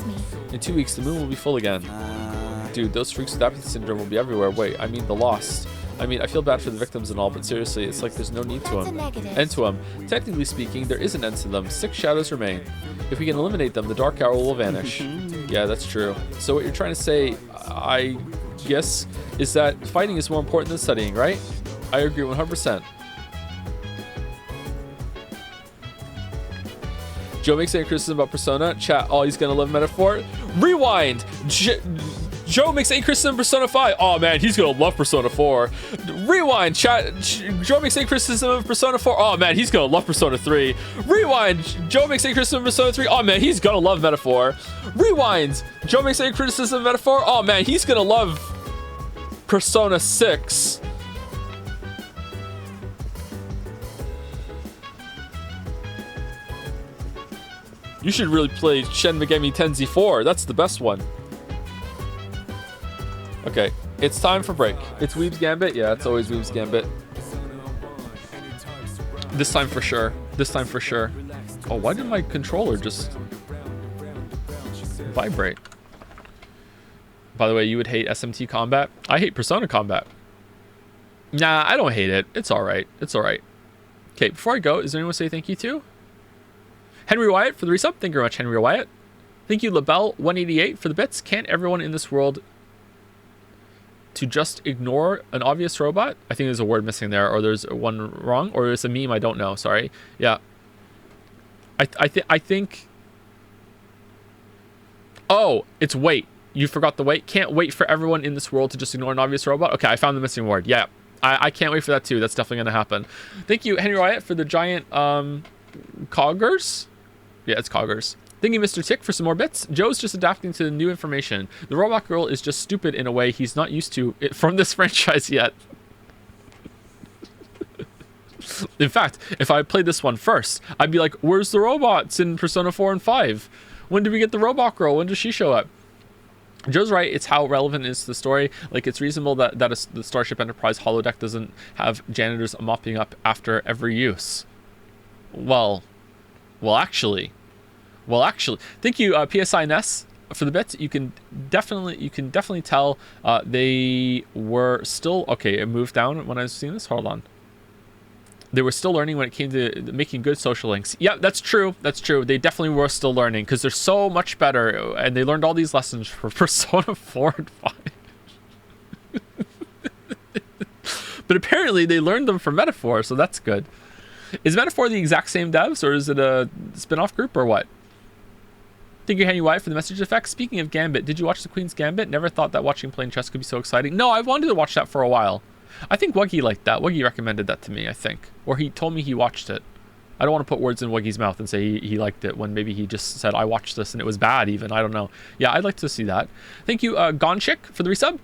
In 2 weeks, the moon will be full again. Dude, those freaks with apathy syndrome will be everywhere. Wait, I mean the lost. I mean, I feel bad for the victims and all, but seriously, it's like there's no need to them. End to them. Technically speaking, there is an end to them. 6 shadows remain. If we can eliminate them, the dark hour will vanish. Yeah, that's true. So what you're trying to say, I guess, is that fighting is more important than studying, right? I agree 100%. Joe makes a criticism about Persona. Chat, oh, he's gonna love Metaphor. Rewind. Joe makes a criticism of Persona 5. Oh man, he's gonna love Persona 4. Rewind. Chat. Joe makes a criticism of Persona 4. Oh man, he's gonna love Persona 3. Rewind. Joe makes a criticism of Persona 3. Oh man, he's gonna love Metaphor. Rewind. Joe makes a criticism of Metaphor. Oh man, he's gonna love Persona 6. You should really play Shin Megami Tensei 4. That's the best one. Okay, it's time for break. It's Weeb's Gambit? Yeah, it's always Weeb's Gambit. This time for sure. This time for sure. Oh, why did my controller just vibrate? By the way, you would hate SMT combat? I hate Persona combat. Nah, I don't hate it. It's alright. It's alright. Okay, before I go, is there anyone to say thank you to? Henry Wyatt for the resub. Thank you very much, Henry Wyatt. Thank you, LaBelle188 for the bits. Can't everyone in this world to just ignore an obvious robot? I think there's a word missing there, or there's one wrong, or it's a meme. I don't know. Sorry. Yeah. I think. Oh, it's wait. You forgot the wait. Can't wait for everyone in this world to just ignore an obvious robot. Okay, I found the missing word. Yeah, I can't wait for that too. That's definitely gonna happen. Thank you, Henry Wyatt, for the giant coggers. Yeah, it's coggers. Thank you, Mr. Tick, for some more bits. Joe's just adapting to the new information. The robot girl is just stupid in a way he's not used to it from this franchise yet. In fact, if I played this one first, I'd be like, where's the robots in Persona 4 and 5? When do we get the robot girl? When does she show up? Joe's right. It's how relevant it is to the story. Like, it's reasonable that the Starship Enterprise holodeck doesn't have janitors mopping up after every use. Well, actually, thank you, PSI Ness, for the bits. You can definitely tell they were still okay. It moved down when I was seeing this. Hold on. They were still learning when it came to making good social links. Yeah, that's true. That's true. They definitely were still learning because they're so much better, and they learned all these lessons for Persona 4 and 5. But apparently they learned them from Metaphor, so that's good. Is Metaphor the exact same devs, or is it a spin-off group, or what? Thank you, Henry White, for the message effect. Speaking of Gambit, did you watch the Queen's Gambit? Never thought that watching playing chess could be so exciting. No, I wanted to watch that for a while. I think Wuggy liked that. Wuggy recommended that to me, I think. Or he told me he watched it. I don't want to put words in Wuggy's mouth and say he liked it when maybe he just said, I watched this and it was bad even. I don't know. Yeah, I'd like to see that. Thank you, Gonchik, for the resub.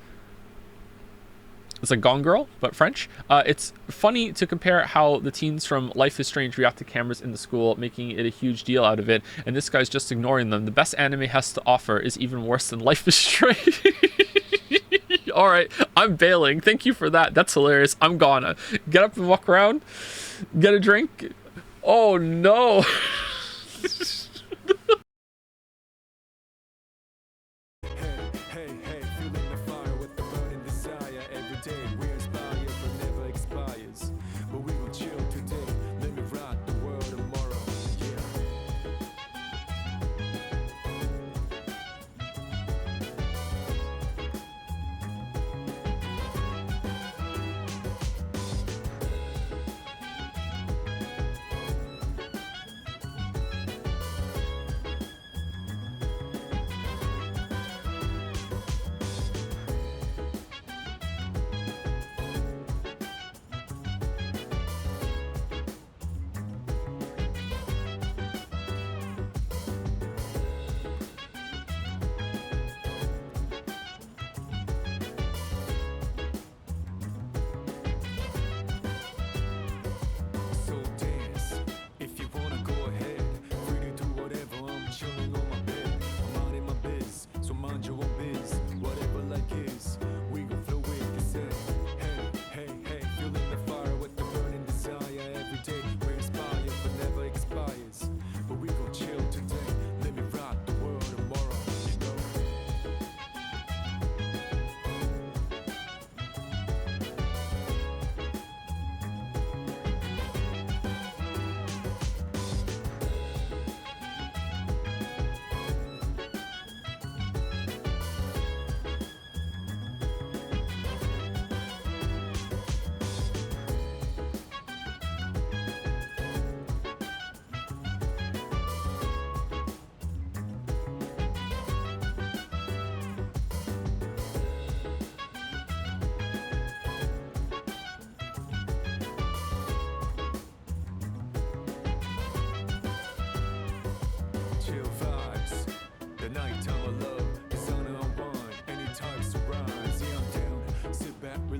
It's like Gone Girl, but French. It's funny to compare how the teens from Life is Strange react to cameras in the school, making it a huge deal out of it, and this guy's just ignoring them. The best anime has to offer is even worse than Life is Strange. All right, I'm bailing. Thank you for that. That's hilarious. I'm gonna get up and walk around, get a drink. Oh no.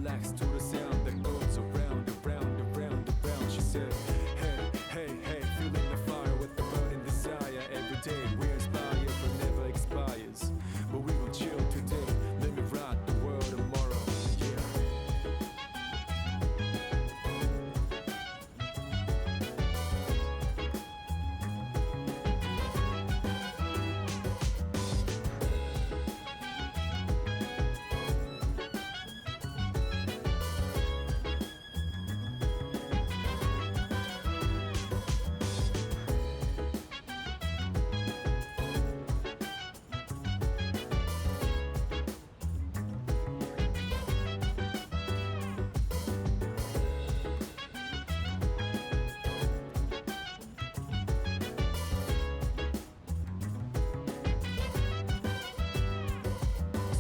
relax to the sound that goes around, around, around, around. She said, hey, hey, hey, feeling the fire with the burning desire. Every day we inspire, but never expires. But we gon' chill today, let me rock the world tomorrow. Yeah.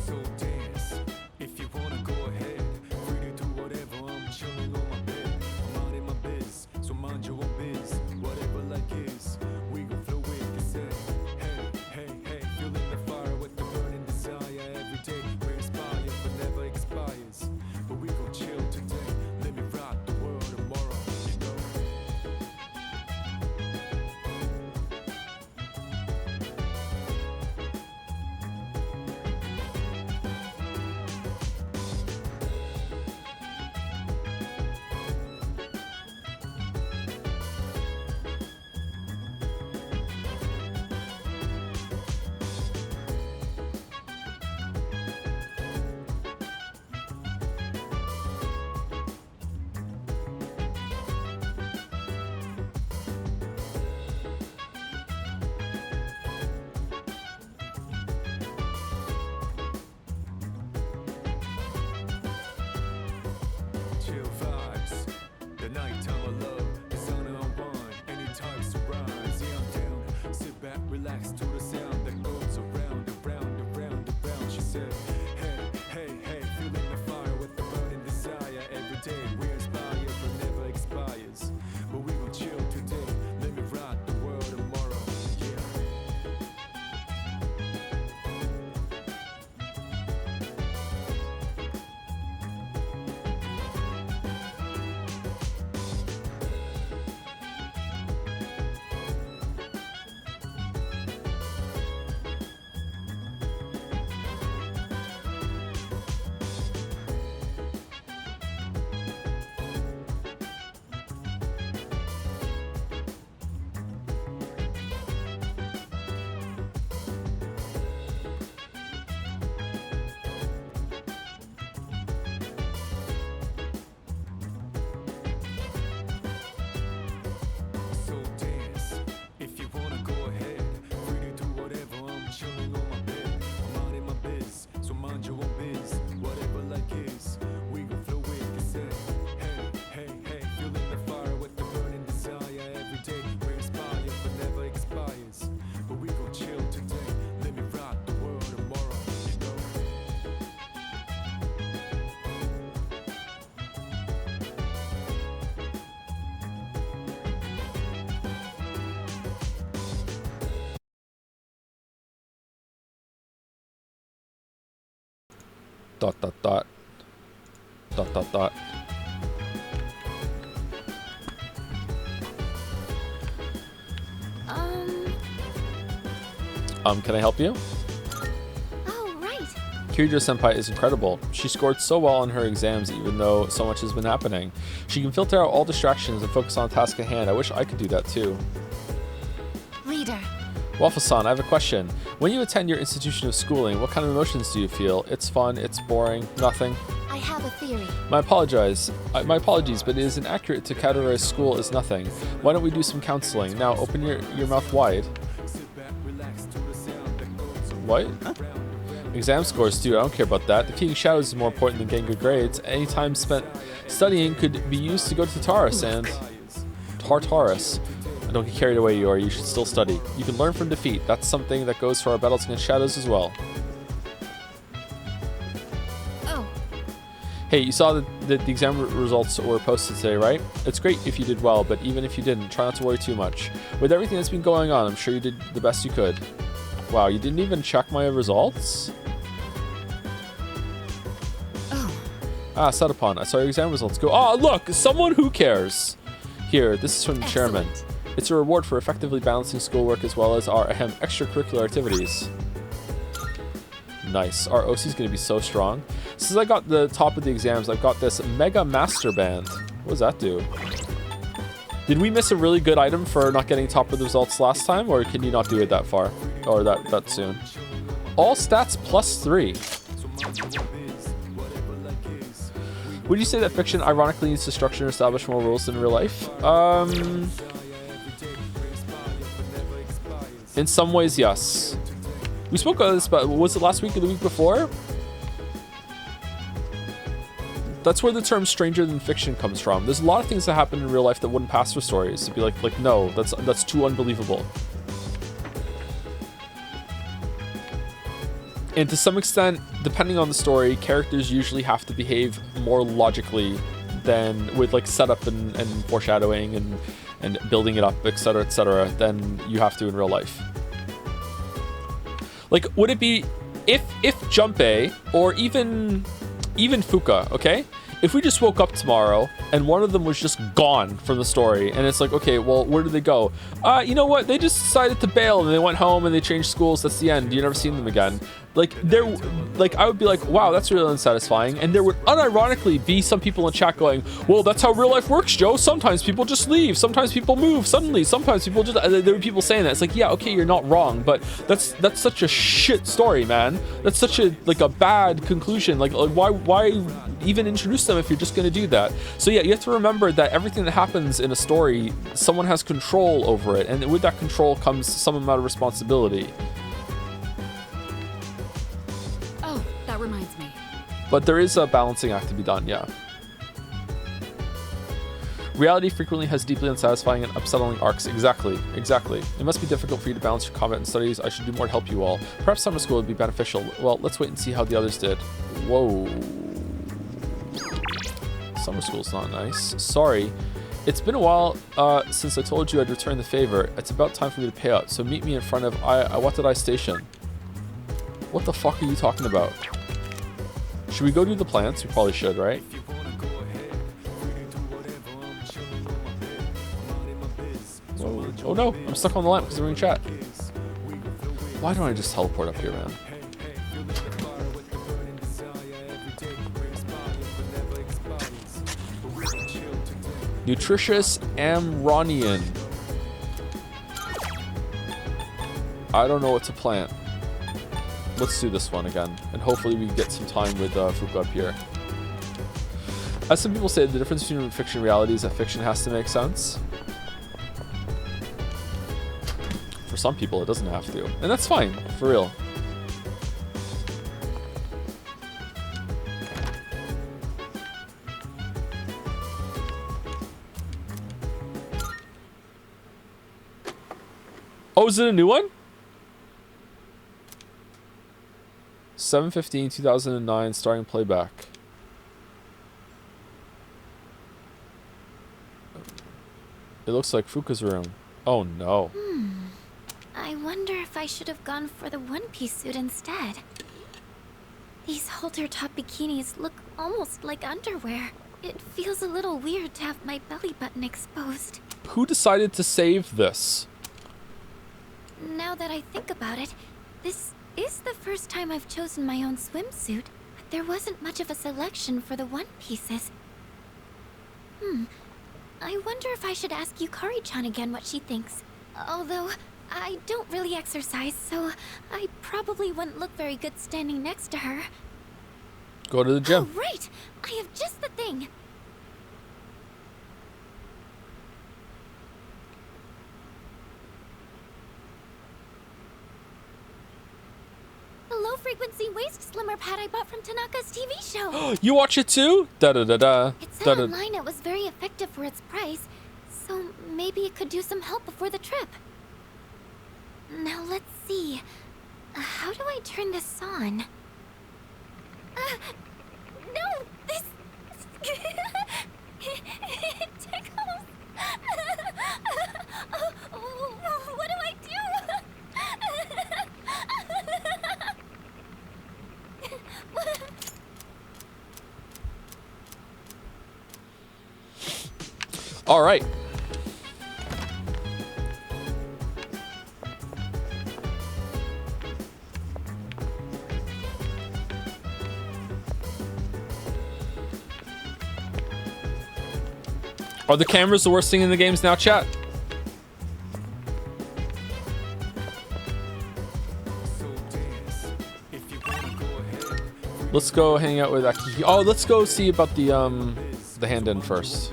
So dance, if you wanna go ahead. Free to do whatever, I'm chilling on my bed. I'm out in my biz, so mind your own biz. Whatever like is, we gon' flow with the set. Hey, hey, hey, feeling the fire with the burning desire. Every day we inspire, but never expires. But we gon' chill today, let me rock the world tomorrow, you know. Chill vibes, the nighttime of love, the sun unwind, anytime surprise. Yeah, I'm down. Sit back, relax to the sound that goes around, around, around, around. She said, hey, hey, hey, feeling the fire with the burning desire. Every day we inspire, but never expires. But we gon' chill today, let me rock the world tomorrow. Yeah. So dance, if you wanna go ahead. Free to do whatever, I'm chilling on my bed. I'm out in my biz, so mind your own biz. Whatever like is, we gon' flow with the set. Hey, hey, hey, feeling the fire with the burning desire. Every day we inspire, but never expires. But we gon' chill today, let me rock the world tomorrow, you know. Dot dot dot. Dot dot dot. Can I help you? Oh, right. Kiryu-senpai is incredible. She scored so well on her exams even though so much has been happening. She can filter out all distractions and focus on the task at hand. I wish I could do that too. Leader. Waffles-san, I have a question. When you attend your institution of schooling, what kind of emotions do you feel? It's fun, it's boring, nothing? I have a theory. My apologies, but it is inaccurate to categorize school as nothing. Why don't we do some counseling? Now open your mouth wide. What? Huh? Exam scores, dude, I don't care about that. Defeating shadows is more important than getting good grades. Any time spent studying could be used to go to Tartarus and... Tartarus. Don't get carried away, Yori. You should still study. You can learn from defeat. That's something that goes for our battles against shadows as well. Oh. Hey, you saw that the exam results were posted today, right? It's great if you did well, but even if you didn't, try not to worry too much. With everything that's been going on, I'm sure you did the best you could. Wow, you didn't even check my results? Oh. Ah, set upon. I saw your exam results. Go. Oh, look! Someone who cares! Here, this is from the chairman. It's a reward for effectively balancing schoolwork as well as our extracurricular activities. Nice. Our OC is going to be so strong. Since I got the top of the exams, I've got this Mega Master Band. What does that do? Did we miss a really good item for not getting top of the results last time, or can you not do it that far? Or that soon? All stats +3. Would you say that fiction ironically needs to structure and establish more rules than real life? In some ways, yes. We spoke about this, but was it last week or the week before? That's where the term stranger than fiction comes from. There's a lot of things that happen in real life that wouldn't pass for stories. It'd be like no, that's too unbelievable. And to some extent, depending on the story, characters usually have to behave more logically than with like setup and foreshadowing and building it up, etc., than you have to in real life. Like, would it be if Junpei or even Fuka, okay? If we just woke up tomorrow and one of them was just gone from the story, and it's like, okay, well, where did they go? You know what? They just decided to bail and they went home and they changed schools. That's the end. You never seen them again. Like, I would be like, wow, that's really unsatisfying. And there would unironically be some people in chat going, well, that's how real life works, Joe. Sometimes people just leave. Sometimes people move suddenly. Sometimes people just, there were people saying that. It's like, yeah, okay, you're not wrong, but that's such a shit story, man. That's such a bad conclusion. Like why even introduce them if you're just going to do that? So yeah, you have to remember that everything that happens in a story, someone has control over it. And with that control comes some amount of responsibility. That reminds me. But there is a balancing act to be done, yeah. Reality frequently has deeply unsatisfying and upsetting arcs. Exactly. It must be difficult for you to balance your combat and studies. I should do more to help you all. Perhaps summer school would be beneficial. Well, let's wait and see how the others did. Whoa. Summer school's not nice. Sorry. It's been a while since I told you I'd return the favor. It's about time for me to pay out, so meet me in front of Watadai Station. What the fuck are you talking about? Should we go do the plants? We probably should, right? Whoa. Oh no, I'm stuck on the lamp because we're in chat. Why don't I just teleport up here, man? Nutritious Amronian. I don't know what to plant. Let's do this one again, and hopefully we get some time with Fuka up here. As some people say, the difference between fiction and reality is that fiction has to make sense. For some people, it doesn't have to, and that's fine, for real. Oh, is it a new one? 7/15/2009, starting playback. It looks like Fuka's room. Oh no. I wonder if I should have gone for the one-piece suit instead. These halter-top bikinis look almost like underwear. It feels a little weird to have my belly button exposed. Who decided to save this? Now that I think about it, this is the first time I've chosen my own swimsuit, but there wasn't much of a selection for the one-pieces. I wonder if I should ask Yukari-chan again what she thinks. Although, I don't really exercise, so I probably wouldn't look very good standing next to her. Go to the gym. Oh, right! I have just the thing! The low-frequency waist slimmer pad I bought from Tanaka's TV show! You watch it too? Da-da-da-da. It said online it was very effective for its price, so maybe it could do some help before the trip. Now let's see. How do I turn this on? No! This... it tickles! What do I do? All right. Are the cameras the worst thing in the games now, chat? Let's go hang out with Aki. Oh, let's go see about the hand-in first.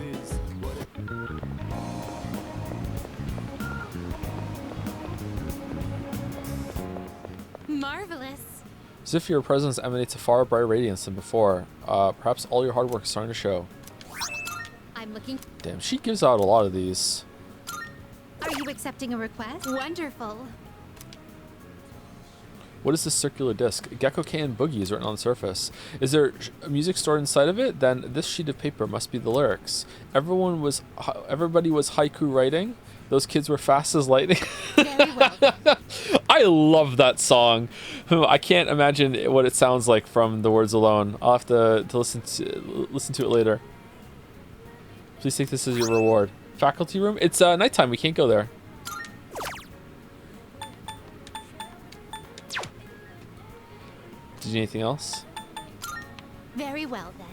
Marvelous. As if your presence emanates a far brighter radiance than before. Perhaps all your hard work is starting to show. I'm looking. Damn, she gives out a lot of these. Are you accepting a request? Wonderful. What is this circular disc? Gecko Can Boogie is written on the surface. Is there music stored inside of it? Then this sheet of paper must be the lyrics. Everybody was haiku writing. Those kids were fast as lightning. Very well. I love that song. I can't imagine what it sounds like from the words alone. I'll have to listen to it later. Please take this as your reward. Faculty room? It's nighttime. We can't go there. Did you need anything else? Very well then.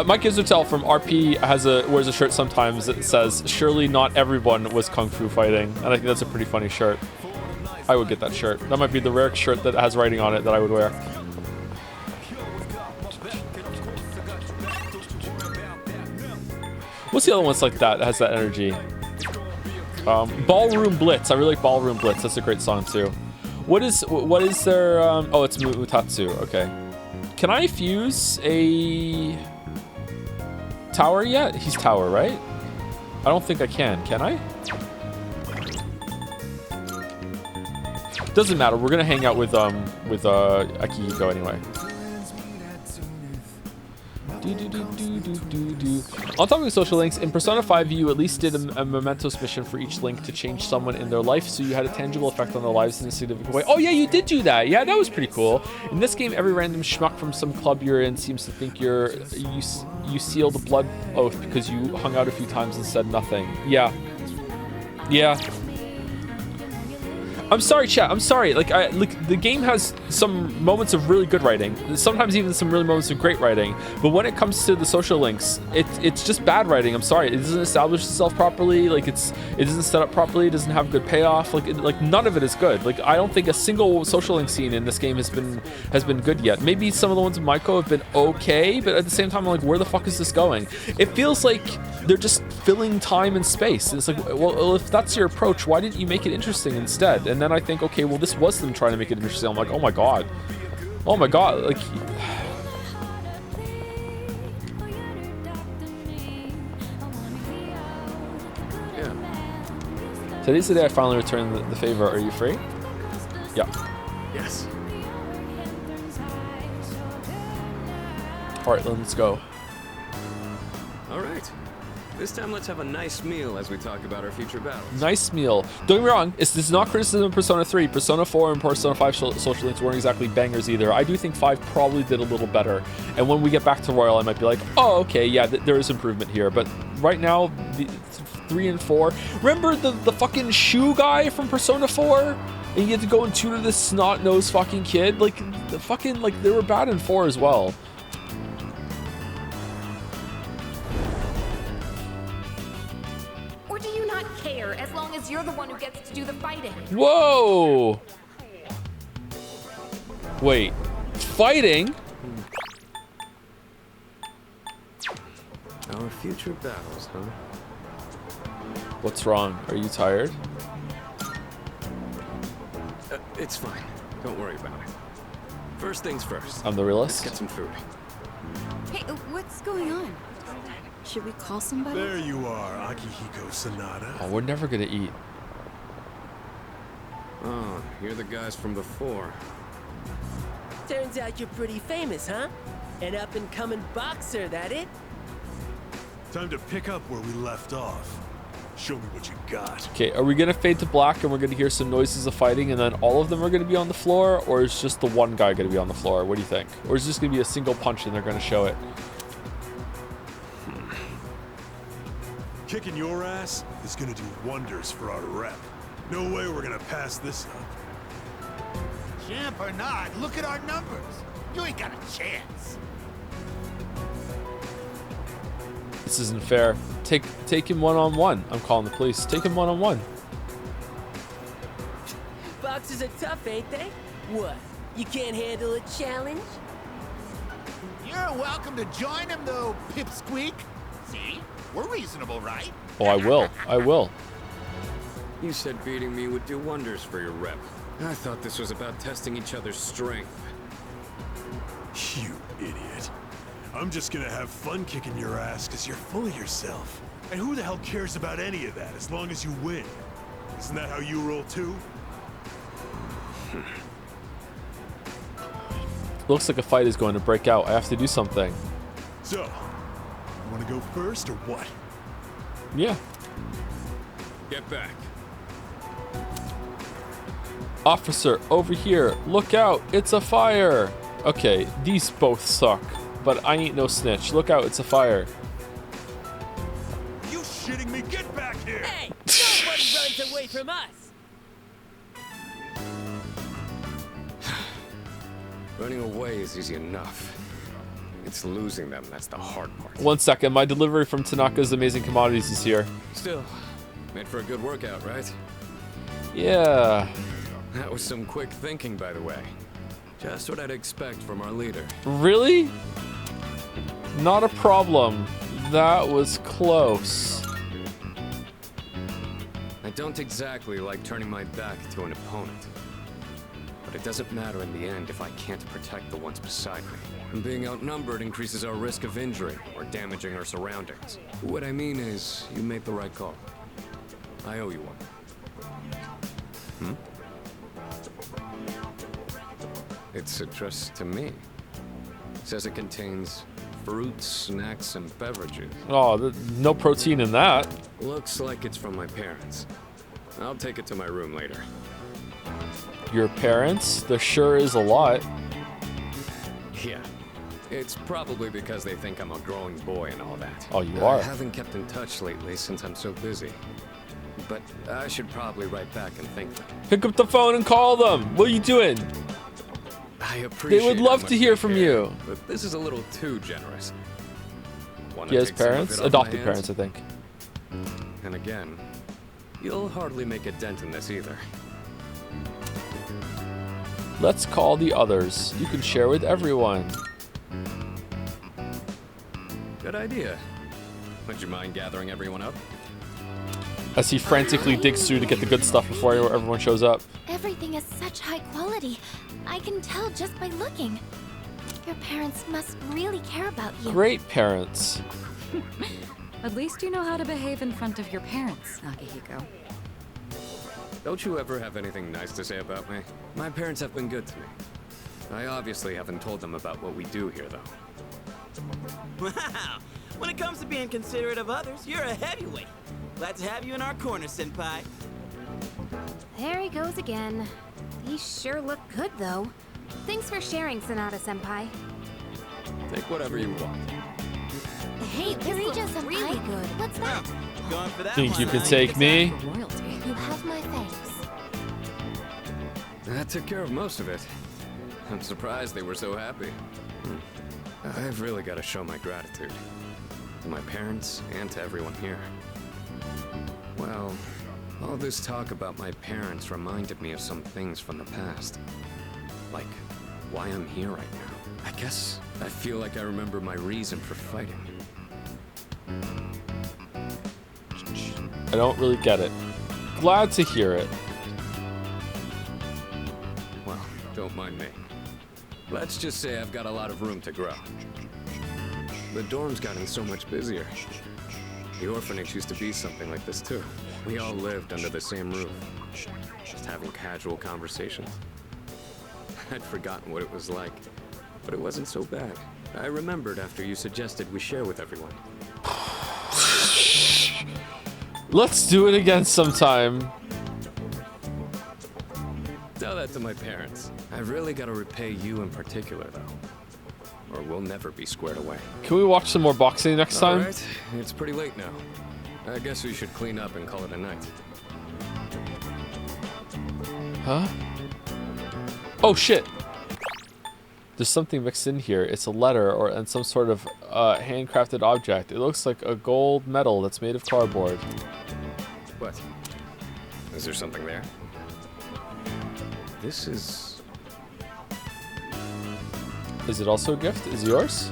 Mike Gizotel from RP wears a shirt sometimes that says, "Surely not everyone was kung fu fighting," and I think that's a pretty funny shirt. I would get that shirt. That might be the rare shirt that has writing on it that I would wear. What's the other one's like that has that energy? Ballroom Blitz. I really like Ballroom Blitz. That's a great song too. What is their oh, it's Mutatsu. Okay. Can I fuse a tower yet? He's tower, right? I don't think I can I? Doesn't matter. We're gonna hang out with Akihiko anyway. On topic of social links, in Persona 5 you at least did a mementos mission for each link to change someone in their life, so you had a tangible effect on their lives in a significant way. Oh yeah, you did do that. Yeah, that was pretty cool. In this game, every random schmuck from some club you're in seems to think you sealed a blood oath because you hung out a few times and said nothing. Yeah. I'm sorry, chat. I'm sorry. Like the game has some moments of really good writing. Sometimes even some really moments of great writing. But when it comes to the social links, it's just bad writing. I'm sorry. It doesn't establish itself properly. Like it isn't set up properly. It doesn't have good payoff. Like none of it is good. Like I don't think a single social link scene in this game has been good yet. Maybe some of the ones in Maiko have been okay, but at the same time, I'm like, where the fuck is this going? It feels like they're just filling time and space. It's like, well, if that's your approach, why didn't you make it interesting instead? And then I think, okay, well, this was them trying to make it interesting. I'm like, oh my god, like. Yeah. Today's the day I finally returned the favor. Are you free? Yeah. Yes. All right, let's go. All right. This time, let's have a nice meal as we talk about our future battles. Nice meal. Don't get me wrong, this is not criticism of Persona 3. Persona 4 and Persona 5 social links weren't exactly bangers either. I do think 5 probably did a little better. And when we get back to Royal, I might be like, oh, okay, yeah, there is improvement here. But right now, the 3 and 4... Remember the fucking shoe guy from Persona 4? And you get to go and tutor this snot-nosed fucking kid? Like, the fucking, like, they were bad in 4 as well. As long as you're the one who gets to do the fighting. Whoa! Wait, fighting? Our future battles, huh? What's wrong? Are you tired? It's fine. Don't worry about it. First things first. I'm the realist. Let's get some food. Hey, what's going on? Should we call somebody? There you are, Akihiko Sanada. Oh, we're never gonna eat. Oh, you're the guys from before. Turns out you're pretty famous, huh? An up-and-coming boxer, that it? Time to pick up where we left off. Show me what you got. Okay, are we gonna fade to black and we're gonna hear some noises of fighting and then all of them are gonna be on the floor, or is just the one guy gonna be on the floor? What do you think? Or is this gonna be a single punch and they're gonna show it? Kicking your ass is gonna do wonders for our rep. No way we're gonna pass this up. Champ or not, look at our numbers. You ain't got a chance. This isn't fair. Take him one-on-one. I'm calling the police. Take him one-on-one. Boxers are tough, ain't they? What? You can't handle a challenge? You're welcome to join him, though, Pipsqueak. See? We're reasonable, right? Oh, I will. I will. You said beating me would do wonders for your rep. I thought this was about testing each other's strength. You idiot. I'm just gonna have fun kicking your ass because you're full of yourself. And who the hell cares about any of that as long as you win? Isn't that how you roll too? Looks like a fight is going to break out. I have to do something. So, you want to go first or what? Yeah. Get back. Officer, over here. Look out. It's a fire. Okay, these both suck. But I ain't no snitch. Look out, it's a fire. You shitting me? Get back here! Hey! Nobody runs away from us! Running away is easy enough. It's losing them that's the hard part. 1 second, my delivery from Tanaka's Amazing Commodities is here. Still, made for a good workout, right? Yeah. That was some quick thinking, by the way. Just what I'd expect from our leader. Really? Not a problem. That was close. I don't exactly like turning my back to an opponent. But it doesn't matter in the end if I can't protect the ones beside me. And being outnumbered increases our risk of injury or damaging our surroundings. What I mean is, you made the right call. I owe you one. It's addressed to me. It says it contains fruits, snacks, and beverages. Oh, no protein in that. Looks like it's from my parents. I'll take it to my room later. Your parents? There sure is a lot. Yeah. It's probably because they think I'm a growing boy and all that. Oh, you are? I haven't kept in touch lately since I'm so busy. But I should probably write back and thank them. Pick up the phone and call them. What are you doing? I appreciate They would love to hear from you. But this is a little too generous. He has parents? Adopted parents, I think. And again, you'll hardly make a dent in this either. Let's call the others. You can share with everyone. Good idea. Would you mind gathering everyone up? As he frantically digs through to get the good stuff before everyone shows up. Everything is such high quality. I can tell just by looking. Your parents must really care about you. Great parents. At least you know how to behave in front of your parents, Akihiko. Don't you ever have anything nice to say about me? My parents have been good to me. I obviously haven't told them about what we do here, though. Wow! When it comes to being considerate of others, you're a heavyweight. Glad to have you in our corner, Senpai. There he goes again. These sure look good, though. Thanks for sharing, Sonata-senpai. Take whatever you want. Hey, Kirija-senpai. Really good. What's that? Going for that Think one, you can huh? take me? You have my thanks. That took care of most of it. I'm surprised they were so happy. I've really got to show my gratitude. To my parents and to everyone here. Well, all this talk about my parents reminded me of some things from the past. Like, why I'm here right now. I guess I feel like I remember my reason for fighting. I don't really get it. Glad to hear it. Well, don't mind me. Let's just say I've got a lot of room to grow. The dorm's gotten so much busier. The orphanage used to be something like this too. We all lived under the same roof, just having casual conversations. I'd forgotten what it was like, but it wasn't so bad. I remembered after you suggested we share with everyone. Let's do it again sometime. Tell that to my parents. I've really got to repay you in particular, though. Or we'll never be squared away. Can we watch some more boxing next time? All right. It's pretty late now. I guess we should clean up and call it a night. Huh? Oh shit! There's something mixed in here. It's a letter and some sort of handcrafted object. It looks like a gold medal that's made of cardboard. What? Is there something there? This is... Is it also a gift? Is it yours?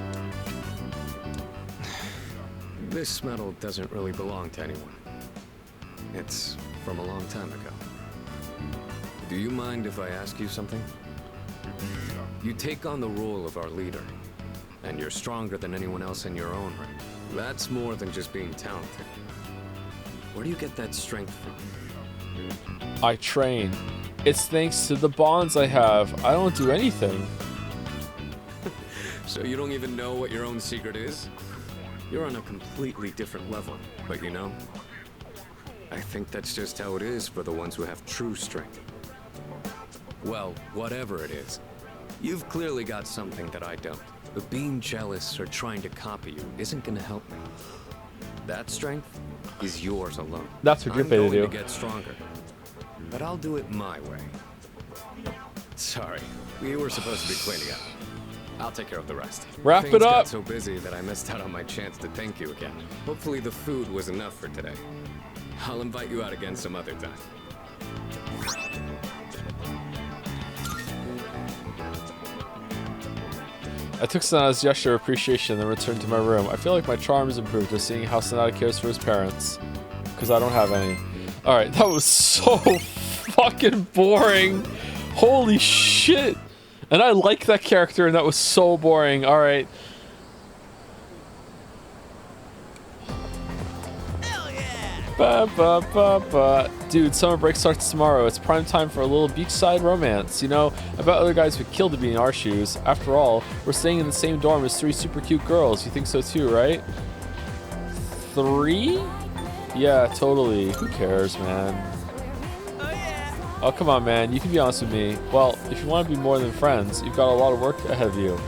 This medal doesn't really belong to anyone. It's from a long time ago. Do you mind if I ask you something? You take on the role of our leader, and you're stronger than anyone else in your own right. That's more than just being talented. Where do you get that strength from? I train. It's thanks to the bonds I have. I don't do anything. So you don't even know what your own secret is? You're on a completely different level, but you know, I think that's just how it is for the ones who have true strength. Well, whatever it is, you've clearly got something that I don't. But being jealous or trying to copy you isn't gonna help me. That strength is yours alone. That's what you're paid to do. I'm going to get stronger, but I'll do it my way. Sorry, we were supposed to be cleaning up. I'll take care of the rest. Wrap Things it up. got so busy that I missed out on my chance to thank you again. Hopefully the food was enough for today. I'll invite you out again some other time. I took Sonata's gesture of appreciation and then returned to my room. I feel like my charm has improved just seeing how Sonata cares for his parents. Because I don't have any. Alright, that was so fucking boring. Holy shit. And I like that character and that was so boring. Alright. Ba, ba, ba, ba. Dude, summer break starts tomorrow. It's prime time for a little beachside romance. You know, I bet other guys would kill to be in our shoes. After all, we're staying in the same dorm as 3 super cute girls. You think so too, right? 3? Yeah, totally. Who cares, man? Oh, come on, man. You can be honest with me. Well, if you want to be more than friends, you've got a lot of work ahead of you.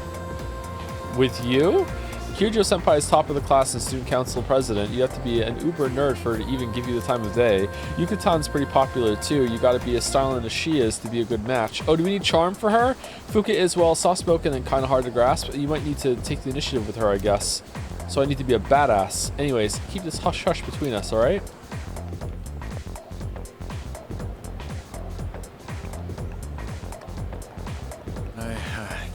With you? Kyojo Senpai is top of the class and student council president. You have to be an uber nerd for her to even give you the time of day. Yukatan's pretty popular too. You gotta be as styling as she is to be a good match. Oh, do we need charm for her? Fuka is, well, soft-spoken and kind of hard to grasp. You might need to take the initiative with her, I guess. So I need to be a badass. Anyways, keep this hush-hush between us, alright?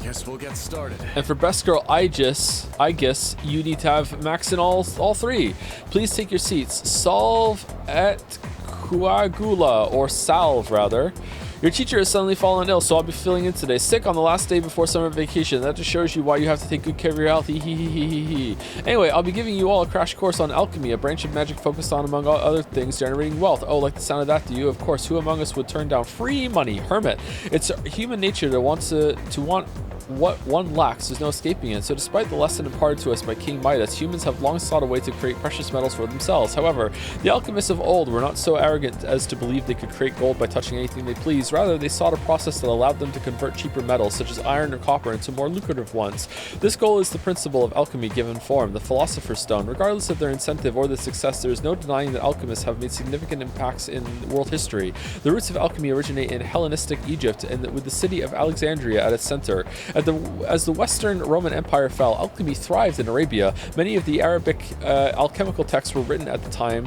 Guess we'll get started. And for best girl, I guess you need to have max in all 3. Please take your seats. Solve et coagula, or salve rather. Your teacher has suddenly fallen ill, so I'll be filling in today. Sick on the last day before summer vacation. That just shows you why you have to take good care of your health. Anyway, I'll be giving you all a crash course on alchemy, a branch of magic focused on, among other things, generating wealth. Oh, like the sound of that, do you? Of course, who among us would turn down free money? Hermit. It's human nature to want what one lacks. There's no escaping it. So despite the lesson imparted to us by King Midas, humans have long sought a way to create precious metals for themselves. However, the alchemists of old were not so arrogant as to believe they could create gold by touching anything they pleased. Rather, they sought a process that allowed them to convert cheaper metals, such as iron or copper, into more lucrative ones. This goal is the principle of alchemy given form, the Philosopher's Stone. Regardless of their incentive or their success, there is no denying that alchemists have made significant impacts in world history. The roots of alchemy originate in Hellenistic Egypt, and with the city of Alexandria at its center. As the Western Roman Empire fell, alchemy thrived in Arabia. Many of the Arabic alchemical texts were written at the time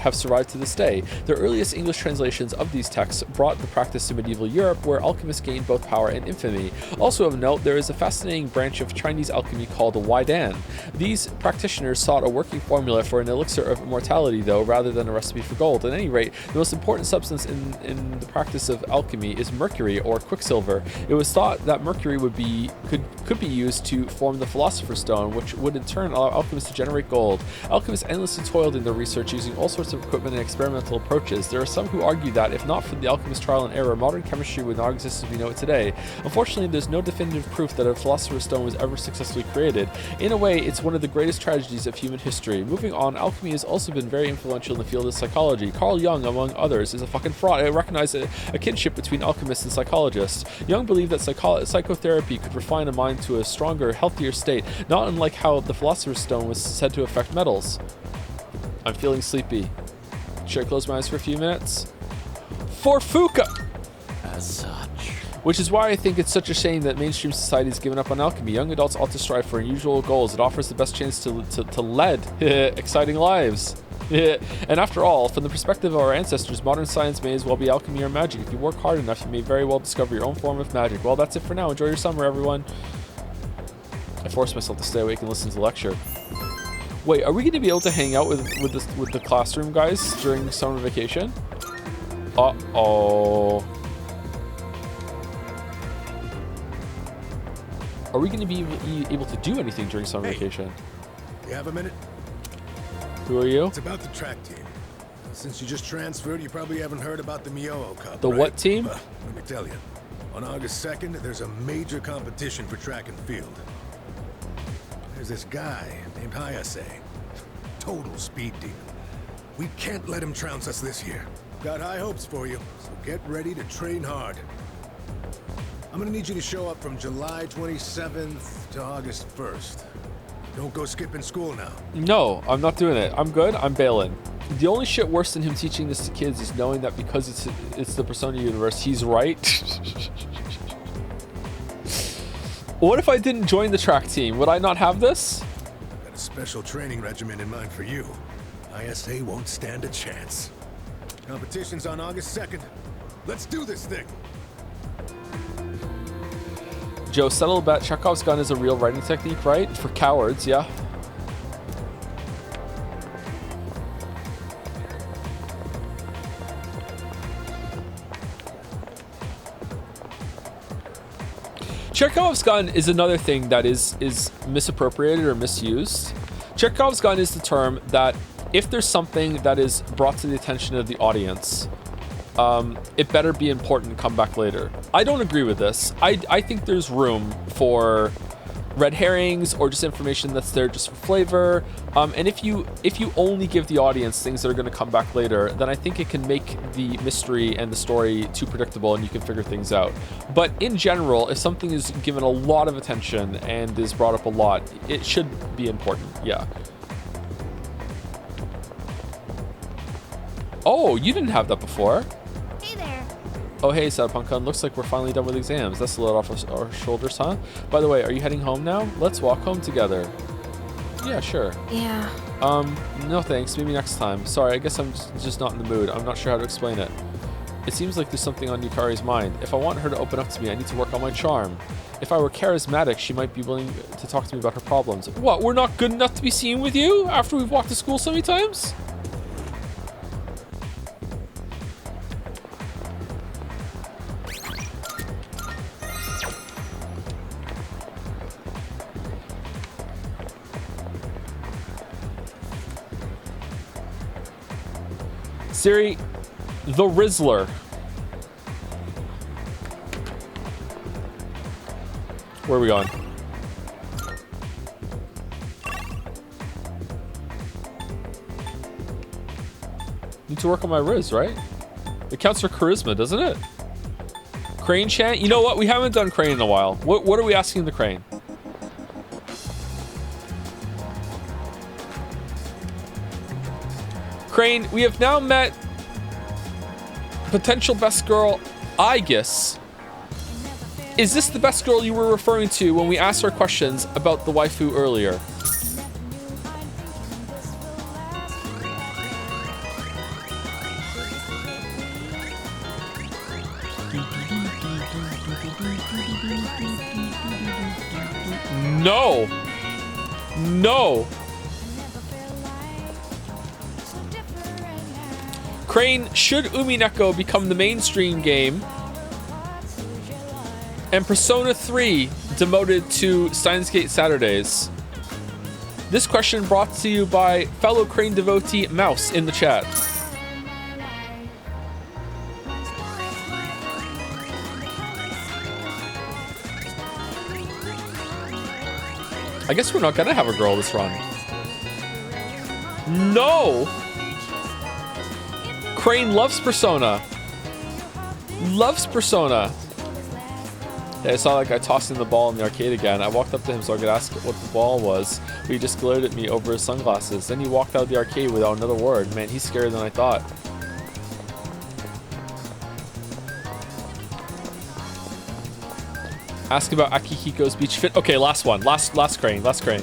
have survived to this day. The earliest English translations of these texts brought the practice to medieval Europe, where alchemists gained both power and infamy. Also of note, there is a fascinating branch of Chinese alchemy called Waidan. These practitioners sought a working formula for an elixir of immortality, though, rather than a recipe for gold. At any rate, the most important substance in the practice of alchemy is mercury, or quicksilver. It was thought that mercury could be used to form the Philosopher's Stone, which would in turn allow alchemists to generate gold. Alchemists endlessly toiled in their research using all sorts of equipment and experimental approaches. There are some who argue that, if not for the alchemist's trial and error, modern chemistry would not exist as we know it today. Unfortunately, there's no definitive proof that a Philosopher's Stone was ever successfully created. In a way, it's one of the greatest tragedies of human history. Moving on, alchemy has also been very influential in the field of psychology. Carl Jung, among others, is a fucking fraud. I recognize a kinship between alchemists and psychologists. Jung believed that psychotherapy could refine a mind to a stronger, healthier state, not unlike how the Philosopher's Stone was said to affect metals. I'm feeling sleepy. Should I close my eyes for a few minutes? For Fuka! As such. Which is why I think it's such a shame that mainstream society has given up on alchemy. Young adults ought to strive for unusual goals. It offers the best chance to lead exciting lives. And after all, from the perspective of our ancestors, modern science may as well be alchemy or magic. If you work hard enough, you may very well discover your own form of magic. Well, that's it for now. Enjoy your summer, everyone. I forced myself to stay awake and listen to the lecture. Wait, are we going to be able to hang out with the classroom guys during summer vacation? Uh-oh. Are we going to be able to do anything during summer vacation? You have a minute? Who are you? It's about the track team. Since you just transferred, you probably haven't heard about the Miyoo Cup, The right? what team? Let me tell you. On August 2nd, there's a major competition for track and field. There's this guy named Hayase. Total speed demon. We can't let him trounce us this year. Got high hopes for you, so get ready to train hard. I'm gonna need you to show up from July 27th to August 1st. Don't go skipping school now. No, I'm not doing it. I'm good. I'm bailing. The only shit worse than him teaching this to kids is knowing that because it's the Persona universe, he's right. What if I didn't join the track team? Would I not have this? Got a special training regimen in mind for you. ISA won't stand a chance. Competition's on August 2nd. Let's do this thing. Joe, settle a bet. Chekhov's gun is a real writing technique, right? For cowards, yeah. Chekhov's gun is another thing that is misappropriated or misused. Chekhov's gun is the term that if there's something that is brought to the attention of the audience, it better be important and come back later. I don't agree with this. I think there's room for red herrings or just information that's there just for flavor. And if you only give the audience things that are going to come back later, then I think it can make the mystery and the story too predictable and you can figure things out. But in general, if something is given a lot of attention and is brought up a lot, it should be important. Yeah. Oh, you didn't have that before. Hey there. Oh, hey, Sadpunkan. Looks like we're finally done with exams. That's a load off our shoulders, huh? By the way, are you heading home now? Let's walk home together. Yeah, sure. Yeah. No thanks. Maybe next time. Sorry, I guess I'm just not in the mood. I'm not sure how to explain it. It seems like there's something on Yukari's mind. If I want her to open up to me, I need to work on my charm. If I were charismatic, she might be willing to talk to me about her problems. What, we're not good enough to be seen with you after we've walked to school so many times? Siri, the Rizzler. Where are we going? Need to work on my Riz, right? It counts for charisma, doesn't it? Crane chant? You know what? We haven't done Crane in a while. What are we asking the Crane? Crane, we have now met potential best girl, Aegis. Is this the best girl you were referring to when we asked our questions about the waifu earlier? No. No. Crane, should Umineko become the mainstream game and Persona 3 demoted to Steins Gate Saturdays? This question brought to you by fellow Crane devotee Mouse in the chat. I guess we're not gonna have a girl this run. No! Crane loves Persona. Loves Persona. Then I saw that guy tossing the ball in the arcade again. I walked up to him so I could ask what the ball was, but he just glared at me over his sunglasses. Then he walked out of the arcade without another word. Man, he's scarier than I thought. Ask about Akihiko's beach fit. Okay, last one. Last crane. Last crane.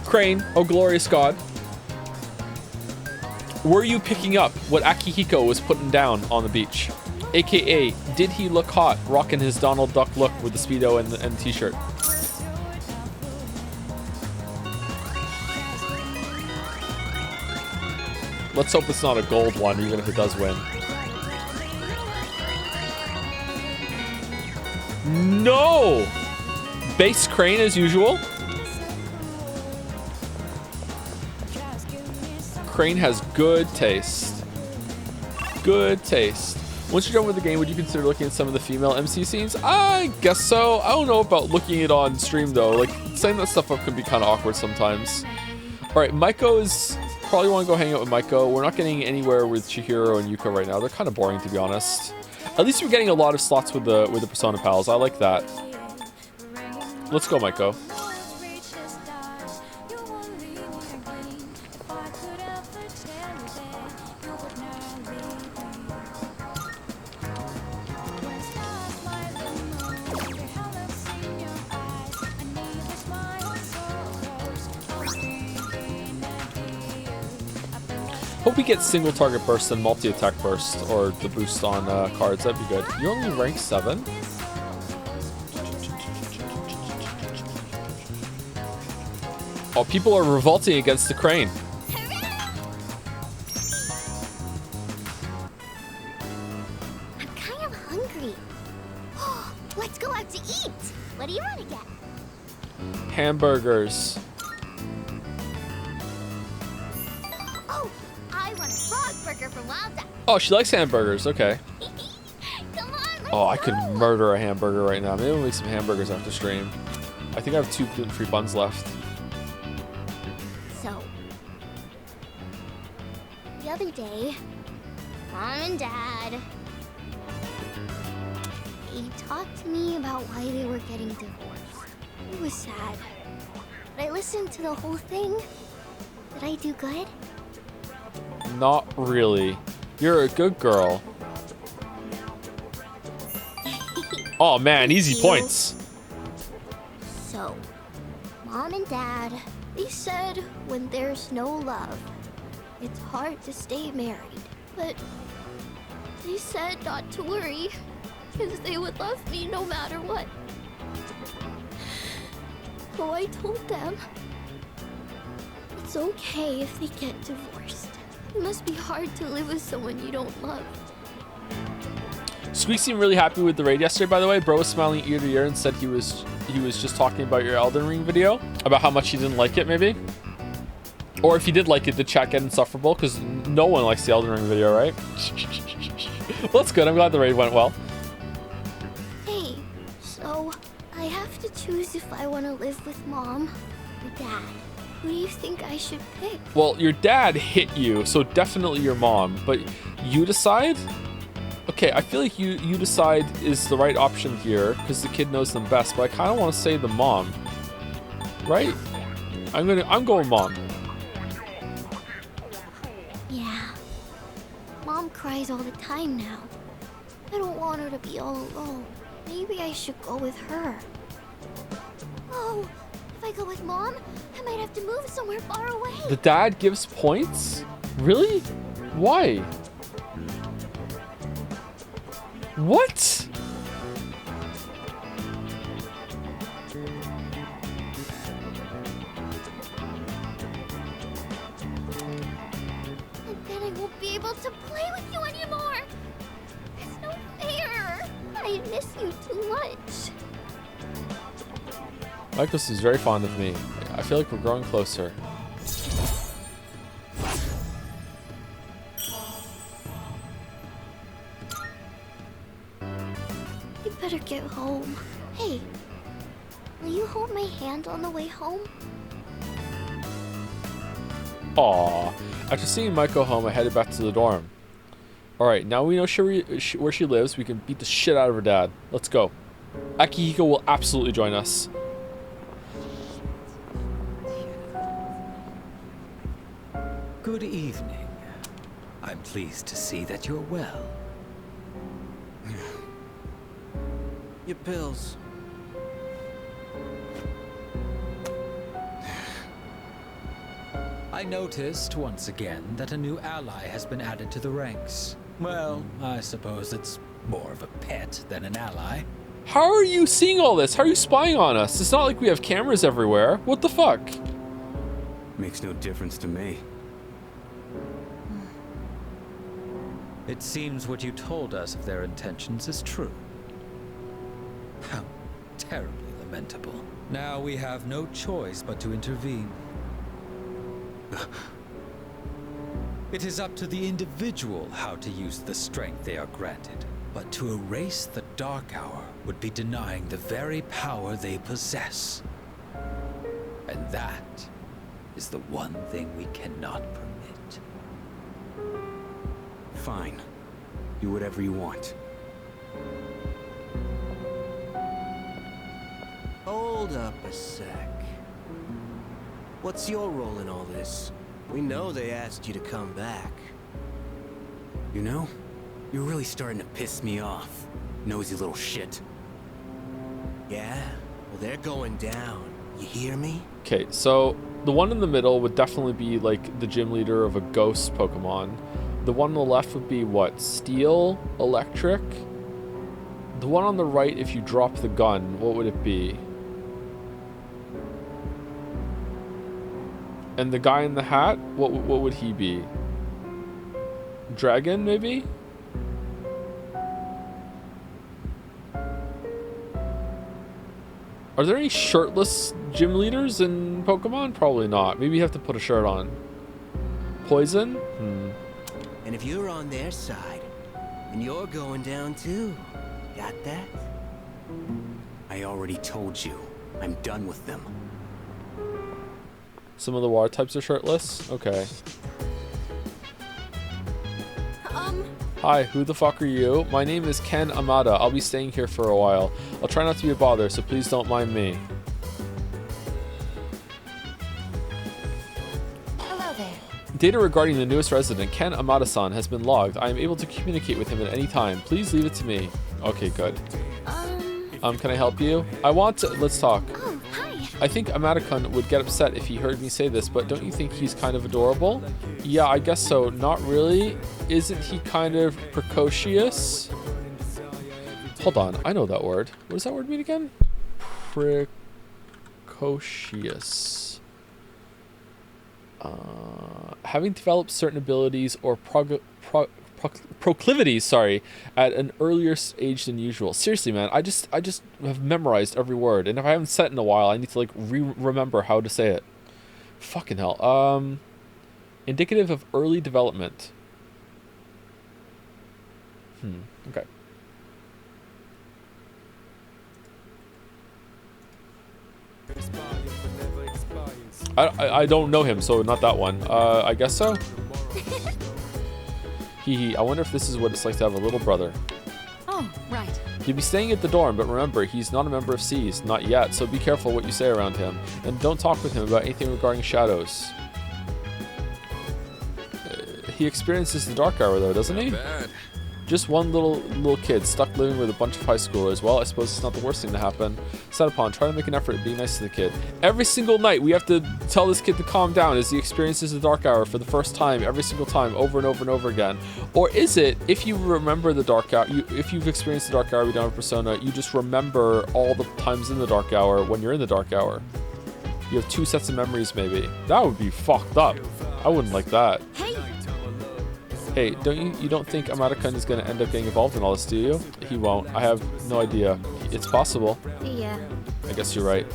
Crane, oh glorious God. Were you picking up what Akihiko was putting down on the beach? AKA, did he look hot rocking his Donald Duck look with the Speedo and t-shirt? Let's hope it's not a gold one, even if it does win. No! Base crane as usual. Crane has good taste. Good taste. Once you're done with the game, would you consider looking at some of the female MC scenes? I guess so. I don't know about looking it on stream though. Like, setting that stuff up can be kind of awkward sometimes. Alright, Maiko's... Probably want to go hang out with Maiko. We're not getting anywhere with Chihiro and Yuka right now. They're kind of boring, to be honest. At least we're getting a lot of slots with the Persona pals. I like that. Let's go, Maiko. Hope we get single target burst and multi-attack burst, or the boost on cards. That'd be good. You're only rank 7? Oh, people are revolting against the crane. I'm kind of hungry. Let's go out to eat. What do you want to get? Hamburgers. Oh, I want a frog burger from Wild Duck. Oh, she likes hamburgers. Okay. Come on, let's Oh, I could murder a hamburger right now. Maybe we'll make some hamburgers after stream. I think I have 2 gluten-free buns left. So, the other day, Mom and Dad, they talked to me about why they were getting divorced. It was sad. But I listened to the whole thing. Did I do good? Not really. You're a good girl. Oh man, easy points. So, Mom and Dad, they said when there's no love, it's hard to stay married. But they said not to worry, because they would love me no matter what. So I told them, it's okay if they get divorced. It must be hard to live with someone you don't love. Squeak seemed really happy with the raid yesterday, by the way. Bro was smiling ear to ear and said he was just talking about your Elden Ring video, about how much he didn't like it, maybe. Or if he did like it, the chat get insufferable, because no one likes the Elden Ring video, right? Well, that's good. I'm glad the raid went well. Hey, so I have to choose if I want to live with Mom or Dad. Who do you think I should pick? Well, your dad hit you, so definitely your mom. But you decide? Okay, I feel like you decide is the right option here, because the kid knows them best. But I kind of want to say the mom, right? I'm going mom. Yeah. Mom cries all the time now. I don't want her to be all alone. Maybe I should go with her. Oh, if I go with Mom, I might have to move somewhere far away. The dad gives points? Really? Why? What? And then I won't be able to play with you anymore. It's no fair. I miss you too much. Michael is very fond of me. I feel like we're growing closer. You better get home. Hey, will you hold my hand on the way home? Aw. After seeing Maiko home, I headed back to the dorm. Alright, now we know where she lives. We can beat the shit out of her dad. Let's go. Akihiko will absolutely join us. Good evening. I'm pleased to see that you're well. Your pills. I noticed once again that a new ally has been added to the ranks. Well, I suppose it's more of a pet than an ally. How are you seeing all this? How are you spying on us? It's not like we have cameras everywhere. What the fuck? Makes no difference to me. It seems what you told us of their intentions is true. How terribly lamentable. Now we have no choice but to intervene. It is up to the individual how to use the strength they are granted. But to erase the Dark Hour would be denying the very power they possess. And that is the one thing we cannot permit. Fine. Do whatever you want. Hold up a sec. What's your role in all this? We know they asked you to come back. You know, you're really starting to piss me off, nosy little shit. Yeah? Well, they're going down. You hear me? Okay, so the one in the middle would definitely be like the gym leader of a ghost Pokemon. The one on the left would be what? Steel? Electric? The one on the right, if you drop the gun, what would it be? And the guy in the hat, what would he be? Dragon, maybe? Are there any shirtless gym leaders in Pokemon? Probably not. Maybe you have to put a shirt on. Poison? And if you're on their side, then you're going down too. Got that? I already told you. I'm done with them. Some of the water types are shirtless? Okay. Hi, who the fuck are you? My name is Ken Amada. I'll be staying here for a while. I'll try not to be a bother, so please don't mind me. Hello there. Data regarding the newest resident, Ken Amada-san, has been logged. I am able to communicate with him at any time. Please leave it to me. Okay, good. Can I help you? I want to... Let's talk. Oh, hi. I think Amada-kun would get upset if he heard me say this, but don't you think he's kind of adorable? Yeah, I guess so. Not really. Isn't he kind of precocious? Hold on, I know that word. What does that word mean again? Precocious. Having developed certain abilities or proclivities, sorry, at an earlier age than usual. Seriously, man, I just have memorized every word, and if I haven't said it in a while, I need to like remember how to say it. Fucking hell. Indicative of early development. Okay. I don't know him, so not that one. I guess so. I wonder if this is what it's like to have a little brother. Oh, right. You'll be staying at the dorm, but remember, he's not a member of C's, not yet, so be careful what you say around him. And don't talk with him about anything regarding shadows. He experiences the Dark Hour, though, doesn't he? Bad. Just one little kid stuck living with a bunch of high schoolers. Well, I suppose it's not the worst thing to happen. Satapon, try to make an effort at being nice to the kid. Every single night, we have to tell this kid to calm down as he experiences the Dark Hour for the first time, every single time, over and over and over again. Or is it, if you remember the Dark Hour, if you've experienced the Dark Hour, you don't have a persona, you just remember all the times in the Dark Hour when you're in the Dark Hour? You have two sets of memories, maybe. That would be fucked up. I wouldn't like that. Hey, you don't think Amada-kun is going to end up getting involved in all this, do you? He won't. I have no idea. It's possible. Yeah. I guess you're right.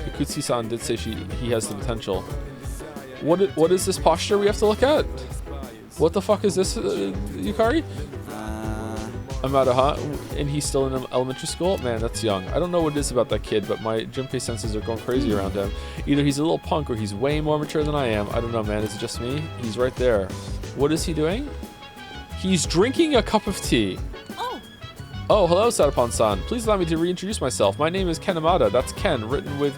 Ikutsu-san did say he has the potential. What is this posture we have to look at? What the fuck is this, Yukari? Amada, huh? And he's still in elementary school? Man, that's young. I don't know what it is about that kid, but my Junpei senses are going crazy around him. Either he's a little punk or he's way more mature than I am. I don't know, man. Is it just me? He's right there. What is he doing? He's drinking a cup of tea. Oh, hello, Satapon-san. Please allow me to reintroduce myself. My name is Ken Amada. That's Ken, written with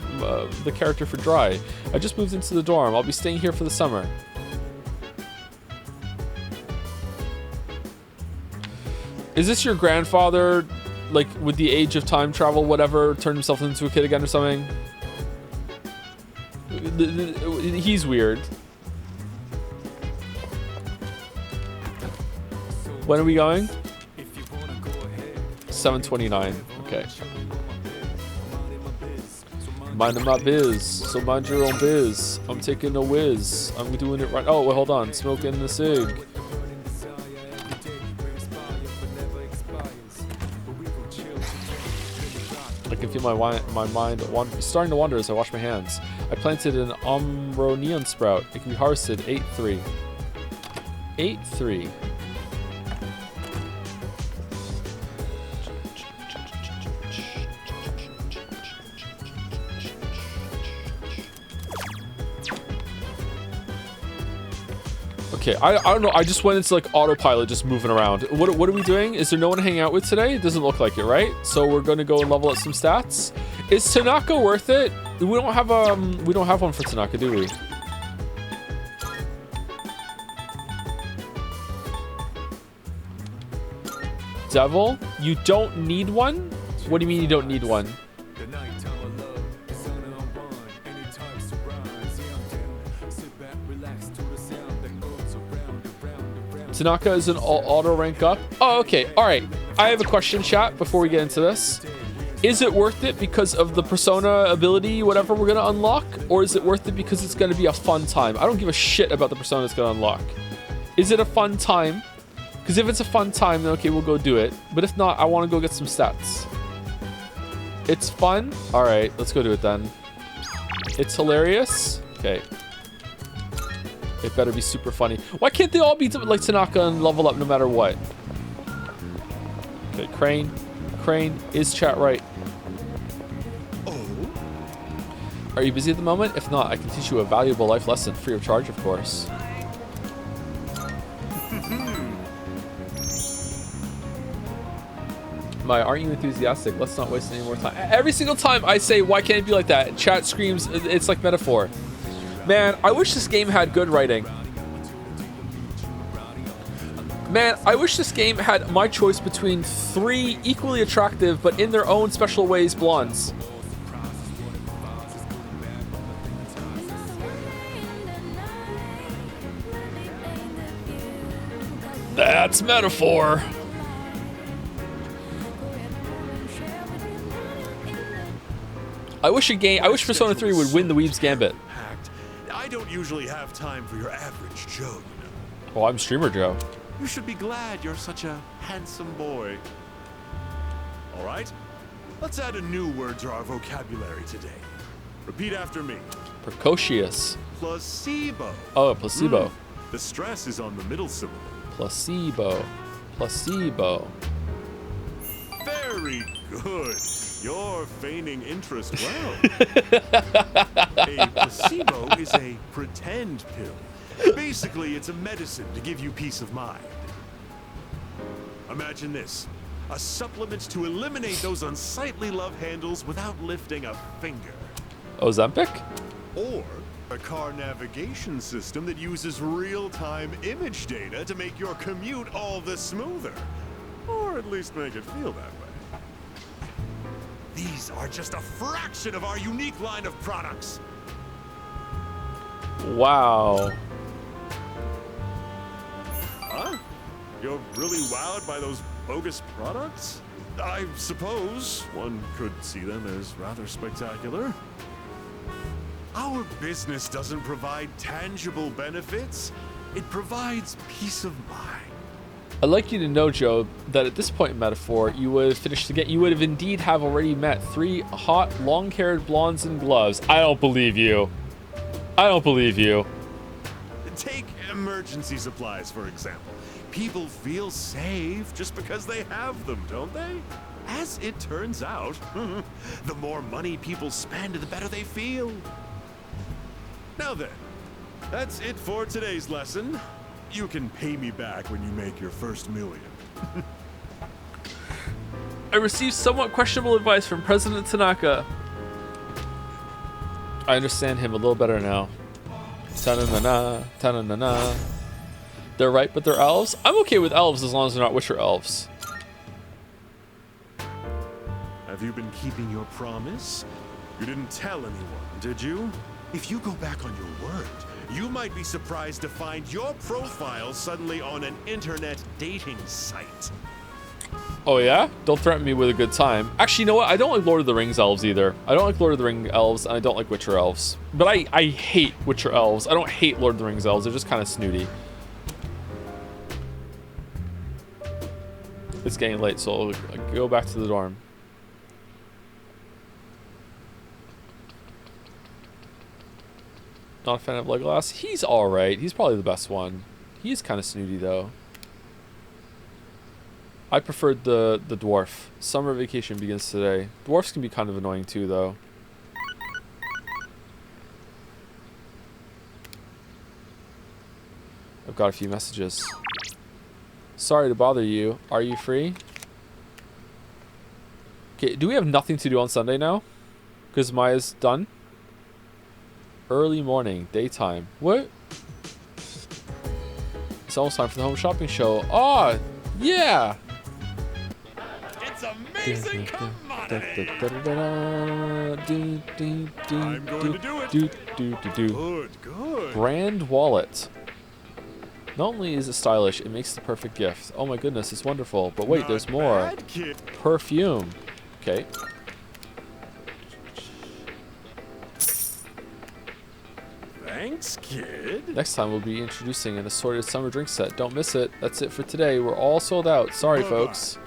the character for Dry. I just moved into the dorm. I'll be staying here for the summer. Is this your grandfather, like, with the age of time travel, whatever, turned himself into a kid again or something? He's weird. When are we going? 7:29. Okay. Minding my biz. So mind your own biz. I'm taking a whiz. I'm doing it right. Oh, wait, hold on. Smoking the cig. I can feel my mind starting to wander as I wash my hands. I planted an Omronion sprout. It can be harvested 8-3. 8-3. Okay, I don't know. I just went into like autopilot, just moving around. What are we doing? Is there no one to hang out with today? It doesn't look like it, right? So we're gonna go and level up some stats. Is Tanaka worth it? We don't have one for Tanaka, do we? Devil, you don't need one? What do you mean you don't need one? Tanaka is an auto rank up. Oh, okay. All right. I have a question, chat, before we get into this. Is it worth it because of the persona ability, whatever we're going to unlock? Or is it worth it because it's going to be a fun time? I don't give a shit about the persona it's going to unlock. Is it a fun time? Because if it's a fun time, then okay, we'll go do it. But if not, I want to go get some stats. It's fun? All right, let's go do it then. It's hilarious? Okay. It better be super funny. Why can't they all be like Tanaka and level up no matter what? Okay, Crane. Crane, is chat right? Oh. Are you busy at the moment? If not, I can teach you a valuable life lesson, free of charge, of course. Aren't you enthusiastic? Let's not waste any more time. Every single time I say, why can't it be like that? Chat screams, it's like metaphor. Man, I wish this game had good writing. Man, I wish this game had my choice between 3 equally attractive, but in their own special ways, blondes. That's metaphor. I wish Persona 3 would win the Weeb's Gambit. I don't usually have time for your average Joe, you know. Oh, I'm Streamer Joe. You should be glad you're such a handsome boy. All right, let's add a new word to our vocabulary today. Repeat after me. Precocious. Placebo. Oh, placebo. The stress is on the middle syllable. Placebo. Placebo. Very good. You're feigning interest well. A placebo is a pretend pill. Basically, it's a medicine to give you peace of mind. Imagine this. A supplement to eliminate those unsightly love handles without lifting a finger. Ozempic? Or a car navigation system that uses real-time image data to make your commute all the smoother. Or at least make it feel that way. These are just a fraction of our unique line of products. Wow. Huh? You're really wowed by those bogus products? I suppose one could see them as rather spectacular. Our business doesn't provide tangible benefits. It provides peace of mind. I'd like you to know, Joe, that at this point in Metaphor, you would have finished you would have indeed have already met 3 hot, long-haired blondes in gloves. I don't believe you. I don't believe you. Take emergency supplies, for example. People feel safe just because they have them, don't they? As it turns out, the more money people spend, the better they feel. Now then, that's it for today's lesson. You can pay me back when you make your first million. I received somewhat questionable advice from President Tanaka. I understand him a little better now. Ta-na-na-na, ta-na-na-na. They're right, but they're elves? I'm okay with elves as long as they're not Witcher elves. Have you been keeping your promise? You didn't tell anyone, did you? If you go back on your word, you might be surprised to find your profile suddenly on an internet dating site. Oh yeah? Don't threaten me with a good time. Actually, you know what? I don't like Lord of the Rings elves either. I don't like Lord of the Rings elves, and I don't like Witcher elves. But I hate Witcher elves. I don't hate Lord of the Rings elves. They're just kind of snooty. It's getting late, so I'll go back to the dorm. Not a fan of Legolas. He's alright. He's probably the best one. He is kind of snooty, though. I preferred the dwarf. Summer vacation begins today. Dwarfs can be kind of annoying too, though. I've got a few messages. Sorry to bother you. Are you free? Okay, do we have nothing to do on Sunday now? Because Maya's done? Early morning, daytime. What? It's almost time for the home shopping show. Oh, yeah! It's amazing commodity! I'm going to do it. Good, good. Brand wallet. Not only is it stylish, it makes the perfect gift. Oh my goodness, it's wonderful. But wait, there's more. Bad, kid. Perfume. Okay. Thanks, kid. Next time we'll be introducing an assorted summer drink set. Don't miss it. That's it for today. We're all sold out. Sorry, folks.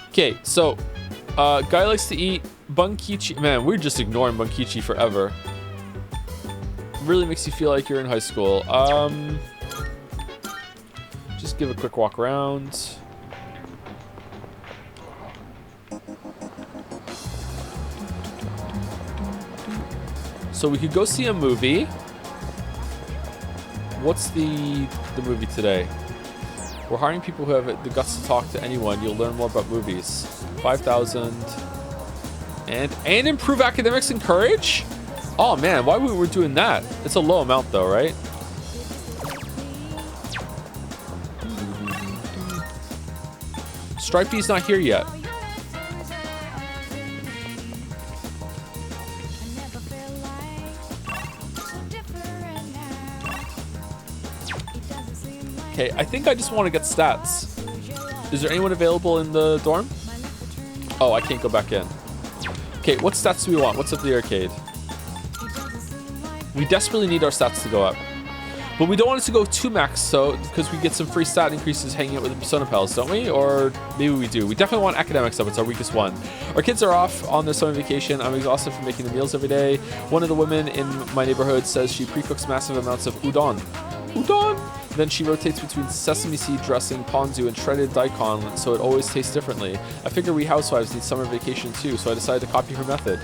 Okay, so guy likes to eat bunkichi. Man, we're just ignoring bunkichi forever. Really makes you feel like you're in high school. Just give a quick walk around. So we could go see a movie. What's the movie today? We're hiring people who have the guts to talk to anyone. You'll learn more about movies. 5,000. And improve academics and courage? Oh man, why we were doing that? It's a low amount though, right? Stripey's not here yet. Okay, I think I just want to get stats. Is there anyone available in the dorm? Oh, I can't go back in. Okay, what stats do we want? What's up the arcade? We desperately need our stats to go up. But we don't want it to go too max, so because we get some free stat increases hanging out with the Persona pals, don't we? Or maybe we do. We definitely want academics up. It's our weakest one. Our kids are off on their summer vacation. I'm exhausted from making the meals every day. One of the women in my neighborhood says she pre-cooks massive amounts of udon. Udon! Then she rotates between sesame seed dressing, ponzu, and shredded daikon, so it always tastes differently. I figure we housewives need summer vacation too, so I decided to copy her method.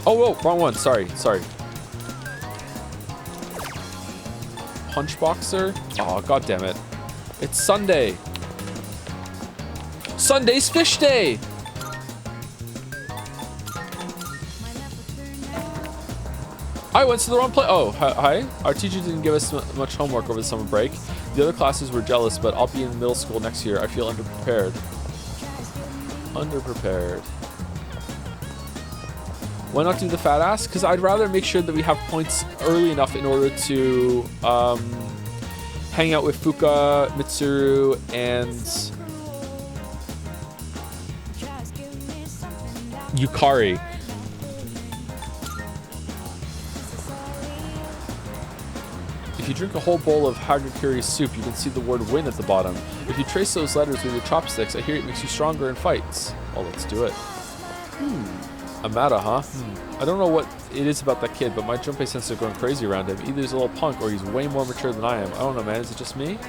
Oh, whoa, wrong one. Sorry. Punch boxer? Oh, god damn it. It's Sunday. Sunday's fish day! I went to the wrong place. Oh, hi. Our teacher didn't give us much homework over the summer break. The other classes were jealous, but I'll be in middle school next year. I feel underprepared. Why not do the fat ass? Because I'd rather make sure that we have points early enough in order to hang out with Fuka, Mitsuru, and Yukari. If you drink a whole bowl of Hagakuri soup, you can see the word win at the bottom. If you trace those letters with your chopsticks, I hear it makes you stronger in fights. Well, let's do it. Amada, huh? I don't know what it is about that kid, but my Junpei sense are going crazy around him. Either he's a little punk or he's way more mature than I am. I don't know, man. Is it just me?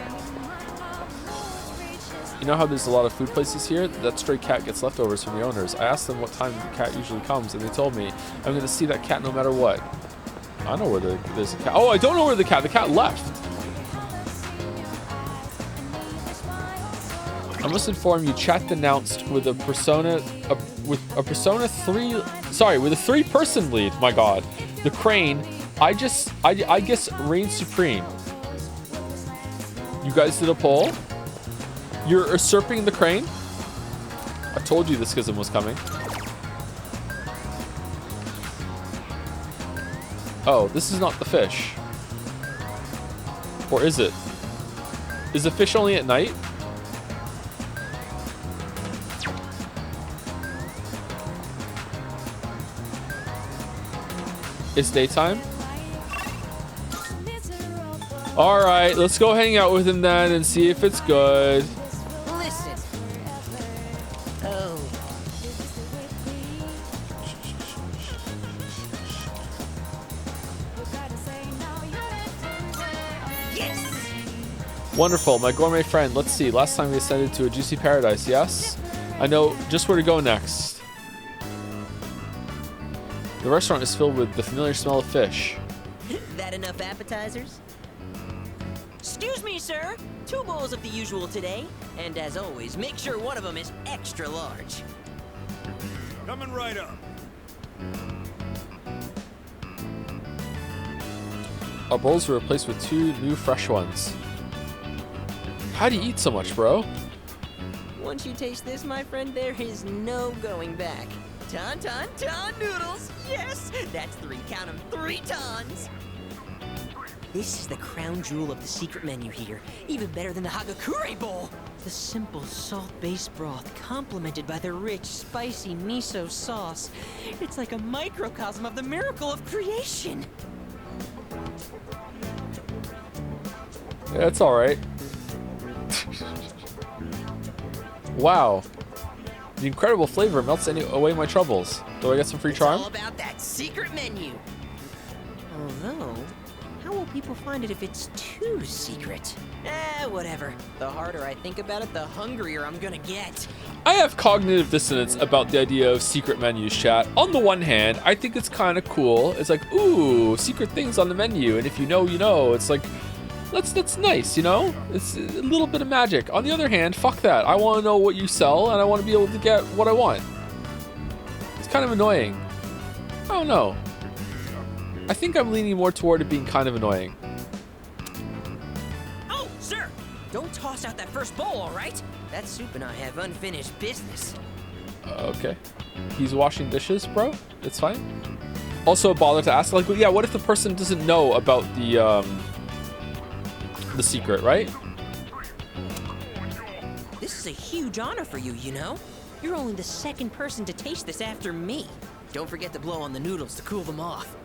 You know how there's a lot of food places here? That stray cat gets leftovers from the owners. I asked them what time the cat usually comes, and they told me I'm going to see that cat no matter what. I know where there's a cat. Oh, I don't know where the cat left. I must inform you, chat denounced with a Persona 3-person lead. My God, the Crane. I guess reigns supreme. You guys did a poll. You're usurping the Crane. I told you the schism was coming. Oh, this is not the fish. Or is it? Is the fish only at night? It's daytime? Alright, let's go hang out with him then and see if it's good. Listen. Oh. Yes. Wonderful, my gourmet friend. Let's see. Last time we ascended to a juicy paradise, yes? I know just where to go next. The restaurant is filled with the familiar smell of fish. That enough appetizers? Excuse me, sir. 2 bowls of the usual today. And as always, make sure one of them is extra large. Coming right up. Our bowls were replaced with 2 new fresh ones. How do you eat so much, bro? Once you taste this, my friend, there is no going back. Ton noodles! Yes! That's 3, count 'em, 3 tons! This is the crown jewel of the secret menu here. Even better than the Hagakure bowl! The simple salt-based broth, complemented by the rich, spicy miso sauce. It's like a microcosm of the miracle of creation! Yeah, it's alright. Wow. The incredible flavor melts away my troubles. Do I get some free charm? It's all about that secret menu. Although, how will people find it if it's too secret? Whatever. The harder I think about it, the hungrier I'm gonna get. I have cognitive dissonance about the idea of secret menus, chat. On the one hand, I think it's kind of cool. It's like, ooh, secret things on the menu, and if you know, you know. It's like, that's nice, you know? It's a little bit of magic. On the other hand, fuck that. I want to know what you sell, and I want to be able to get what I want. It's kind of annoying. I don't know. I think I'm leaning more toward it being kind of annoying. Oh, sir! Don't toss out that first bowl, all right? That soup and I have unfinished business. Okay. He's washing dishes, bro? It's fine. Also, bother to ask, like, yeah, what if the person doesn't know about the secret, right? This is a huge honor for you, you know? You're only the 2nd person to taste this after me. Don't forget to blow on the noodles to cool them off.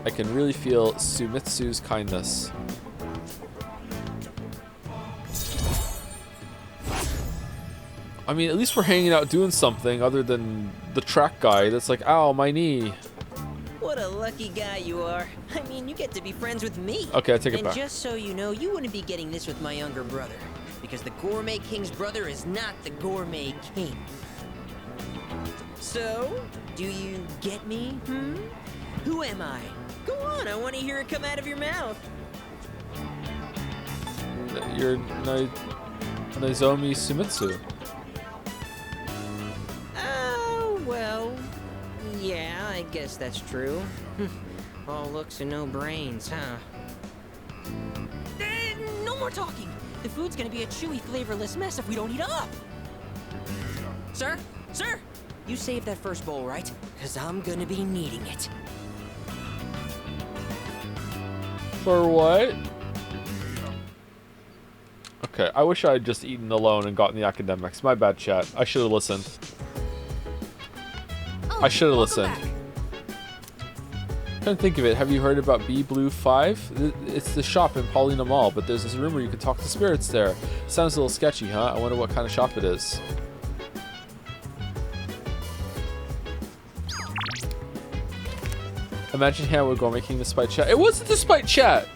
I can really feel Sumitsu's kindness. I mean, at least we're hanging out doing something other than the track guy that's like, ow, my knee. What a lucky guy you are. I mean, you get to be friends with me. Okay, I take it back. And just so you know, you wouldn't be getting this with my younger brother. Because the Gourmet King's brother is not the Gourmet King. So, do you get me, Who am I? Go on, I want to hear it come out of your mouth. You're Nozomi Sumitsu. Oh, well, yeah, I guess that's true. All looks and no brains, huh? No more talking! The food's gonna be a chewy, flavorless mess if we don't eat up! Sir? Sir! You saved that first bowl, right? Because I'm gonna be needing it. For what? Okay, I wish I had just eaten alone and gotten the academics. My bad, chat. I should have listened. I should have listened. Trying to think of it. Have you heard about B Blue 5? It's the shop in Paulina Mall, but there's this rumor you can talk to spirits there. Sounds a little sketchy, huh? I wonder what kind of shop it is. Imagine how we're going making despite chat. It wasn't despite chat.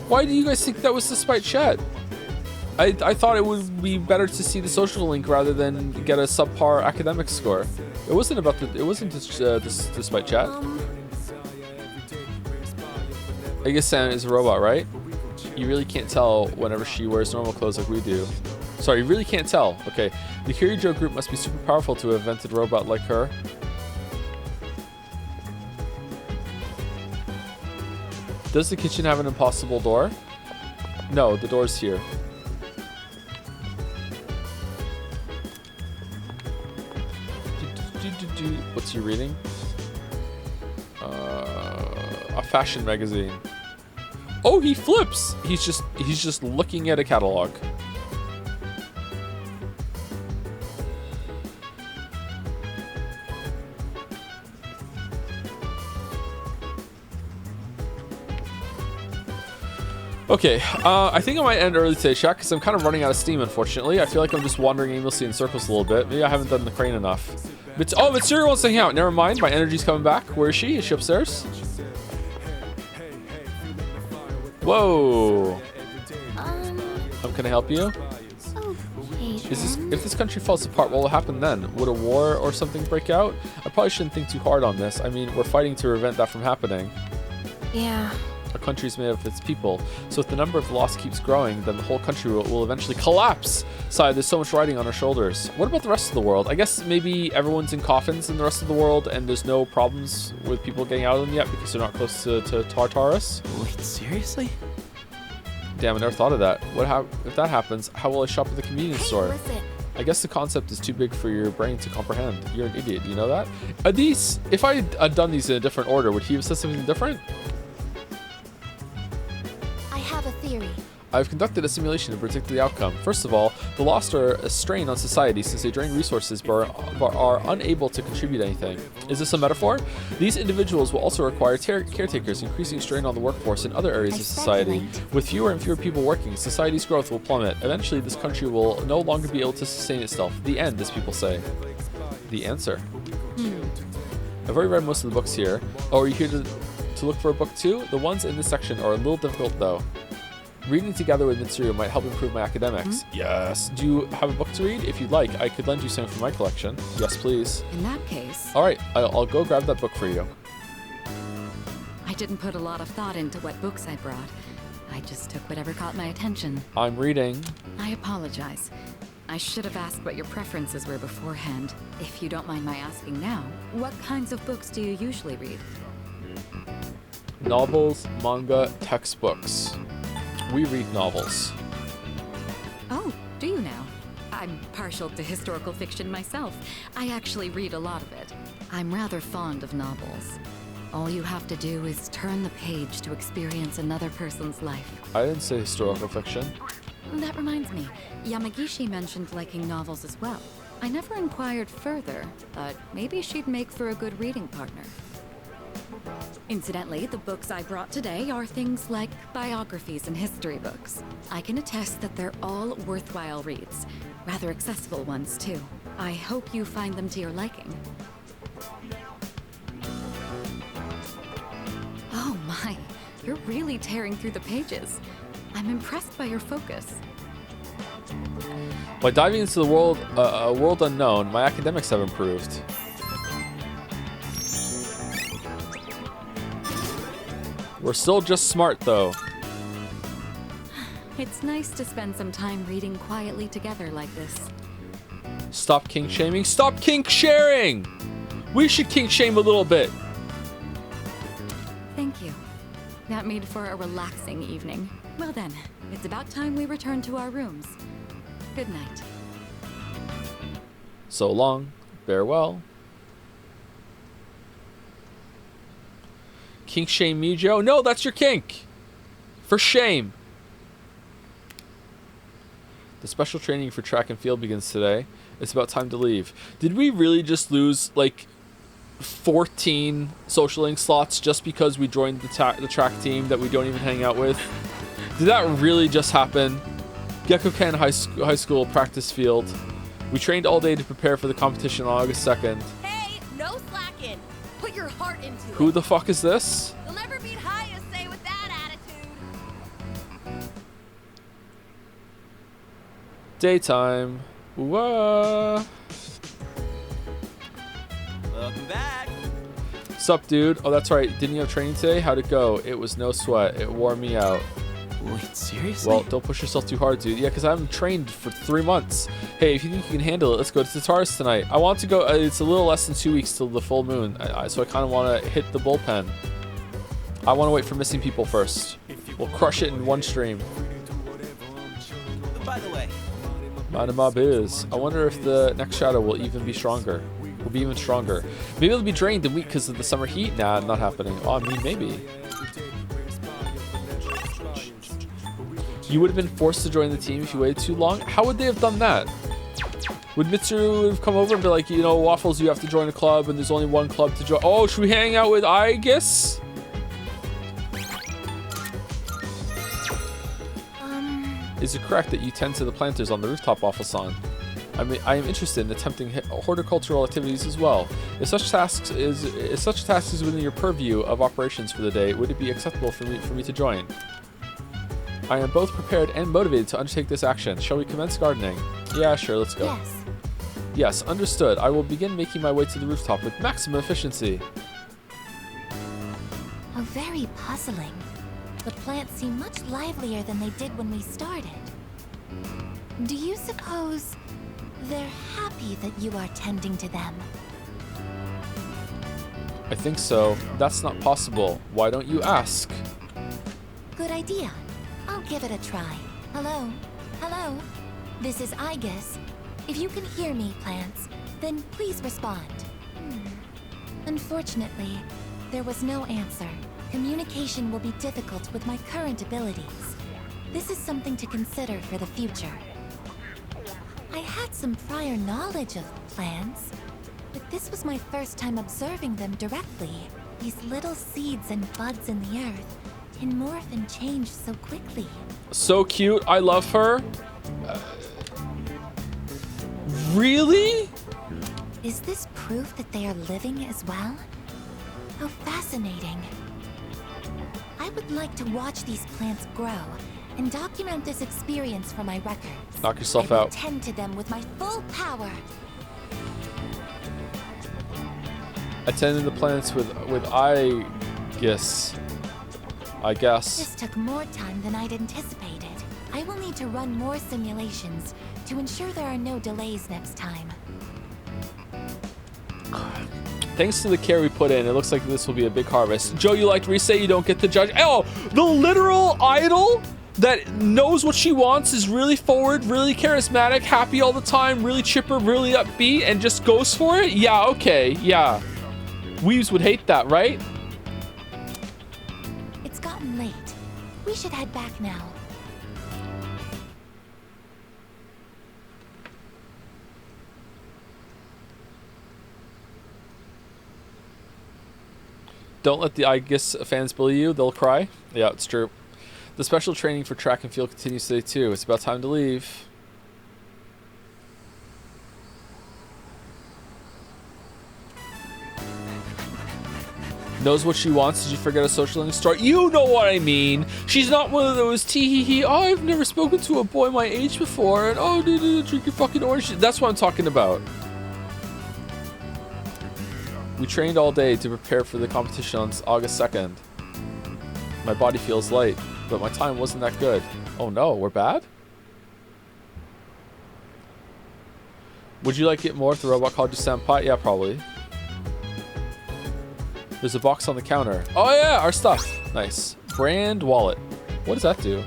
Why do you guys think that was despite chat? I thought it would be better to see the social link rather than get a subpar academic score. It wasn't about the. It wasn't despite chat. I guess Sam is a robot, right? You really can't tell whenever she wears normal clothes like we do. Sorry, you really can't tell. Okay, the Kirijo group must be super powerful to have invented a robot like her. Does the kitchen have an impossible door? No, the door's here. What's he reading? A fashion magazine. Oh, he flips. He's just looking at a catalog. Okay, I think I might end early today, chat, because I'm kind of running out of steam, unfortunately. I feel like I'm just wandering aimlessly in circles a little bit. Maybe I haven't done the crane enough. But oh, Mitsuru wants to hang out. Never mind, my energy's coming back. Where is she? Is she upstairs? Whoa. Can I help you? Okay, If this country falls apart, what will happen then? Would a war or something break out? I probably shouldn't think too hard on this. I mean, we're fighting to prevent that from happening. Yeah. A country is made of its people, so if the number of lost keeps growing, then the whole country will eventually collapse. Sigh, there's so much riding on our shoulders. What about the rest of the world? I guess maybe everyone's in coffins in the rest of the world, and there's no problems with people getting out of them yet because they're not close to Tartarus. Wait, seriously? Damn, I never thought of that. If that happens, how will I shop at the convenience store? Listen. I guess the concept is too big for your brain to comprehend. You're an idiot, you know that? If I had done these in a different order, would he have said something different? I have a theory. I've conducted a simulation to predict the outcome. First of all, the lost are a strain on society since they drain resources but are unable to contribute anything. Is this a metaphor? These individuals will also require caretakers, increasing strain on the workforce in other areas of society. With fewer and fewer people working, society's growth will plummet. Eventually, this country will no longer be able to sustain itself. The end, as people say. The answer. I've already read most of the books here. Oh, are you here to look for a book too? The ones in this section are a little difficult though. Reading together with Mitsuru might help improve my academics. Yes. Do you have a book to read? If you'd like, I could lend you some from my collection. Yes, please. In that case... All right, I'll go grab that book for you. I didn't put a lot of thought into what books I brought. I just took whatever caught my attention. I'm reading. I apologize. I should have asked what your preferences were beforehand. If you don't mind my asking now, what kinds of books do you usually read? Novels, manga, textbooks. We read novels. Oh, do you now? I'm partial to historical fiction myself. I actually read a lot of it. I'm rather fond of novels. All you have to do is turn the page to experience another person's life. I didn't say historical fiction. That reminds me, Yamagishi mentioned liking novels as well. I never inquired further, but maybe she'd make for a good reading partner. Incidentally, the books I brought today are things like biographies and history books. I can attest that they're all worthwhile reads. Rather accessible ones, too. I hope you find them to your liking. Oh my, you're really tearing through the pages. I'm impressed by your focus. By diving into the world, a world unknown, my academics have improved. We're still just smart, though. It's nice to spend some time reading quietly together like this. Stop kink shaming. Stop kink sharing! We should kink shame a little bit. Thank you. That made for a relaxing evening. Well then, it's about time we return to our rooms. Good night. So long. Farewell. Kink shame me, Joe? No, that's your kink. For shame. The special training for track and field begins today. It's about time to leave. Did we really just lose, like, 14 social link slots just because we joined the track team that we don't even hang out with? Did that really just happen? Gekuken High School practice field. We trained all day to prepare for the competition on August 2nd. Hey, no slacking. Put your heart into it. Who the fuck is this? You'll never beat Hayase with that attitude. Daytime. Whoa. Welcome back. Sup, dude? Oh, that's right. Didn't you have training today? How'd it go? It was no sweat. It wore me out. Wait, seriously? Well, don't push yourself too hard, dude. Yeah, because I haven't trained for 3 months. Hey, if you think you can handle it, let's go to Tataris tonight. I want to go. It's a little less than 2 weeks till the full moon, so I kind of want to hit the bullpen. I want to wait for missing people first. We'll crush it in one stream. By the way, Minding my biz. I wonder if the next shadow will even be stronger. Will be even stronger. Maybe it'll be drained and weak because of the summer heat. Nah, not happening. Oh, I mean, maybe. You would have been forced to join the team if you waited too long. How would they have done that? Would Mitsuru have come over and be like, you know, Waffles, you have to join a club and there's only one club to join? Oh, should we hang out with Aegis? Is it correct that you tend to the planters on the rooftop, Waffles-san? I mean, I am interested in attempting horticultural activities as well. If such a task is within your purview of operations for the day, would it be acceptable for me to join? I am both prepared and motivated to undertake this action. Shall we commence gardening? Yeah, sure, let's go. Yes. Yes, understood. I will begin making my way to the rooftop with maximum efficiency. Oh, very puzzling. The plants seem much livelier than they did when we started. Do you suppose they're happy that you are tending to them? I think so. That's not possible. Why don't you ask? Good idea. I'll give it a try. Hello? Hello? This is Aegis. If you can hear me, plants, then please respond. Unfortunately, there was no answer. Communication will be difficult with my current abilities. This is something to consider for the future. I had some prior knowledge of plants, but this was my first time observing them directly. These little seeds and buds in the earth can morph and change so quickly. So cute. I love her. Really? Is this proof that they are living as well? How fascinating. I would like to watch these plants grow and document this experience for my records. Knock yourself I will out. tend to them with my full power. Attending the planets with Aegis. I guess. This took more time than I'd anticipated. I will need to run more simulations to ensure there are no delays next time. Thanks to the care we put in, it looks like this will be a big harvest. Joe, you like to say you don't get to judge. Oh, the literal idol that knows what she wants, is really forward, really charismatic, happy all the time, really chipper, really upbeat, and just goes for it? Yeah, okay, yeah. Weaves would hate that, right? It's gotten late. We should head back now. Don't let the Aegis fans bully you, they'll cry. Yeah, it's true. The special training for track and field continues today too. It's about time to leave. Knows what she wants. Did you forget a social story? You know what I mean. She's not one of those tee-hee-hee, oh, I've never spoken to a boy my age before, and oh, drink your fucking orange. That's what I'm talking about. We trained all day to prepare for the competition on August 2nd. My body feels light, but my time wasn't that good. Oh no, we're bad? Would you like it more if the robot called you Senpai? Yeah, probably. There's a box on the counter. Oh yeah, our stuff. Nice. Brand wallet. What does that do?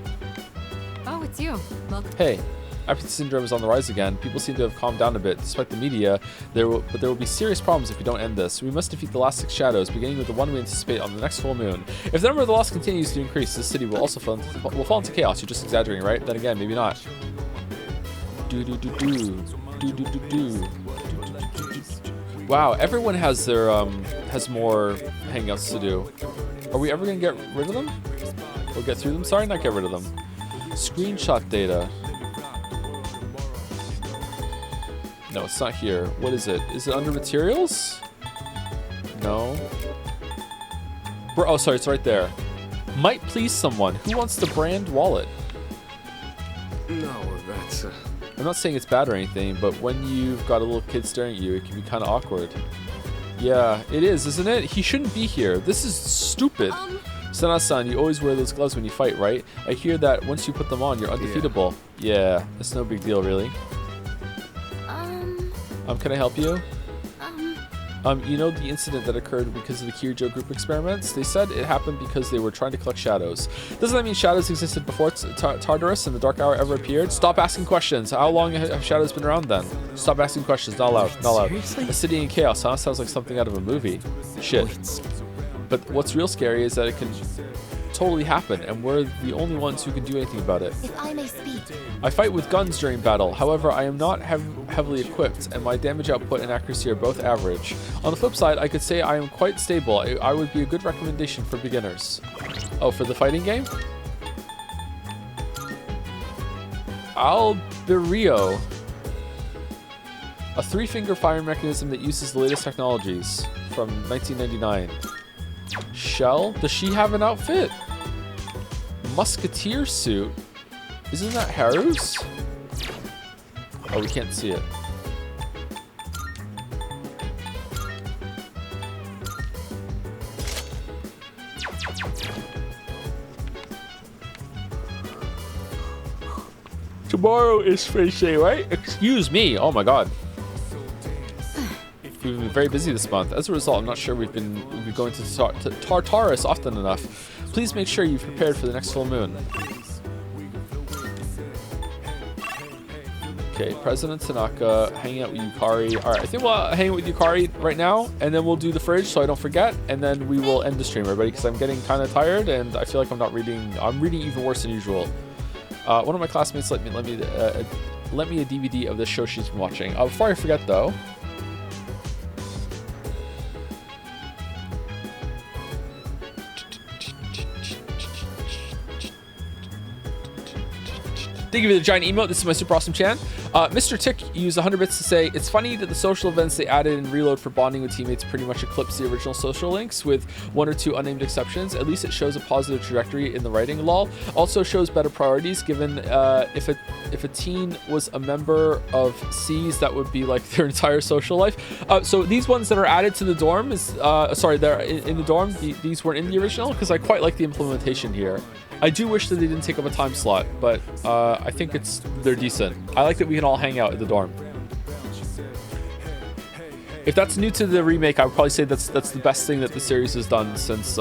Oh, it's you. Welcome. Hey, apathy syndrome is on the rise again. People seem to have calmed down a bit, despite the media. But there will be serious problems if we don't end this. We must defeat the last 6 shadows, beginning with the one we anticipate on the next full moon. If the number of the lost continues to increase, this city will also fall into chaos. You're just exaggerating, right? Then again, maybe not. Wow, everyone has their has more hangouts to do. Are we ever gonna get rid of them? Or get through them? Sorry, not get rid of them. Screenshot data. No, it's not here. What is it? Is it under materials? No. Oh, sorry, it's right there. Might please someone. Who wants the brand wallet? No, that's I'm not saying it's bad or anything, but when you've got a little kid staring at you, it can be kind of awkward. Yeah, it is, isn't it? He shouldn't be here. This is stupid. Sana-san, you always wear those gloves when you fight, right? I hear that once you put them on, you're undefeatable. Yeah, it's no big deal, really. Can I help you? You know the incident that occurred because of the Kirijo group experiments? They said it happened because they were trying to collect shadows. Doesn't that mean shadows existed before Tartarus and the Dark Hour ever appeared? Stop asking questions. How long have shadows been around then? Stop asking questions. Not allowed. Not allowed. Seriously? A city in chaos, huh? Sounds like something out of a movie. Shit. But what's real scary is that it can totally happen, and we're the only ones who can do anything about it. If I may speak. I fight with guns during battle. However, I am not heavily equipped, and my damage output and accuracy are both average. On the flip side, I could say I am quite stable. I would be a good recommendation for beginners. Oh, for the fighting game? Alberio. A 3-finger firing mechanism that uses the latest technologies from 1999. Shell? Does she have an outfit? Musketeer suit? Isn't that Haru's? Oh, we can't see it. Tomorrow is Fish Day, right? Excuse me. Oh my god. We've been very busy this month. As a result, I'm not sure we've been going to Tartarus often enough. Please make sure you've prepared for the next full moon. Okay, President Tanaka, hanging out with Yukari. Alright, I think we'll hang out with Yukari right now, and then we'll do the fridge so I don't forget, and then we will end the stream, everybody, because I'm getting kind of tired, and I feel like I'm not reading. I'm reading even worse than usual. One of my classmates let me a DVD of this show she's been watching. Before I forget, though, thank you for the giant emote. This is my super awesome Chan. Mr. Tick used 100 bits to say, it's funny that the social events they added in Reload for bonding with teammates pretty much eclipse the original social links with 1 or 2 unnamed exceptions. At least it shows a positive trajectory in the writing. Lol. Also shows better priorities given if a teen was a member of C's, that would be like their entire social life. So these ones that are added to the dorm is, they're in the dorm. These weren't in the original because I quite like the implementation here. I do wish that they didn't take up a time slot, but I think they're decent. I like that we can all hang out at the dorm. If that's new to the remake, I would probably say that's the best thing that the series has done since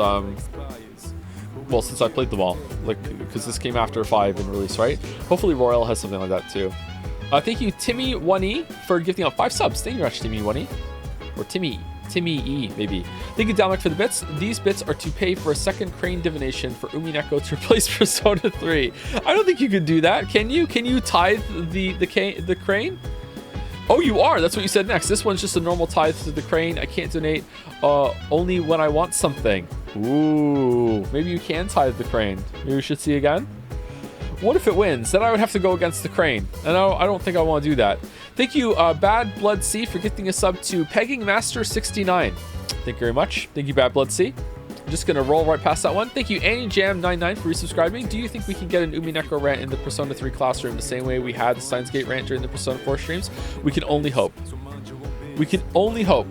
since I played them all. Like, because this came after 5 in release, right? Hopefully Royal has something like that too. Thank you Timmy1E for gifting out 5 subs. Thank you very much, Timmy1E. Or Timmy E, maybe. Thank you, Dominic, for the bits. These bits are to pay for a second crane divination for Umineko to replace Persona 3. I don't think you can do that. Can you? Can you tithe the crane? Oh, you are. That's what you said next. This one's just a normal tithe to the crane. I can't donate only when I want something. Ooh, maybe you can tithe the crane. Maybe we should see again. What if it wins? Then I would have to go against the crane. And I don't think I want to do that. Thank you, Bad Blood C, for gifting a sub to Pegging Master 69. Thank you very much. Thank you, Bad Blood C. I'm just going to roll right past that one. Thank you, Annie Jam 99 for resubscribing. Do you think we can get an Umineko rant in the Persona 3 classroom the same way we had the Steins Gate rant during the Persona 4 streams? We can only hope. We can only hope.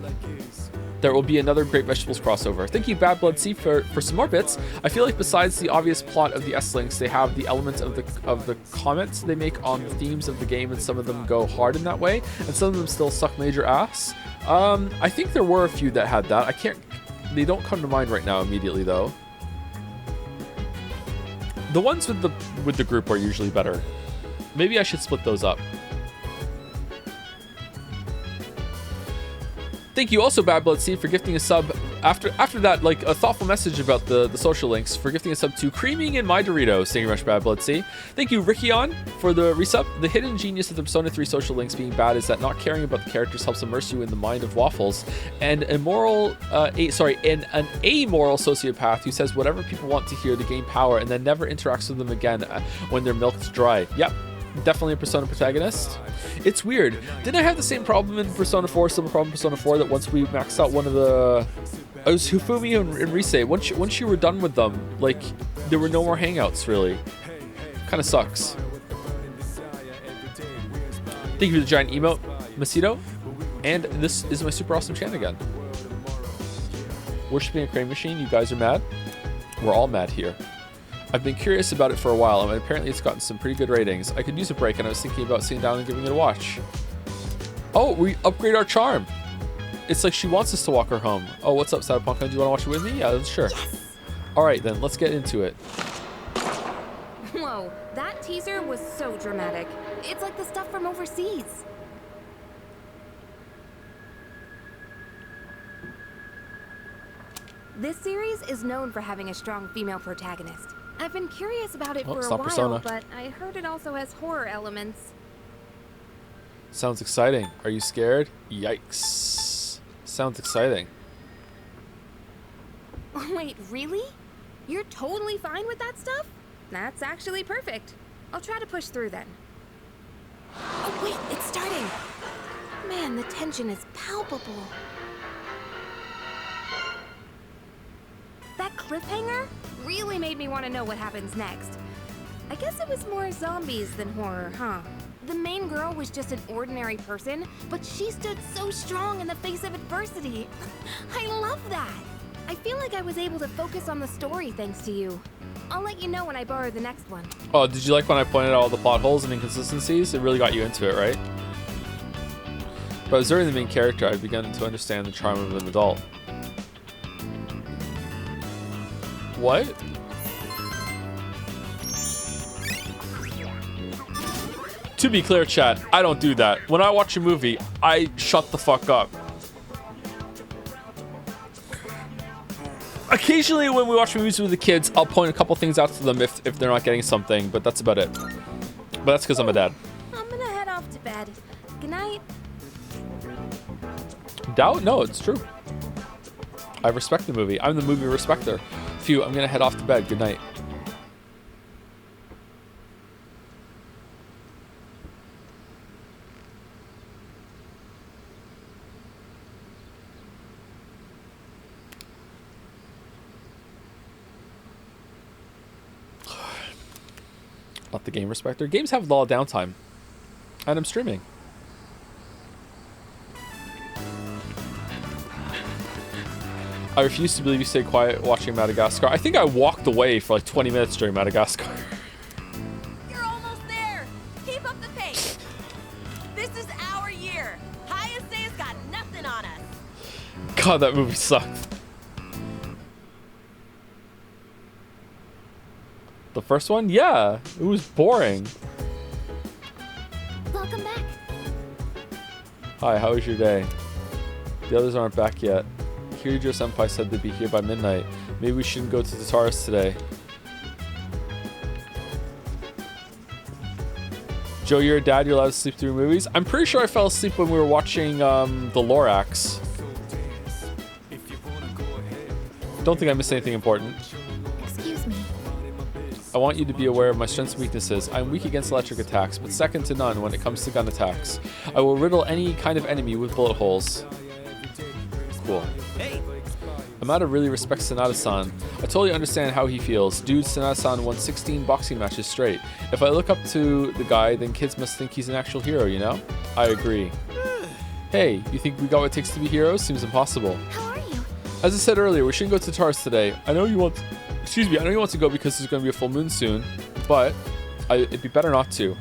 There will be another Great Vegetables crossover. Thank you, Bad Blood C, for some more bits. I feel like besides the obvious plot of the S-Links, they have the elements of the comments they make on the themes of the game, and some of them go hard in that way, and some of them still suck major ass. I think there were a few that had that. They don't come to mind right now immediately, though. The ones with the group are usually better. Maybe I should split those up. Thank you also, Bad Blood C, for gifting a sub after that, like a thoughtful message about the social links, for gifting a sub to Creaming in My Doritos. Thank you very much, Bad Blood C. Thank you, Rickion, for the resub. The hidden genius of the Persona 3 social links being bad is that not caring about the characters helps immerse you in the mind of Waffles, and an amoral sociopath who says whatever people want to hear to gain power and then never interacts with them again when they're milked dry. Yep. Definitely a Persona protagonist. It's weird. Didn't I have the same problem in Persona 4, similar problem in Persona 4, that once we maxed out one of the... It was Hifumi and Rise. Once you were done with them, like, there were no more hangouts, really. Kind of sucks. Thank you for the giant emote, Macedo. And this is my super awesome chant again. Worshipping a crane machine, you guys are mad? We're all mad here. I've been curious about it for a while, and apparently it's gotten some pretty good ratings. I could use a break, and I was thinking about sitting down and giving it a watch. Oh, we upgrade our charm. It's like she wants us to walk her home. Oh, what's up, Cyberpunk? Do you want to watch it with me? Yeah, sure. Yes. All right, then. Let's get into it. Whoa, that teaser was so dramatic. It's like the stuff from overseas. This series is known for having a strong female protagonist. I've been curious about it for a while, Persona. but I heard it also has horror elements. Sounds exciting. Are you scared? Yikes. Sounds exciting. Wait, really? You're totally fine with that stuff? That's actually perfect. I'll try to push through then. Oh wait, it's starting! Man, the tension is palpable. That cliffhanger really made me want to know what happens next. I guess it was more zombies than horror, huh? The main girl was just an ordinary person, but she stood so strong in the face of adversity. I love that! I feel like I was able to focus on the story thanks to you. I'll let you know when I borrow the next one. Oh, did you like when I pointed out all the plot holes and inconsistencies? It really got you into it, right? By observing the main character, I've begun to understand the charm of an adult. What? To be clear, chat, I don't do that. When I watch a movie, I shut the fuck up. Occasionally when we watch movies with the kids, I'll point a couple things out to them if they're not getting something, but that's about it. But that's because I'm a dad. I'm gonna head off to bed. Good night. Doubt? No, it's true. I respect the movie. I'm the movie respecter. Phew, I'm gonna head off to bed. Good night. Not the game respecter. Games have a lot of downtime. And I'm streaming. I refuse to believe you stayed quiet watching Madagascar. I think I walked away for like 20 minutes during Madagascar. You're almost there. Keep up the pace. This is our year. Hayase got nothing on us. God, that movie sucked. The first one? Yeah. It was boring. Welcome back. Hi, how was your day? The others aren't back yet. Kirijo Senpai said they'd be here by midnight. Maybe we shouldn't go to the Taurus today. Joe, you're a dad, you're allowed to sleep through movies? I'm pretty sure I fell asleep when we were watching The Lorax. Don't think I missed anything important. Excuse me. I want you to be aware of my strengths and weaknesses. I'm weak against electric attacks, but second to none when it comes to gun attacks. I will riddle any kind of enemy with bullet holes. Cool. Amada really respects Sanada-san. I totally understand how he feels. Dude, Sanada-san won 16 boxing matches straight. If I look up to the guy, then kids must think he's an actual hero, you know? I agree. Hey, you think we got what it takes to be heroes? Seems impossible. How are you? As I said earlier, we shouldn't go to Taurus today. I know you want to go because there's going to be a full moon soon, but it'd be better not to.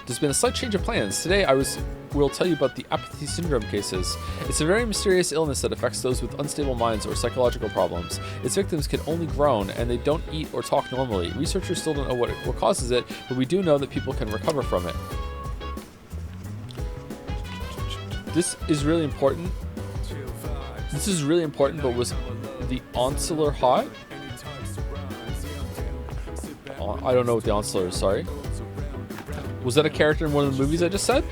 There's been a slight change of plans. Today we'll tell you about the apathy syndrome cases. It's a very mysterious illness that affects those with unstable minds or psychological problems. Its victims can only groan, and they don't eat or talk normally. Researchers still don't know what causes it, but we do know that people can recover from it. This is really important. But was the Onslaughter hot? I don't know what the Onslaughter is, sorry. Was that a character in one of the movies I just said?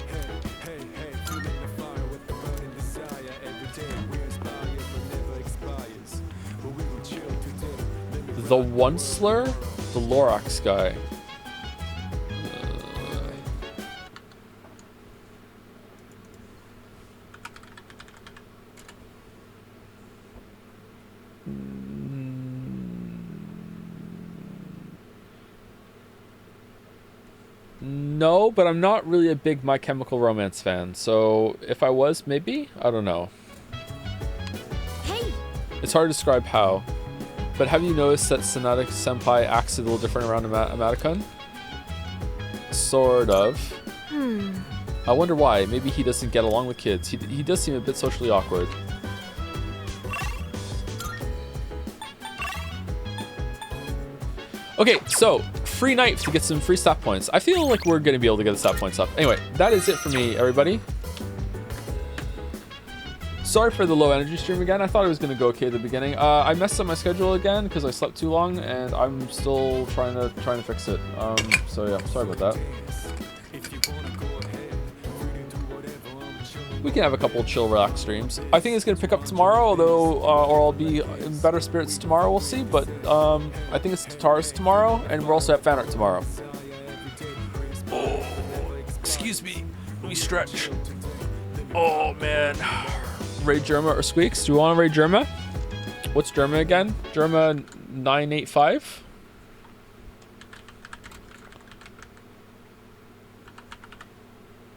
The Onslaughter? The Lorax guy. No, but I'm not really a big My Chemical Romance fan. So if I was, maybe? I don't know. Hey! It's hard to describe how. But have you noticed that Sonatic Senpai acts a little different around Amaticon? Sort of. I wonder why. Maybe he doesn't get along with kids. He does seem a bit socially awkward. Okay, so free knife to get some free stat points. I feel like we're gonna be able to get the stat points up. Anyway, that is it for me, everybody. Sorry for the low energy stream again. I thought it was gonna go okay at the beginning. I messed up my schedule again because I slept too long, and I'm still trying to fix it. So yeah, sorry about that. We can have a couple chill, relax streams. I think it's gonna pick up tomorrow, although, or I'll be in better spirits tomorrow. We'll see. But I think it's Tatars tomorrow, and we're also at fan art tomorrow. Oh, excuse me. Let me stretch. Oh man. Raid Germa or Squeaks? Do you want to raid Germa? What's Germa again? Germa 985?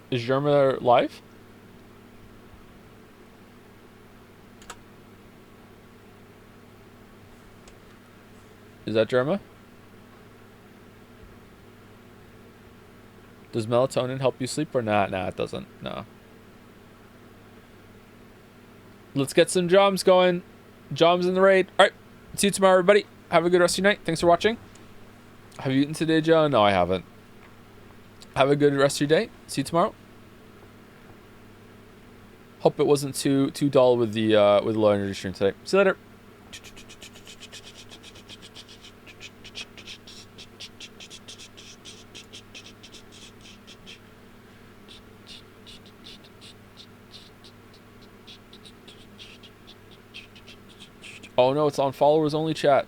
Is Germa live? Is that Germa? Does melatonin help you sleep or not? Nah, it doesn't. No. Let's get some joms going. Joms in the raid. All right. See you tomorrow, everybody. Have a good rest of your night. Thanks for watching. Have you eaten today, Joe? No, I haven't. Have a good rest of your day. See you tomorrow. Hope it wasn't too dull with the low energy stream today. See you later. Oh no, it's on followers only chat.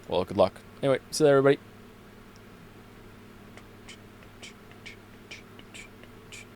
Well, good luck. Anyway, see you later, everybody.